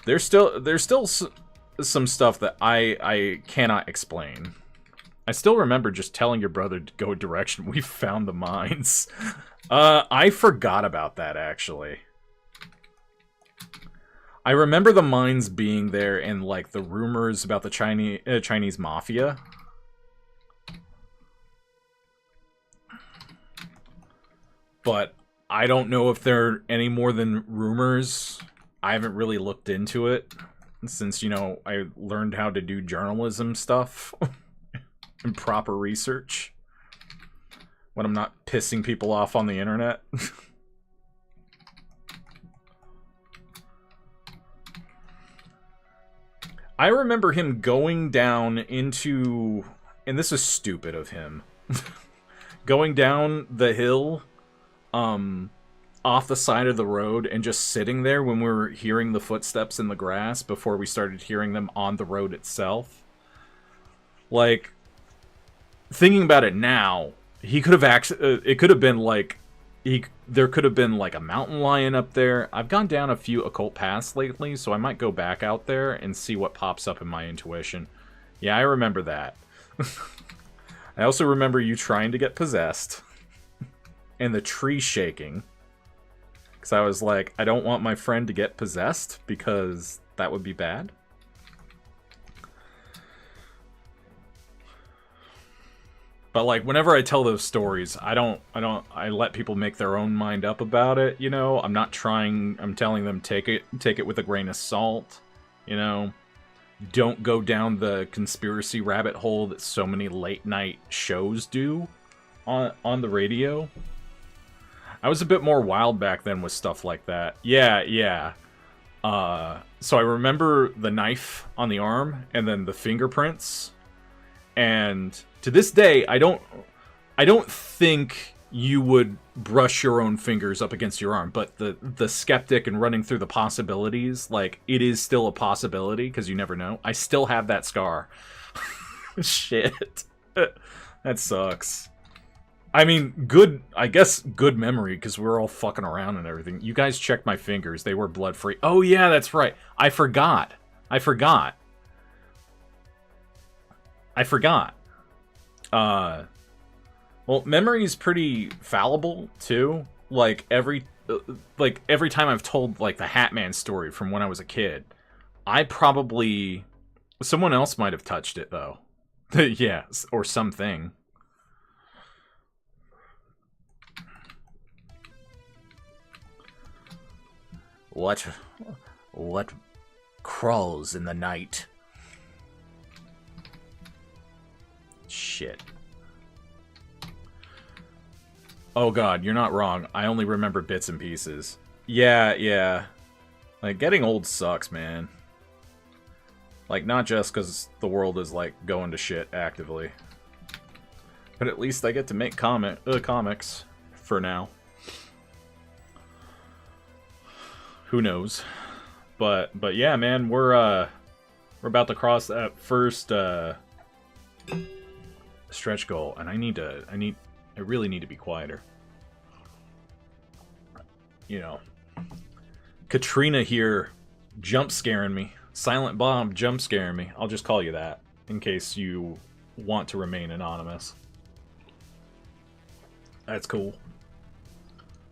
there's still some stuff that I cannot explain. I still remember just telling your brother to go a direction. We found the mines. I forgot about that, actually. I remember the mines being there and, like, the rumors about the Chinese mafia. But I don't know if they're any more than rumors. I haven't really looked into it since, you know, I learned how to do journalism stuff and proper research when I'm not pissing people off on the internet. I remember him going down into, and this is stupid of him, going down the hill, off the side of the road and just sitting there when we were hearing the footsteps in the grass before we started hearing them on the road itself. Like, thinking about it now, he could have actually, it could have been like, there could have been like a mountain lion up there. I've gone down a few occult paths lately, so I might go back out there and see what pops up in my intuition. Yeah, I remember that. I also remember you trying to get possessed. And the tree shaking. Because I was like, I don't want my friend to get possessed, because that would be bad. But, like, whenever I tell those stories, I let people make their own mind up about it, you know? I'm not trying, I'm telling them take it with a grain of salt, you know? Don't go down the conspiracy rabbit hole that so many late night shows do on the radio. I was a bit more wild back then with stuff like that. Yeah. So I remember the knife on the arm and then the fingerprints. And to this day, I don't think you would brush your own fingers up against your arm, but the skeptic and running through the possibilities, like, it is still a possibility because you never know. I still have that scar. Shit. That sucks. I mean, I guess good memory because we were all fucking around and everything. You guys checked my fingers. They were blood-free. Oh, yeah, that's right. I forgot. Well, memory is pretty fallible, too. Like, every time I've told, like, the Hat Man story from when I was a kid, someone else might have touched it, though. Yeah, or something. What crawls in the night? Shit. Oh god, you're not wrong. I only remember bits and pieces. Yeah. Like, getting old sucks, man. Like, not just because the world is, like, going to shit actively. But at least I get to make comics. For now. Who knows? But yeah, man, we're about to cross that first stretch goal, and I really need to be quieter. You know, Katrina here, jump scaring me. Silent Bob jump scaring me. I'll just call you that in case you want to remain anonymous. That's cool.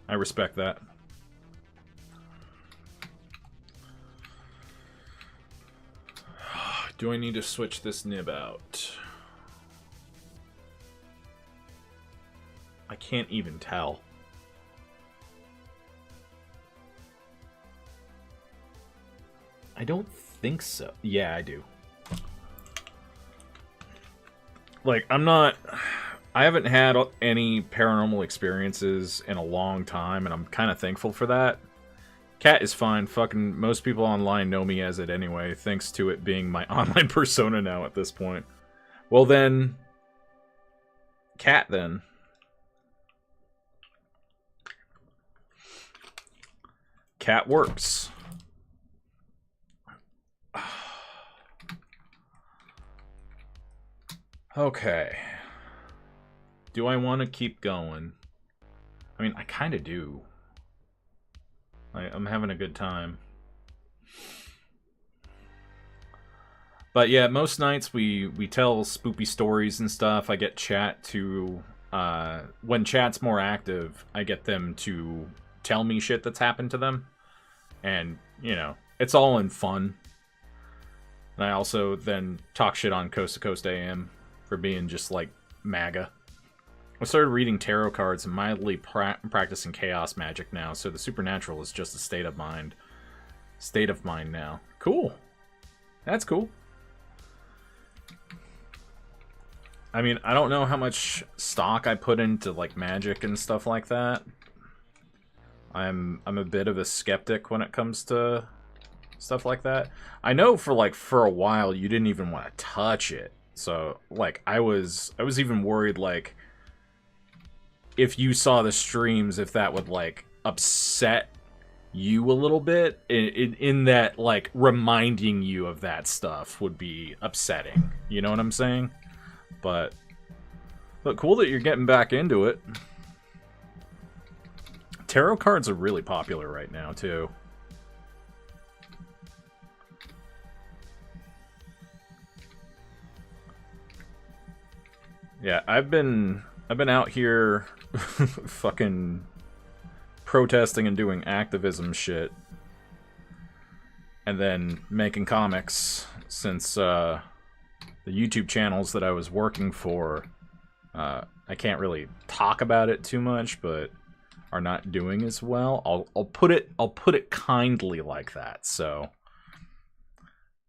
I respect that. Do I need to switch this nib out? I can't even tell. I don't think so. Yeah, I do. Like, I haven't had any paranormal experiences in a long time, and I'm kind of thankful for that. Cat is fine. Fucking most people online know me as it anyway, thanks to it being my online persona now at this point. Well then... Cat then. Cat works. Okay. Do I want to keep going? I mean, I kind of do. I'm having a good time. But yeah, most nights we tell spoopy stories and stuff. I get chat to when chat's more active, I get them to tell me shit that's happened to them, and you know, it's all in fun. And I also then talk shit on Coast to Coast AM for being just like MAGA. I started reading tarot cards and mildly practicing chaos magic now, so the supernatural is just a state of mind. State of mind now. Cool. That's cool. I mean, I don't know how much stock I put into like magic and stuff like that. I'm a bit of a skeptic when it comes to stuff like that. I know for a while you didn't even want to touch it. So like I was even worried like if you saw the streams, if that would like upset you a little bit, in that like reminding you of that stuff would be upsetting. You know what I'm saying? But cool that you're getting back into it. Tarot cards are really popular right now too. Yeah, I've been out here fucking protesting and doing activism shit, and then making comics since the YouTube channels that I was working for, I can't really talk about it too much, but are not doing as well. I'll put it kindly like that. So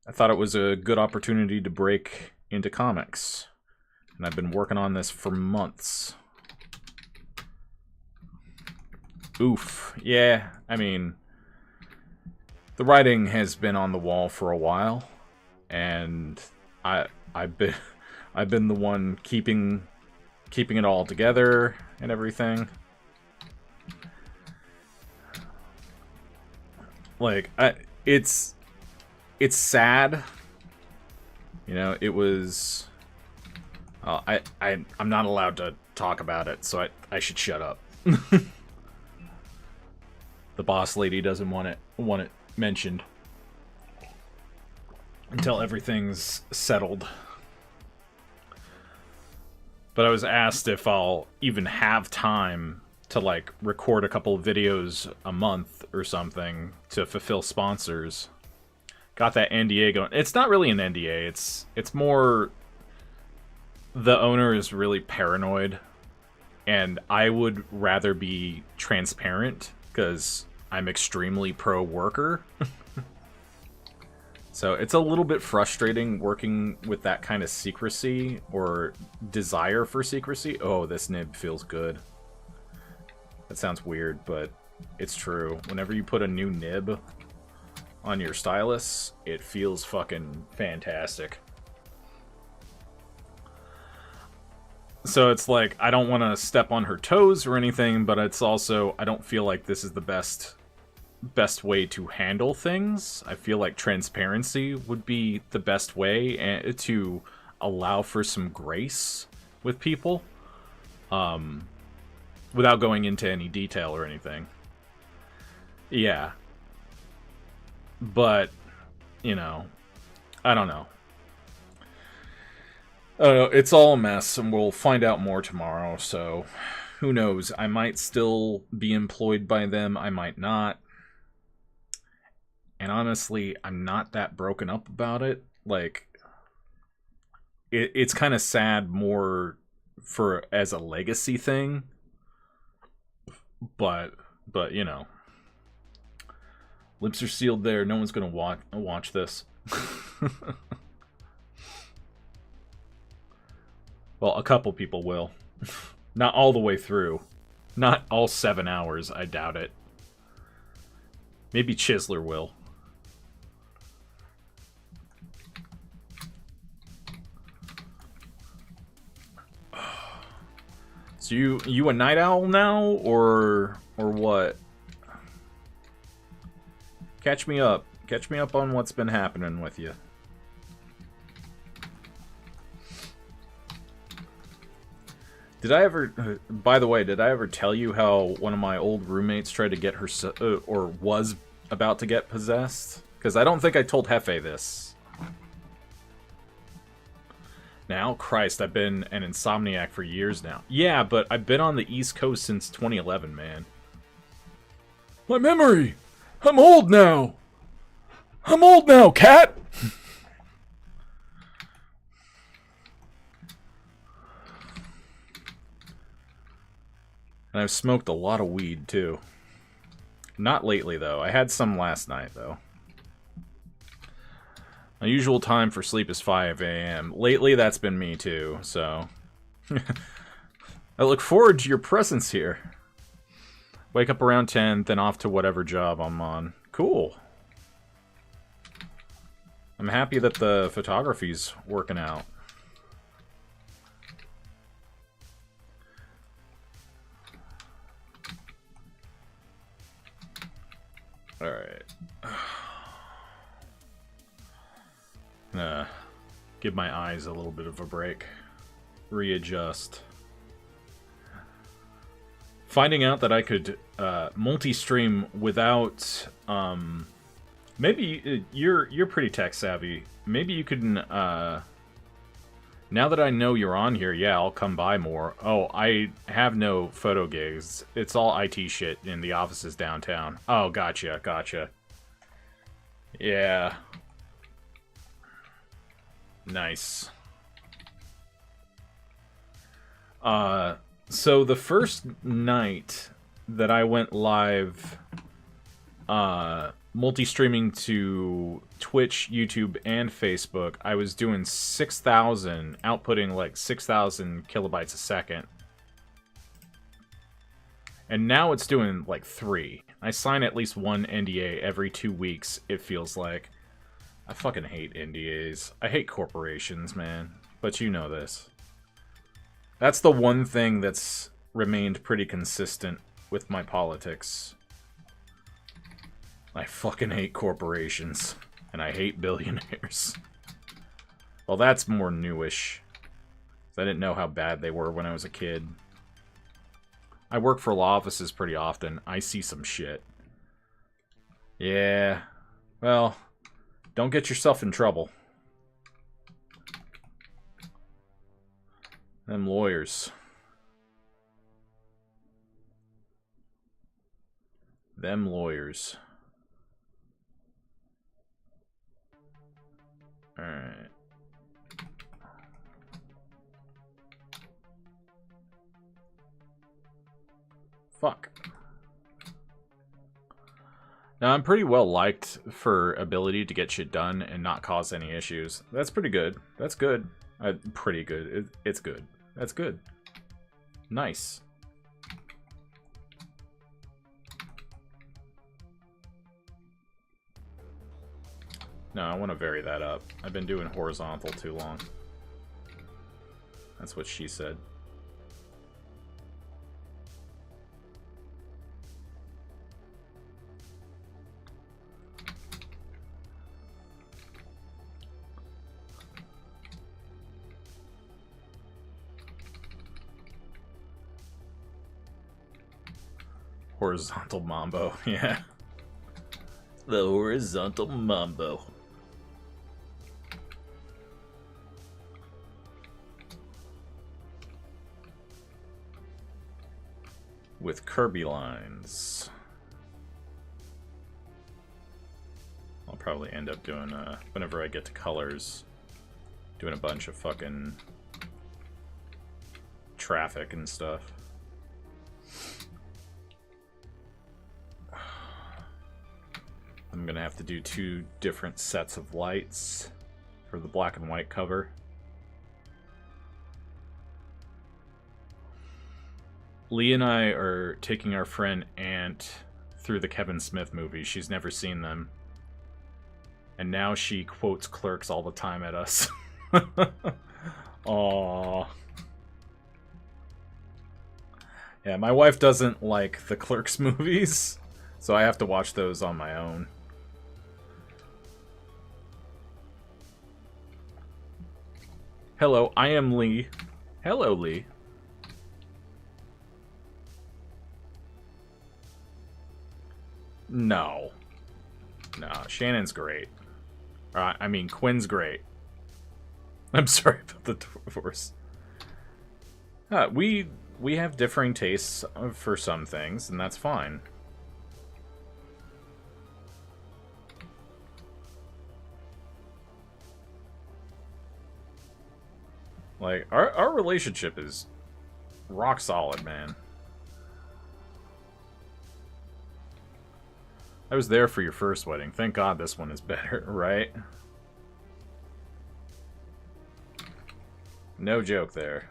I thought it was a good opportunity to break into comics, and I've been working on this for months. Oof. Yeah, I mean, the writing has been on the wall for a while, and I've been the one keeping it all together and everything. Like it's sad. You know, it was I'm not allowed to talk about it, so I should shut up. The boss lady doesn't want it mentioned until everything's settled. But I was asked if I'll even have time to like record a couple of videos a month or something to fulfill sponsors. Got that NDA going. It's not really an NDA. It's more the owner is really paranoid, and I would rather be transparent because I'm extremely pro-worker. So it's a little bit frustrating working with that kind of secrecy or desire for secrecy. Oh, this nib feels good. That sounds weird, but it's true. Whenever you put a new nib on your stylus, it feels fucking fantastic. So it's like, I don't want to step on her toes or anything, but it's also, I don't feel like this is the best way to handle things. I feel like transparency would be the best way to allow for some grace with people, without going into any detail or anything. Yeah. But, you know, I don't know. It's all a mess, and we'll find out more tomorrow, so who knows? I might still be employed by them, I might not. And honestly, I'm not that broken up about it. Like, it's kind of sad more as a legacy thing. But you know, lips are sealed there. No one's gonna watch this. Well, a couple people will. Not all the way through. Not all 7 hours, I doubt it. Maybe Chisler will. So you a night owl now, or what? Catch me up. Catch me up on what's been happening with you. Did I ever, by the way, did I ever tell you how one of my old roommates tried to get her, or was about to get possessed? Because I don't think I told Hefe this. Now? Christ, I've been an insomniac for years now. Yeah, but I've been on the East Coast since 2011, man. My memory! I'm old now! I'm old now, cat! And I've smoked a lot of weed, too. Not lately, though. I had some last night, though. My usual time for sleep is 5 a.m. Lately, that's been me, too, so... I look forward to your presence here. Wake up around 10, then off to whatever job I'm on. Cool. I'm happy that the photography's working out. Alright. Gonna give my eyes a little bit of a break. Readjust. Finding out that I could multi-stream without... maybe you're pretty tech savvy. Maybe you can... now that I know you're on here, yeah, I'll come by more. Oh, I have no photo gigs. It's all IT shit in the offices downtown. Oh, gotcha, gotcha. Yeah. Nice. So the first night that I went live, multi-streaming to Twitch, YouTube, and Facebook, I was doing 6,000, outputting like 6,000 kilobytes a second. And now it's doing like 3. I sign at least one NDA every 2 weeks, it feels like. I fucking hate NDAs. I hate corporations, man. But you know this. That's the one thing that's remained pretty consistent with my politics. I fucking hate corporations. And I hate billionaires. Well, that's more newish. I didn't know how bad they were when I was a kid. I work for law offices pretty often. I see some shit. Yeah. Well, don't get yourself in trouble. Them lawyers. Them lawyers. Alright. Fuck. Now, I'm pretty well liked for ability to get shit done and not cause any issues. That's pretty good. That's good. Pretty good. It's good. That's good. Nice. No, I want to vary that up. I've been doing horizontal too long. That's what she said. Horizontal mambo, yeah. The horizontal mambo. With Kirby lines. I'll probably end up doing, whenever I get to colors, doing a bunch of fucking traffic and stuff. I'm gonna have to do 2 different sets of lights for the black and white cover. Lee and I are taking our friend Aunt through the Kevin Smith movies. She's never seen them. And now she quotes Clerks all the time at us. Aww. Yeah, my wife doesn't like the Clerks movies, so I have to watch those on my own. Hello, I am Lee. Hello, Lee. No. No, Shannon's great. I mean, Quinn's great. I'm sorry about the divorce. We have differing tastes for some things, and that's fine. Like, our relationship is rock solid, man. I was there for your first wedding. Thank God this one is better, right? No joke there.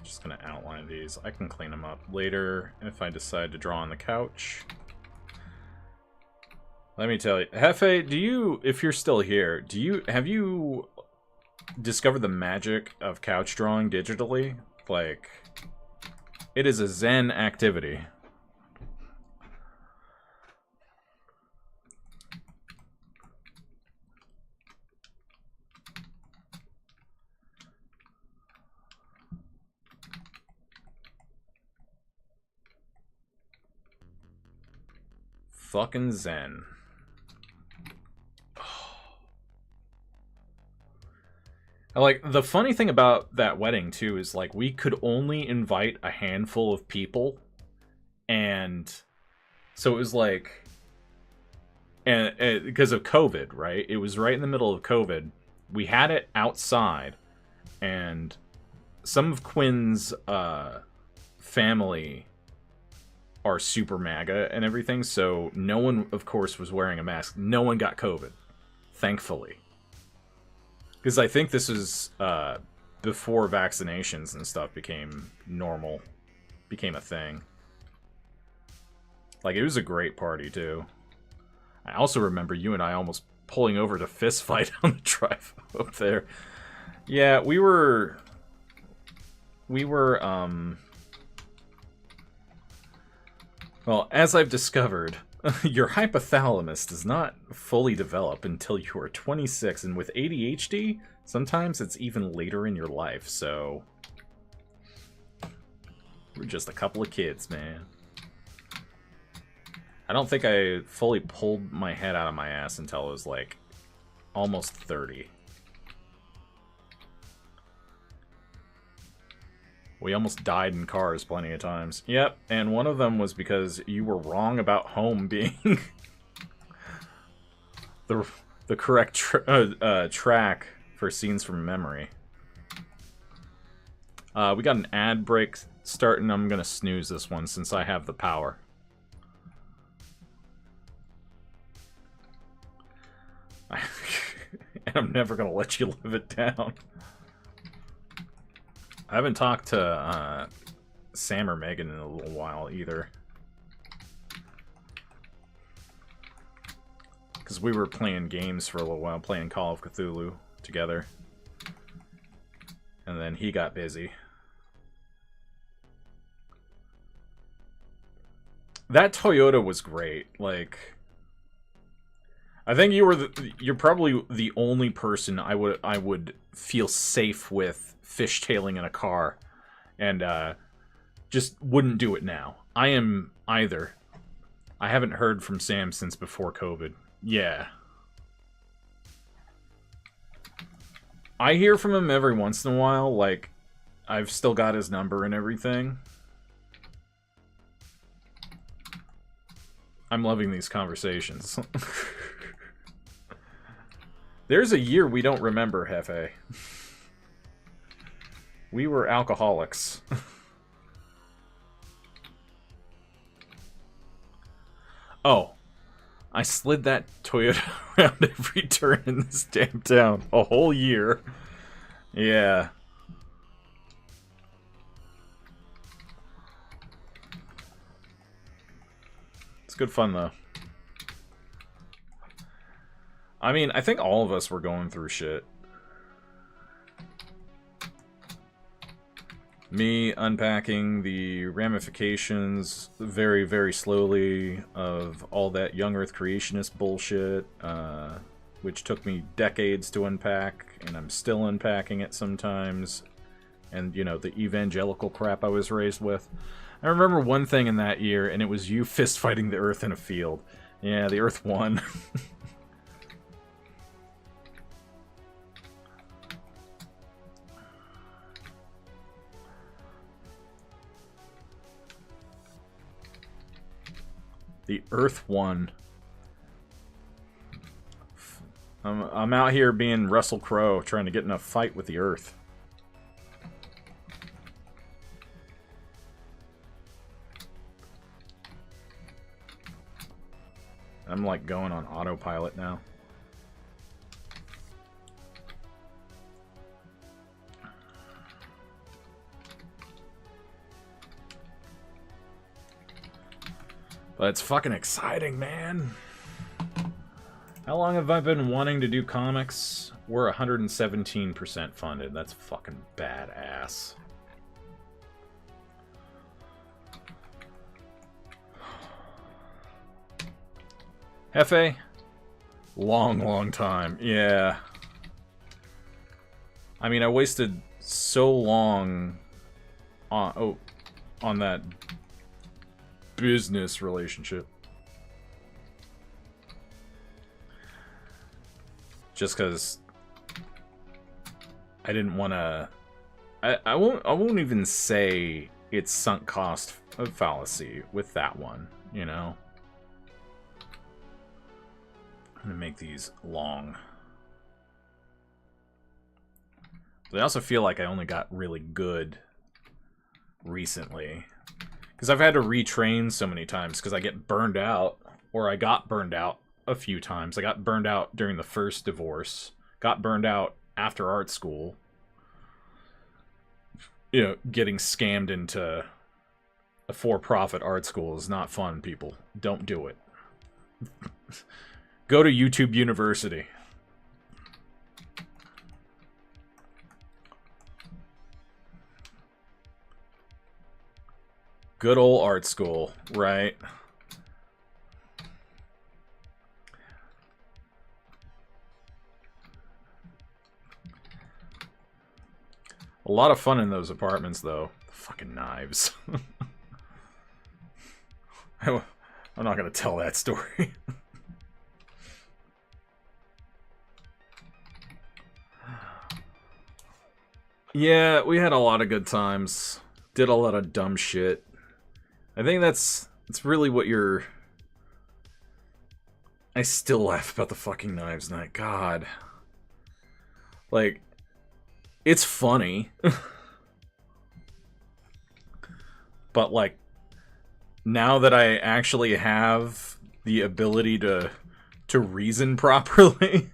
Just gonna outline these. I can clean them up later if I decide to draw on the couch. Let me tell you, Hefe, do you, if you're still here, have you discovered the magic of couch drawing digitally? Like, it is a Zen activity. Fucking Zen. Like, the funny thing about that wedding, too, is, like, we could only invite a handful of people, and so it was, like, and because of COVID, right? It was right in the middle of COVID. We had it outside, and some of Quinn's family are super MAGA and everything, so no one, of course, was wearing a mask. No one got COVID, thankfully. Because I think this is before vaccinations and stuff became normal, became a thing. Like, it was a great party, too. I also remember you and I almost pulling over to fist fight on the drive up there. Yeah, we were, well, as I've discovered, your hypothalamus does not fully develop until you are 26, and with ADHD, sometimes it's even later in your life, so we're just a couple of kids, man. I don't think I fully pulled my head out of my ass until I was, like, almost 30. We almost died in cars plenty of times. Yep, and one of them was because you were wrong about home being the correct track for scenes from memory. We got an ad break starting. I'm gonna snooze this one since I have the power. And I'm never gonna let you live it down. I haven't talked to Sam or Megan in a little while either. Because we were playing games for a little while, playing Call of Cthulhu together. And then he got busy. That Toyota was great. Like, I think you're probably the only person I would feel safe with fishtailing in a car, and just wouldn't do it now. I am either. I haven't heard from Sam since before COVID. Yeah. I hear from him every once in a while, like, I've still got his number and everything. I'm loving these conversations. There's a year we don't remember, Hefe. We were alcoholics. Oh. I slid that Toyota around every turn in this damn town. A whole year. Yeah. It's good fun, though. I mean, I think all of us were going through shit. Me unpacking the ramifications very, very slowly of all that young Earth creationist bullshit, which took me decades to unpack, and I'm still unpacking it sometimes. and, you know, the evangelical crap I was raised with. I remember one thing in that year, and it was you fist fighting the Earth in a field. Yeah, the Earth won. The Earth won. I'm out here being Russell Crowe, trying to get in a fight with the Earth. I'm like going on autopilot now. But it's fucking exciting, man. How long have I been wanting to do comics? We're 117% funded. That's fucking badass. Hefe? Long time. Yeah. I mean, I wasted so long on that business relationship. Just because I didn't want to... I won't even say it's sunk cost fallacy with that one, you know? I'm going to make these long. But I also feel like I only got really good recently. Because I've had to retrain so many times because I get burned out, or I got burned out a few times. I got burned out during the first divorce, got burned out after art school. You know, getting scammed into a for-profit art school is not fun, people. Don't do it. Go to YouTube University. Good old art school, right? A lot of fun in those apartments, though. Fucking knives. I'm not gonna tell that story. Yeah, we had a lot of good times. Did a lot of dumb shit. I think that's really what you're... I still laugh about the fucking knives night. God. Like, it's funny. But, like, now that I actually have the ability to reason properly...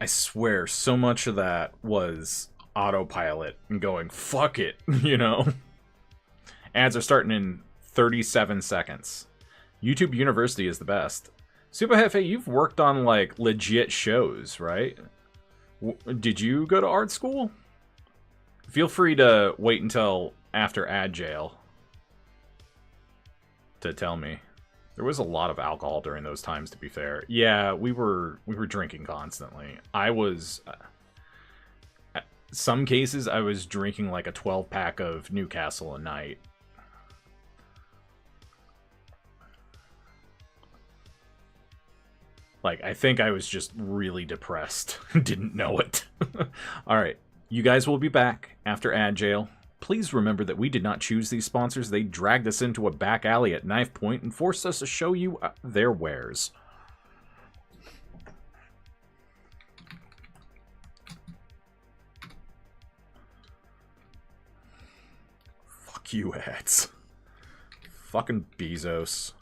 I swear, so much of that was autopilot and going, fuck it, you know? Ads are starting in 37 seconds. YouTube University is the best. Super Hefe, you've worked on, like, legit shows, right? Did you go to art school? Feel free to wait until after ad jail to tell me. There was a lot of alcohol during those times, to be fair. Yeah, we were drinking constantly. I was... some cases, I was drinking like a 12-pack of Newcastle a night. Like, I think I was just really depressed. Didn't know it. Alright, you guys will be back after ad jail. Please remember that we did not choose these sponsors. They dragged us into a back alley at knife point and forced us to show you their wares. Fuck you, ads. Fucking Bezos.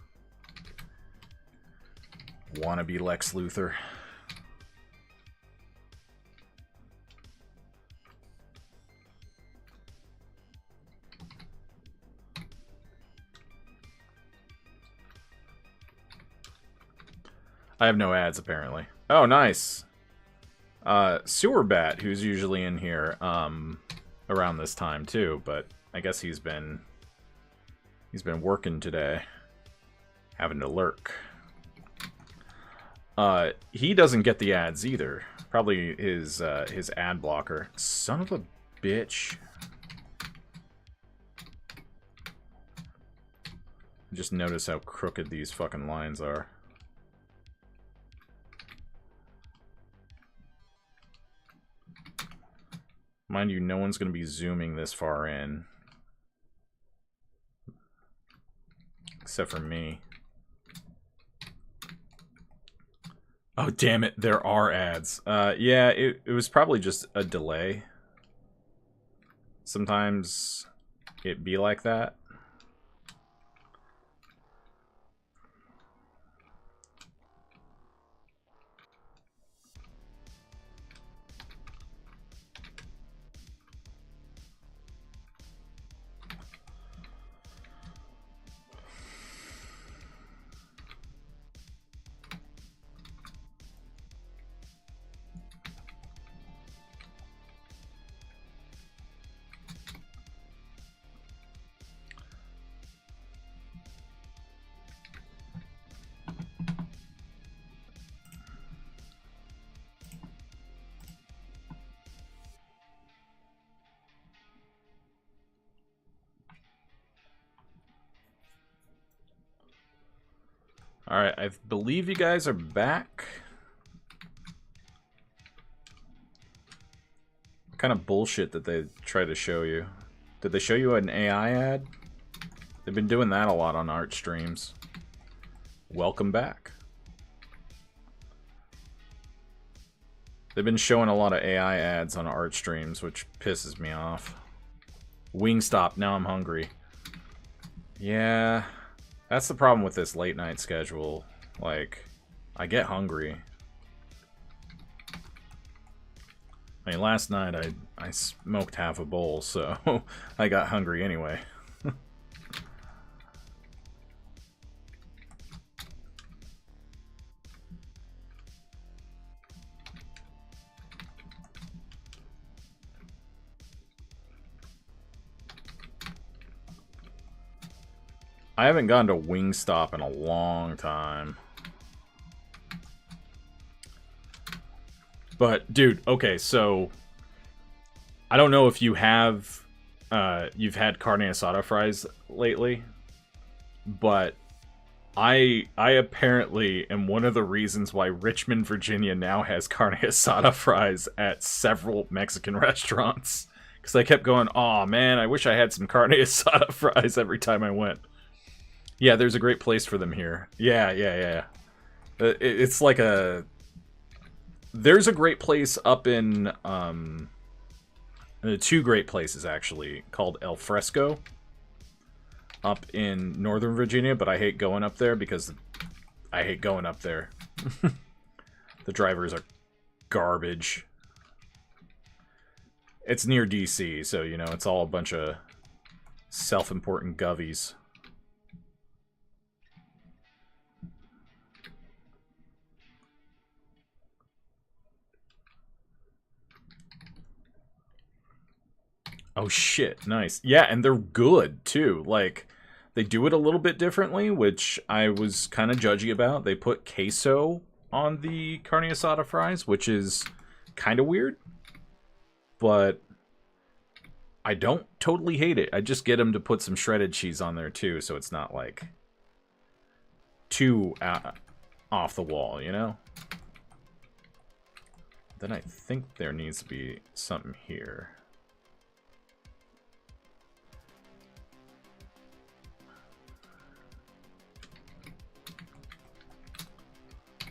Wannabe Lex Luthor. I have no ads, apparently. Oh, nice. Sewer Bat, who's usually in here around this time, too, but I guess he's been working today. Having to lurk. He doesn't get the ads, either. Probably his ad blocker. Son of a bitch. Just notice how crooked these fucking lines are. Mind you, no one's going to be zooming this far in. Except for me. Oh, damn it, there are ads. Yeah, it was probably just a delay. Sometimes it be like that. Alright, I believe you guys are back. What kind of bullshit did they try to show you? Did they show you an AI ad? They've been doing that a lot on art streams. Welcome back. They've been showing a lot of AI ads on art streams, which pisses me off. Wingstop, now I'm hungry. Yeah... That's the problem with this late night schedule. Like, I get hungry. I mean, last night I smoked half a bowl, so I got hungry anyway. I haven't gone to Wingstop in a long time. But, dude, okay, so... I don't know if you have... you've had carne asada fries lately. But... I apparently am one of the reasons why Richmond, Virginia now has carne asada fries at several Mexican restaurants. Because I kept going, aw, man, I wish I had some carne asada fries every time I went. Yeah, there's a great place for them here. Yeah. It's like a... There's a great place up in... two great places, actually, called El Fresco. Up in Northern Virginia, but I hate going up there because... I hate going up there. The drivers are garbage. It's near DC, so, you know, it's all a bunch of self-important govies. Oh shit, nice. Yeah, and they're good, too. Like, they do it a little bit differently, which I was kind of judgy about. They put queso on the carne asada fries, which is kind of weird. But I don't totally hate it. I just get them to put some shredded cheese on there, too, so it's not, like, too off the wall, you know? Then I think there needs to be something here.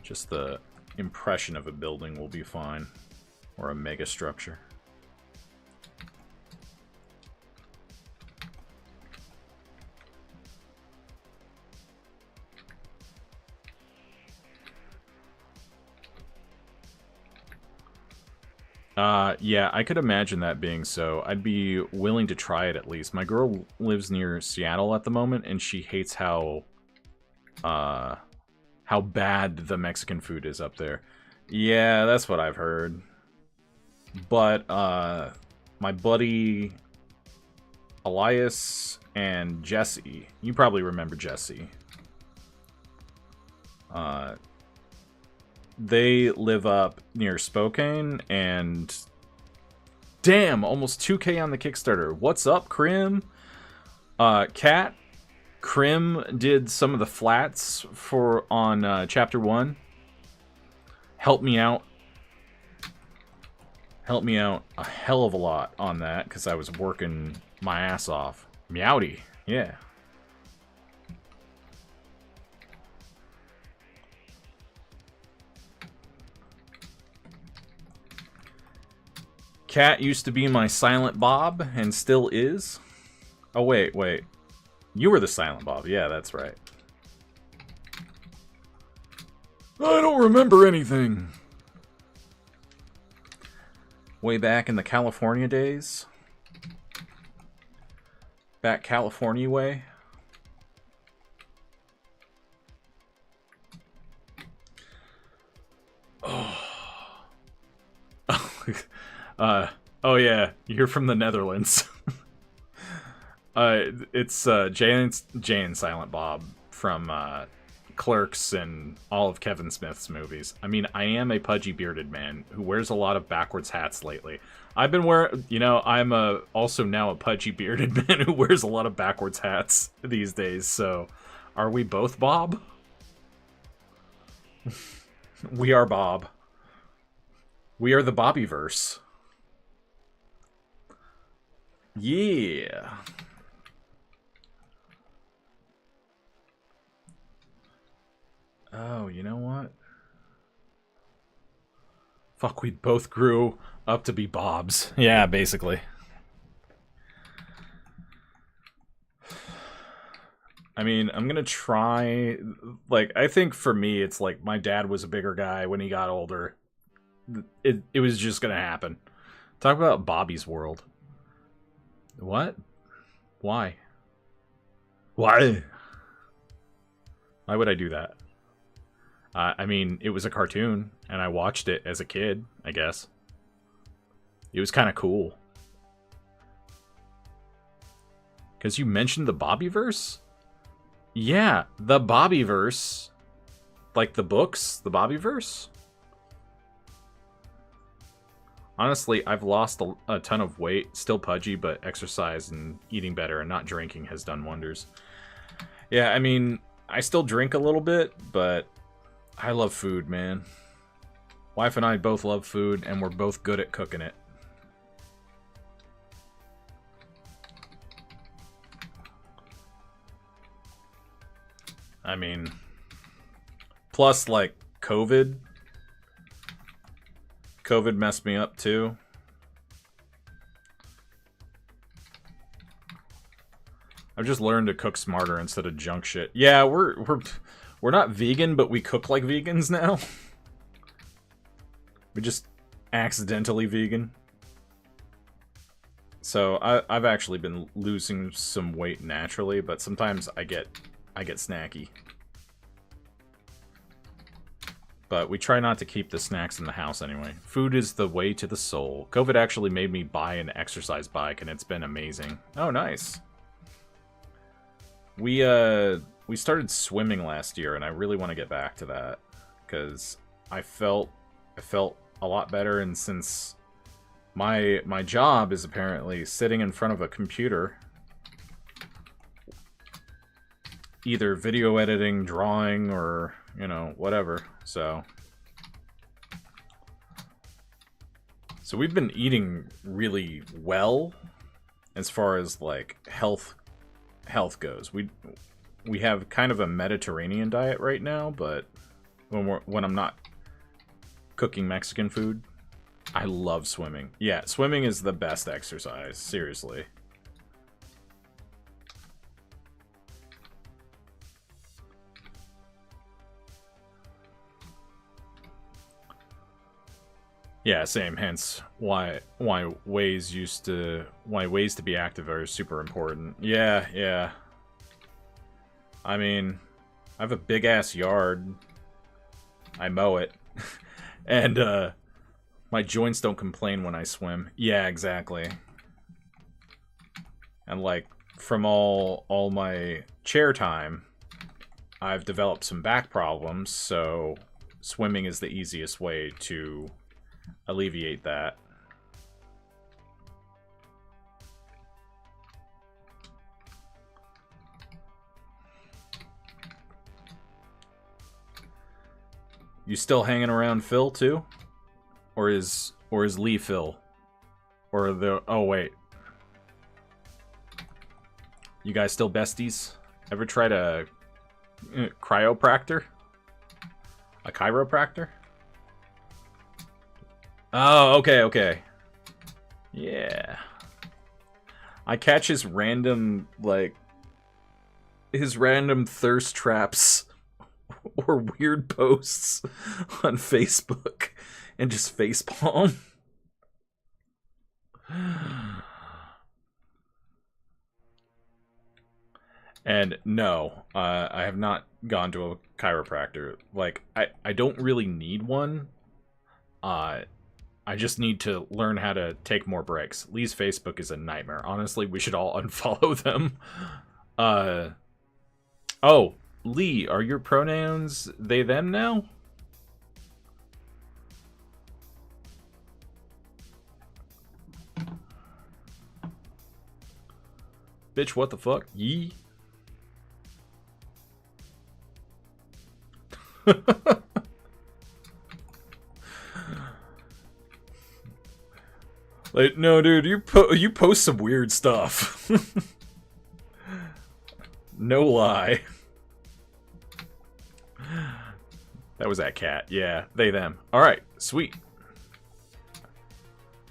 Just the impression of a building will be fine. Or a mega structure. Yeah, I could imagine that being so. I'd be willing to try it at least. My girl lives near Seattle at the moment, and she hates how bad the Mexican food is up there. Yeah, that's what I've heard. But, my buddy Elias and Jesse, you probably remember Jesse. they live up near Spokane, and damn, almost 2K on the Kickstarter. What's up, Krim? Kat, Krim did some of the flats on Chapter 1. Helped me out. Helped me out a hell of a lot on that, because I was working my ass off. Meowdy, yeah. Cat used to be my Silent Bob, and still is. Oh, wait. You were the Silent Bob. Yeah, that's right. I don't remember anything. Way back in the California days. Back California way. Oh. Oh yeah, you're from the Netherlands. It's Jay and Silent Bob from Clerks and all of Kevin Smith's movies. I mean, I am a pudgy bearded man who wears a lot of backwards hats lately. I've been wearing, you know, I'm also now a pudgy bearded man who wears a lot of backwards hats these days. So, are we both Bob? We are Bob. We are the Bobbyverse. Yeah. Oh, you know what? Fuck, we both grew up to be Bobs. Yeah, basically. I mean, I'm gonna try... Like, I think for me, it's like my dad was a bigger guy when he got older. It was just gonna happen. Talk about Bobby's World. What? Why? Why? Why would I do that? I mean, it was a cartoon, and I watched it as a kid, I guess. It was kind of cool. Because you mentioned the Bobbyverse? Yeah, the Bobbyverse. Like the books, the Bobbyverse? Honestly, I've lost a ton of weight. Still pudgy, but exercise and eating better and not drinking has done wonders. Yeah, I mean, I still drink a little bit, but I love food, man. Wife and I both love food, and we're both good at cooking it. I mean, plus, like, COVID messed me up, too. I've just learned to cook smarter instead of junk shit. Yeah, we're not vegan, but we cook like vegans now. We just accidentally vegan. So I've actually been losing some weight naturally, but sometimes I get snacky. But we try not to keep the snacks in the house anyway. Food is the way to the soul. COVID actually made me buy an exercise bike, and it's been amazing. Oh, nice. We started swimming last year, and I really want to get back to that because I felt a lot better. And since my job is apparently sitting in front of a computer, either video editing, drawing, or you know, whatever. So we've been eating really well as far as like health goes. We have kind of a Mediterranean diet right now, but when I'm not cooking Mexican food, I love swimming. Yeah, swimming is the best exercise, seriously. Yeah, same. Hence why ways to be active are super important. Yeah. I mean, I have a big ass yard. I mow it. And my joints don't complain when I swim. Yeah, exactly. And like from all my chair time, I've developed some back problems, so swimming is the easiest way to alleviate that. You still hanging around Phil too? Or is Lee Phil? Or the oh wait. You guys still besties? Ever tried a cryopractor? A chiropractor? Oh, okay. Yeah. I catch his random, like, his random thirst traps or weird posts on Facebook and just facepalm. And no, I have not gone to a chiropractor. Like, I don't really need one. I just need to learn how to take more breaks. Lee's Facebook is a nightmare. Honestly, we should all unfollow them. Oh, Lee, are your pronouns they, them now? Bitch, what the fuck? Yee? Like, no, dude, you post some weird stuff. No lie. That was that cat. Yeah, they, them. Alright, sweet.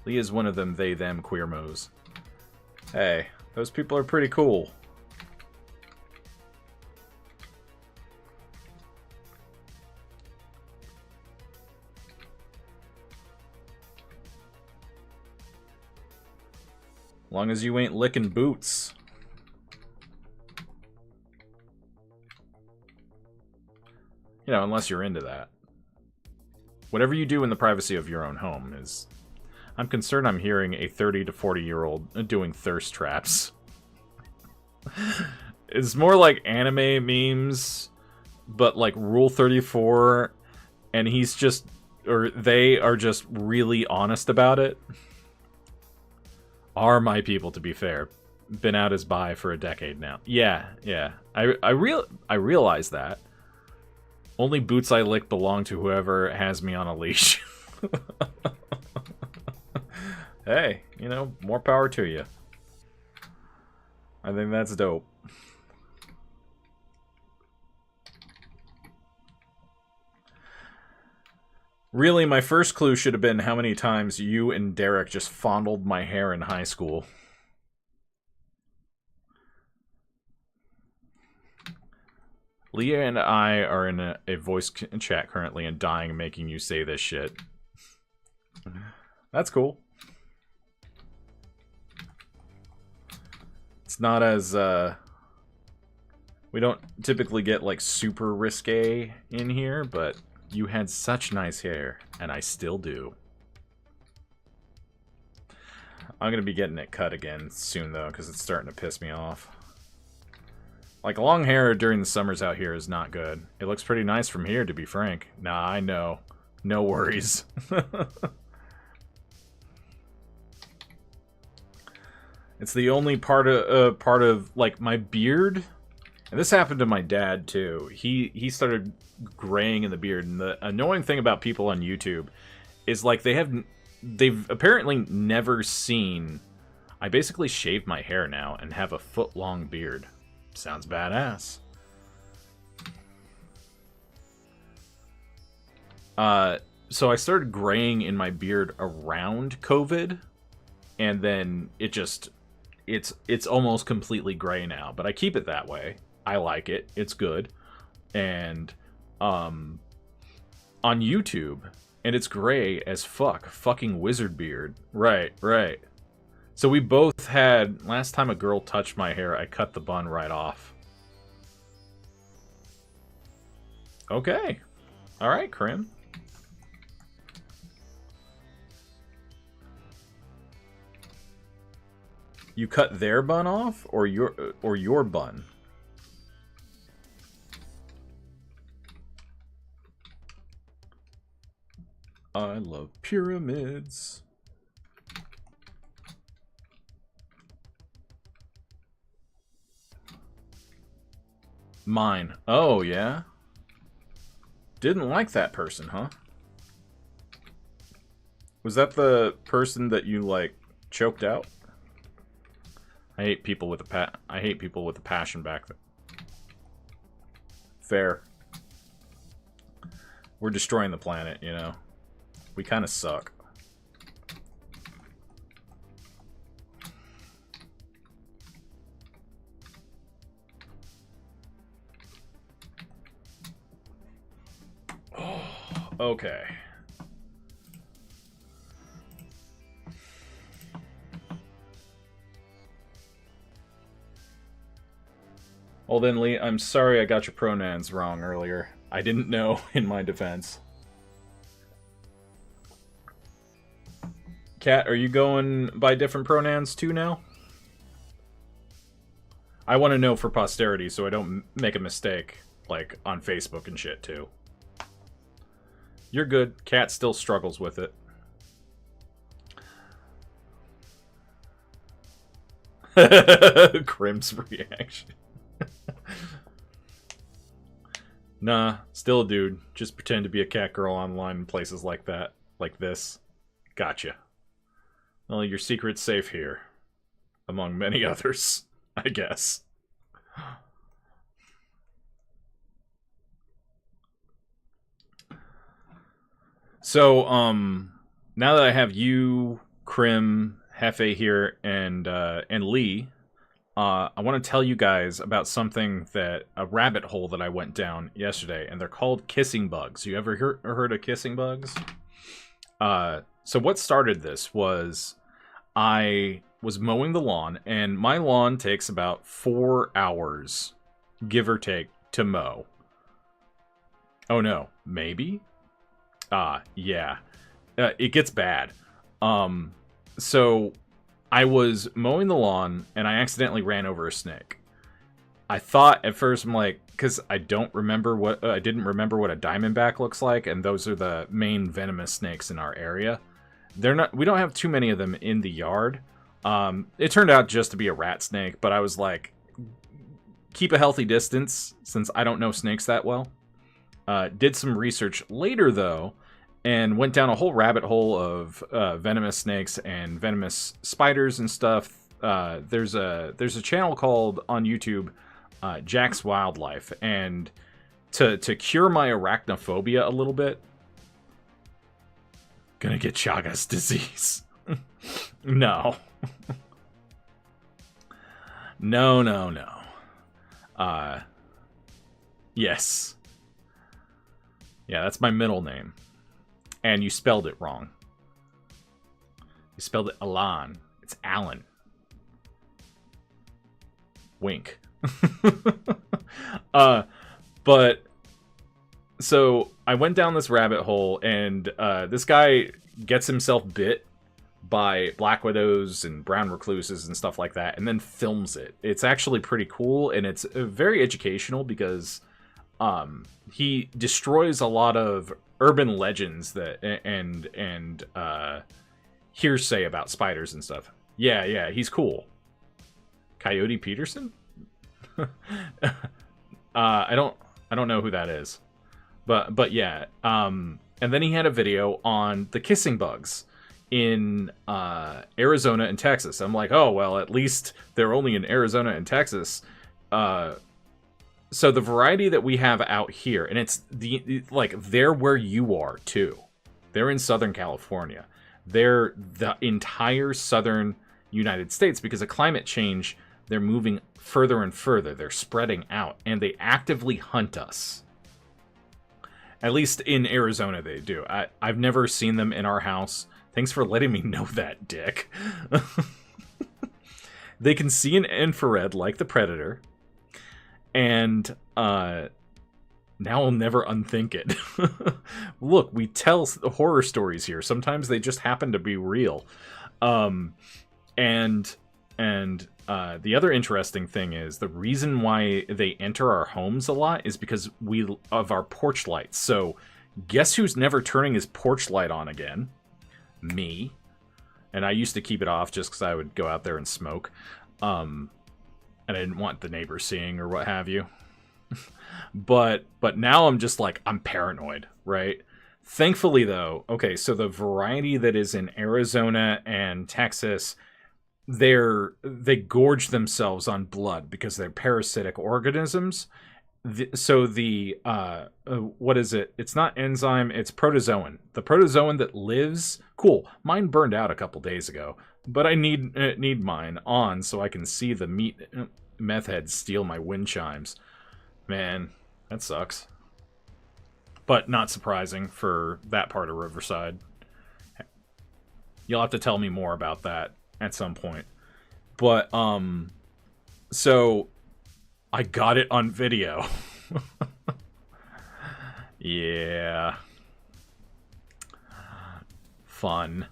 Lee is one of them they, them queer moes. Hey, those people are pretty cool. Long as you ain't licking boots. You know, unless you're into that. Whatever you do in the privacy of your own home is... I'm concerned I'm hearing a 30 to 40-year-old doing thirst traps. It's more like anime memes, but like Rule 34, and he's just... or they are just really honest about it. Are my people, to be fair. Been out as bi for a decade now. Yeah. I realize that. Only boots I lick belong to whoever has me on a leash. Hey, you know, more power to you. I think that's dope. Really, my first clue should have been how many times you and Derek just fondled my hair in high school. Leah and I are in a voice chat currently and dying making you say this shit. That's cool. It's not as, we don't typically get, like, super risque in here, but you had such nice hair, and I still do. I'm gonna be getting it cut again soon, though, because it's starting to piss me off. Like, long hair during the summers out here is not good. It looks pretty nice from here, to be frank. Nah, I know. No worries. It's the only part of like my beard, and this happened to my dad too. He started graying in the beard, and the annoying thing about people on YouTube is like they've apparently never seen. I basically shave my hair now and have a foot-long beard. Sounds badass. So I started graying in my beard around COVID, and then it's almost completely gray now, but I keep it that way. I like it. It's good. And on YouTube, and it's gray as fuck. Fucking wizard beard. Right. So we both had, last time a girl touched my hair, I cut the bun right off. Okay. Alright, Krim. You cut their bun off, or your bun? I love pyramids. Mine. Oh, yeah? Didn't like that person, huh? Was that the person that you, like, choked out? I hate people with a passion back there. Fair. We're destroying the planet, you know. We kind of suck. Oh, okay. Well then, Lee, I'm sorry I got your pronouns wrong earlier. I didn't know, in my defense. Kat, are you going by different pronouns too now? I want to know for posterity so I don't make a mistake, like, on Facebook and shit, too. You're good. Kat still struggles with it. Crim's reaction. Nah, still a dude. Just pretend to be a cat girl online in places like that. Like this. Gotcha. Well, your secret's safe here. Among many others, I guess. So, now that I have you, Crim, Hefe here, and Lee, I want to tell you guys about something a rabbit hole that I went down yesterday, and they're called kissing bugs. You ever heard of kissing bugs? So what started this was I was mowing the lawn, and my lawn takes about 4 hours, give or take, to mow. Oh no, maybe? Yeah. It gets bad. So I was mowing the lawn, and I accidentally ran over a snake. I thought at first, I'm like, because I didn't remember what a diamondback looks like, and those are the main venomous snakes in our area. We don't have too many of them in the yard. It turned out just to be a rat snake, but I was like, keep a healthy distance, since I don't know snakes that well. Did some research later, though, and went down a whole rabbit hole of venomous snakes and venomous spiders and stuff. There's a channel called on YouTube Jack's Wildlife, and to cure my arachnophobia a little bit, gonna get Chagas disease. No. No. Yes. Yeah, that's my middle name. And you spelled it wrong. You spelled it Alan. It's Alan. Wink. But so I went down this rabbit hole, and this guy gets himself bit by black widows and brown recluses and stuff like that, and then films it. It's actually pretty cool, and it's very educational because he destroys a lot of urban legends that and hearsay about spiders and stuff. Yeah, he's cool. Coyote Peterson? I don't know who that is. But yeah, and then he had a video on the kissing bugs in Arizona and Texas. I'm like, oh well, at least they're only in Arizona and Texas. So the variety that we have out here, and it's they're where you are too. They're in Southern California. They're the entire southern United States because of climate change. They're moving further and further. They're spreading out, and they actively hunt us. At least in Arizona, they do. I've never seen them in our house. Thanks for letting me know that, Dick. They can see in infrared like the Predator. And now I'll never unthink it. Look, we tell horror stories here. Sometimes they just happen to be real. And the other interesting thing is the reason why they enter our homes a lot is because of our porch lights. So Guess who's never turning his porch light on again? Me. And I used to keep it off just because I would go out there and smoke. And I didn't want the neighbors seeing or what have you. But now I'm just like, I'm paranoid, right? Thankfully, though, okay, so the variety that is in Arizona and Texas, they gorge themselves on blood because they're parasitic organisms. What is it? It's not enzyme, it's protozoan. The protozoan that lives, cool. Mine burned out a couple days ago, but I need mine on so I can see the meth heads steal my wind chimes. Man, that sucks. But not surprising for that part of Riverside. You'll have to tell me more about that at some point. But, so I got it on video. Yeah. Fun.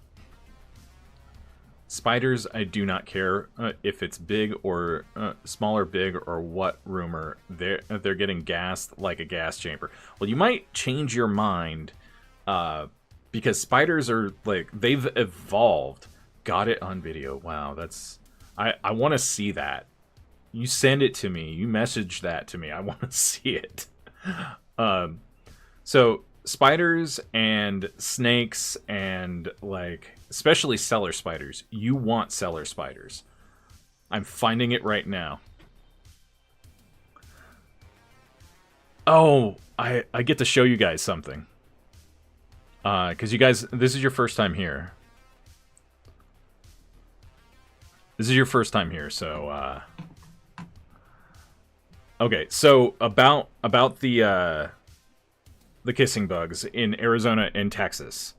Spiders, I do not care if it's big or small or big or what rumor. They're getting gassed like a gas chamber. Well, you might change your mind because spiders are like, they've evolved. Got it on video. Wow, that's... I want to see that. You send it to me. You message that to me. I want to see it. So spiders and snakes and like... especially cellar spiders. You want cellar spiders. I'm finding it right now. Oh, I get to show you guys something. Because you guys, this is your first time here. This is your first time here, so... Okay, so about the kissing bugs in Arizona and Texas.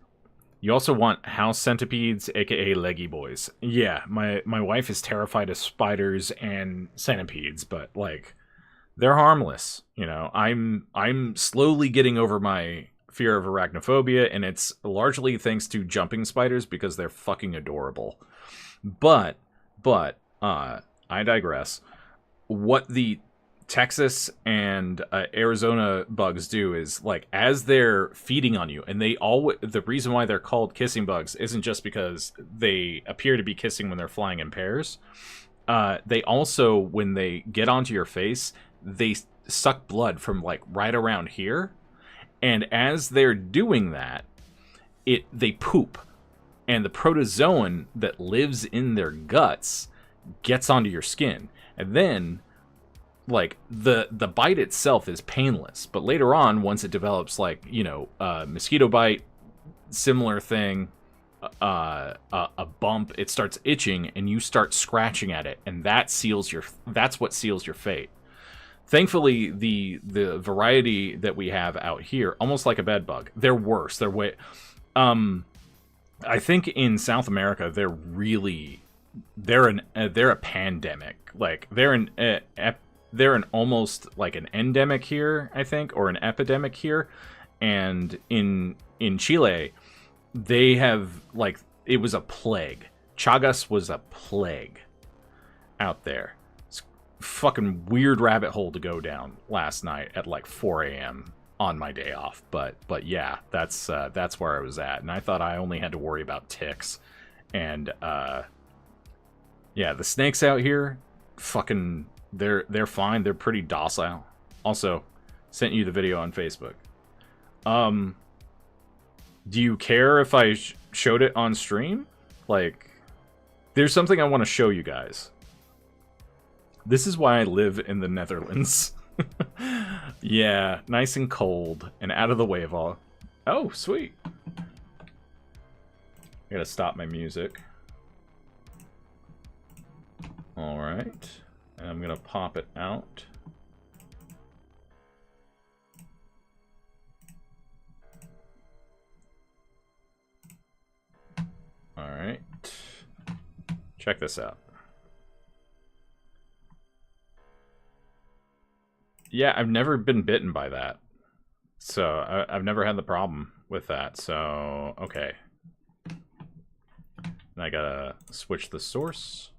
You also want house centipedes, aka leggy boys. Yeah, my wife is terrified of spiders and centipedes, but like they're harmless. You know, I'm slowly getting over my fear of arachnophobia, and it's largely thanks to jumping spiders because they're fucking adorable. But I digress. What the Texas and Arizona bugs do is like as they're feeding on you, and the reason why they're called kissing bugs isn't just because they appear to be kissing when they're flying in pairs. They also, when they get onto your face, they suck blood from like right around here, and as they're doing that, they poop, and the protozoan that lives in their guts gets onto your skin, and then like the bite itself is painless, but later on, once it develops like, you know, mosquito bite, similar thing, a bump, it starts itching and you start scratching at it, and that's what seals your fate. Thankfully, the variety that we have out here, almost like a bed bug, they're worse. They're way I think in South America they're a pandemic. Like they're an almost like an endemic here, I think, or an epidemic here. And in Chile, they have, like, it was a plague. Chagas was a plague out there. It's a fucking weird rabbit hole to go down last night at like 4 a.m. on my day off. But yeah, that's where I was at. And I thought I only had to worry about ticks. And yeah, the snakes out here, fucking... They're fine. They're pretty docile. Also, sent you the video on Facebook. Do you care if I showed it on stream? Like, there's something I want to show you guys. This is why I live in the Netherlands. Yeah, nice and cold and out of the way of all. Oh, sweet. I gotta stop my music. All right. And I'm going to pop it out. All right. Check this out. Yeah, I've never been bitten by that. So I've never had the problem with that. So, okay. And I got to switch the source.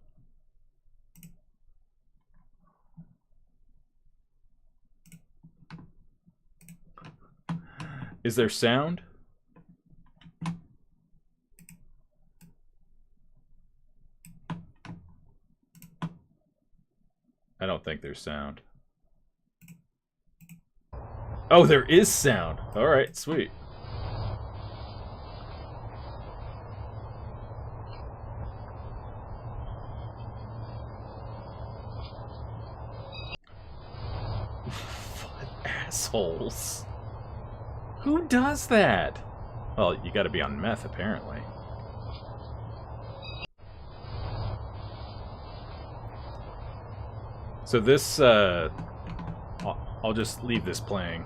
Is there sound? I don't think there's sound. Oh, there is sound. All right, sweet. What assholes? Who does that? Well, you gotta be on meth, apparently. So this, I'll just leave this playing.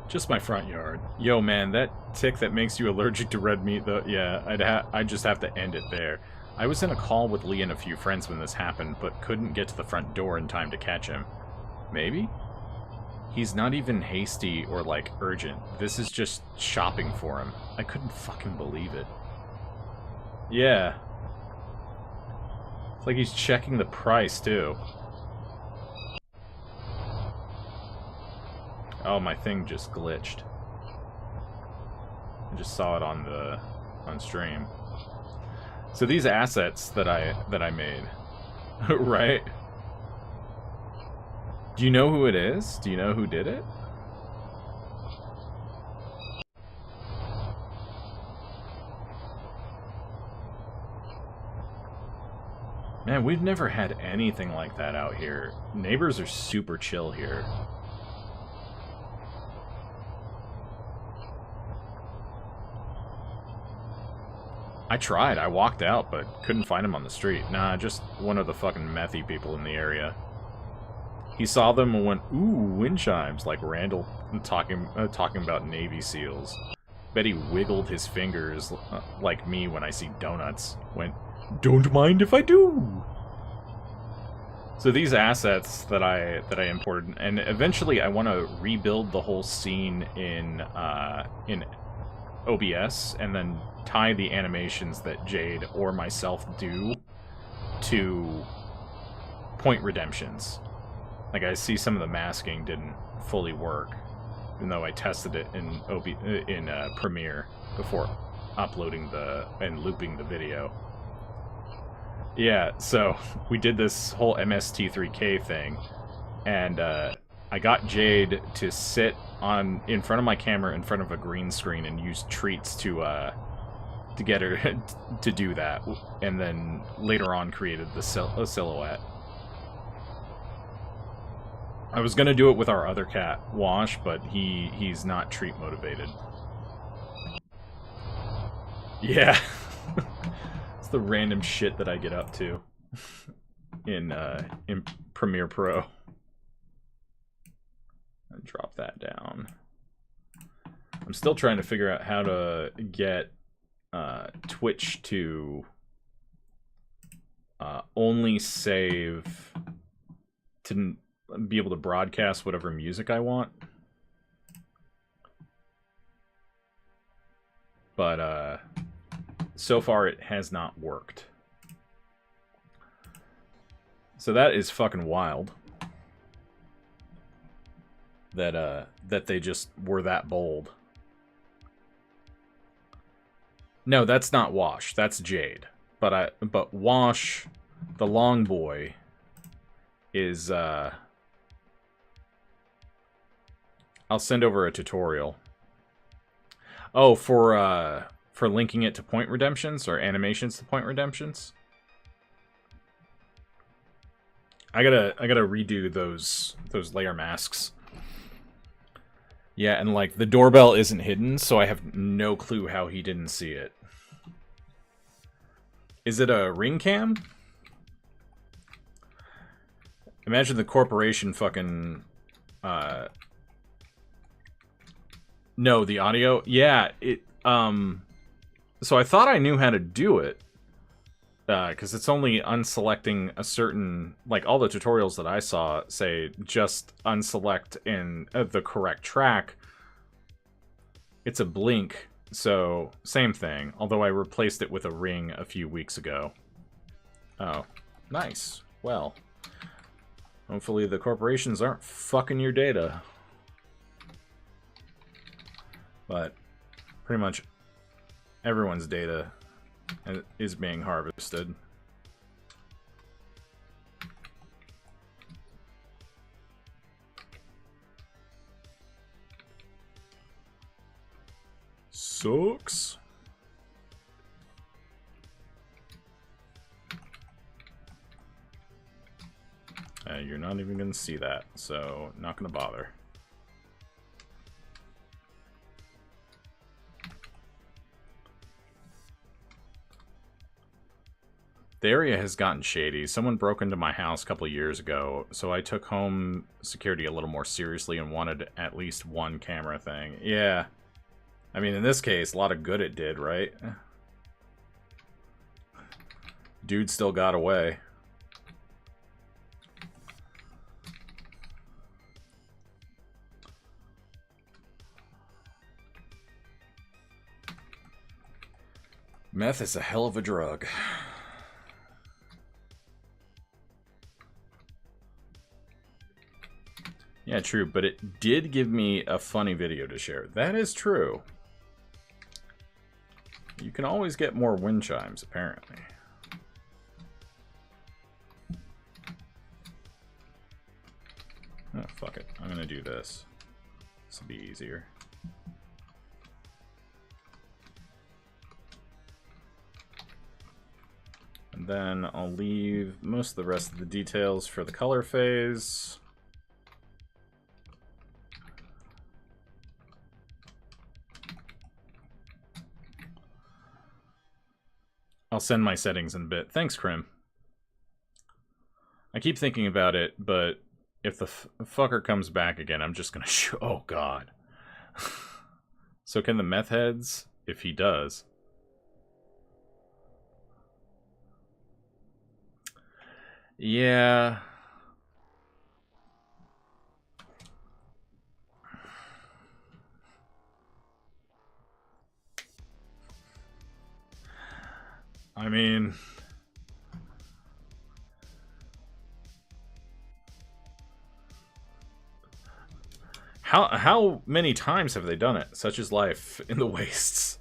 Just my front yard. Yo, man, that tick that makes you allergic to red meat, though, yeah, I'd just have to end it there. I was in a call with Lee and a few friends when this happened, but couldn't get to the front door in time to catch him. Maybe? He's not even hasty or, like, urgent. This is just shopping for him. I couldn't fucking believe it. Yeah. It's like he's checking the price, too. Oh, my thing just glitched. I just saw it on stream. So these assets that I made, right? Do you know who it is? Do you know who did it? Man, we've never had anything like that out here. Neighbors are super chill here. I tried. I walked out, but couldn't find him on the street. Nah, just one of the fucking methy people in the area. He saw them and went, "Ooh, wind chimes," like Randall talking about Navy SEALs. Bet he wiggled his fingers like me when I see donuts. Went, "Don't mind if I do." So these assets that I imported, and eventually I want to rebuild the whole scene in OBS, and then tie the animations that Jade or myself do to point redemptions. Like, I see some of the masking didn't fully work, even though I tested it in Premiere before uploading and looping the video. Yeah, so we did this whole MST3K thing, and I got Jade to sit in front of my camera in front of a green screen and use treats to get her to do that, and then later on created the silhouette. I was gonna do it with our other cat, Wash, but he's not treat motivated. Yeah. It's the random shit that I get up to in Premiere Pro. I'll drop that down. I'm still trying to figure out how to get Twitch to only save to be able to broadcast whatever music I want. But so far it has not worked. So that is fucking wild. That they just were that bold. No, that's not Wash. That's Jade. But Wash, the long boy, is I'll send over a tutorial. Oh, for linking it to point redemptions or animations to point redemptions. I gotta redo those layer masks. Yeah, and like the doorbell isn't hidden, so I have no clue how he didn't see it. Is it a ring cam? Imagine the corporation fucking no, the audio. Yeah, it so I thought I knew how to do it. Because it's only unselecting a certain, like, all the tutorials that I saw say just unselect in the correct track. It's a blink, so same thing, although I replaced it with a ring a few weeks ago. Oh, nice. Well, Hopefully the corporations aren't fucking your data. But pretty much everyone's data is being harvested. Sucks. You're not even going to see that, so not going to bother. The area has gotten shady. Someone broke into my house a couple of years ago, so I took home security a little more seriously and wanted at least one camera thing. Yeah. I mean, in this case, a lot of good it did, right? Dude still got away. Meth is a hell of a drug. Yeah, true, but it did give me a funny video to share. That is true. You can always get more wind chimes, apparently. Oh, fuck it. I'm gonna do this. This will be easier. And then I'll leave most of the rest of the details for the color phase. I'll send my settings in a bit. Thanks, Krim. I keep thinking about it, but if the fucker comes back again, I'm just gonna show... Oh, God. So can the meth heads, if he does... Yeah... I mean... How many times have they done it? Such is life in the wastes.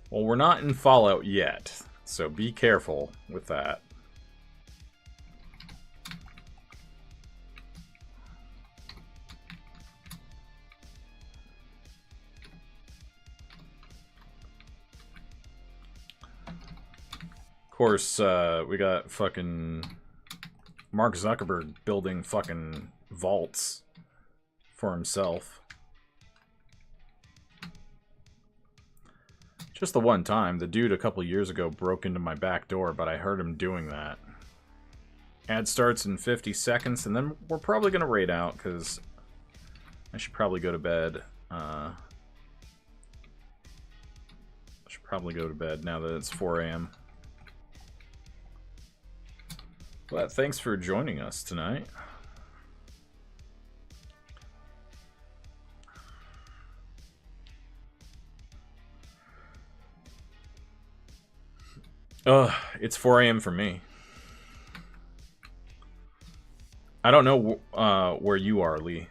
Well, we're not in Fallout yet, so be careful with that. Of course, we got fucking Mark Zuckerberg building fucking vaults for himself. Just the one time. The dude a couple years ago broke into my back door, but I heard him doing that. Ad starts in 50 seconds, and then we're probably going to raid out, because I should probably go to bed. I should probably go to bed now that it's 4 a.m. But thanks for joining us tonight. It's 4 a.m. for me. I don't know where you are, Lee.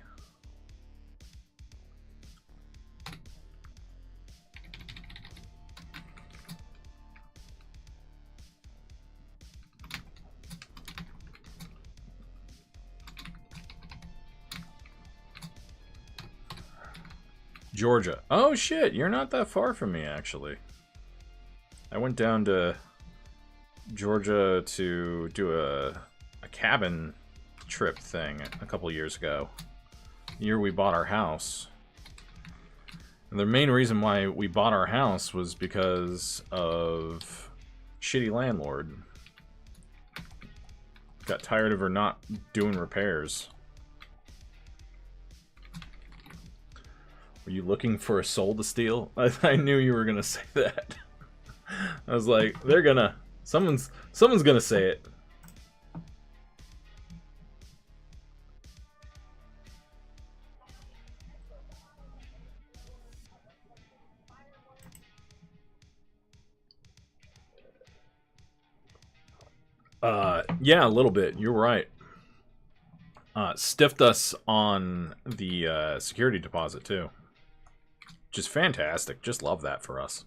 Georgia. Oh shit, you're not that far from me, actually. I went down to Georgia to do a cabin trip thing a couple years ago. The year we bought our house. And the main reason why we bought our house was because of shitty landlord. Got tired of her not doing repairs. Were you looking for a soul to steal? I knew you were gonna say that. I was like, they're gonna... Someone's gonna say it. Yeah, a little bit. You're right. Stiffed us on the security deposit, too. Which is fantastic. Just love that for us.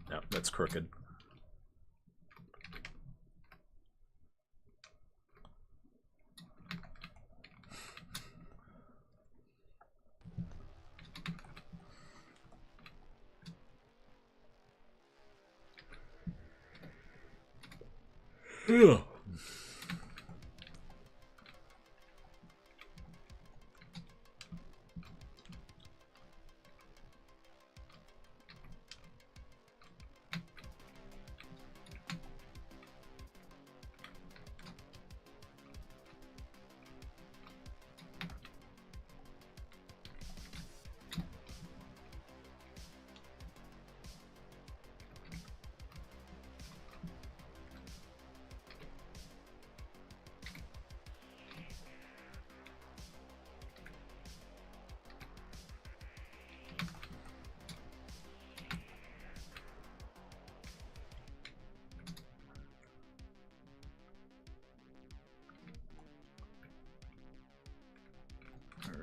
No, that's crooked. Ugh.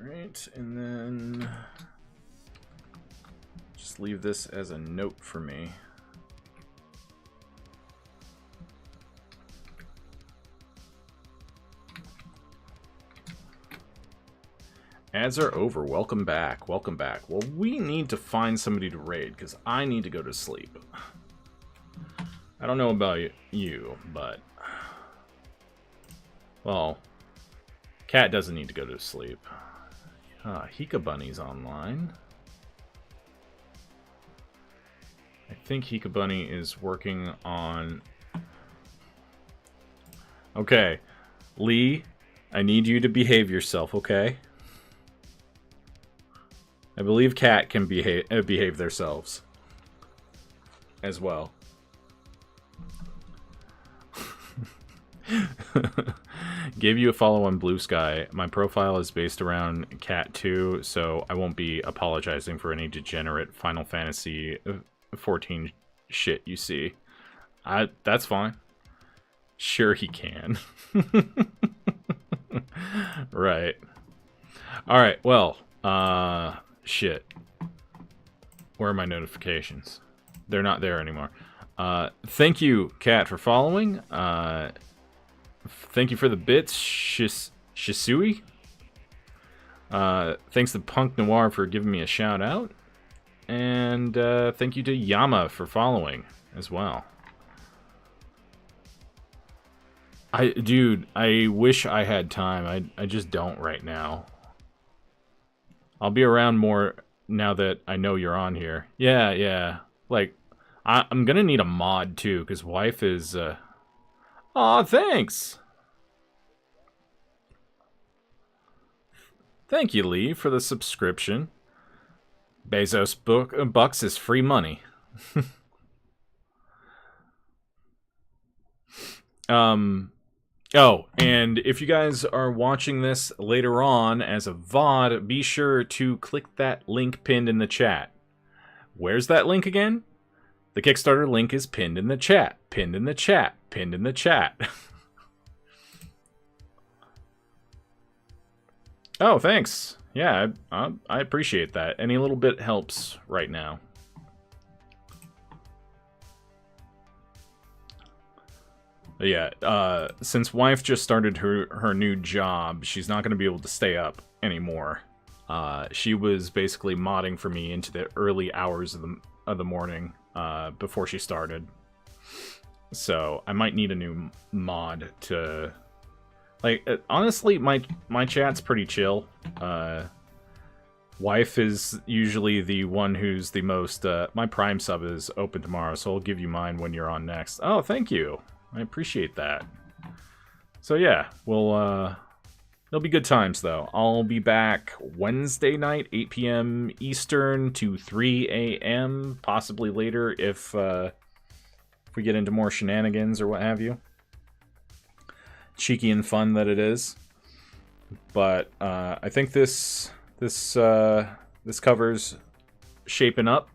Alright, and then just leave this as a note for me. Ads are over. Welcome back. Welcome back. Well, we need to find somebody to raid, because I need to go to sleep. I don't know about you, but... Well, Cat doesn't need to go to sleep. Hika Bunny's online. I think Hika Bunny is working on... Okay. Lee, I need you to behave yourself, okay? I believe Cat can behave themselves as well. Gave you a follow on Blue Sky. My profile is based around Cat 2, so I won't be apologizing for any degenerate Final Fantasy 14 shit you see. That's fine. Sure he can. Right. Alright, well, shit. Where are my notifications? They're not there anymore. Thank you, Cat, for following. Thank you for the bits, Shisui. Thanks to Punk Noir for giving me a shout out. And thank you to Yama for following as well. Dude, I wish I had time. I just don't right now. I'll be around more now that I know you're on here. Yeah. Like, I'm gonna need a mod too, because wife is, Aw, thanks! Thank you, Lee, for the subscription. Bezos bucks is free money. Oh, and if you guys are watching this later on as a VOD, be sure to click that link pinned in the chat. Where's that link again? The Kickstarter link is pinned in the chat. Pinned in the chat. Pinned in the chat. Oh, thanks. Yeah, I appreciate that. Any little bit helps right now. But yeah, since wife just started her new job, she's not going to be able to stay up anymore. She was basically modding for me into the early hours of the morning before she started. So I might need a new mod to... Like, honestly, my chat's pretty chill. Wife is usually the one who's the most... my Prime sub is open tomorrow, so I'll give you mine when you're on next. Oh, thank you. I appreciate that. So yeah, we'll... It'll be good times, though. I'll be back Wednesday night, 8 p.m. Eastern to 3 a.m., possibly later if we get into more shenanigans or what have you. Cheeky and fun that it is. But I think this cover's shaping up.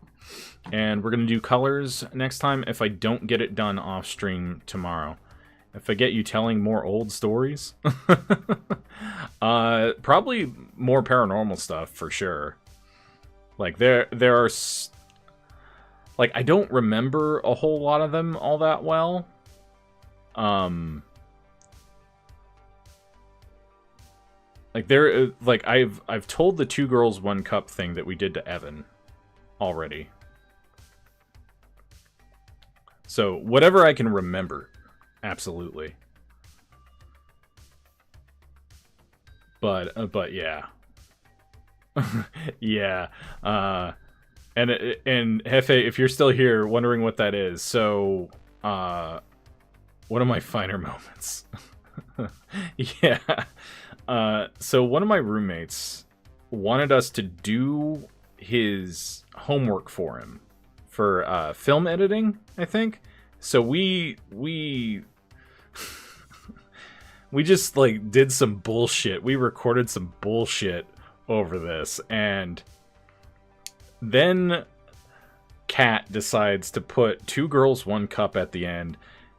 And we're going to do colors next time if I don't get it done off stream tomorrow. If I get you telling more old stories. Probably more paranormal stuff for sure. Like there are like I don't remember a whole lot of them all that well. Like I've told the 2 girls 1 cup thing that we did to Evan already. So whatever I can remember. Absolutely. But yeah. Yeah. And Hefe, if you're still here wondering what that is, so one of my finer moments. Yeah. So one of my roommates wanted us to do his homework for him for film editing, I think. So we just like did some bullshit. We recorded some bullshit over this, and then Kat decides to put 2 girls 1 cup at the end,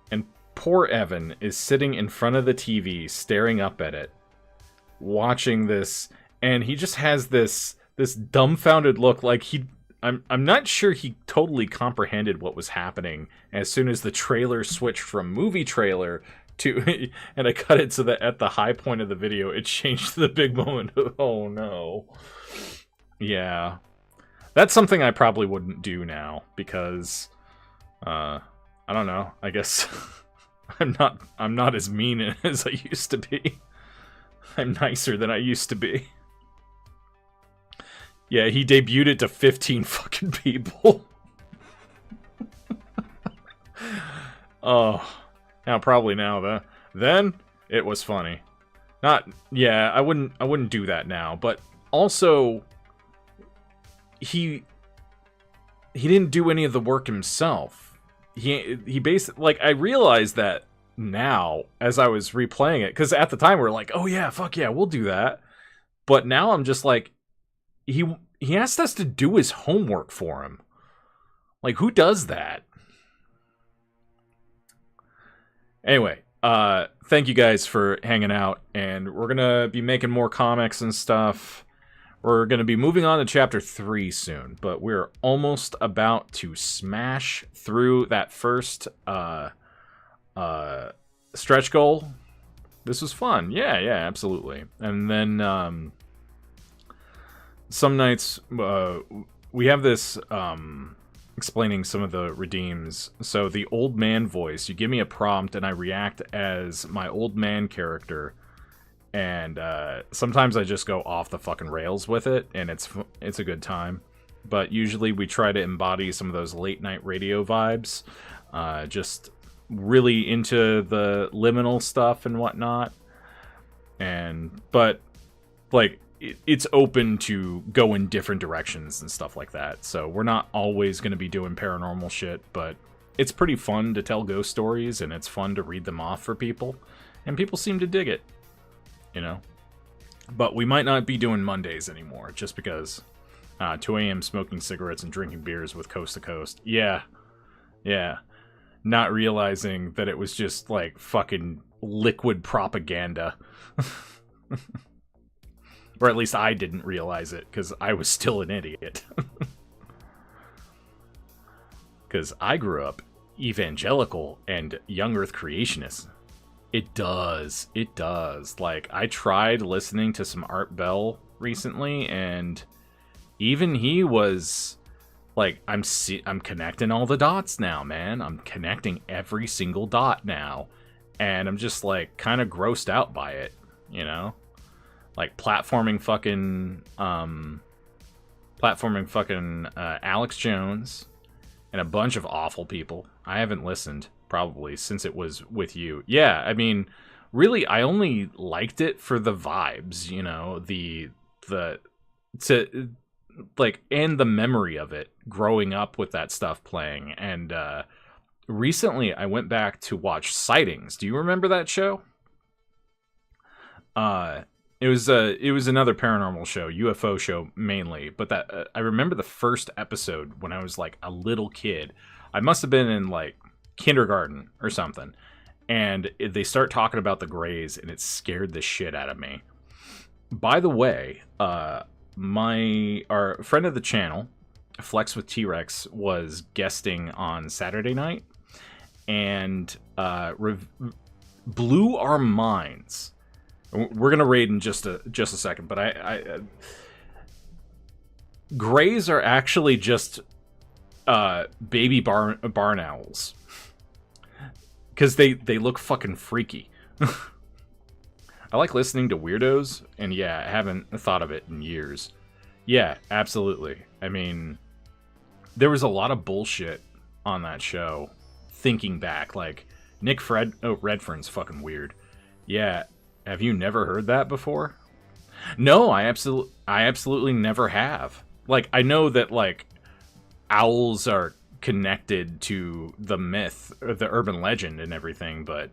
and poor Evan is sitting in front of the TV staring up at it, watching this, and he just has this dumbfounded look, like I'm not sure he totally comprehended what was happening as soon as the trailer switched from movie trailer to, and I cut it so that at the high point of the video, it changed to the big moment of, oh no. Yeah. That's something I probably wouldn't do now, because, I don't know, I guess I'm not as mean as I used to be. I'm nicer than I used to be. Yeah, he debuted it to 15 fucking people. Oh, now probably now though. Then it was funny. Yeah, I wouldn't do that now. But also, he didn't do any of the work himself. He basically, like, I realized that now as I was replaying it, because at the time we were like, oh yeah, fuck yeah, we'll do that. But now I'm just like, he asked us to do his homework for him. Like, who does that? Anyway, thank you guys for hanging out, and we're gonna be making more comics and stuff. We're gonna be moving on to chapter 3 soon, but we're almost about to smash through that first stretch goal. This was fun. Yeah, absolutely. And then some nights we have this explaining some of the redeems. So the old man voice, you give me a prompt and I react as my old man character, and sometimes I just go off the fucking rails with it, and it's a good time. But usually we try to embody some of those late night radio vibes, just really into the liminal stuff and whatnot. But like, it's open to go in different directions and stuff like that. So we're not always going to be doing paranormal shit, but it's pretty fun to tell ghost stories, and it's fun to read them off for people, and people seem to dig it, you know. But we might not be doing Mondays anymore, just because 2 a.m. smoking cigarettes and drinking beers with Coast to Coast. Yeah. Not realizing that it was just like fucking liquid propaganda. Or at least I didn't realize it, because I was still an idiot. Because I grew up evangelical and young earth creationist. It does. Like, I tried listening to some Art Bell recently, and even he was like, I'm connecting all the dots now, man. I'm connecting every single dot now. And I'm just like kind of grossed out by it, you know? Like platforming fucking Alex Jones and a bunch of awful people. I haven't listened probably since it was with you. Yeah, I mean, really, I only liked it for the vibes, you know, and the memory of it growing up with that stuff playing. And recently I went back to watch Sightings. Do you remember that show? It was another paranormal show, UFO show mainly, but that I remember the first episode when I was like a little kid. I must have been in like kindergarten or something, and they start talking about the Greys, and it scared the shit out of me. By the way, our friend of the channel, Flex with T-Rex, was guesting on Saturday night, and blew our minds. We're gonna raid in just a second, but Greys are actually just baby barn owls, because they look fucking freaky. I like listening to weirdos, and yeah, I haven't thought of it in years. Yeah, absolutely. I mean, there was a lot of bullshit on that show. Thinking back, like Redfern's fucking weird. Yeah. Have you never heard that before? No, I absolutely never have. Like, I know that, like, owls are connected to the myth, or the urban legend and everything, but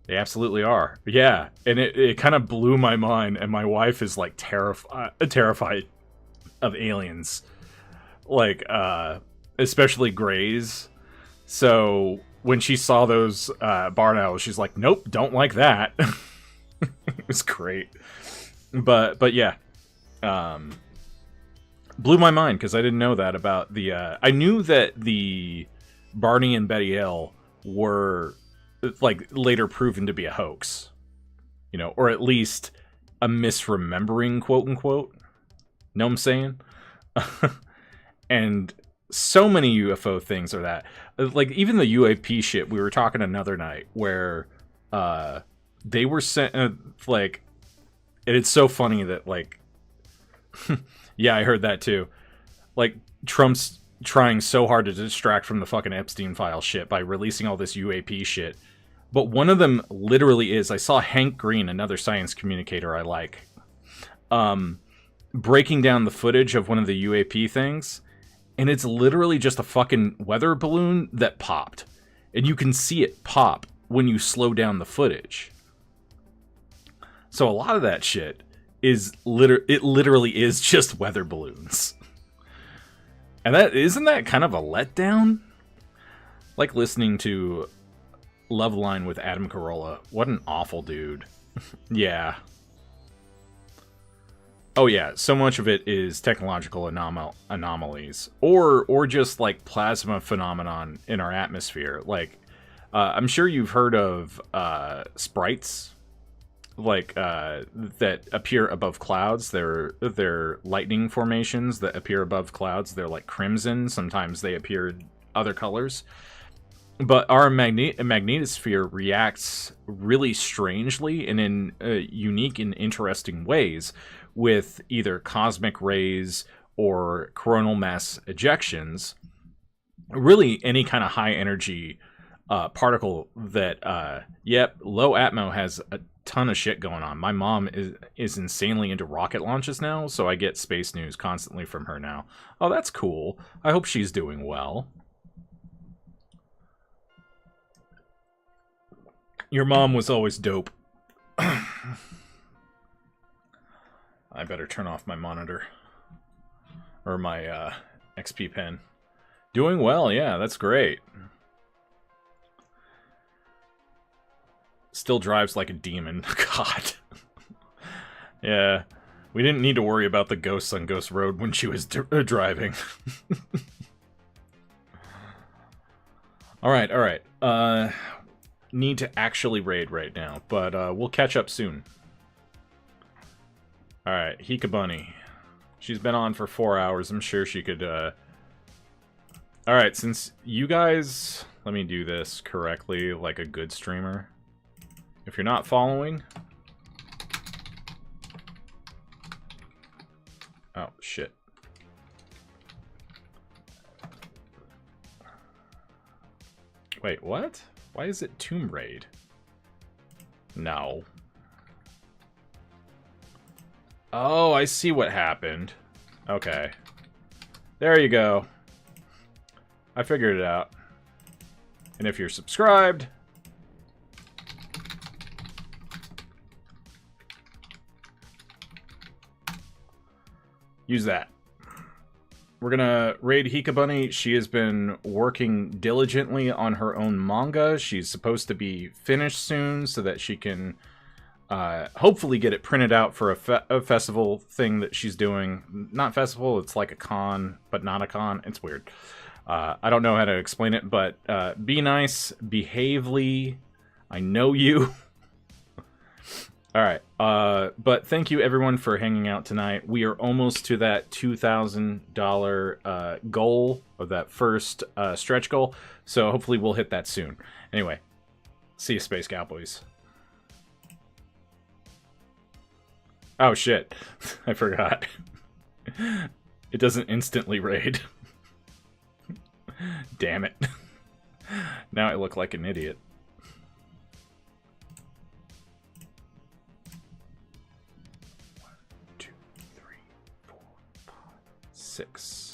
they absolutely are. Yeah, and it kind of blew my mind, and my wife is, like, terrified of aliens. Like, especially Greys. So when she saw those barn owls, she's like, nope, don't like that. It was great. But yeah. Blew my mind, because I didn't know that about the... I knew that the Barney and Betty Hill were, like, later proven to be a hoax. You know, or at least a misremembering, quote-unquote. Know what I'm saying? And so many UFO things are that. Like, even the UAP shit, we were talking another night, where they were sent, like, and it's so funny that, like, yeah, I heard that too. Like, Trump's trying so hard to distract from the fucking Epstein file shit by releasing all this UAP shit. But one of them literally is, I saw Hank Greene, another science communicator I like, breaking down the footage of one of the UAP things. And it's literally just a fucking weather balloon that popped. And you can see it pop when you slow down the footage. So a lot of that shit is literally is just weather balloons. And isn't that kind of a letdown? Like listening to Love Line with Adam Carolla. What an awful dude. Yeah. Oh yeah, so much of it is technological anomalies, or just like plasma phenomenon in our atmosphere. Like, I'm sure you've heard of sprites, like that appear above clouds. They're lightning formations that appear above clouds. They're like crimson. Sometimes they appear other colors. But our magnetosphere reacts really strangely and in unique and interesting ways with either cosmic rays or coronal mass ejections. Really, any kind of high energy particle that, low atmo has a ton of shit going on. My mom is insanely into rocket launches now, so I get space news constantly from her now. Oh, that's cool. I hope she's doing well. Your mom was always dope. I better turn off my monitor. Or my XP pen. Doing well, yeah, that's great. Still drives like a demon. God. Yeah. We didn't need to worry about the ghosts on Ghost Road when she was driving. Alright. Need to actually raid right now, but we'll catch up soon. Alright, Hika Bunny. She's been on for 4 hours. I'm sure she could... Alright, since you guys... Let me do this correctly, like a good streamer. If you're not following... Oh, shit. Wait, what? Why is it Tomb Raid? No. Oh, I see what happened. Okay. There you go. I figured it out. And if you're subscribed... use that. We're gonna raid Hika Bunny. She has been working diligently on her own manga. She's supposed to be finished soon so that she can hopefully get it printed out for a festival thing that she's doing. Not festival, it's like a con, but not a con. It's weird. I don't know how to explain it, but be nice, behavely. I know you. Alright, but thank you everyone for hanging out tonight. We are almost to that $2,000 goal, of that first stretch goal, so hopefully we'll hit that soon. Anyway, see you, Space Cowboys. Oh shit, I forgot. It doesn't instantly raid. Damn it. Now I look like an idiot. 6.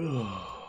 Ugh.